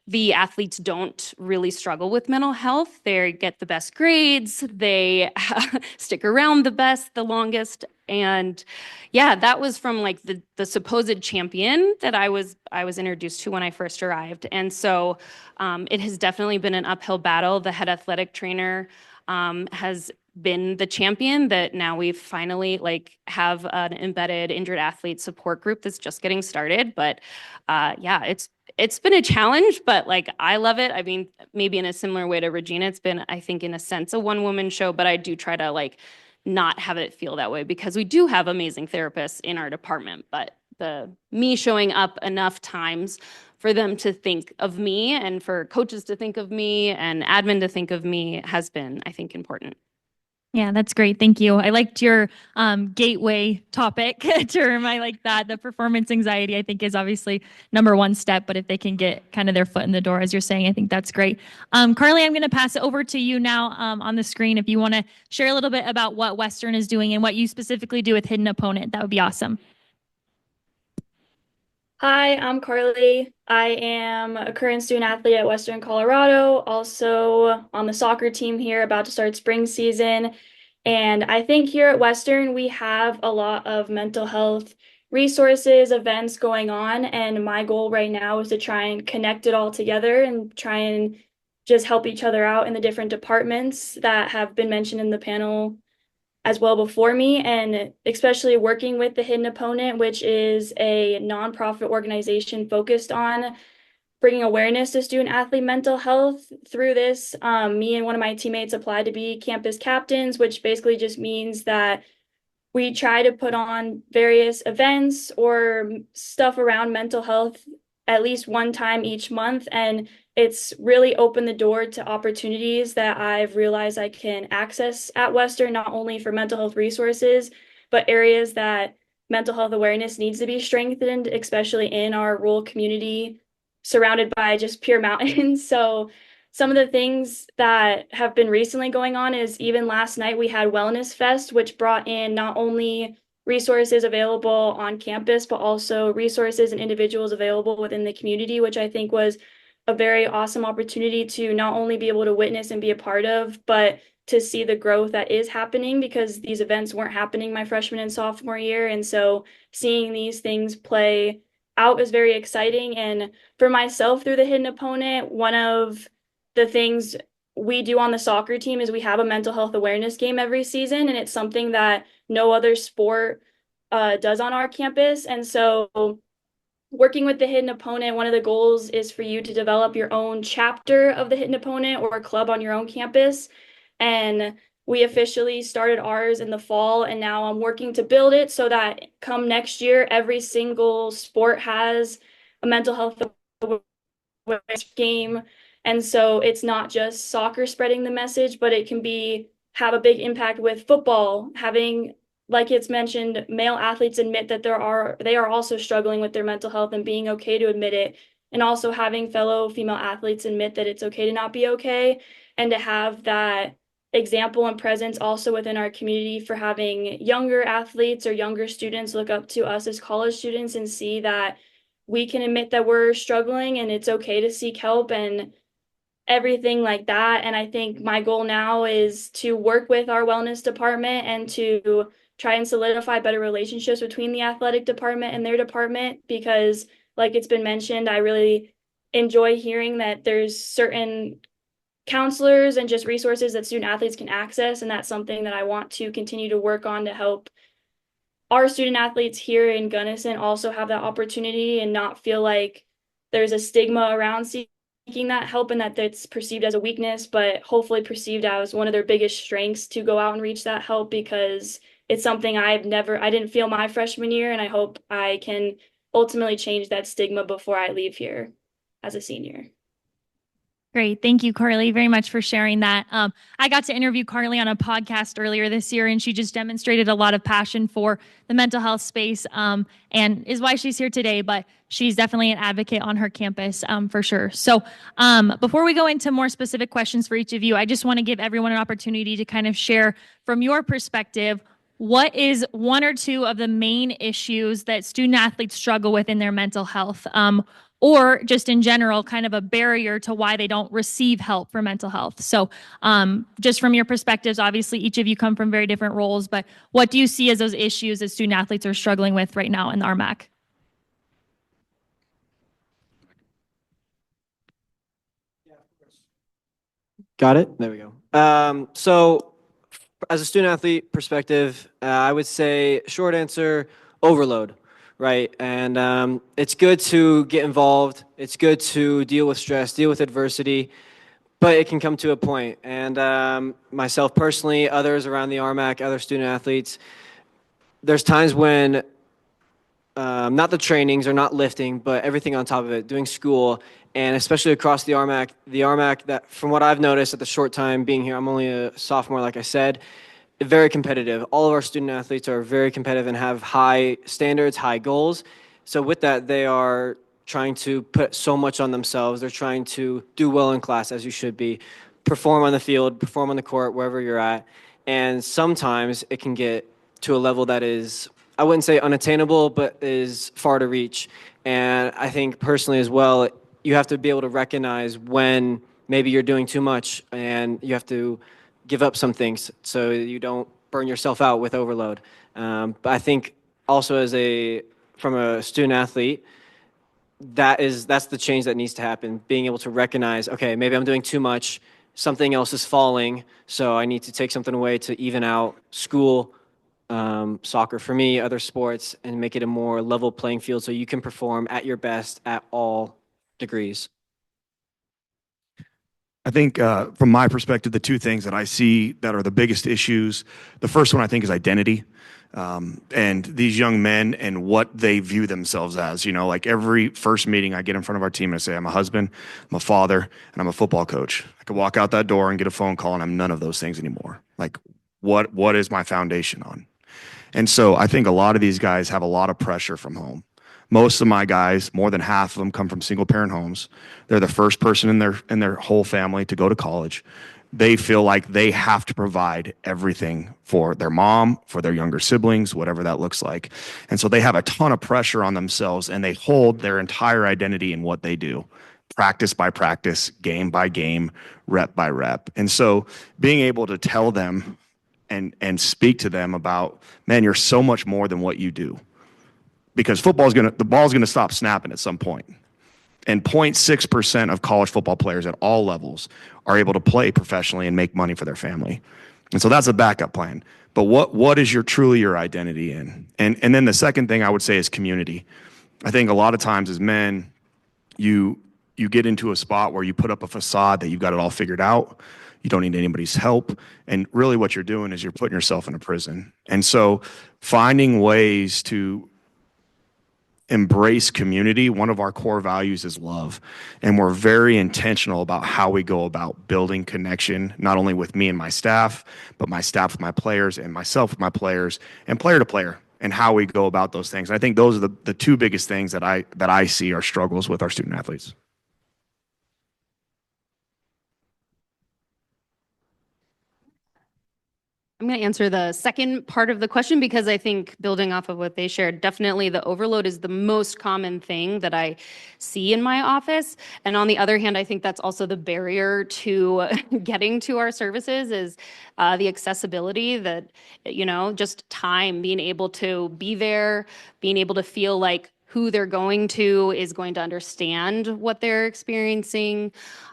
the athletes don't really struggle with mental health. They get the best grades, they stick around the longest. And yeah, that was from like the supposed champion that I was introduced to when I first arrived. And so it has definitely been an uphill battle. The head athletic trainer has been the champion that now we finally like have an embedded injured athlete support group that's just getting started. But yeah, it's been a challenge, but like I love it. I mean, maybe in a similar way to Regina, it's been, I think, in a sense, a one-woman show, but I do try to like not have it feel that way because we do have amazing therapists in our department. But me showing up enough times for them to think of me and for coaches to think of me and admin to think of me has been, I think, important. Yeah, that's great. Thank you. I liked your gateway topic term. I like that. The performance anxiety, I think, is obviously number one step, but if they can get kind of their foot in the door, as you're saying, I think that's great. Carly, I'm going to pass it over to you now on the screen. If you want to share a little bit about what Western is doing and what you specifically do with Hidden Opponent, that would be awesome. Hi, I'm Carly. I am a current student athlete at Western Colorado, also on the soccer team here, about to start spring season. And I think here at Western, we have a lot of mental health resources, events going on. And my goal right now is to try and connect it all together and try and just help each other out in the different departments that have been mentioned in the panel as well before me, and especially working with the Hidden Opponent, which is a nonprofit organization focused on bringing awareness to student athlete mental health. Through this, me and one of my teammates applied to be campus captains, which basically just means that we try to put on various events or stuff around mental health at least one time each month. And it's really opened the door to opportunities that I've realized I can access at Western, not only for mental health resources, but areas that mental health awareness needs to be strengthened, especially in our rural community surrounded by just pure mountains. So some of the things that have been recently going on is even last night we had Wellness Fest, which brought in not only resources available on campus, but also resources and individuals available within the community, which I think was a very awesome opportunity to not only be able to witness and be a part of, but to see the growth that is happening, because these events weren't happening my freshman and sophomore year. And so seeing these things play out is very exciting. And for myself, through the Hidden Opponent, one of the things we do on the soccer team is we have a mental health awareness game every season, and it's something that no other sport does on our campus. And so working with the Hidden Opponent, one of the goals is for you to develop your own chapter of the Hidden Opponent or club on your own campus. And we officially started ours in the fall, and now I'm working to build it so that come next year, every single sport has a mental health awareness game. And so it's not just soccer spreading the message, but it can have a big impact with football, having, like it's mentioned, male athletes admit that they are also struggling with their mental health and being okay to admit it. And also having fellow female athletes admit that it's okay to not be okay, and to have that example and presence also within our community for having younger athletes or younger students look up to us as college students and see that we can admit that we're struggling and it's okay to seek help and everything like that. And I think my goal now is to work with our wellness department and to try and solidify better relationships between the athletic department and their department, because like it's been mentioned, I really enjoy hearing that there's certain counselors and just resources that student athletes can access. And that's something that I want to continue to work on to help our student athletes here in Gunnison also have that opportunity and not feel like there's a stigma around seeking that help and that it's perceived as a weakness, but hopefully perceived as one of their biggest strengths to go out and reach that help, because it's something I didn't feel my freshman year, and I hope I can ultimately change that stigma before I leave here as a senior. Great. Thank you, Carly, very much for sharing that. I got to interview Carly on a podcast earlier this year, and she just demonstrated a lot of passion for the mental health space, and is why she's here today. But she's definitely an advocate on her campus, for sure. So before we go into more specific questions for each of you, I just want to give everyone an opportunity to kind of share from your perspective, what is one or two of the main issues that student athletes struggle with in their mental health? Or just in general, kind of a barrier to why they don't receive help for mental health. So just from your perspectives, obviously each of you come from very different roles, but what do you see as those issues that student athletes are struggling with right now in the RMAC? Got it? There we go. So as a student athlete perspective, I would say short answer, overload, right? And it's good to get involved. It's good to deal with stress, deal with adversity, but it can come to a point. And myself personally, others around the RMAC, other student athletes, there's times when not the trainings or not lifting, but everything on top of it, doing school, and especially across the RMAC that from what I've noticed at the short time being here, I'm only a sophomore, like I said, very competitive. All of our student athletes are very competitive and have high standards, high goals. So with that, they are trying to put so much on themselves. They're trying to do well in class, as you should be, perform on the field, perform on the court, wherever you're at. And sometimes it can get to a level that is, I wouldn't say unattainable, but is far to reach. And I think personally as well, you have to be able to recognize when maybe you're doing too much and you have to give up some things so you don't burn yourself out with overload. But I think also from a student athlete, that's the change that needs to happen. Being able to recognize, okay, maybe I'm doing too much, something else is falling, so I need to take something away to even out school, soccer for me, other sports, and make it a more level playing field so you can perform at your best at all degrees. I think from my perspective, the two things that I see that are the biggest issues, the first one I think is identity. And these young men and what they view themselves as, like every first meeting I get in front of our team and I say, I'm a husband, I'm a father, and I'm a football coach. I could walk out that door and get a phone call and I'm none of those things anymore. Like what is my foundation on? And so I think a lot of these guys have a lot of pressure from home. Most of my guys, more than half of them, come from single parent homes. They're the first person in their whole family to go to college. They feel like they have to provide everything for their mom, for their younger siblings, whatever that looks like. And so they have a ton of pressure on themselves and they hold their entire identity in what they do, practice by practice, game by game, rep by rep. And so being able to tell them and speak to them about, man, you're so much more than what you do. Because the ball's gonna stop snapping at some point. And 0.6% of college football players at all levels are able to play professionally and make money for their family. And so that's a backup plan. But what is truly your identity in? And then the second thing I would say is community. I think a lot of times as men, you get into a spot where you put up a facade that you've got it all figured out. You don't need anybody's help. And really what you're doing is you're putting yourself in a prison. And so finding ways to embrace community, one of our core values is love. And we're very intentional about how we go about building connection, not only with me and my staff, but my staff with my players and myself with my players and player to player and how we go about those things. And I think those are the two biggest things that I see are struggles with our student athletes. I'm going to answer the second part of the question because I think building off of what they shared, definitely the overload is the most common thing that I see in my office. And on the other hand, I think that's also the barrier to getting to our services is the accessibility that, just time, being able to be there, being able to feel like who they're going to is going to understand what they're experiencing.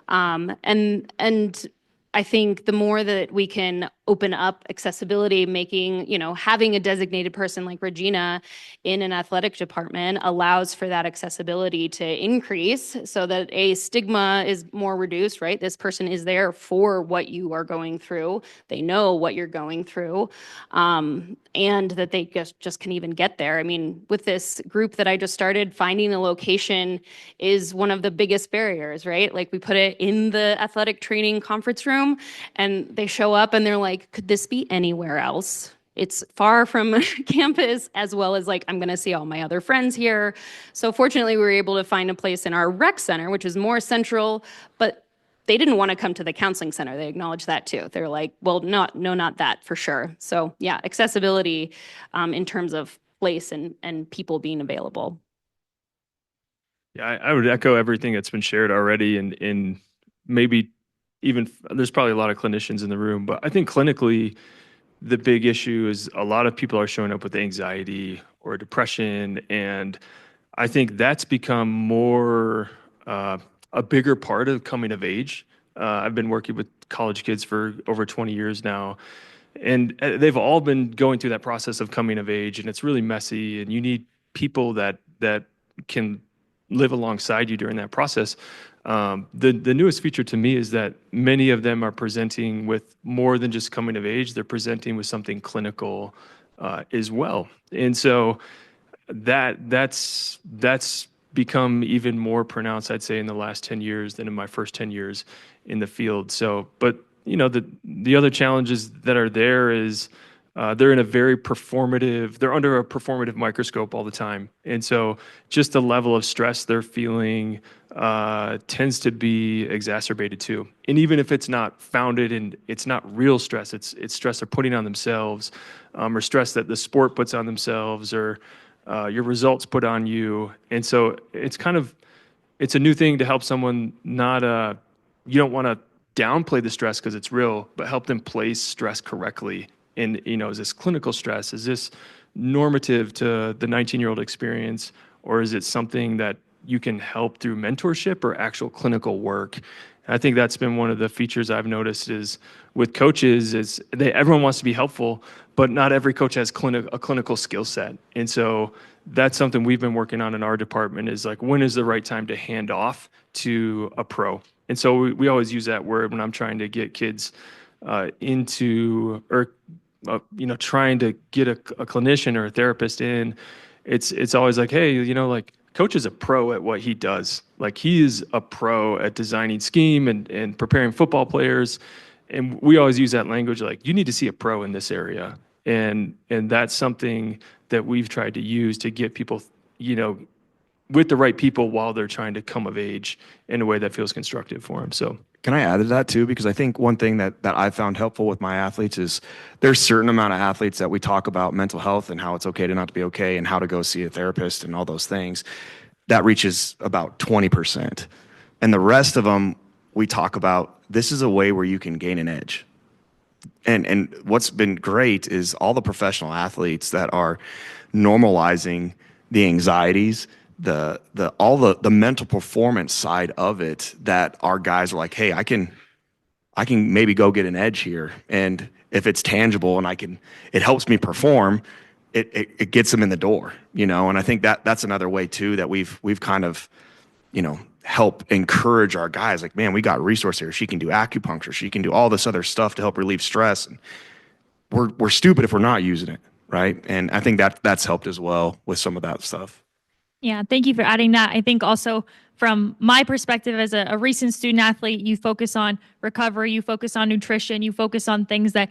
And I think the more that we can open up accessibility, making, having a designated person like Regina in an athletic department allows for that accessibility to increase so that a stigma is more reduced, right? This person is there for what you are going through. They know what you're going through, and that they just can even get there. I mean, with this group that I just started, finding a location is one of the biggest barriers, right? Like we put it in the athletic training conference room and they show up and they're like, could this be anywhere else? It's far from campus, as well as like, I'm going to see all my other friends here. So fortunately, we were able to find a place in our rec center, which is more central, but they didn't want to come to the counseling center. They acknowledged that too. They're like, well, not that for sure. So yeah, accessibility in terms of place and people being available. Yeah, I would echo everything that's been shared already, and maybe even there's probably a lot of clinicians in the room, but I think clinically, the big issue is a lot of people are showing up with anxiety or depression, and I think that's become more a bigger part of coming of age. I've been working with college kids for over 20 years now, and they've all been going through that process of coming of age, and it's really messy, and you need people that can live alongside you during that process. The newest feature to me is that many of them are presenting with more than just coming of age. They're presenting with something clinical as well. And so that's become even more pronounced, I'd say, in the last 10 years than in my first 10 years in the field. So, but the other challenges that are there is they're under a performative microscope all the time. And so just the level of stress they're feeling tends to be exacerbated too. And even if it's not founded in, it's not real stress, it's stress they're putting on themselves, or stress that the sport puts on themselves, or your results put on you. And so it's a new thing to help someone not, you don't want to downplay the stress because it's real, but help them place stress correctly. And, is this clinical stress? Is this normative to the 19-year-old experience? Or is it something that you can help through mentorship or actual clinical work? And I think that's been one of the features I've noticed is with coaches is everyone wants to be helpful, but not every coach has a clinical skill set. And so that's something we've been working on in our department is like, when is the right time to hand off to a pro? And so we always use that word when I'm trying to get kids trying to get a clinician or a therapist in. It's always like, hey, like coach is a pro at what he does. Like he is a pro at designing scheme and preparing football players. And we always use that language like, you need to see a pro in this area. And that's something that we've tried to use to get people, with the right people while they're trying to come of age in a way that feels constructive for them. So can I add to that too? Because I think one thing that I found helpful with my athletes is there's a certain amount of athletes that we talk about mental health and how it's okay to not to be okay and how to go see a therapist and all those things. That reaches about 20%. And the rest of them, we talk about this is a way where you can gain an edge. And what's been great is all the professional athletes that are normalizing the anxieties, all the mental performance side of it, that our guys are like, hey, I can maybe go get an edge here. And if it's tangible and it helps me perform, it gets them in the door, and I think that's another way too, that we've kind of, help encourage our guys like, man, we got resource here. She can do acupuncture. She can do all this other stuff to help relieve stress. And we're stupid if we're not using it. Right. And I think that's helped as well with some of that stuff. Yeah, thank you for adding that. I think also from my perspective as a recent student athlete, you focus on recovery, you focus on nutrition, you focus on things that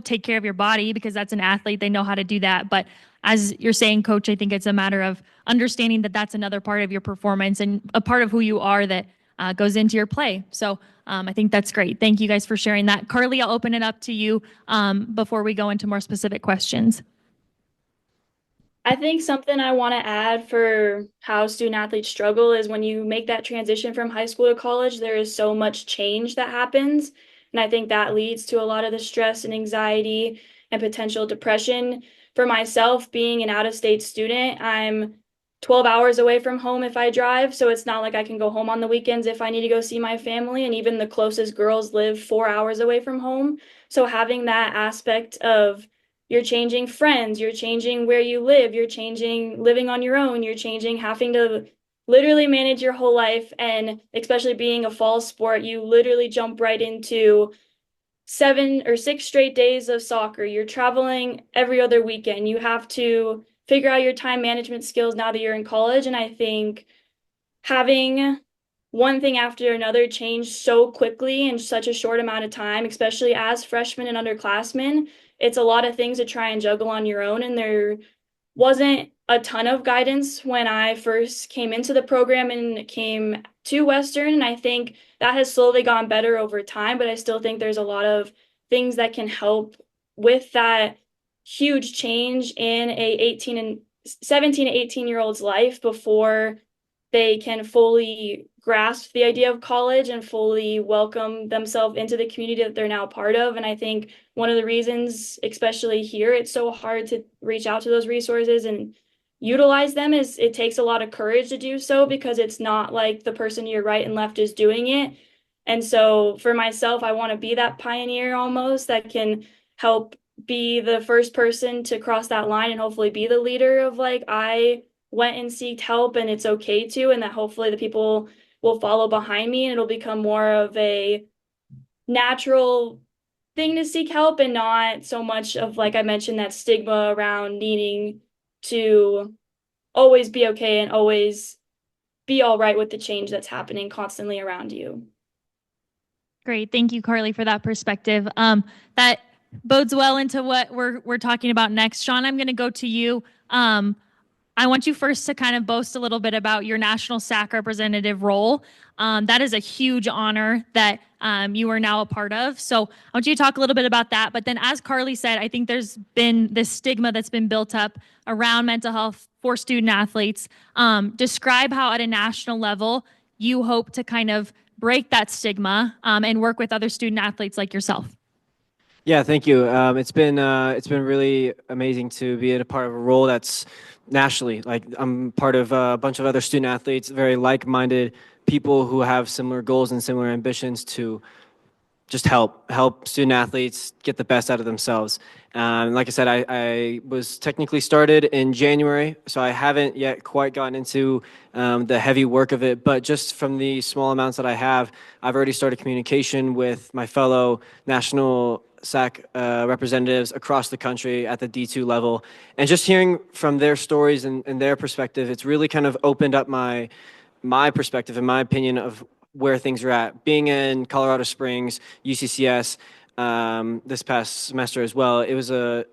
take care of your body because that's an athlete, they know how to do that. But as you're saying, Coach, I think it's a matter of understanding that that's another part of your performance and a part of who you are that goes into your play. So I think that's great. Thank you guys for sharing that. Carly, I'll open it up to you before we go into more specific questions. I think something I want to add for how student athletes struggle is when you make that transition from high school to college, there is so much change that happens. And I think that leads to a lot of the stress and anxiety and potential depression. For myself, being an out-of-state student, I'm 12 hours away from home if I drive. So it's not like I can go home on the weekends if I need to go see my family. And even the closest girls live 4 hours away from home. So having that aspect of you're changing friends, you're changing where you live, you're changing living on your own, you're changing having to literally manage your whole life. And especially being a fall sport, you literally jump right into 7 or 6 straight days of soccer. You're traveling every other weekend. You have to figure out your time management skills now that you're in college. And I think having one thing after another change so quickly in such a short amount of time, especially as freshmen and underclassmen, it's a lot of things to try and juggle on your own. And there wasn't a ton of guidance when I first came into the program and came to Western. And I think that has slowly gotten better over time, but I still think there's a lot of things that can help with that huge change in a 17 to 18-year-old's life before they can fully grasp the idea of college and fully welcome themselves into the community that they're now part of. And I think one of the reasons, especially here, it's so hard to reach out to those resources and utilize them is it takes a lot of courage to do so, because it's not like the person to your right and left is doing it. And so for myself, I want to be that pioneer almost that can help be the first person to cross that line and hopefully be the leader of like, I went and seeked help and it's okay to, and that hopefully the people will follow behind me and it'll become more of a natural thing to seek help and not so much of, like I mentioned, that stigma around needing to always be okay and always be all right with the change that's happening constantly around you. Great. Thank you, Carly, for that perspective. That bodes well into what we're talking about next. Sean, I'm going to go to you. I want you first to kind of boast a little bit about your national SAC representative role. That is a huge honor that you are now a part of. So I want you to talk a little bit about that. But then, as Carly said, I think there's been this stigma that's been built up around mental health for student athletes. Describe how at a national level you hope to kind of break that stigma and work with other student athletes like yourself. Yeah, thank you. It's been really amazing to be a part of a role that's nationally. Like, I'm part of a bunch of other student athletes, very like-minded people who have similar goals and similar ambitions to just help student athletes get the best out of themselves. Like I said, I was technically started in January, so I haven't yet quite gotten into the heavy work of it, but just from the small amounts that I have, I've already started communication with my fellow national SAC representatives across the country at the D2 level. And just hearing from their stories and their perspective, it's really kind of opened up my perspective and my opinion of where things are at. Being in Colorado Springs, UCCS, this past semester as well, it was a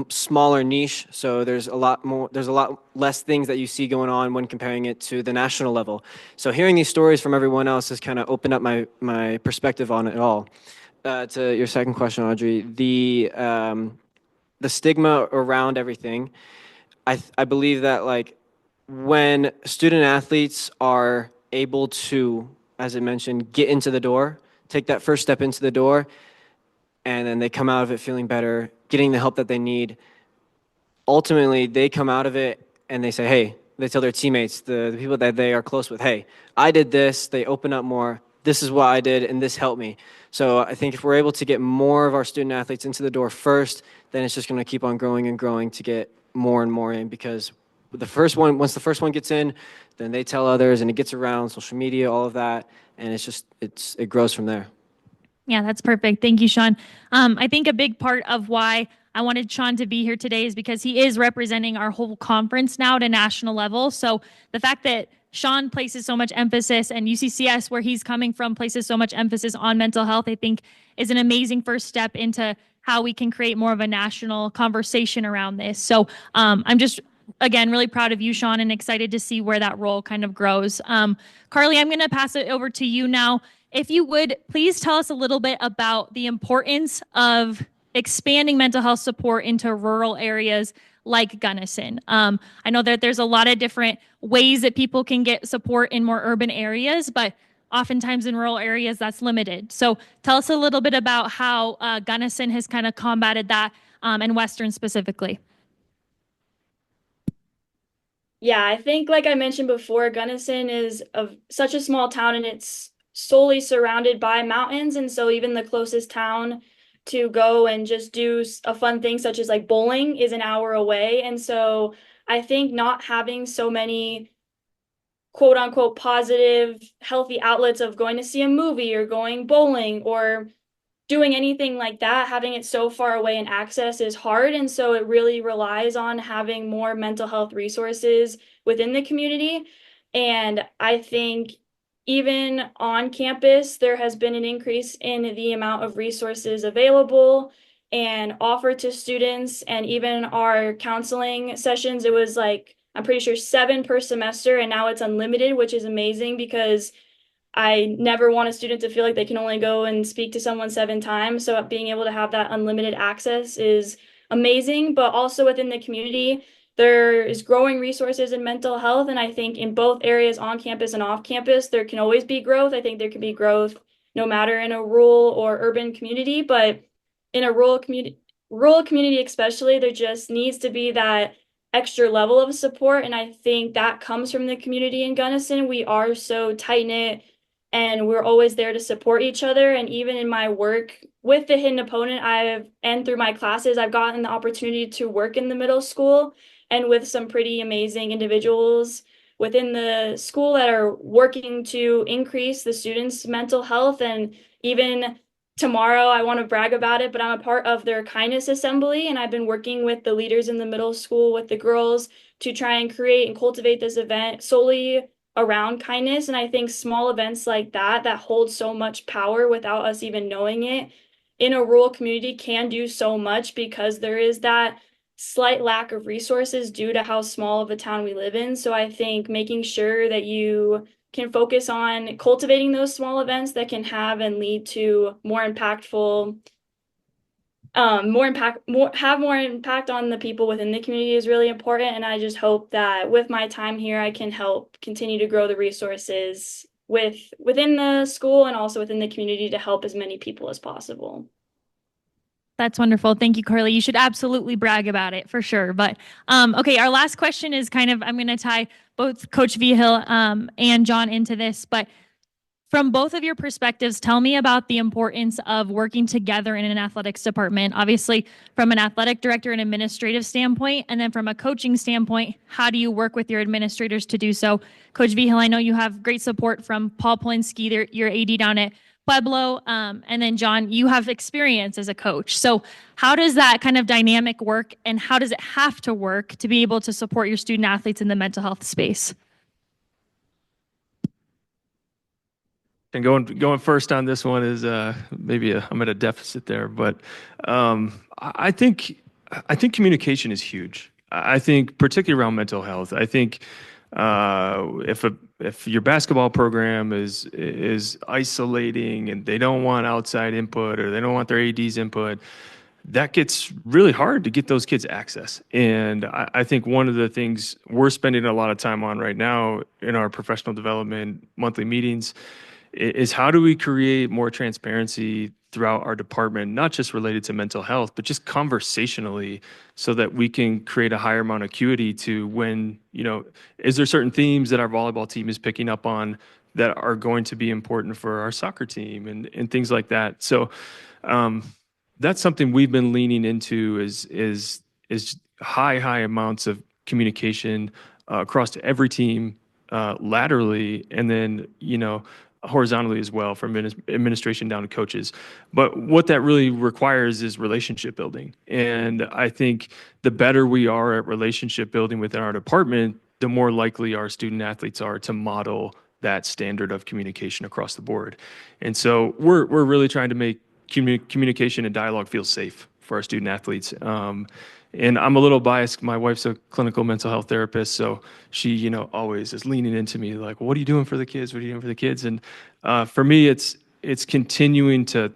smaller niche, so there's a lot less things that you see going on when comparing it to the national level. So hearing these stories from everyone else has kind of opened up my perspective on it all. To your second question, Audrey, the stigma around everything, I believe that, like, when student athletes are able to, as I mentioned, get into the door, take that first step into the door, and then they come out of it feeling better, getting the help that they need, ultimately they come out of it and they say, hey, they tell their teammates, the people that they are close with, hey, I did this, they open up more, this is what I did, and this helped me. So I think if we're able to get more of our student athletes into the door first, then it's just going to keep on growing and growing to get more and more in, because once the first one gets in, then they tell others and it gets around social media, all of that, and it grows from there. Yeah, that's perfect. Thank you, Sean. I think a big part of why I wanted Sean to be here today is because he is representing our whole conference now at a national level. So the fact that Sean places so much emphasis, and UCCS, where he's coming from, places so much emphasis on mental health, I think is an amazing first step into how we can create more of a national conversation around this. So I'm just, again, really proud of you, Sean, and excited to see where that role kind of grows. Carly, I'm going to pass it over to you now. If you would, please tell us a little bit about the importance of expanding mental health support into rural areas like Gunnison. I know that there's a lot of different ways that people can get support in more urban areas, but oftentimes in rural areas that's limited. So tell us a little bit about how Gunnison has kind of combated that, and Western specifically. Yeah, I think like I mentioned before, Gunnison is of such a small town and it's solely surrounded by mountains. And so even the closest town to go and just do a fun thing such as like bowling is an hour away. And so I think not having so many quote unquote positive, healthy outlets of going to see a movie or going bowling or doing anything like that, having it so far away in access is hard. And so it really relies on having more mental health resources within the community. And I think even on campus, there has been an increase in the amount of resources available and offered to students. And even our counseling sessions, it was like, I'm pretty sure 7 per semester, and now it's unlimited, which is amazing because I never want a student to feel like they can only go and speak to someone 7 times. So being able to have that unlimited access is amazing, but also within the community, there is growing resources in mental health. And I think in both areas on campus and off campus, there can always be growth. I think there can be growth no matter in a rural or urban community, but in a rural community especially, there just needs to be that extra level of support. And I think that comes from the community in Gunnison. We are so tight-knit and we're always there to support each other. And even in my work with the Hidden Opponent, and through my classes, I've gotten the opportunity to work in the middle school and with some pretty amazing individuals within the school that are working to increase the students' mental health. And even tomorrow, I want to brag about it, but I'm a part of their kindness assembly, and I've been working with the leaders in the middle school with the girls to try and create and cultivate this event solely around kindness. And I think small events like that hold so much power without us even knowing it in a rural community can do so much because there is that slight lack of resources due to how small of a town we live in. So I think making sure that you can focus on cultivating those small events that can have and lead to more impactful have more impact on the people within the community is really important. And I just hope that with my time here, I can help continue to grow the resources within the school and also within the community to help as many people as possible. That's wonderful. Thank you, Carly. You should absolutely brag about it for sure. But okay, our last question is kind of, I'm going to tie both Coach Vigil and John into this, but from both of your perspectives, tell me about the importance of working together in an athletics department. Obviously, from an athletic director and administrative standpoint, and then from a coaching standpoint, how do you work with your administrators to do so? Coach Vigil, I know you have great support from Paul Polinsky, your AD down at Pueblo, and then John, you have experience as a coach. So how does that kind of dynamic work, and how does it have to work to be able to support your student athletes in the mental health space? And going first on this one is maybe I'm at a deficit there, but I think communication is huge. I think particularly around mental health. I think if your basketball program is isolating and they don't want outside input or they don't want their AD's input, that gets really hard to get those kids access. And I think one of the things we're spending a lot of time on right now in our professional development monthly meetings is how do we create more transparency throughout our department, not just related to mental health, but just conversationally, so that we can create a higher amount of acuity to when, is there certain themes that our volleyball team is picking up on that are going to be important for our soccer team and things like that. So that's something we've been leaning into is high amounts of communication across to every team laterally, and then, horizontally as well, from administration down to coaches. But what that really requires is relationship building. And I think the better we are at relationship building within our department, the more likely our student athletes are to model that standard of communication across the board. And so we're really trying to make communication and dialogue feel safe for our student athletes. And I'm a little biased. My wife's a clinical mental health therapist, so she, always is leaning into me like, what are you doing for the kids? What are you doing for the kids? And for me, it's continuing to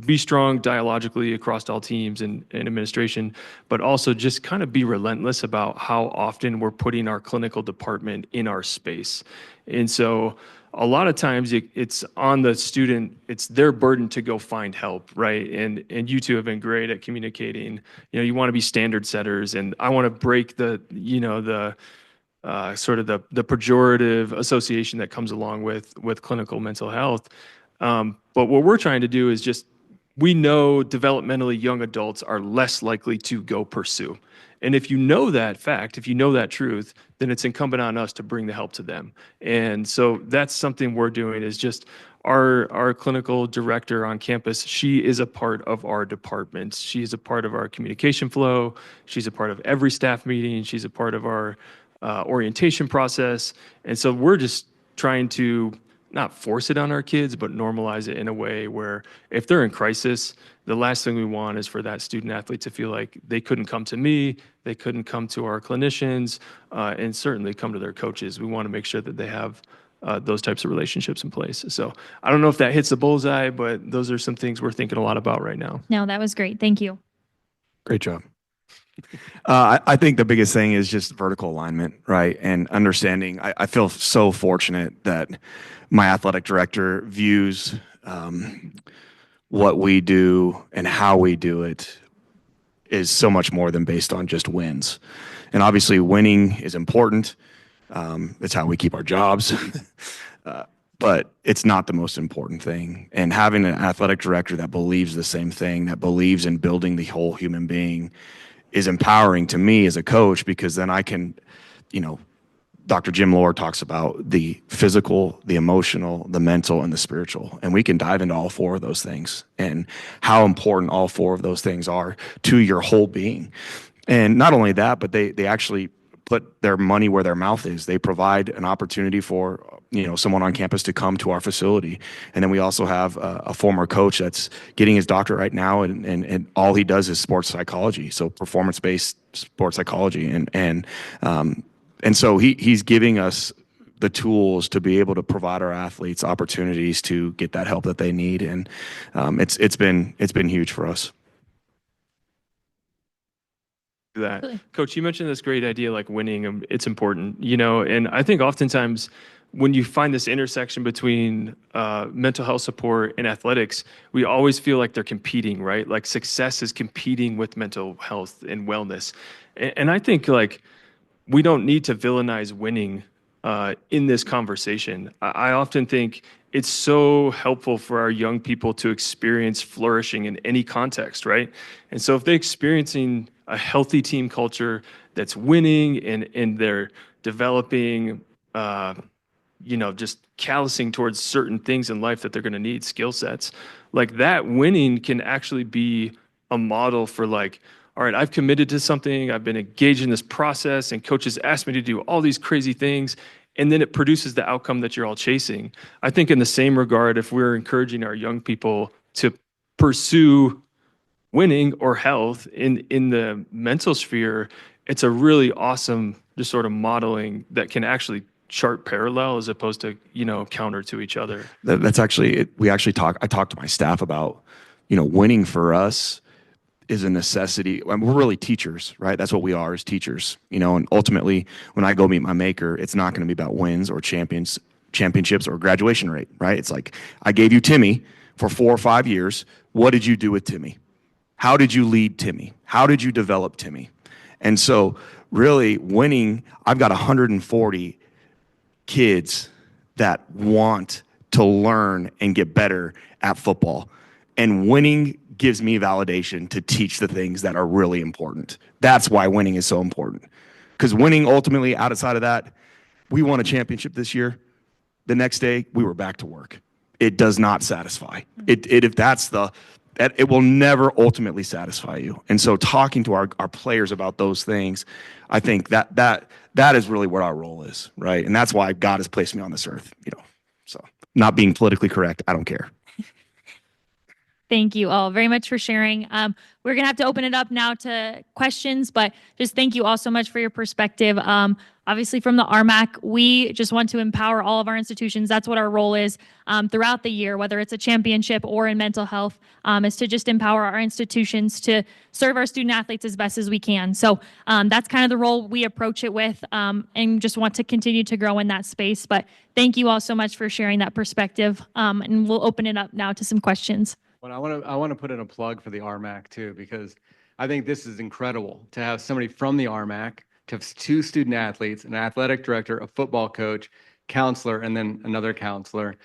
be strong dialogically across all teams and administration, but also just kind of be relentless about how often we're putting our clinical department in our space. And so a lot of times it's on the student, it's their burden to go find help, right? And you two have been great at communicating. You want to be standard setters, and I want to break the sort of the pejorative association that comes along with clinical mental health. But what we're trying to do is just, we know developmentally young adults are less likely to go pursue. And if you know that fact, if you know that truth, then it's incumbent on us to bring the help to them. And so that's something we're doing, is just our clinical director on campus, she is a part of our department. She is a part of our communication flow. She's a part of every staff meeting. She's a part of our orientation process. And so we're just trying to not force it on our kids, but normalize it in a way where if they're in crisis, the last thing we want is for that student athlete to feel like they couldn't come to me, they couldn't come to our clinicians, and certainly come to their coaches. We want to make sure that they have those types of relationships in place. So I don't know if that hits the bullseye, but those are some things we're thinking a lot about right now. No, that was great. Thank you. Great job. I think the biggest thing is just vertical alignment, right? And understanding. I feel so fortunate that my athletic director views what we do and how we do it is so much more than based on just wins. And obviously winning is important. It's how we keep our jobs. But it's not the most important thing. And having an athletic director that believes the same thing, that believes in building the whole human being, is empowering to me as a coach, because then I can, Dr. Jim Lohr talks about the physical, the emotional, the mental, and the spiritual. And we can dive into all four of those things and how important all four of those things are to your whole being. And not only that, but they actually put their money where their mouth is. They provide an opportunity for someone on campus to come to our facility. And then we also have a former coach that's getting his doctorate right now, and all he does is sports psychology, so performance-based sports psychology. And so he's giving us the tools to be able to provide our athletes opportunities to get that help that they need. And it's been huge for us. That. Coach, you mentioned this great idea, like winning, it's important, and I think oftentimes when you find this intersection between mental health support and athletics, we always feel like they're competing, right? Like success is competing with mental health and wellness. And I think like we don't need to villainize winning in this conversation. I often think it's so helpful for our young people to experience flourishing in any context, right? And so if they're experiencing a healthy team culture that's winning and they're developing, just callousing towards certain things in life that they're going to need, skill sets, like that winning can actually be a model for like, all right, I've committed to something, I've been engaged in this process, and coaches asked me to do all these crazy things, and then it produces the outcome that you're all chasing. I think in the same regard, if we're encouraging our young people to pursue winning or health in the mental sphere, it's a really awesome just sort of modeling that can actually chart parallel as opposed to, counter to each other. That's actually it. I talked to my staff about, winning for us is a necessity. I mean, we're really teachers, right? That's what we are, as teachers, and ultimately when I go meet my maker, it's not going to be about wins or championships or graduation rate, right? It's like, I gave you Timmy for 4 or 5 years. What did you do with Timmy? How did you lead Timmy? How did you develop Timmy? And so really winning, I've got 140 kids that want to learn and get better at football. And winning gives me validation to teach the things that are really important. That's why winning is so important. Because winning ultimately, outside of that, we won a championship this year. The next day, we were back to work. It does not satisfy. It will never ultimately satisfy you. And so talking to our players about those things, I think that is really what our role is, right? And that's why God has placed me on this earth, So not being politically correct, I don't care. Thank you all very much for sharing. We're going to have to open it up now to questions, but just thank you all so much for your perspective. Obviously, from the RMAC, we just want to empower all of our institutions. That's what our role is throughout the year, whether it's a championship or in mental health, is to just empower our institutions to serve our student athletes as best as we can. So that's kind of the role we approach it with, and just want to continue to grow in that space. But thank you all so much for sharing that perspective. And we'll open it up now to some questions. But I want to put in a plug for the RMAC too, because I think this is incredible to have somebody from the RMAC to have 2 student athletes, an athletic director, a football coach, counselor, and then another counselor.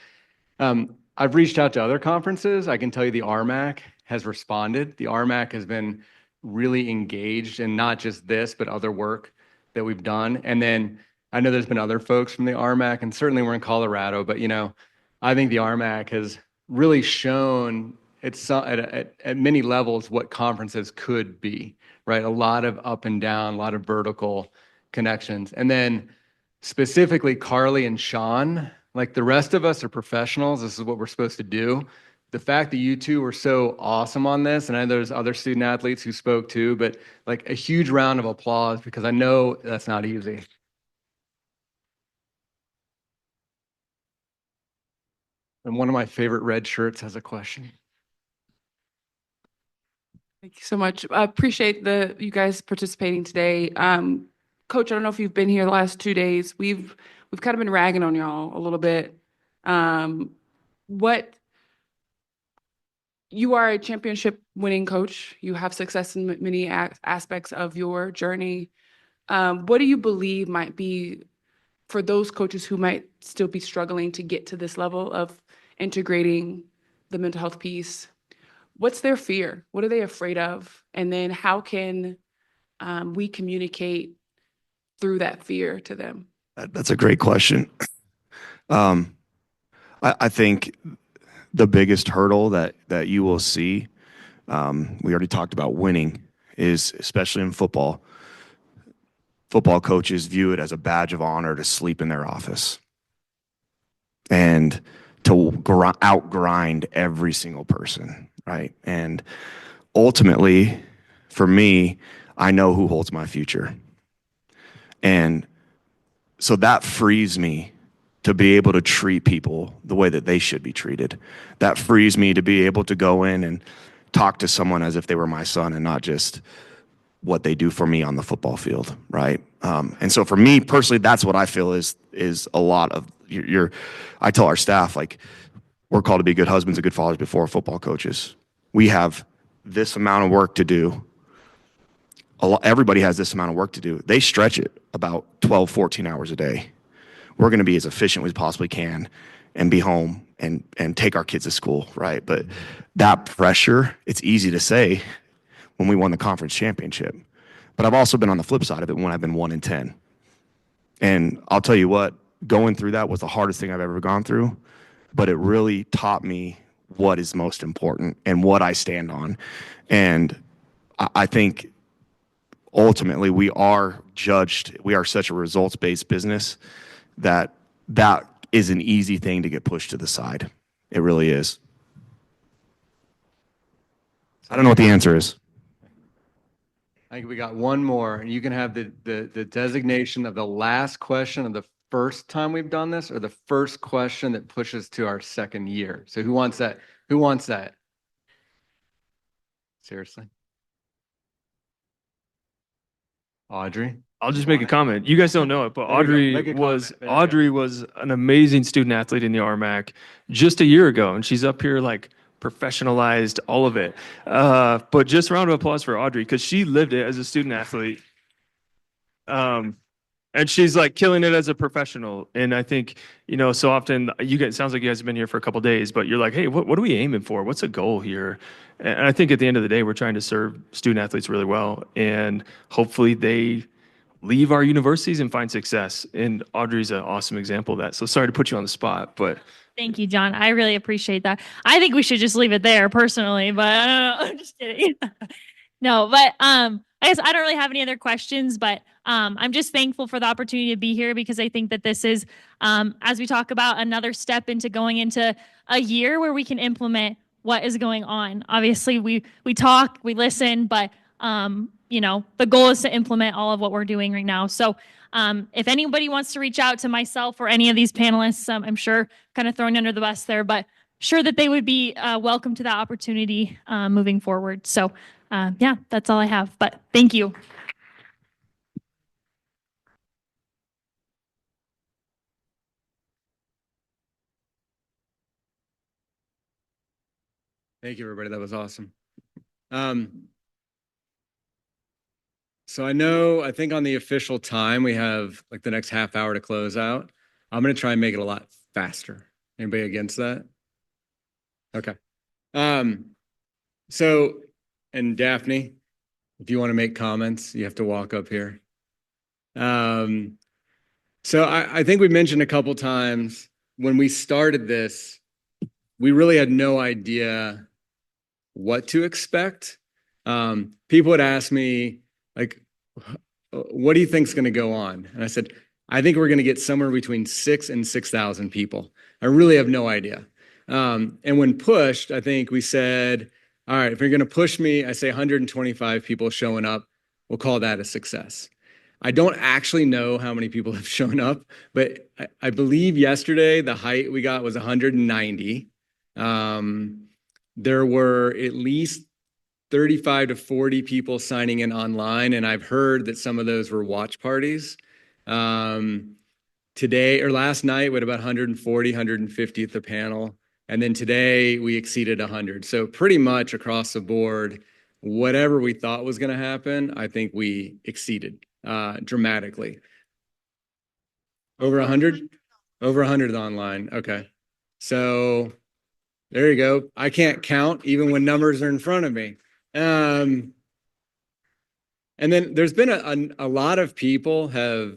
I've reached out to other conferences. I can tell you the RMAC has responded. The RMAC has been really engaged in not just this, but other work that we've done. And then I know there's been other folks from the RMAC, and certainly we're in Colorado, but I think the RMAC has really shown at many levels what conferences could be, right? A lot of up and down, a lot of vertical connections. And then specifically Carly and Sean, like the rest of us are professionals. This is what we're supposed to do. The fact that you two were so awesome on this, and I know there's other student athletes who spoke too, but like a huge round of applause because I know that's not easy. And one of my favorite red shirts has a question. Thank you so much. I appreciate you guys participating today. Coach, I don't know if you've been here the last 2 days. We've kind of been ragging on y'all a little bit. You are a championship winning coach. You have success in many aspects of your journey. What do you believe might be for those coaches who might still be struggling to get to this level of integrating the mental health piece? What's their fear? What are they afraid of? And then how can we communicate through that fear to them? That's a great question. I think the biggest hurdle that you will see, we already talked about winning, is especially in football. Football coaches view it as a badge of honor to sleep in their office and to outgrind every single person, right? And ultimately, for me, I know who holds my future. And so that frees me to be able to treat people the way that they should be treated. That frees me to be able to go in and talk to someone as if they were my son and not just what they do for me on the football field, right? And so for me personally, that's what I feel is a lot of I tell our staff, like, we're called to be good husbands and good fathers before football coaches. We have this amount of work to do. Everybody has this amount of work to do. They stretch it about 12, 14 hours a day. We're going to be as efficient as we possibly can and be home and take our kids to school, right? But that pressure, it's easy to say when we won the conference championship. But I've also been on the flip side of it when I've been 1-10. And I'll tell you what, going through that was the hardest thing I've ever gone through, but it really taught me what is most important and what I stand on. And I think ultimately we are judged, we are such a results-based business that is an easy thing to get pushed to the side. It really is. I don't know what the answer is. I think we got one more, and you can have the designation of the last question of the first time we've done this, or the first question that pushes to our second year. So who wants that? Who wants that? Seriously? Audrey? I'll just make a comment. You guys don't know it, but Audrey was an amazing student athlete in the RMAC just a year ago, and she's up here like professionalized all of it. But just a round of applause for Audrey because she lived it as a student athlete. And she's like killing it as a professional. And I think, so often sounds like you guys have been here for a couple of days, but you're like, hey, what are we aiming for? What's the goal here? And I think at the end of the day, we're trying to serve student athletes really well. And hopefully they leave our universities and find success. And Audrey's an awesome example of that. So sorry to put you on the spot, but. Thank you, John. I really appreciate that. I think we should just leave it there personally, but I don't know. I'm just kidding. No, but I guess I don't really have any other questions, but I'm just thankful for the opportunity to be here because I think that this is, as we talk about, another step into going into a year where we can implement what is going on. Obviously, we talk, we listen, but the goal is to implement all of what we're doing right now. So if anybody wants to reach out to myself or any of these panelists, I'm sure kind of thrown under the bus there, but sure that they would be welcome to that opportunity moving forward. So yeah, that's all I have, but thank you. Thank you, everybody. That was awesome. So I think on the official time, we have like the next half hour to close out. I'm going to try and make it a lot faster. Anybody against that? Okay. So, and Daphne, if you want to make comments, you have to walk up here. So I think we mentioned a couple times when we started this, we really had no idea what to expect. People would ask me, like, what do you think's going to go on? And I said, I think we're going to get somewhere between 6,000 and 6,000 people. I really have no idea. And when pushed, I think we said, all right, if you're going to push me, I say 125 people showing up, we'll call that a success. I don't actually know how many people have shown up, but I believe yesterday the height we got was 190. There were at least 35 to 40 people signing in online, and I've heard that some of those were watch parties. Today or last night, we had about 140, 150 at the panel. And then today we exceeded 100. So pretty much across the board, whatever we thought was going to happen, I think we exceeded dramatically. Over 100? Over 100 online. Okay. So there you go. I can't count even when numbers are in front of me. And then there's been a lot of people have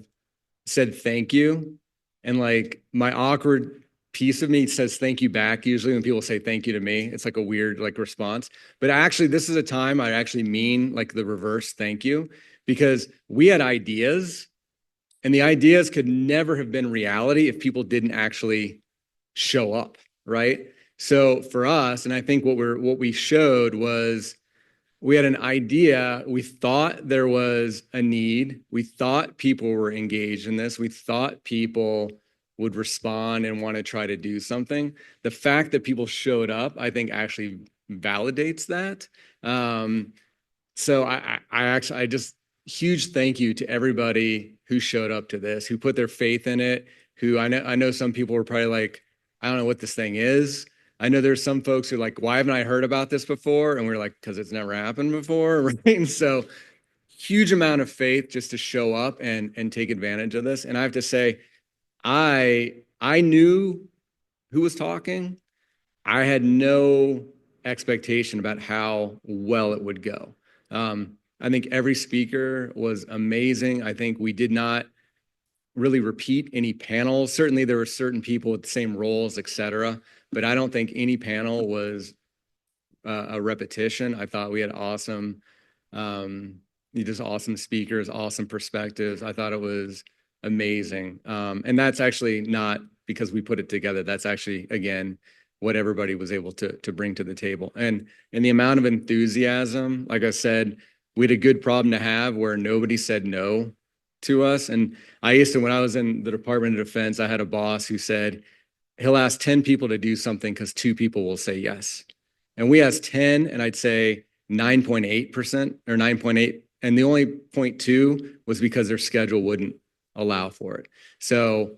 said thank you. And like my awkward piece of me says thank you back. Usually when people say thank you to me, it's like a weird like response. But actually, this is a time I actually mean like the reverse thank you, because we had ideas and the ideas could never have been reality if people didn't actually show up, right? So for us, and I think what we showed was we had an idea. We thought there was a need. We thought people were engaged in this. We thought people would respond and want to try to do something. The fact that people showed up, I think actually validates that. So I just huge thank you to everybody who showed up to this, who put their faith in it, who I know some people were probably like, I don't know what this thing is. I know there's some folks who are like, why haven't I heard about this before? And we're like, because it's never happened before, right? And so huge amount of faith just to show up and take advantage of this. And I have to say, I knew who was talking. I had no expectation about how well it would go. I think every speaker was amazing. I think we did not really repeat any panels. Certainly there were certain people with the same roles, et cetera, but I don't think any panel was a repetition. I thought we had awesome, just awesome speakers, awesome perspectives. I thought it was amazing. And that's actually not because we put it together. That's actually, again, what everybody was able to bring to the table. And the amount of enthusiasm, like I said, we had a good problem to have where nobody said no to us. And I used to, when I was in the Department of Defense, I had a boss who said, he'll ask 10 people to do something because 2 people will say yes. And we asked 10, and I'd say 9.8% or 9.8. And the only 0.2 was because their schedule wouldn't allow for it. So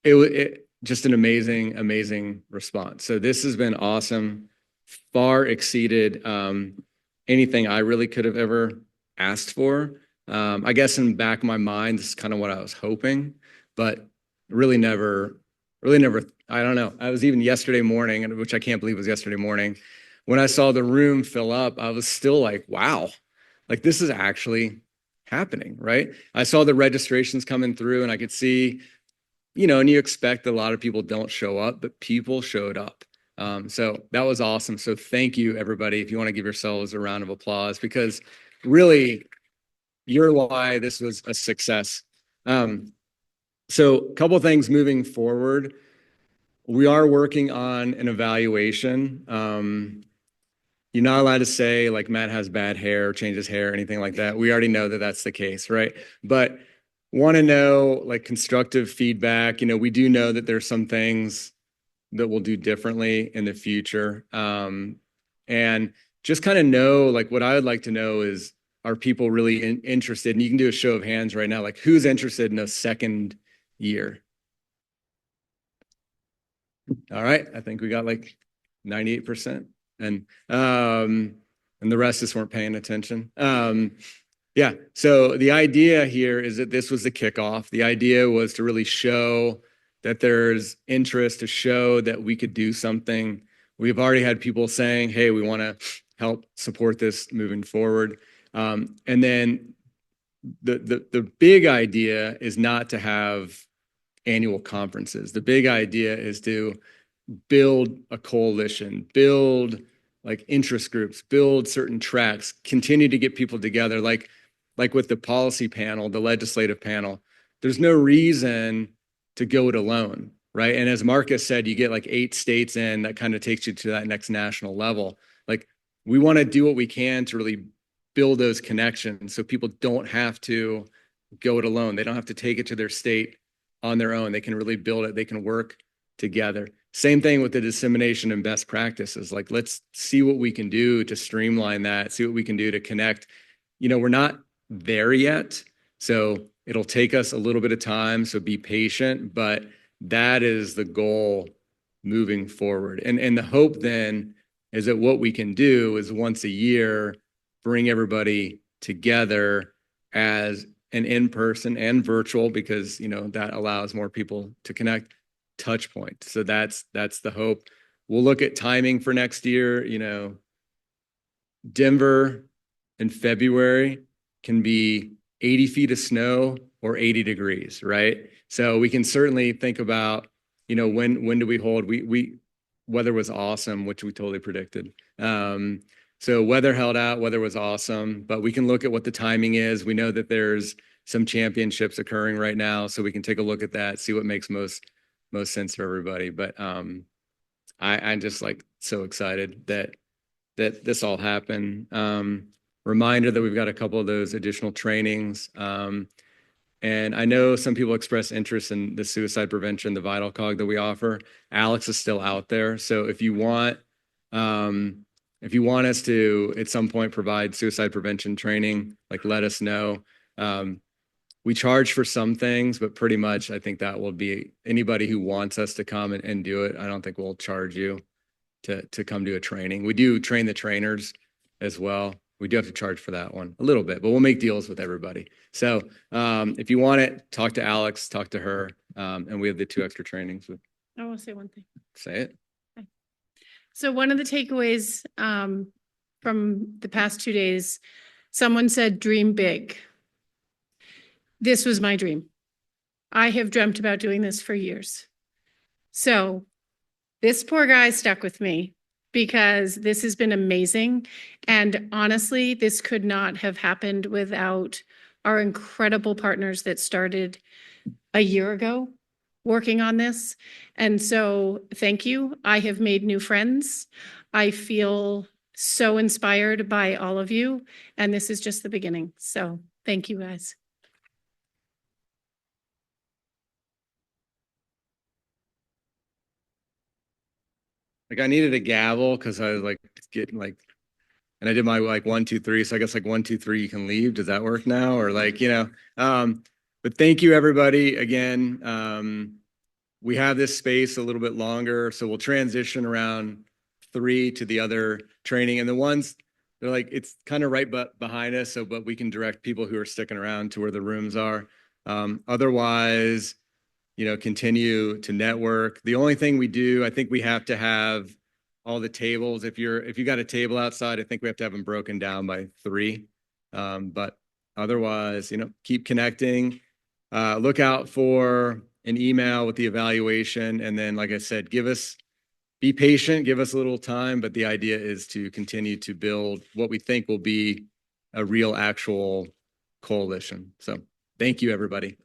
it just an amazing, amazing response. So this has been awesome, far exceeded anything I really could have ever asked for. I guess in the back of my mind, this is kind of what I was hoping, but really never, I don't know. I was even yesterday morning, which I can't believe was yesterday morning, when I saw the room fill up, I was still like, wow, like this is actually happening, right? I saw the registrations coming through and I could see, and you expect a lot of people don't show up, but people showed up. So that was awesome. So thank you, everybody. If you want to give yourselves a round of applause, because really, you're why this was a success. So a couple of things moving forward. We are working on an evaluation. You're not allowed to say like Matt has bad hair, changes hair, anything like that. We already know that that's the case, right? But want to know like constructive feedback. We do know that there's some things that we'll do differently in the future. And just kind of know, like what I would like to know is, are people really interested? And you can do a show of hands right now, like who's interested in a second year? All right, I think we got like 98%. And the rest just weren't paying attention. Yeah. So the idea here is that this was the kickoff. The idea was to really show that there's interest, to show that we could do something. We've already had people saying, hey, we want to help support this moving forward. And then the big idea is not to have annual conferences. The big idea is to build a coalition, build like interest groups, build certain tracks, continue to get people together. Like with the policy panel, the legislative panel, there's no reason to go it alone, right? And as Marcus said, you get like 8 states in, that kind of takes you to that next national level. Like we want to do what we can to really build those connections so people don't have to go it alone. They don't have to take it to their state on their own. They can really build it. They can work together. Same thing with the dissemination and best practices. Like, let's see what we can do to streamline that, see what we can do to connect. You know, we're not there yet, so it'll take us a little bit of time, so be patient, but that is the goal moving forward. And the hope then is that what we can do is once a year, bring everybody together as an in-person and virtual, because, you know, that allows more people to connect, touch point. So that's the hope. We'll look at timing for next year. You know, Denver in February can be 80 feet of snow or 80 degrees, right? So we can certainly think about, you know, when do we hold? Weather was awesome, which we totally predicted. So weather held out, weather was awesome, but we can look at what the timing is. We know that there's some championships occurring right now, so we can take a look at that, see what makes most sense for everybody. But I'm just like so excited that this all happened. Reminder that we've got a couple of those additional trainings. And I know some people express interest in the suicide prevention, the Vital Cog that we offer. Alex is still out there. So if you want us to at some point provide suicide prevention training, like let us know. We charge for some things, but pretty much I think that will be anybody who wants us to come and do it. I don't think we'll charge you to come to a training. We do train the trainers as well. We do have to charge for that one a little bit, but we'll make deals with everybody. So if you want it, talk to Alex, talk to her, and we have the 2 extra trainings. I want to say one thing. Say it. So one of the takeaways from the past 2 days, someone said, dream big. This was my dream. I have dreamt about doing this for years. So this poor guy stuck with me because this has been amazing. And honestly, this could not have happened without our incredible partners that started a year ago working on this. And so thank you. I have made new friends. I feel so inspired by all of you. And this is just the beginning. So thank you, guys. Like I needed a gavel because I was like getting like, and I did my like 1, 2, 3. So I guess like 1, 2, 3, you can leave. Does that work now? Or like, you know, but thank you everybody again. We have this space a little bit longer, so we'll transition around 3 to the other training. And the ones, they're like, it's kind of right behind us. So, but we can direct people who are sticking around to where the rooms are. Otherwise, you know, continue to network. The only thing we do, I think we have to have all the tables. If you got a table outside, I think we have to have them broken down by 3. But otherwise, you know, keep connecting. Look out for an email with the evaluation. And then, like I said, be patient, give us a little time. But the idea is to continue to build what we think will be a real actual coalition. So thank you, everybody.